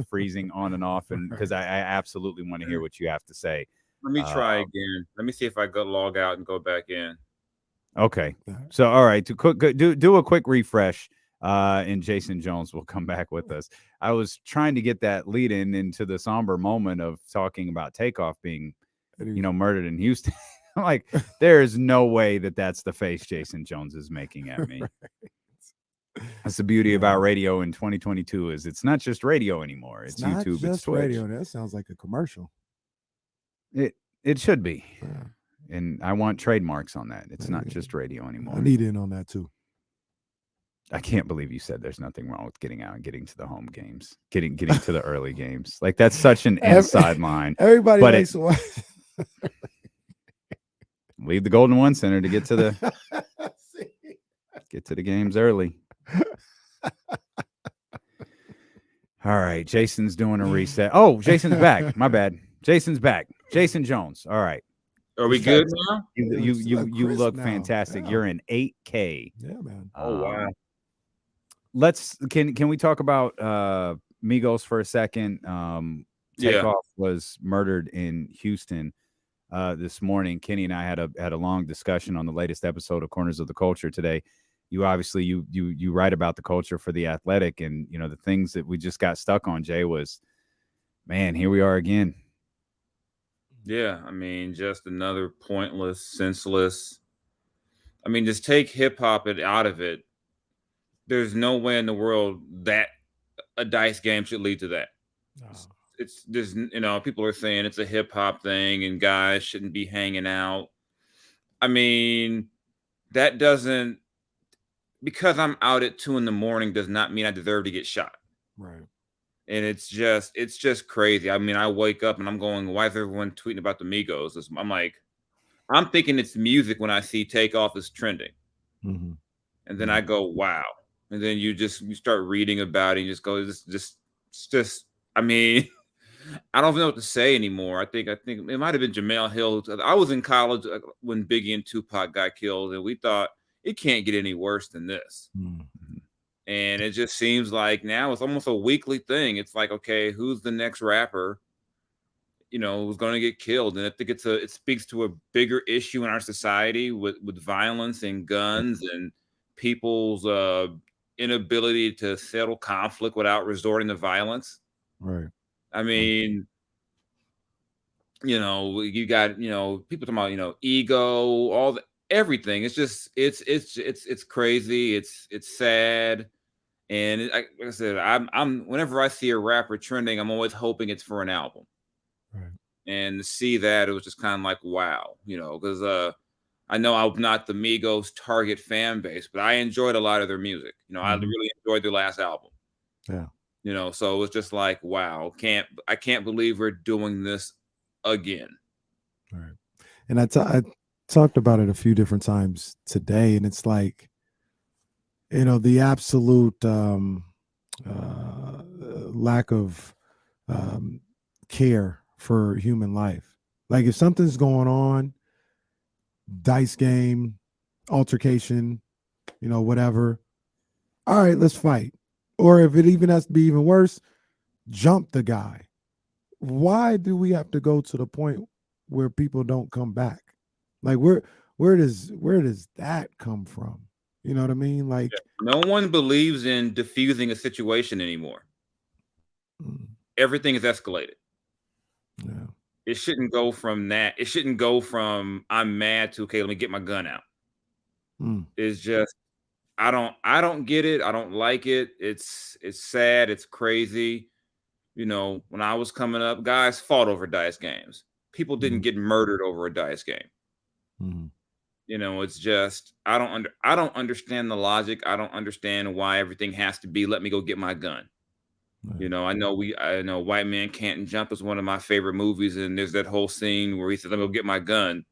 freezing on and off, and because I absolutely want to hear what you have to say. Let me try again. Let me see if I log out and go back in. Okay. So all right, do a quick refresh, and Jason Jones will come back with us. I was trying to get that lead into the somber moment of talking about Takeoff being murdered in Houston. I'm like, there is no way that's the face Jason Jones is making at me. That's the beauty about radio in 2022 is it's not just radio anymore. It's not YouTube, just it's Twitch. Radio. That sounds like a commercial. It should be. Yeah. And I want trademarks on that. It's not just radio anymore. I need in on that too. I can't believe you said there's nothing wrong with getting out and getting to the home games, getting to the early games. Like that's such an inside line. Everybody likes to watch. Leave the Golden One Center to get to the games early. All right, Jason's doing a reset. Oh, Jason's back. My bad. Jason's back. Jason Jones. All right. Are we good now? You look now. fantastic. Yeah. Yeah. You're in 8K. Yeah, man. Oh wow. Can we talk about Migos for a second? Takeoff was murdered in Houston this morning. Kenny and I had a long discussion on the latest episode of Corners of the Culture today. You obviously you write about the culture for The Athletic, and the things that we just got stuck on, Jay, was, man, here we are again. Yeah, I mean, just another pointless, senseless. I mean, just take hip hop out of it. There's no way in the world that a dice game should lead to that. No. It's there's people are saying it's a hip hop thing and guys shouldn't be hanging out. I mean, that doesn't, because I'm out at 2 a.m. does not mean I deserve to get shot. Right. And it's just crazy. I mean, I wake up and I'm going, why is everyone tweeting about the Migos? I'm like, I'm thinking it's music when I see Takeoff is trending. Mm-hmm. And then I go, wow. And then you start reading about it and you just go, it's just, I mean, I don't even know what to say anymore. I think it might have been Jamel Hill. I was in college when Biggie and Tupac got killed, and we thought it can't get any worse than this. Mm-hmm. And it just seems like now it's almost a weekly thing. It's like, okay, who's the next rapper, who's going to get killed? And I think it speaks to a bigger issue in our society with violence and guns and people's inability to settle conflict without resorting to violence. Right. I mean, you got, people talking about, ego, everything. It's just, it's crazy. It's sad. And like I said, I'm whenever I see a rapper trending, I'm always hoping it's for an album. Right. And to see that, it was just kind of like, wow, because I know I'm not the Migos target fan base, but I enjoyed a lot of their music. I really enjoyed their last album. Yeah. So it was just like, wow, I can't believe we're doing this again. Right. And I talked about it a few different times today, and it's like, the absolute lack of care for human life. Like if something's going on, dice game, altercation, whatever. All right, let's fight. Or if it even has to be even worse, jump the guy. Why do we have to go to the point where people don't come back? Like where does that come from? You know what I mean? Like no one believes in diffusing a situation anymore. Everything is escalated. Yeah. It shouldn't go from that. It shouldn't go from I'm mad to okay, let me get my gun out. It's just I don't get it. I don't like it. It's sad. It's crazy. When I was coming up, guys fought over dice games. People didn't get murdered over a dice game. It's just I don't understand the logic. I don't understand why everything has to be let me go get my gun. Right. I know White Man Can't Jump is one of my favorite movies, and there's that whole scene where he says, "Let me go get my gun."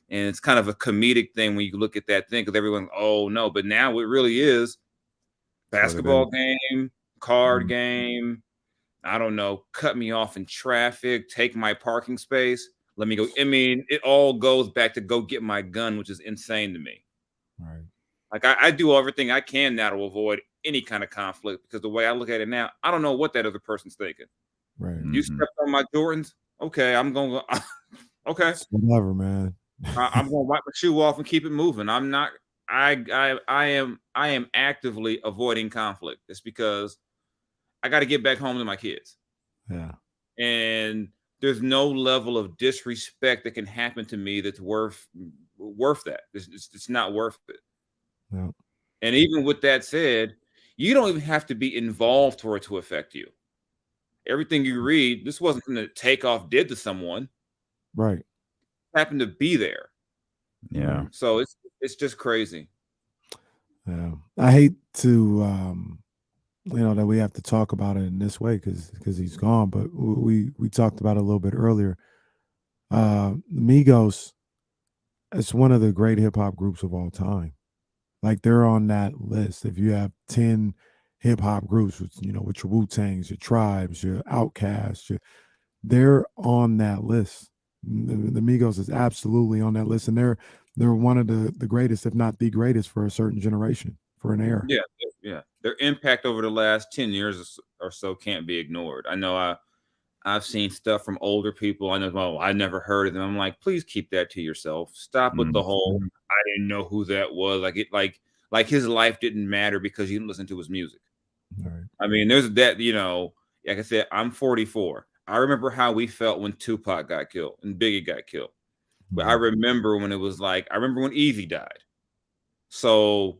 And it's kind of a comedic thing when you look at that thing because everyone's, oh no, but now it really is basketball game, card game. I don't know, cut me off in traffic, take my parking space. Let me go. I mean, it all goes back to go get my gun, which is insane to me. Right. Like I do everything I can now to avoid any kind of conflict because the way I look at it now, I don't know what that other person's thinking. Right. You stepped on my Jordans. Okay, I'm going to go. Okay. It's whatever, man. I'm going to wipe my shoe off and keep it moving. I'm not. I am actively avoiding conflict. It's because I got to get back home to my kids. Yeah. And there's no level of disrespect that can happen to me that's worth that. It's not worth it. No. And even with that said, you don't even have to be involved for it to affect you. Everything you read, this wasn't something that Takeoff did to someone. Right. It happened to be there. Yeah. So it's just crazy. Yeah. I hate to that we have to talk about it in this way because he's gone, but we talked about it a little bit earlier. Migos, it's one of the great hip hop groups of all time. Like they're on that list. If you have 10 hip hop groups, with your Wu-Tangs, your Tribes, your Outkast, they're on that list. The Migos is absolutely on that list, and they're one of the greatest, if not the greatest, for a certain generation, for an era. Yeah. Their impact over the last 10 years or so can't be ignored. I know I've seen stuff from older people. I know, well, I never heard of them. I'm like, please keep that to yourself. Stop with the whole, I didn't know who that was. Like his life didn't matter because you didn't listen to his music. Right. I mean, there's that, like I said, I'm 44. I remember how we felt when Tupac got killed and Biggie got killed. But I remember when it was like, I remember when Easy died. So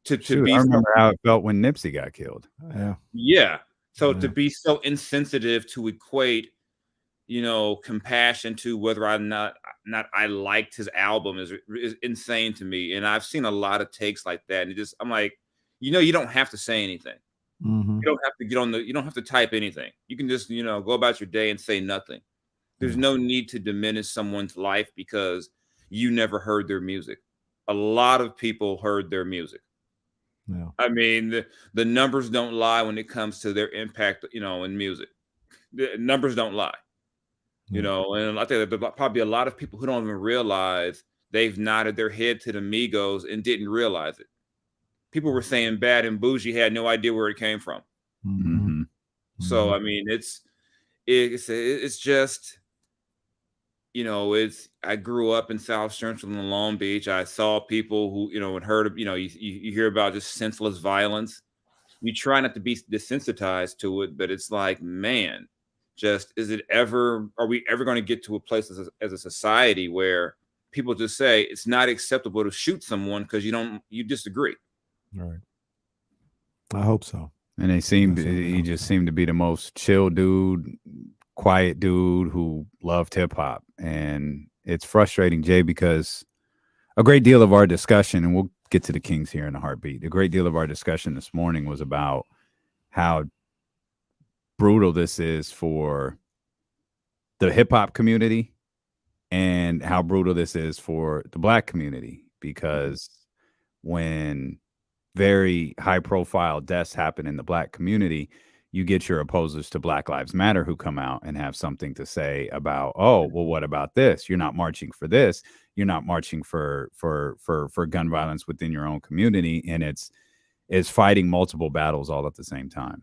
to be, I remember how it felt when Nipsey got killed. Yeah. So to be so insensitive to equate, compassion to whether or not I liked his album is insane to me. And I've seen a lot of takes like that. And I'm like, you don't have to say anything. You don't have to you don't have to type anything. You can just, go about your day and say nothing. There's no need to diminish someone's life because you never heard their music. A lot of people heard their music. Yeah. I mean, the numbers don't lie when it comes to their impact, in music. The numbers don't lie, and I think there's probably a lot of people who don't even realize they've nodded their head to the Migos and didn't realize it. People were saying Bad and Bougie, had no idea where it came from. So, I mean, it's just, I grew up in South Central and Long Beach. I saw people who, and heard of, you hear about just senseless violence. You try not to be desensitized to it, but it's like, man, are we ever going to get to a place as a society where people just say it's not acceptable to shoot someone because you disagree? Right. I hope so. And he just seemed to be the most chill dude, quiet dude who loved hip hop. And it's frustrating, Jay, because a great deal of our discussion, and we'll get to the Kings here in a heartbeat, a great deal of our discussion this morning was about how brutal this is for the hip hop community and how brutal this is for the Black community. Because when very high profile deaths happen in the Black community, you get your opposers to Black Lives Matter who come out and have something to say about, oh, well, what about this? You're not marching for this. You're not marching for gun violence within your own community. And it's fighting multiple battles all at the same time.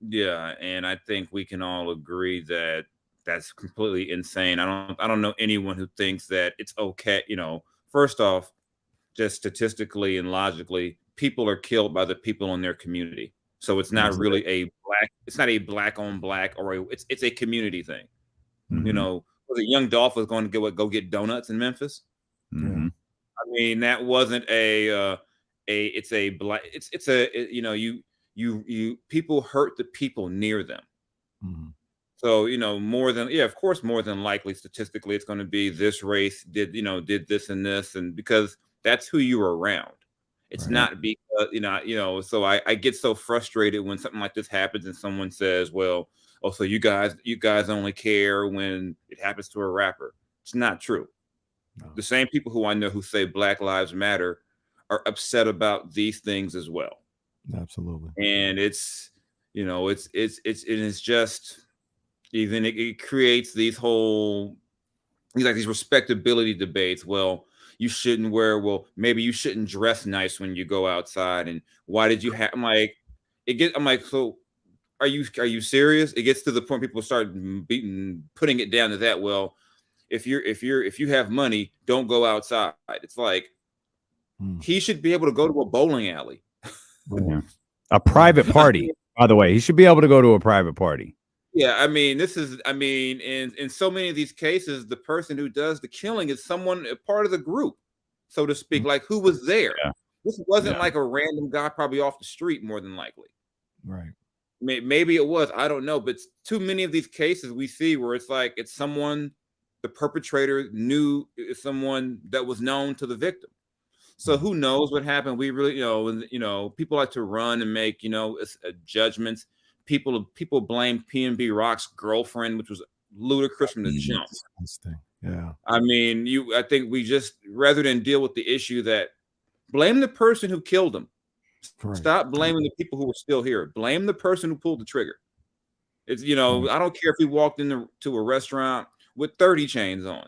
Yeah, and I think we can all agree that that's completely insane. I don't know anyone who thinks that it's okay. First off, just statistically and logically, people are killed by the people in their community. So it's not really it's not a black on black, or it's a community thing. Mm-hmm. Was it Young Dolph was going to go get donuts in Memphis? Mm-hmm. I mean, that wasn't people hurt the people near them. Mm-hmm. So, more than likely, statistically, it's going to be this race did this and this, and because that's who you were around. It's not because, so I get so frustrated when something like this happens and someone says, well, oh, so you guys only care when it happens to a rapper. It's not true. No. The same people who I know who say Black Lives Matter are upset about these things as well. Absolutely. And it's just, even it creates these these respectability debates. Well, you shouldn't maybe you shouldn't dress nice when you go outside. And why did you have, I'm like, so are you serious? It gets to the point people start putting it down to that. Well, if you have money, don't go outside. It's like, he should be able to go to a bowling alley. Yeah. A private party, by the way. He should be able to go to a private party. Yeah, I mean, in so many of these cases, the person who does the killing is someone, a part of the group, so to speak. Like, who was there? Yeah. This wasn't like a random guy, probably off the street, more than likely. Right. Maybe it was. I don't know. But too many of these cases we see where it's like it's someone, the perpetrator knew, someone that was known to the victim. So who knows what happened? We really, people like to run and make, judgments. People blame P&B Rock's girlfriend, which was ludicrous from the jump. Yeah. I mean, I think we just, rather than deal with the issue, that blame the person who killed him. Right. Stop blaming the people who were still here. Blame the person who pulled the trigger. It's, I don't care if he walked into a restaurant with 30 chains on.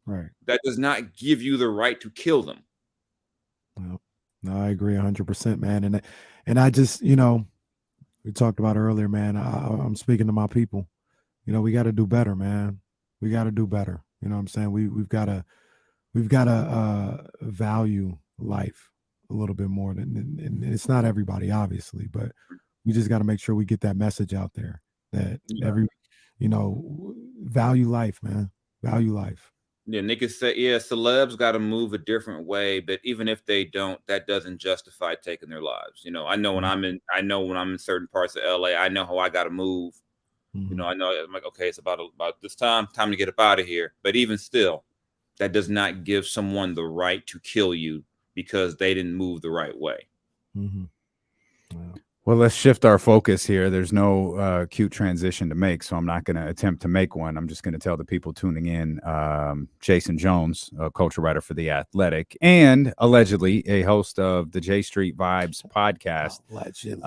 Right. That does not give you the right to kill them. Well, no, I agree 100%, man. And I just, we talked about earlier, man. I'm speaking to my people. We got to do better, man. We got to do better. You know what I'm saying? We've got to value life a little bit more and it's not everybody, obviously, but we just got to make sure we get that message out there that value life, man. Value life. Yeah, niggas say, celebs got to move a different way, but even if they don't, that doesn't justify taking their lives. I know when I'm in certain parts of LA, I know how I got to move. Mm-hmm. I know I'm like, okay, it's about this time to get up out of here. But even still, that does not give someone the right to kill you because they didn't move the right way. Mm-hmm. Yeah. Well, let's shift our focus here. There's no cute transition to make, so I'm not going to attempt to make one. I'm just going to tell the people tuning in, Jason Jones, a culture writer for The Athletic, and allegedly a host of the J Street Vibes podcast. Allegedly.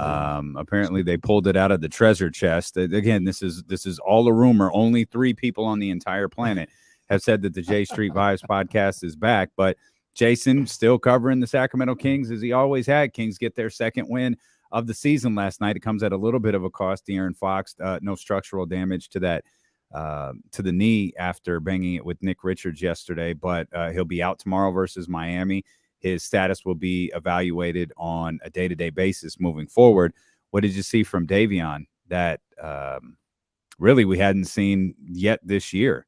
Apparently, they pulled it out of the treasure chest. Again, this is all a rumor. Only 3 people on the entire planet have said that the J Street Vibes podcast is back, but Jason still covering the Sacramento Kings as he always had. Kings get their second win of the season last night. It comes at a little bit of a cost. De'Aaron Fox, no structural damage to that, to the knee after banging it with Nick Richards yesterday, but he'll be out tomorrow versus Miami. His status will be evaluated on a day-to-day basis moving forward. What did you see from Davion that really we hadn't seen yet this year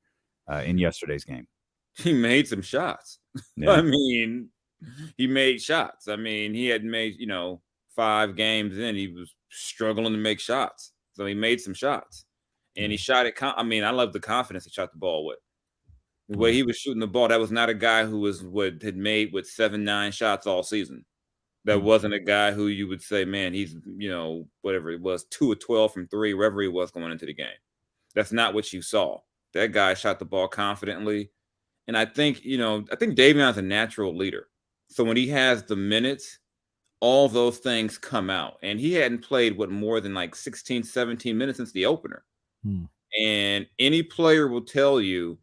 in yesterday's game? He made some shots. Yeah. I mean, he made shots. I mean, he had made, 5 games in, he was struggling to make shots. So he made some shots. And he shot it. I love the confidence he shot the ball with. The way he was shooting the ball, that was not a guy who had made 7-9 shots all season. That wasn't a guy who you would say, man, he's, whatever it was, 2 of 12 from 3, wherever he was going into the game. That's not what you saw. That guy shot the ball confidently. And I think Davion's a natural leader. So when he has the minutes, all those things come out. And he hadn't played more than like 16, 17 minutes since the opener. And any player will tell you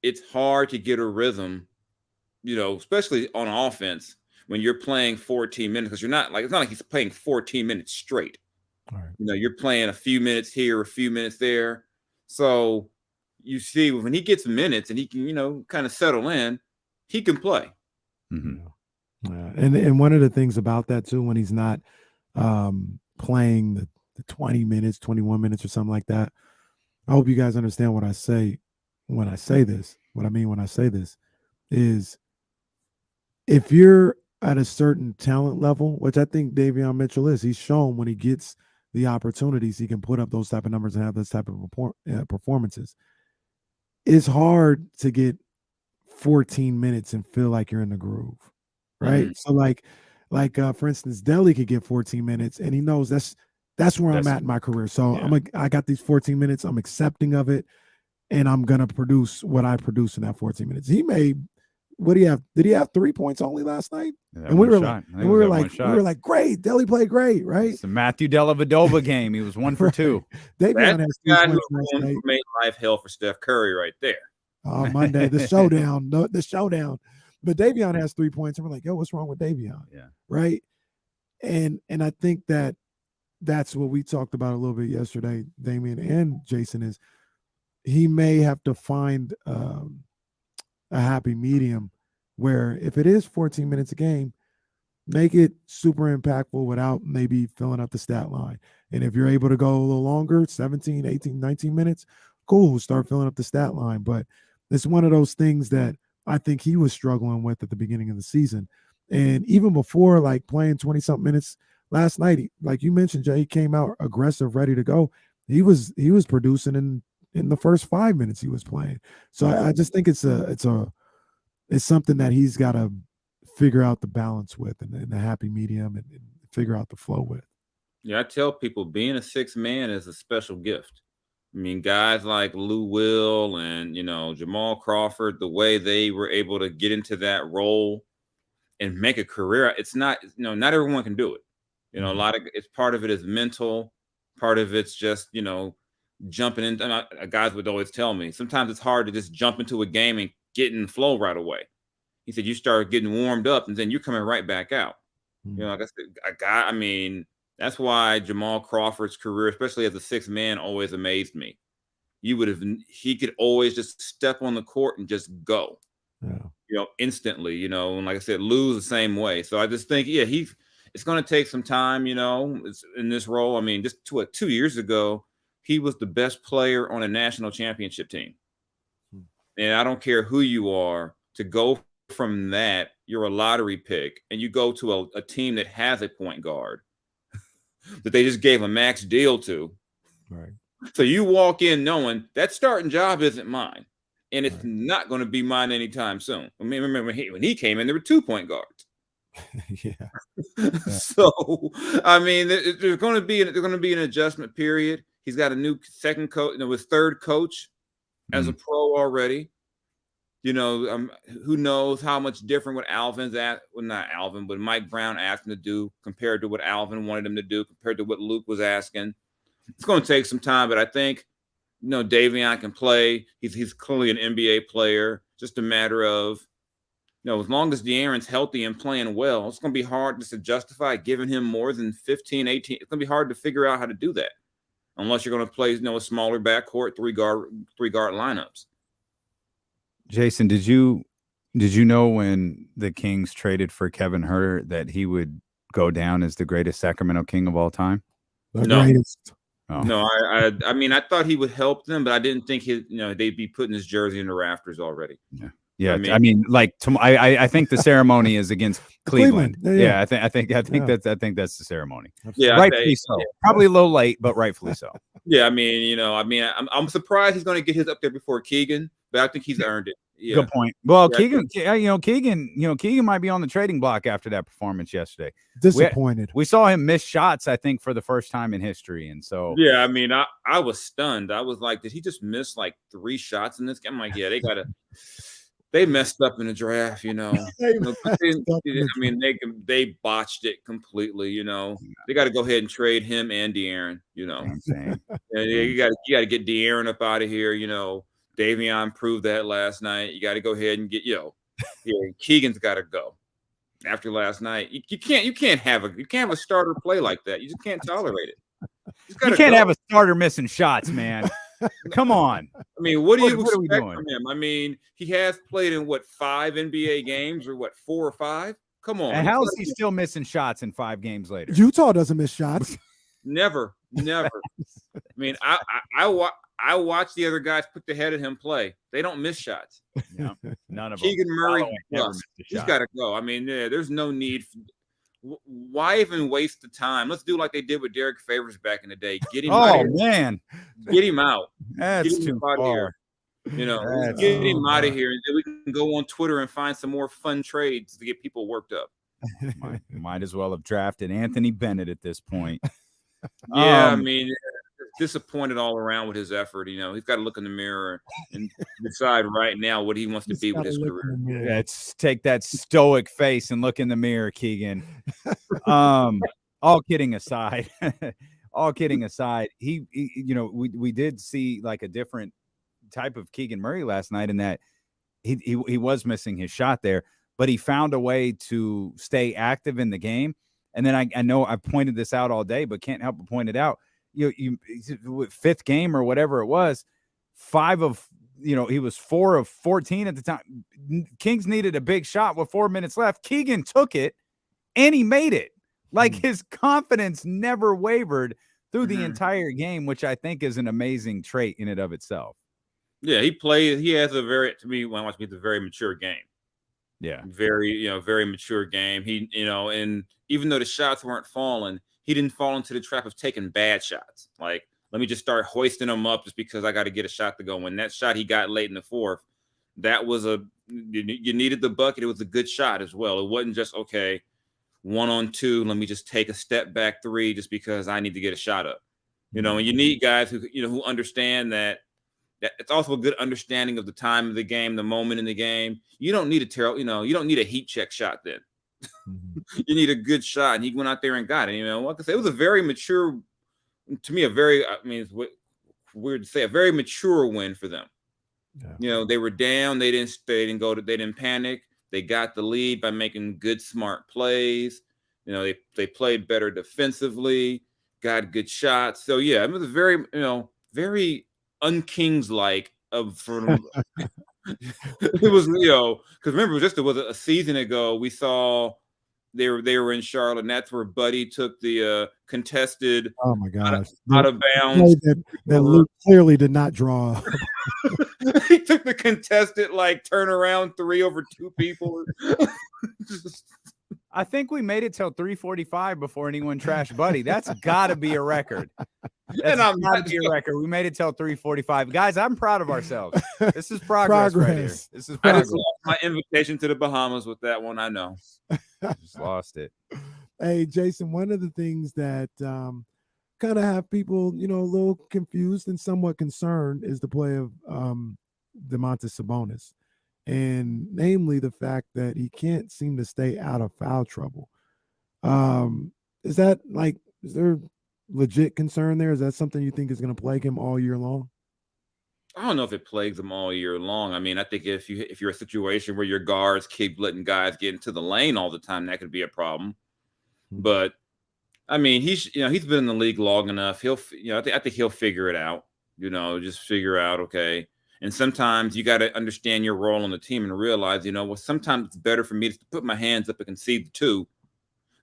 it's hard to get a rhythm, especially on offense when you're playing 14 minutes, because it's not like he's playing 14 minutes straight. You're playing a few minutes here, a few minutes there. So you see when he gets minutes and he can, kind of settle in, he can play. Yeah. And one of the things about that too, when he's not playing the 20 minutes, 21 minutes or something like that, I hope you guys understand what I say when I say this. What I mean when I say this is if you're at a certain talent level, which I think Davion Mitchell is, he's shown when he gets the opportunities, he can put up those type of numbers and have those type of performances. It's hard to get 14 minutes and feel like you're in the groove, right? So like for instance, Deli could get 14 minutes and he knows that's where I'm at in my career. So I got these 14 minutes, I'm accepting of it, and I'm gonna produce what I produce in that 14 minutes. He made, what do you have? Did he have 3 points only last night? And we were like, great, Deli played great, right? It's the Matthew Dellavedova game. He was 1 for 2. Davion has 3 guy points who last night. made life hell for Steph Curry right there. Monday, the showdown. But Davion has 3 points, and we're like, yo, what's wrong with Davion? Yeah. Right. And I think that's what we talked about a little bit yesterday, Damian and Jason, is he may have to find a happy medium where if it is 14 minutes a game, make it super impactful without maybe filling up the stat line. And if you're able to go a little longer, 17, 18, 19 minutes, cool, start filling up the stat line. But it's one of those things that I think he was struggling with at the beginning of the season. And even before, like, playing 20-something minutes last night, like you mentioned, Jay, he came out aggressive, ready to go. He was producing in the first 5 minutes he was playing. So I just think it's something that he's got to figure out the balance with and the happy medium and figure out the flow with. Yeah, I tell people being a sixth man is a special gift. I mean, guys like Lou Will and, Jamal Crawford, the way they were able to get into that role and make a career, it's not, not everyone can do it. A lot of it's part of it is mental, part of it's just, jumping in. Guys would always tell me sometimes it's hard to just jump into a game and get in the flow right away. He said you start getting warmed up and then you're coming right back out. Like I said, that's why Jamal Crawford's career, especially as a sixth man, always amazed me. He could always just step on the court and just go, instantly, and like I said, Lou's the same way. So I just think, it's going to take some time, it's in this role. Just 2 years ago, he was the best player on a national championship team. And I don't care who you are, to go from that, you're a lottery pick, and you go to a team that has a point guard that they just gave a max deal to. Right. So you walk in knowing that starting job isn't mine, and it's not going to be mine anytime soon. Remember when he came in, there were 2 point guards. So there's going to be an adjustment period. He's got a new second coach, his third coach as a pro already. Who knows how much different what Alvin's at? Well, not Alvin, but Mike Brown asked him to do compared to what Alvin wanted him to do, compared to what Luke was asking. It's going to take some time, but I think, Davion can play. He's clearly an NBA player. Just a matter of, as long as De'Aaron's healthy and playing well, it's going to be hard just to justify giving him more than 15, 18. It's going to be hard to figure out how to do that unless you're going to play, a smaller backcourt, three guard lineups. Jason, did you know when the Kings traded for Kevin Huerter that he would go down as the greatest Sacramento King of all time? Greatest. Oh. No, I thought he would help them, but I didn't think they'd be putting his jersey in the rafters already. Yeah. I think the ceremony is against Cleveland. Yeah. I think that's the ceremony. Yeah, rightfully so. Probably a little late, but rightfully so. Yeah, I'm surprised he's going to get his up there before Keegan, but I think he's earned it. Yeah. Good point. Well, Keegan might be on the trading block after that performance yesterday. Disappointed. We saw him miss shots, I think, for the first time in history, and so I was stunned. I was like, did he just miss like 3 shots in this game? I'm like, yeah, they messed up in the draft, they botched it completely, They got to go ahead and trade him and De'Aaron, Insane. You got to get De'Aaron up out of here, Davion proved that last night. You got to go ahead and get, Keegan's got to go after last night. You can't have a starter play like that. You just can't tolerate it. You can't have a starter missing shots, man. Come on. I mean, what do you expect from him? I mean, he has played in 5 NBA games or 4 or 5? Come on. And how is he still missing shots in 5 games later? Utah doesn't miss shots. Never. I mean, I watch the other guys put the head of him play. They don't miss shots. No, none of Keegan them. Murray, he's got to go. I mean, there's no need. Why even waste the time? Let's do like they did with Derek Favors back in the day. Get him out of here. Man. Get him out. That's get him too out of here. Get him out of here. And then we can go on Twitter and find some more fun trades to get people worked up. Might as well have drafted Anthony Bennett at this point. Yeah, I mean, disappointed all around with his effort. He's got to look in the mirror and decide right now what he wants to be with his career. Let's take that stoic face and look in the mirror, Keegan. All kidding aside, he we did see like a different type of Keegan Murray last night in that he was missing his shot there, but he found a way to stay active in the game. And then I know I've pointed this out all day, but can't help but point it out. You 5th game or whatever it was, 5 of, he was 4 of 14 at the time. Kings needed a big shot with 4 minutes left. Keegan took it and he made it. Like his confidence never wavered through the entire game, which I think is an amazing trait in and of itself. Yeah, he has a very mature game. Yeah. Very mature game. He, and even though the shots weren't falling, he didn't fall into the trap of taking bad shots. Like, let me just start hoisting them up just because I got to get a shot to go. When that shot he got late in the 4th, that was you needed the bucket. It was a good shot as well. It wasn't just, okay, 1-on-2, let me just take a step back 3 just because I need to get a shot up. And you need guys who understand that it's also a good understanding of the time of the game, the moment in the game. You don't need you don't need a heat check shot then. You need a good shot, and he went out there and got it. Like I said, it was a very mature, to me, it's weird to say, a very mature win for them. Yeah. They were down, they didn't panic. They got the lead by making good, smart plays. They played better defensively, got good shots. So yeah, it was a very, very unkings-like from. It was, because remember, it was a season ago. We saw they were in Charlotte, and that's where Buddy took the contested. Oh my gosh! Out of bounds. That Luke clearly did not draw. He took the contested turnaround 3 over 2 people. I think we made it till 3:45 before anyone trashed Buddy. That's got to be a record. That's got to be a record. We made it till 3:45. Guys, I'm proud of ourselves. This is progress right here. This is progress. I just lost my invitation to the Bahamas with that one. I know. Just lost it. Hey, Jason, one of the things that kind of have people, a little confused and somewhat concerned is the play of Domantas Sabonis. And namely the fact that he can't seem to stay out of foul trouble. Is there legit concern there? Is that something you think is going to plague him all year long? I don't know if it plagues him all year long. I mean, I think if you're a situation where your guards keep letting guys get into the lane all the time, that could be a problem. But I mean, he's been in the league long enough. I think he'll figure it out. Just figure out, okay. And sometimes you got to understand your role on the team and realize, sometimes it's better for me to put my hands up and concede the 2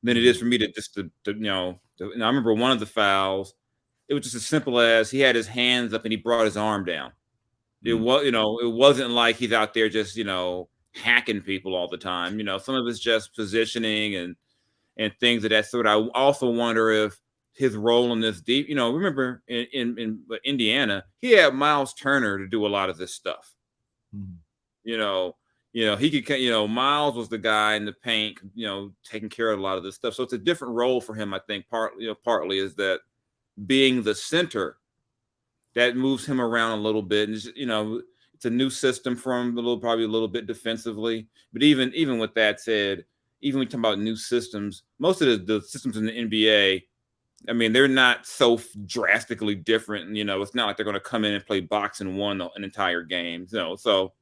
than it is for me to just I remember one of the fouls. It was just as simple as he had his hands up and he brought his arm down. It was, it wasn't like he's out there just, hacking people all the time. Some of it's just positioning and things of that sort. I also wonder if his role in this deep, remember in Indiana, he had Miles Turner to do a lot of this stuff. He could, Miles was the guy in the paint, taking care of a lot of this stuff. So it's a different role for him. I think partly is that being the center that moves him around a little bit. And, It's a new system for him, probably a little bit defensively. But even with that said, even when you talk about new systems, most of the systems in the NBA, I mean, they're not so drastically different. It's not like they're going to come in and play box and one an entire game. So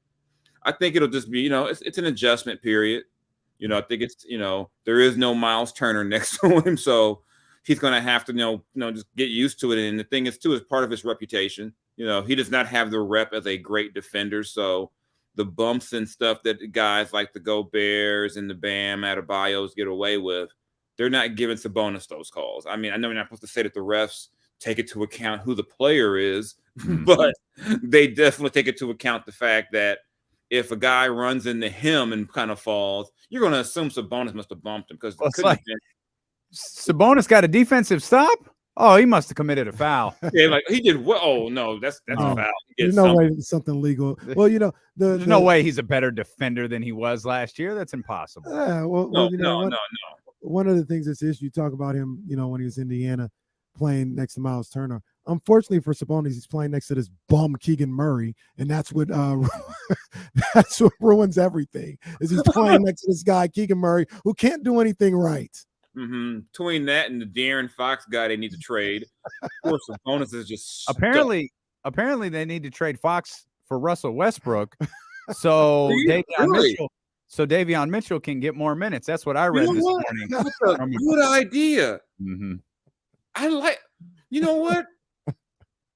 I think it'll just be, it's an adjustment period. I think it's, there is no Miles Turner next to him, so he's going to have to, just get used to it. And the thing is, too, is part of his reputation. He does not have the rep as a great defender, so the bumps and stuff that guys like the Goberts and the Bam Adebayos get away with, they're not giving Sabonis those calls. I mean, I know you're not supposed to say that the refs take into account who the player is, but they definitely take into account the fact that if a guy runs into him and kind of falls, you're going to assume Sabonis must have bumped him because Sabonis got a defensive stop. Oh, he must have committed a foul. Yeah, like he did. Oh no, that's a foul. There's no way it's something legal. Well, there's no way he's a better defender than he was last year. That's impossible. No. One of the things that's the issue, you talk about him, when he was in Indiana playing next to Miles Turner. Unfortunately for Sabonis, he's playing next to this bum Keegan Murray, and that's what ruins everything. Is he's playing next to this guy Keegan Murray who can't do anything right. Between that and the De'Aaron Fox guy, they need to trade. Of course, Sabonis is just apparently they need to trade Fox for Russell Westbrook, so Davion Mitchell can get more minutes. That's what I read this morning. That's a good idea. I like. You know what?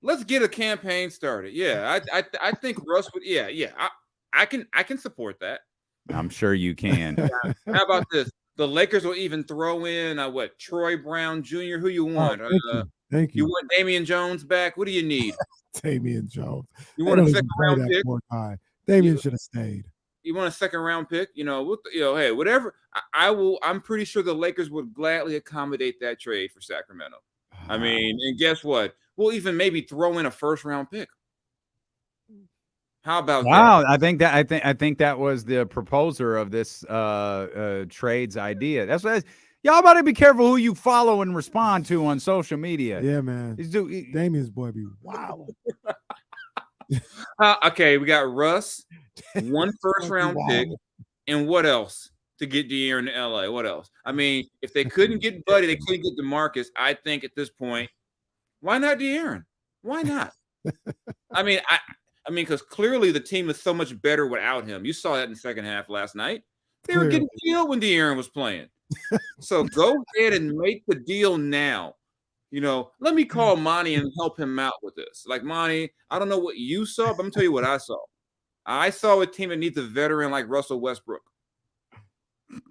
Let's get a campaign started. Yeah, I think Russ would. Yeah. I can support that. I'm sure you can. How about this? The Lakers will even throw in Troy Brown Jr. Who you want? Thank you. You want Damian Jones back? What do you need? Damian Jones. You want a second round pick? Damian should have stayed. You want a second round pick? Hey, whatever. I will. I'm pretty sure the Lakers would gladly accommodate that trade for Sacramento. I mean, and guess what? We'll even maybe throw in a first round pick. How about that? I think that was the proposer of this trades idea. That's what y'all better be careful who you follow and respond to on social media. Yeah, man. Damian's boy be wow. Okay, we got Russ, one first round pick, and what else to get De'Aaron to LA? What else? I mean, if they couldn't get Buddy, they couldn't get DeMarcus. I think at this point, why not De'Aaron? Why not? I mean, because clearly the team is so much better without him. You saw that in the second half last night. They were getting killed when De'Aaron was playing. So go ahead and make the deal now. Let me call Monty and help him out with this. Like, Monty, I don't know what you saw, but I'm going to tell you what I saw. I saw a team that needs a veteran like Russell Westbrook.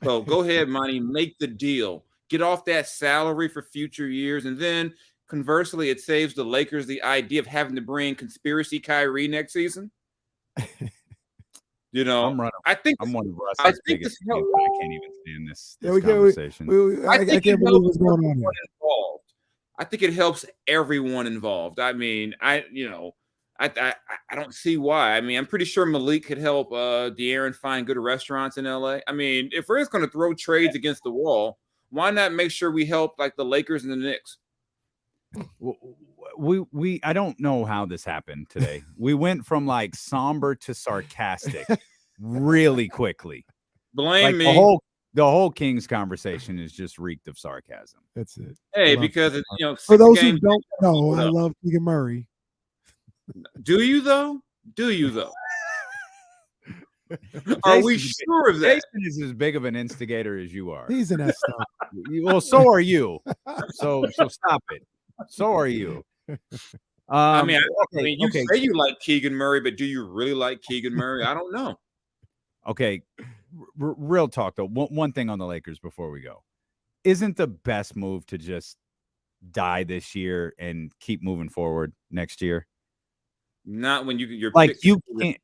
So go ahead, Monty, make the deal. Get off that salary for future years, and then conversely, it saves the Lakers the idea of having to bring conspiracy Kyrie next season. I think I'm one of Russ's biggest fans. I can't even stand this conversation. I can't believe what's going on here. I think it helps everyone involved. I mean, I don't see why. I mean, I'm pretty sure Malik could help De'Aaron find good restaurants in LA. I mean, if we're just going to throw trades against the wall, why not make sure we help like the Lakers and the Knicks? I don't know how this happened today. We went from like somber to sarcastic really quickly. Blame me. The whole Kings conversation is just reeked of sarcasm. That's it. Hey, because for those who don't know, I love Keegan Murray. Do you though? Are we sure of that? Jason is as big of an instigator as you are. He's an S stuff. Well, so are you. So stop it. So are you. You say you like Keegan Murray, but do you really like Keegan Murray? I don't know. Okay, real talk though. One thing on the Lakers before we go. Isn't the best move to just die this year and keep moving forward next year? Not when you're like you can't.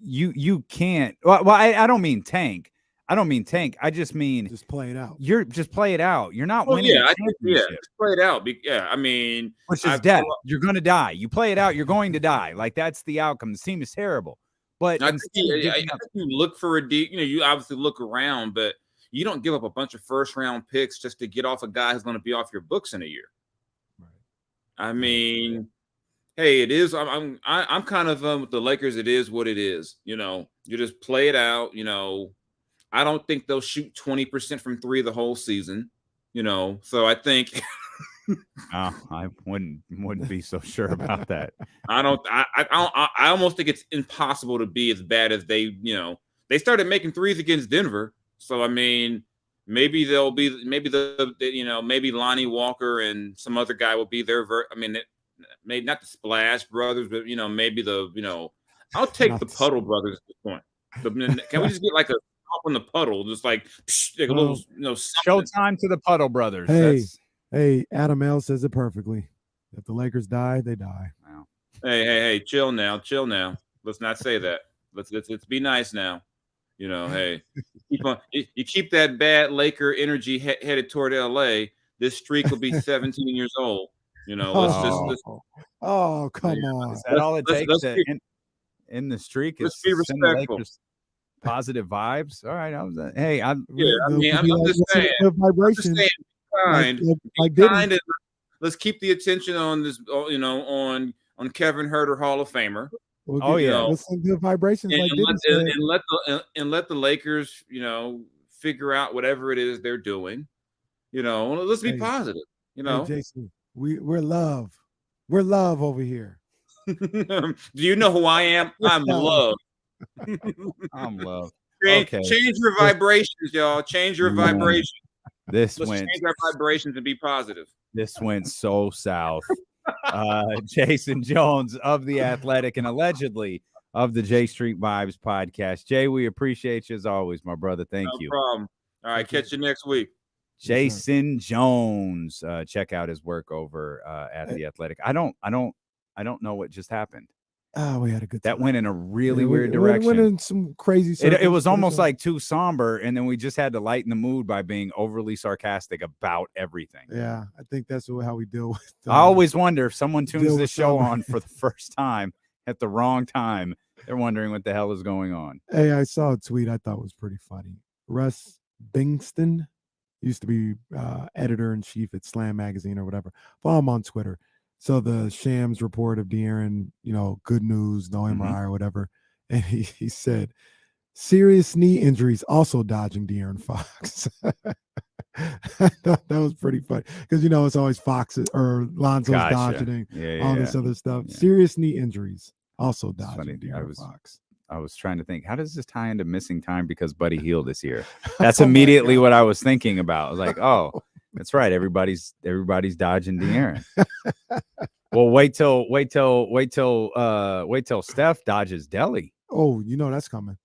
You can't. Well, I don't mean tank. I just mean just play it out. Just play it out. You're not winning. Yeah, just play it out. Yeah, I mean, which is death. You're going to die. You play it out. You're going to die. Like that's the outcome. The team is terrible. But I think you look for a deal. You obviously look around, but you don't give up a bunch of first round picks just to get off a guy who's going to be off your books in a year. Right. I mean, hey, it is. I'm kind of with the Lakers. It is what it is. You know, you just play it out. You know, I don't think they'll shoot 20% from three the whole season. You know, so I think. I wouldn't be so sure about that. I almost think it's impossible to be as bad as they. You know, they started making threes against Denver. So I mean, maybe maybe Lonnie Walker and some other guy will be there. Maybe not the Splash Brothers, but maybe I'll take the Puddle Brothers at this point. Can we just get like a hop on the puddle, just like a little, showtime to the Puddle Brothers. Hey, Adam L says it perfectly. If the Lakers die, they die. Wow. Hey, chill now. Let's not say that. Let's be nice now. You know, hey, you keep that bad Laker energy headed toward LA. This streak will be 17 years old. You know, let's come on. Is that all it takes to in the streak? Let's is be send the respectful. Lakers positive vibes. All right, I'm just saying. Vibrations. Kind. And let's keep the attention on this. On Kevin Huerter, Hall of Famer. Let's send good vibrations and let the Lakers, figure out whatever it is they're doing. Let's be positive. Hey, Jason, we're love. We're love over here. Do you know who I am? I'm love. I'm love. Change your vibrations, y'all. Change your vibrations. Let's change our vibrations and be positive. This went so south. Jason Jones of The Athletic and allegedly of the J Street Vibes podcast. Jay, we appreciate you as always, my brother. Thank you. No problem. All right, catch you next week. Jason Jones. Check out his work over at The Athletic. I don't know what just happened. Oh, we had a good time. That went in a really weird direction. Went in some crazy it was almost like too somber, and then we just had to lighten the mood by being overly sarcastic about everything. Yeah, I think that's how we deal with I always wonder if someone tunes this show on for the first time at the wrong time, they're wondering what the hell is going on. Hey, I saw a tweet I thought was pretty funny. Russ Bingston used to be editor-in-chief at Slam Magazine or whatever. Follow him on Twitter. So the Shams report of De'Aaron, good news, no MRI or whatever. And he said, serious knee injuries also dodging De'Aaron Fox. I thought that was pretty funny because, it's always Fox or Lonzo's dodging all this other stuff. Yeah. Serious knee injuries also dodging De'Aaron Fox. I was trying to think, how does this tie into missing time because Buddy healed this year? That's immediately what I was thinking about. I was like, oh, that's right. Everybody's dodging De'Aaron. Well, wait till Steph dodges Delly. Oh, that's coming.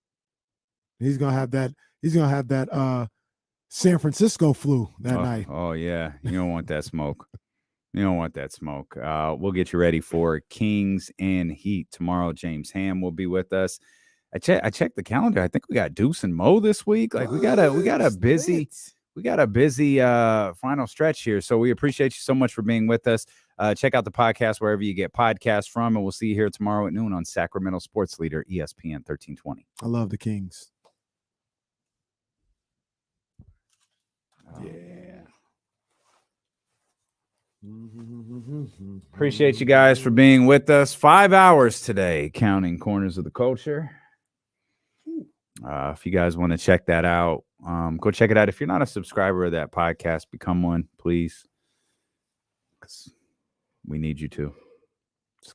He's gonna have that San Francisco flu that night. Oh yeah. You don't want that smoke. We'll get you ready for Kings and Heat tomorrow. James Ham will be with us. I checked the calendar. I think we got Deuce and Mo this week. Like we got a busy final stretch here. So we appreciate you so much for being with us. Check out the podcast wherever you get podcasts from, and we'll see you here tomorrow at noon on Sacramento Sports Leader ESPN 1320. I love the Kings. Yeah. Appreciate you guys for being with us. 5 hours today, counting Corners of the Culture. If you guys want to check that out, go check it out. If you're not a subscriber of that podcast, become one, please. Because we need you to.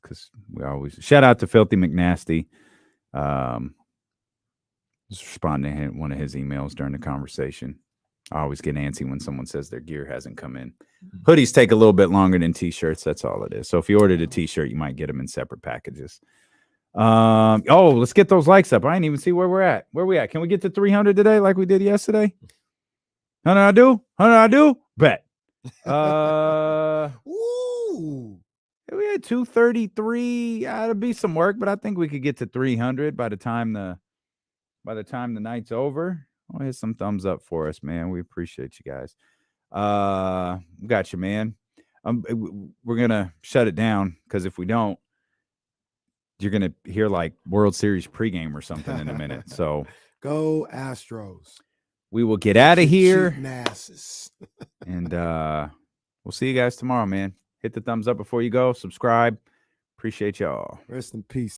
Because we always shout out to Filthy McNasty. Just responding to one of his emails during the conversation. I always get antsy when someone says their gear hasn't come in. Hoodies take a little bit longer than t-shirts. That's all it is. So if you ordered a t-shirt, you might get them in separate packages. Let's get those likes up. I didn't even see where we're at. Where we at? Can we get to 300 today like we did yesterday? 100 I do? Bet. Ooh. We had 233. It'll be some work, but I think we could get to 300 by the time the night's over. Oh, here's some thumbs up for us, man. We appreciate you guys. Got you, man. We're gonna shut it down because if we don't, you're gonna hear like World Series pregame or something in a minute. So go Astros. We will get out of here. And we'll see you guys tomorrow, man. Hit the thumbs up before you go. Subscribe. Appreciate y'all. Rest in peace.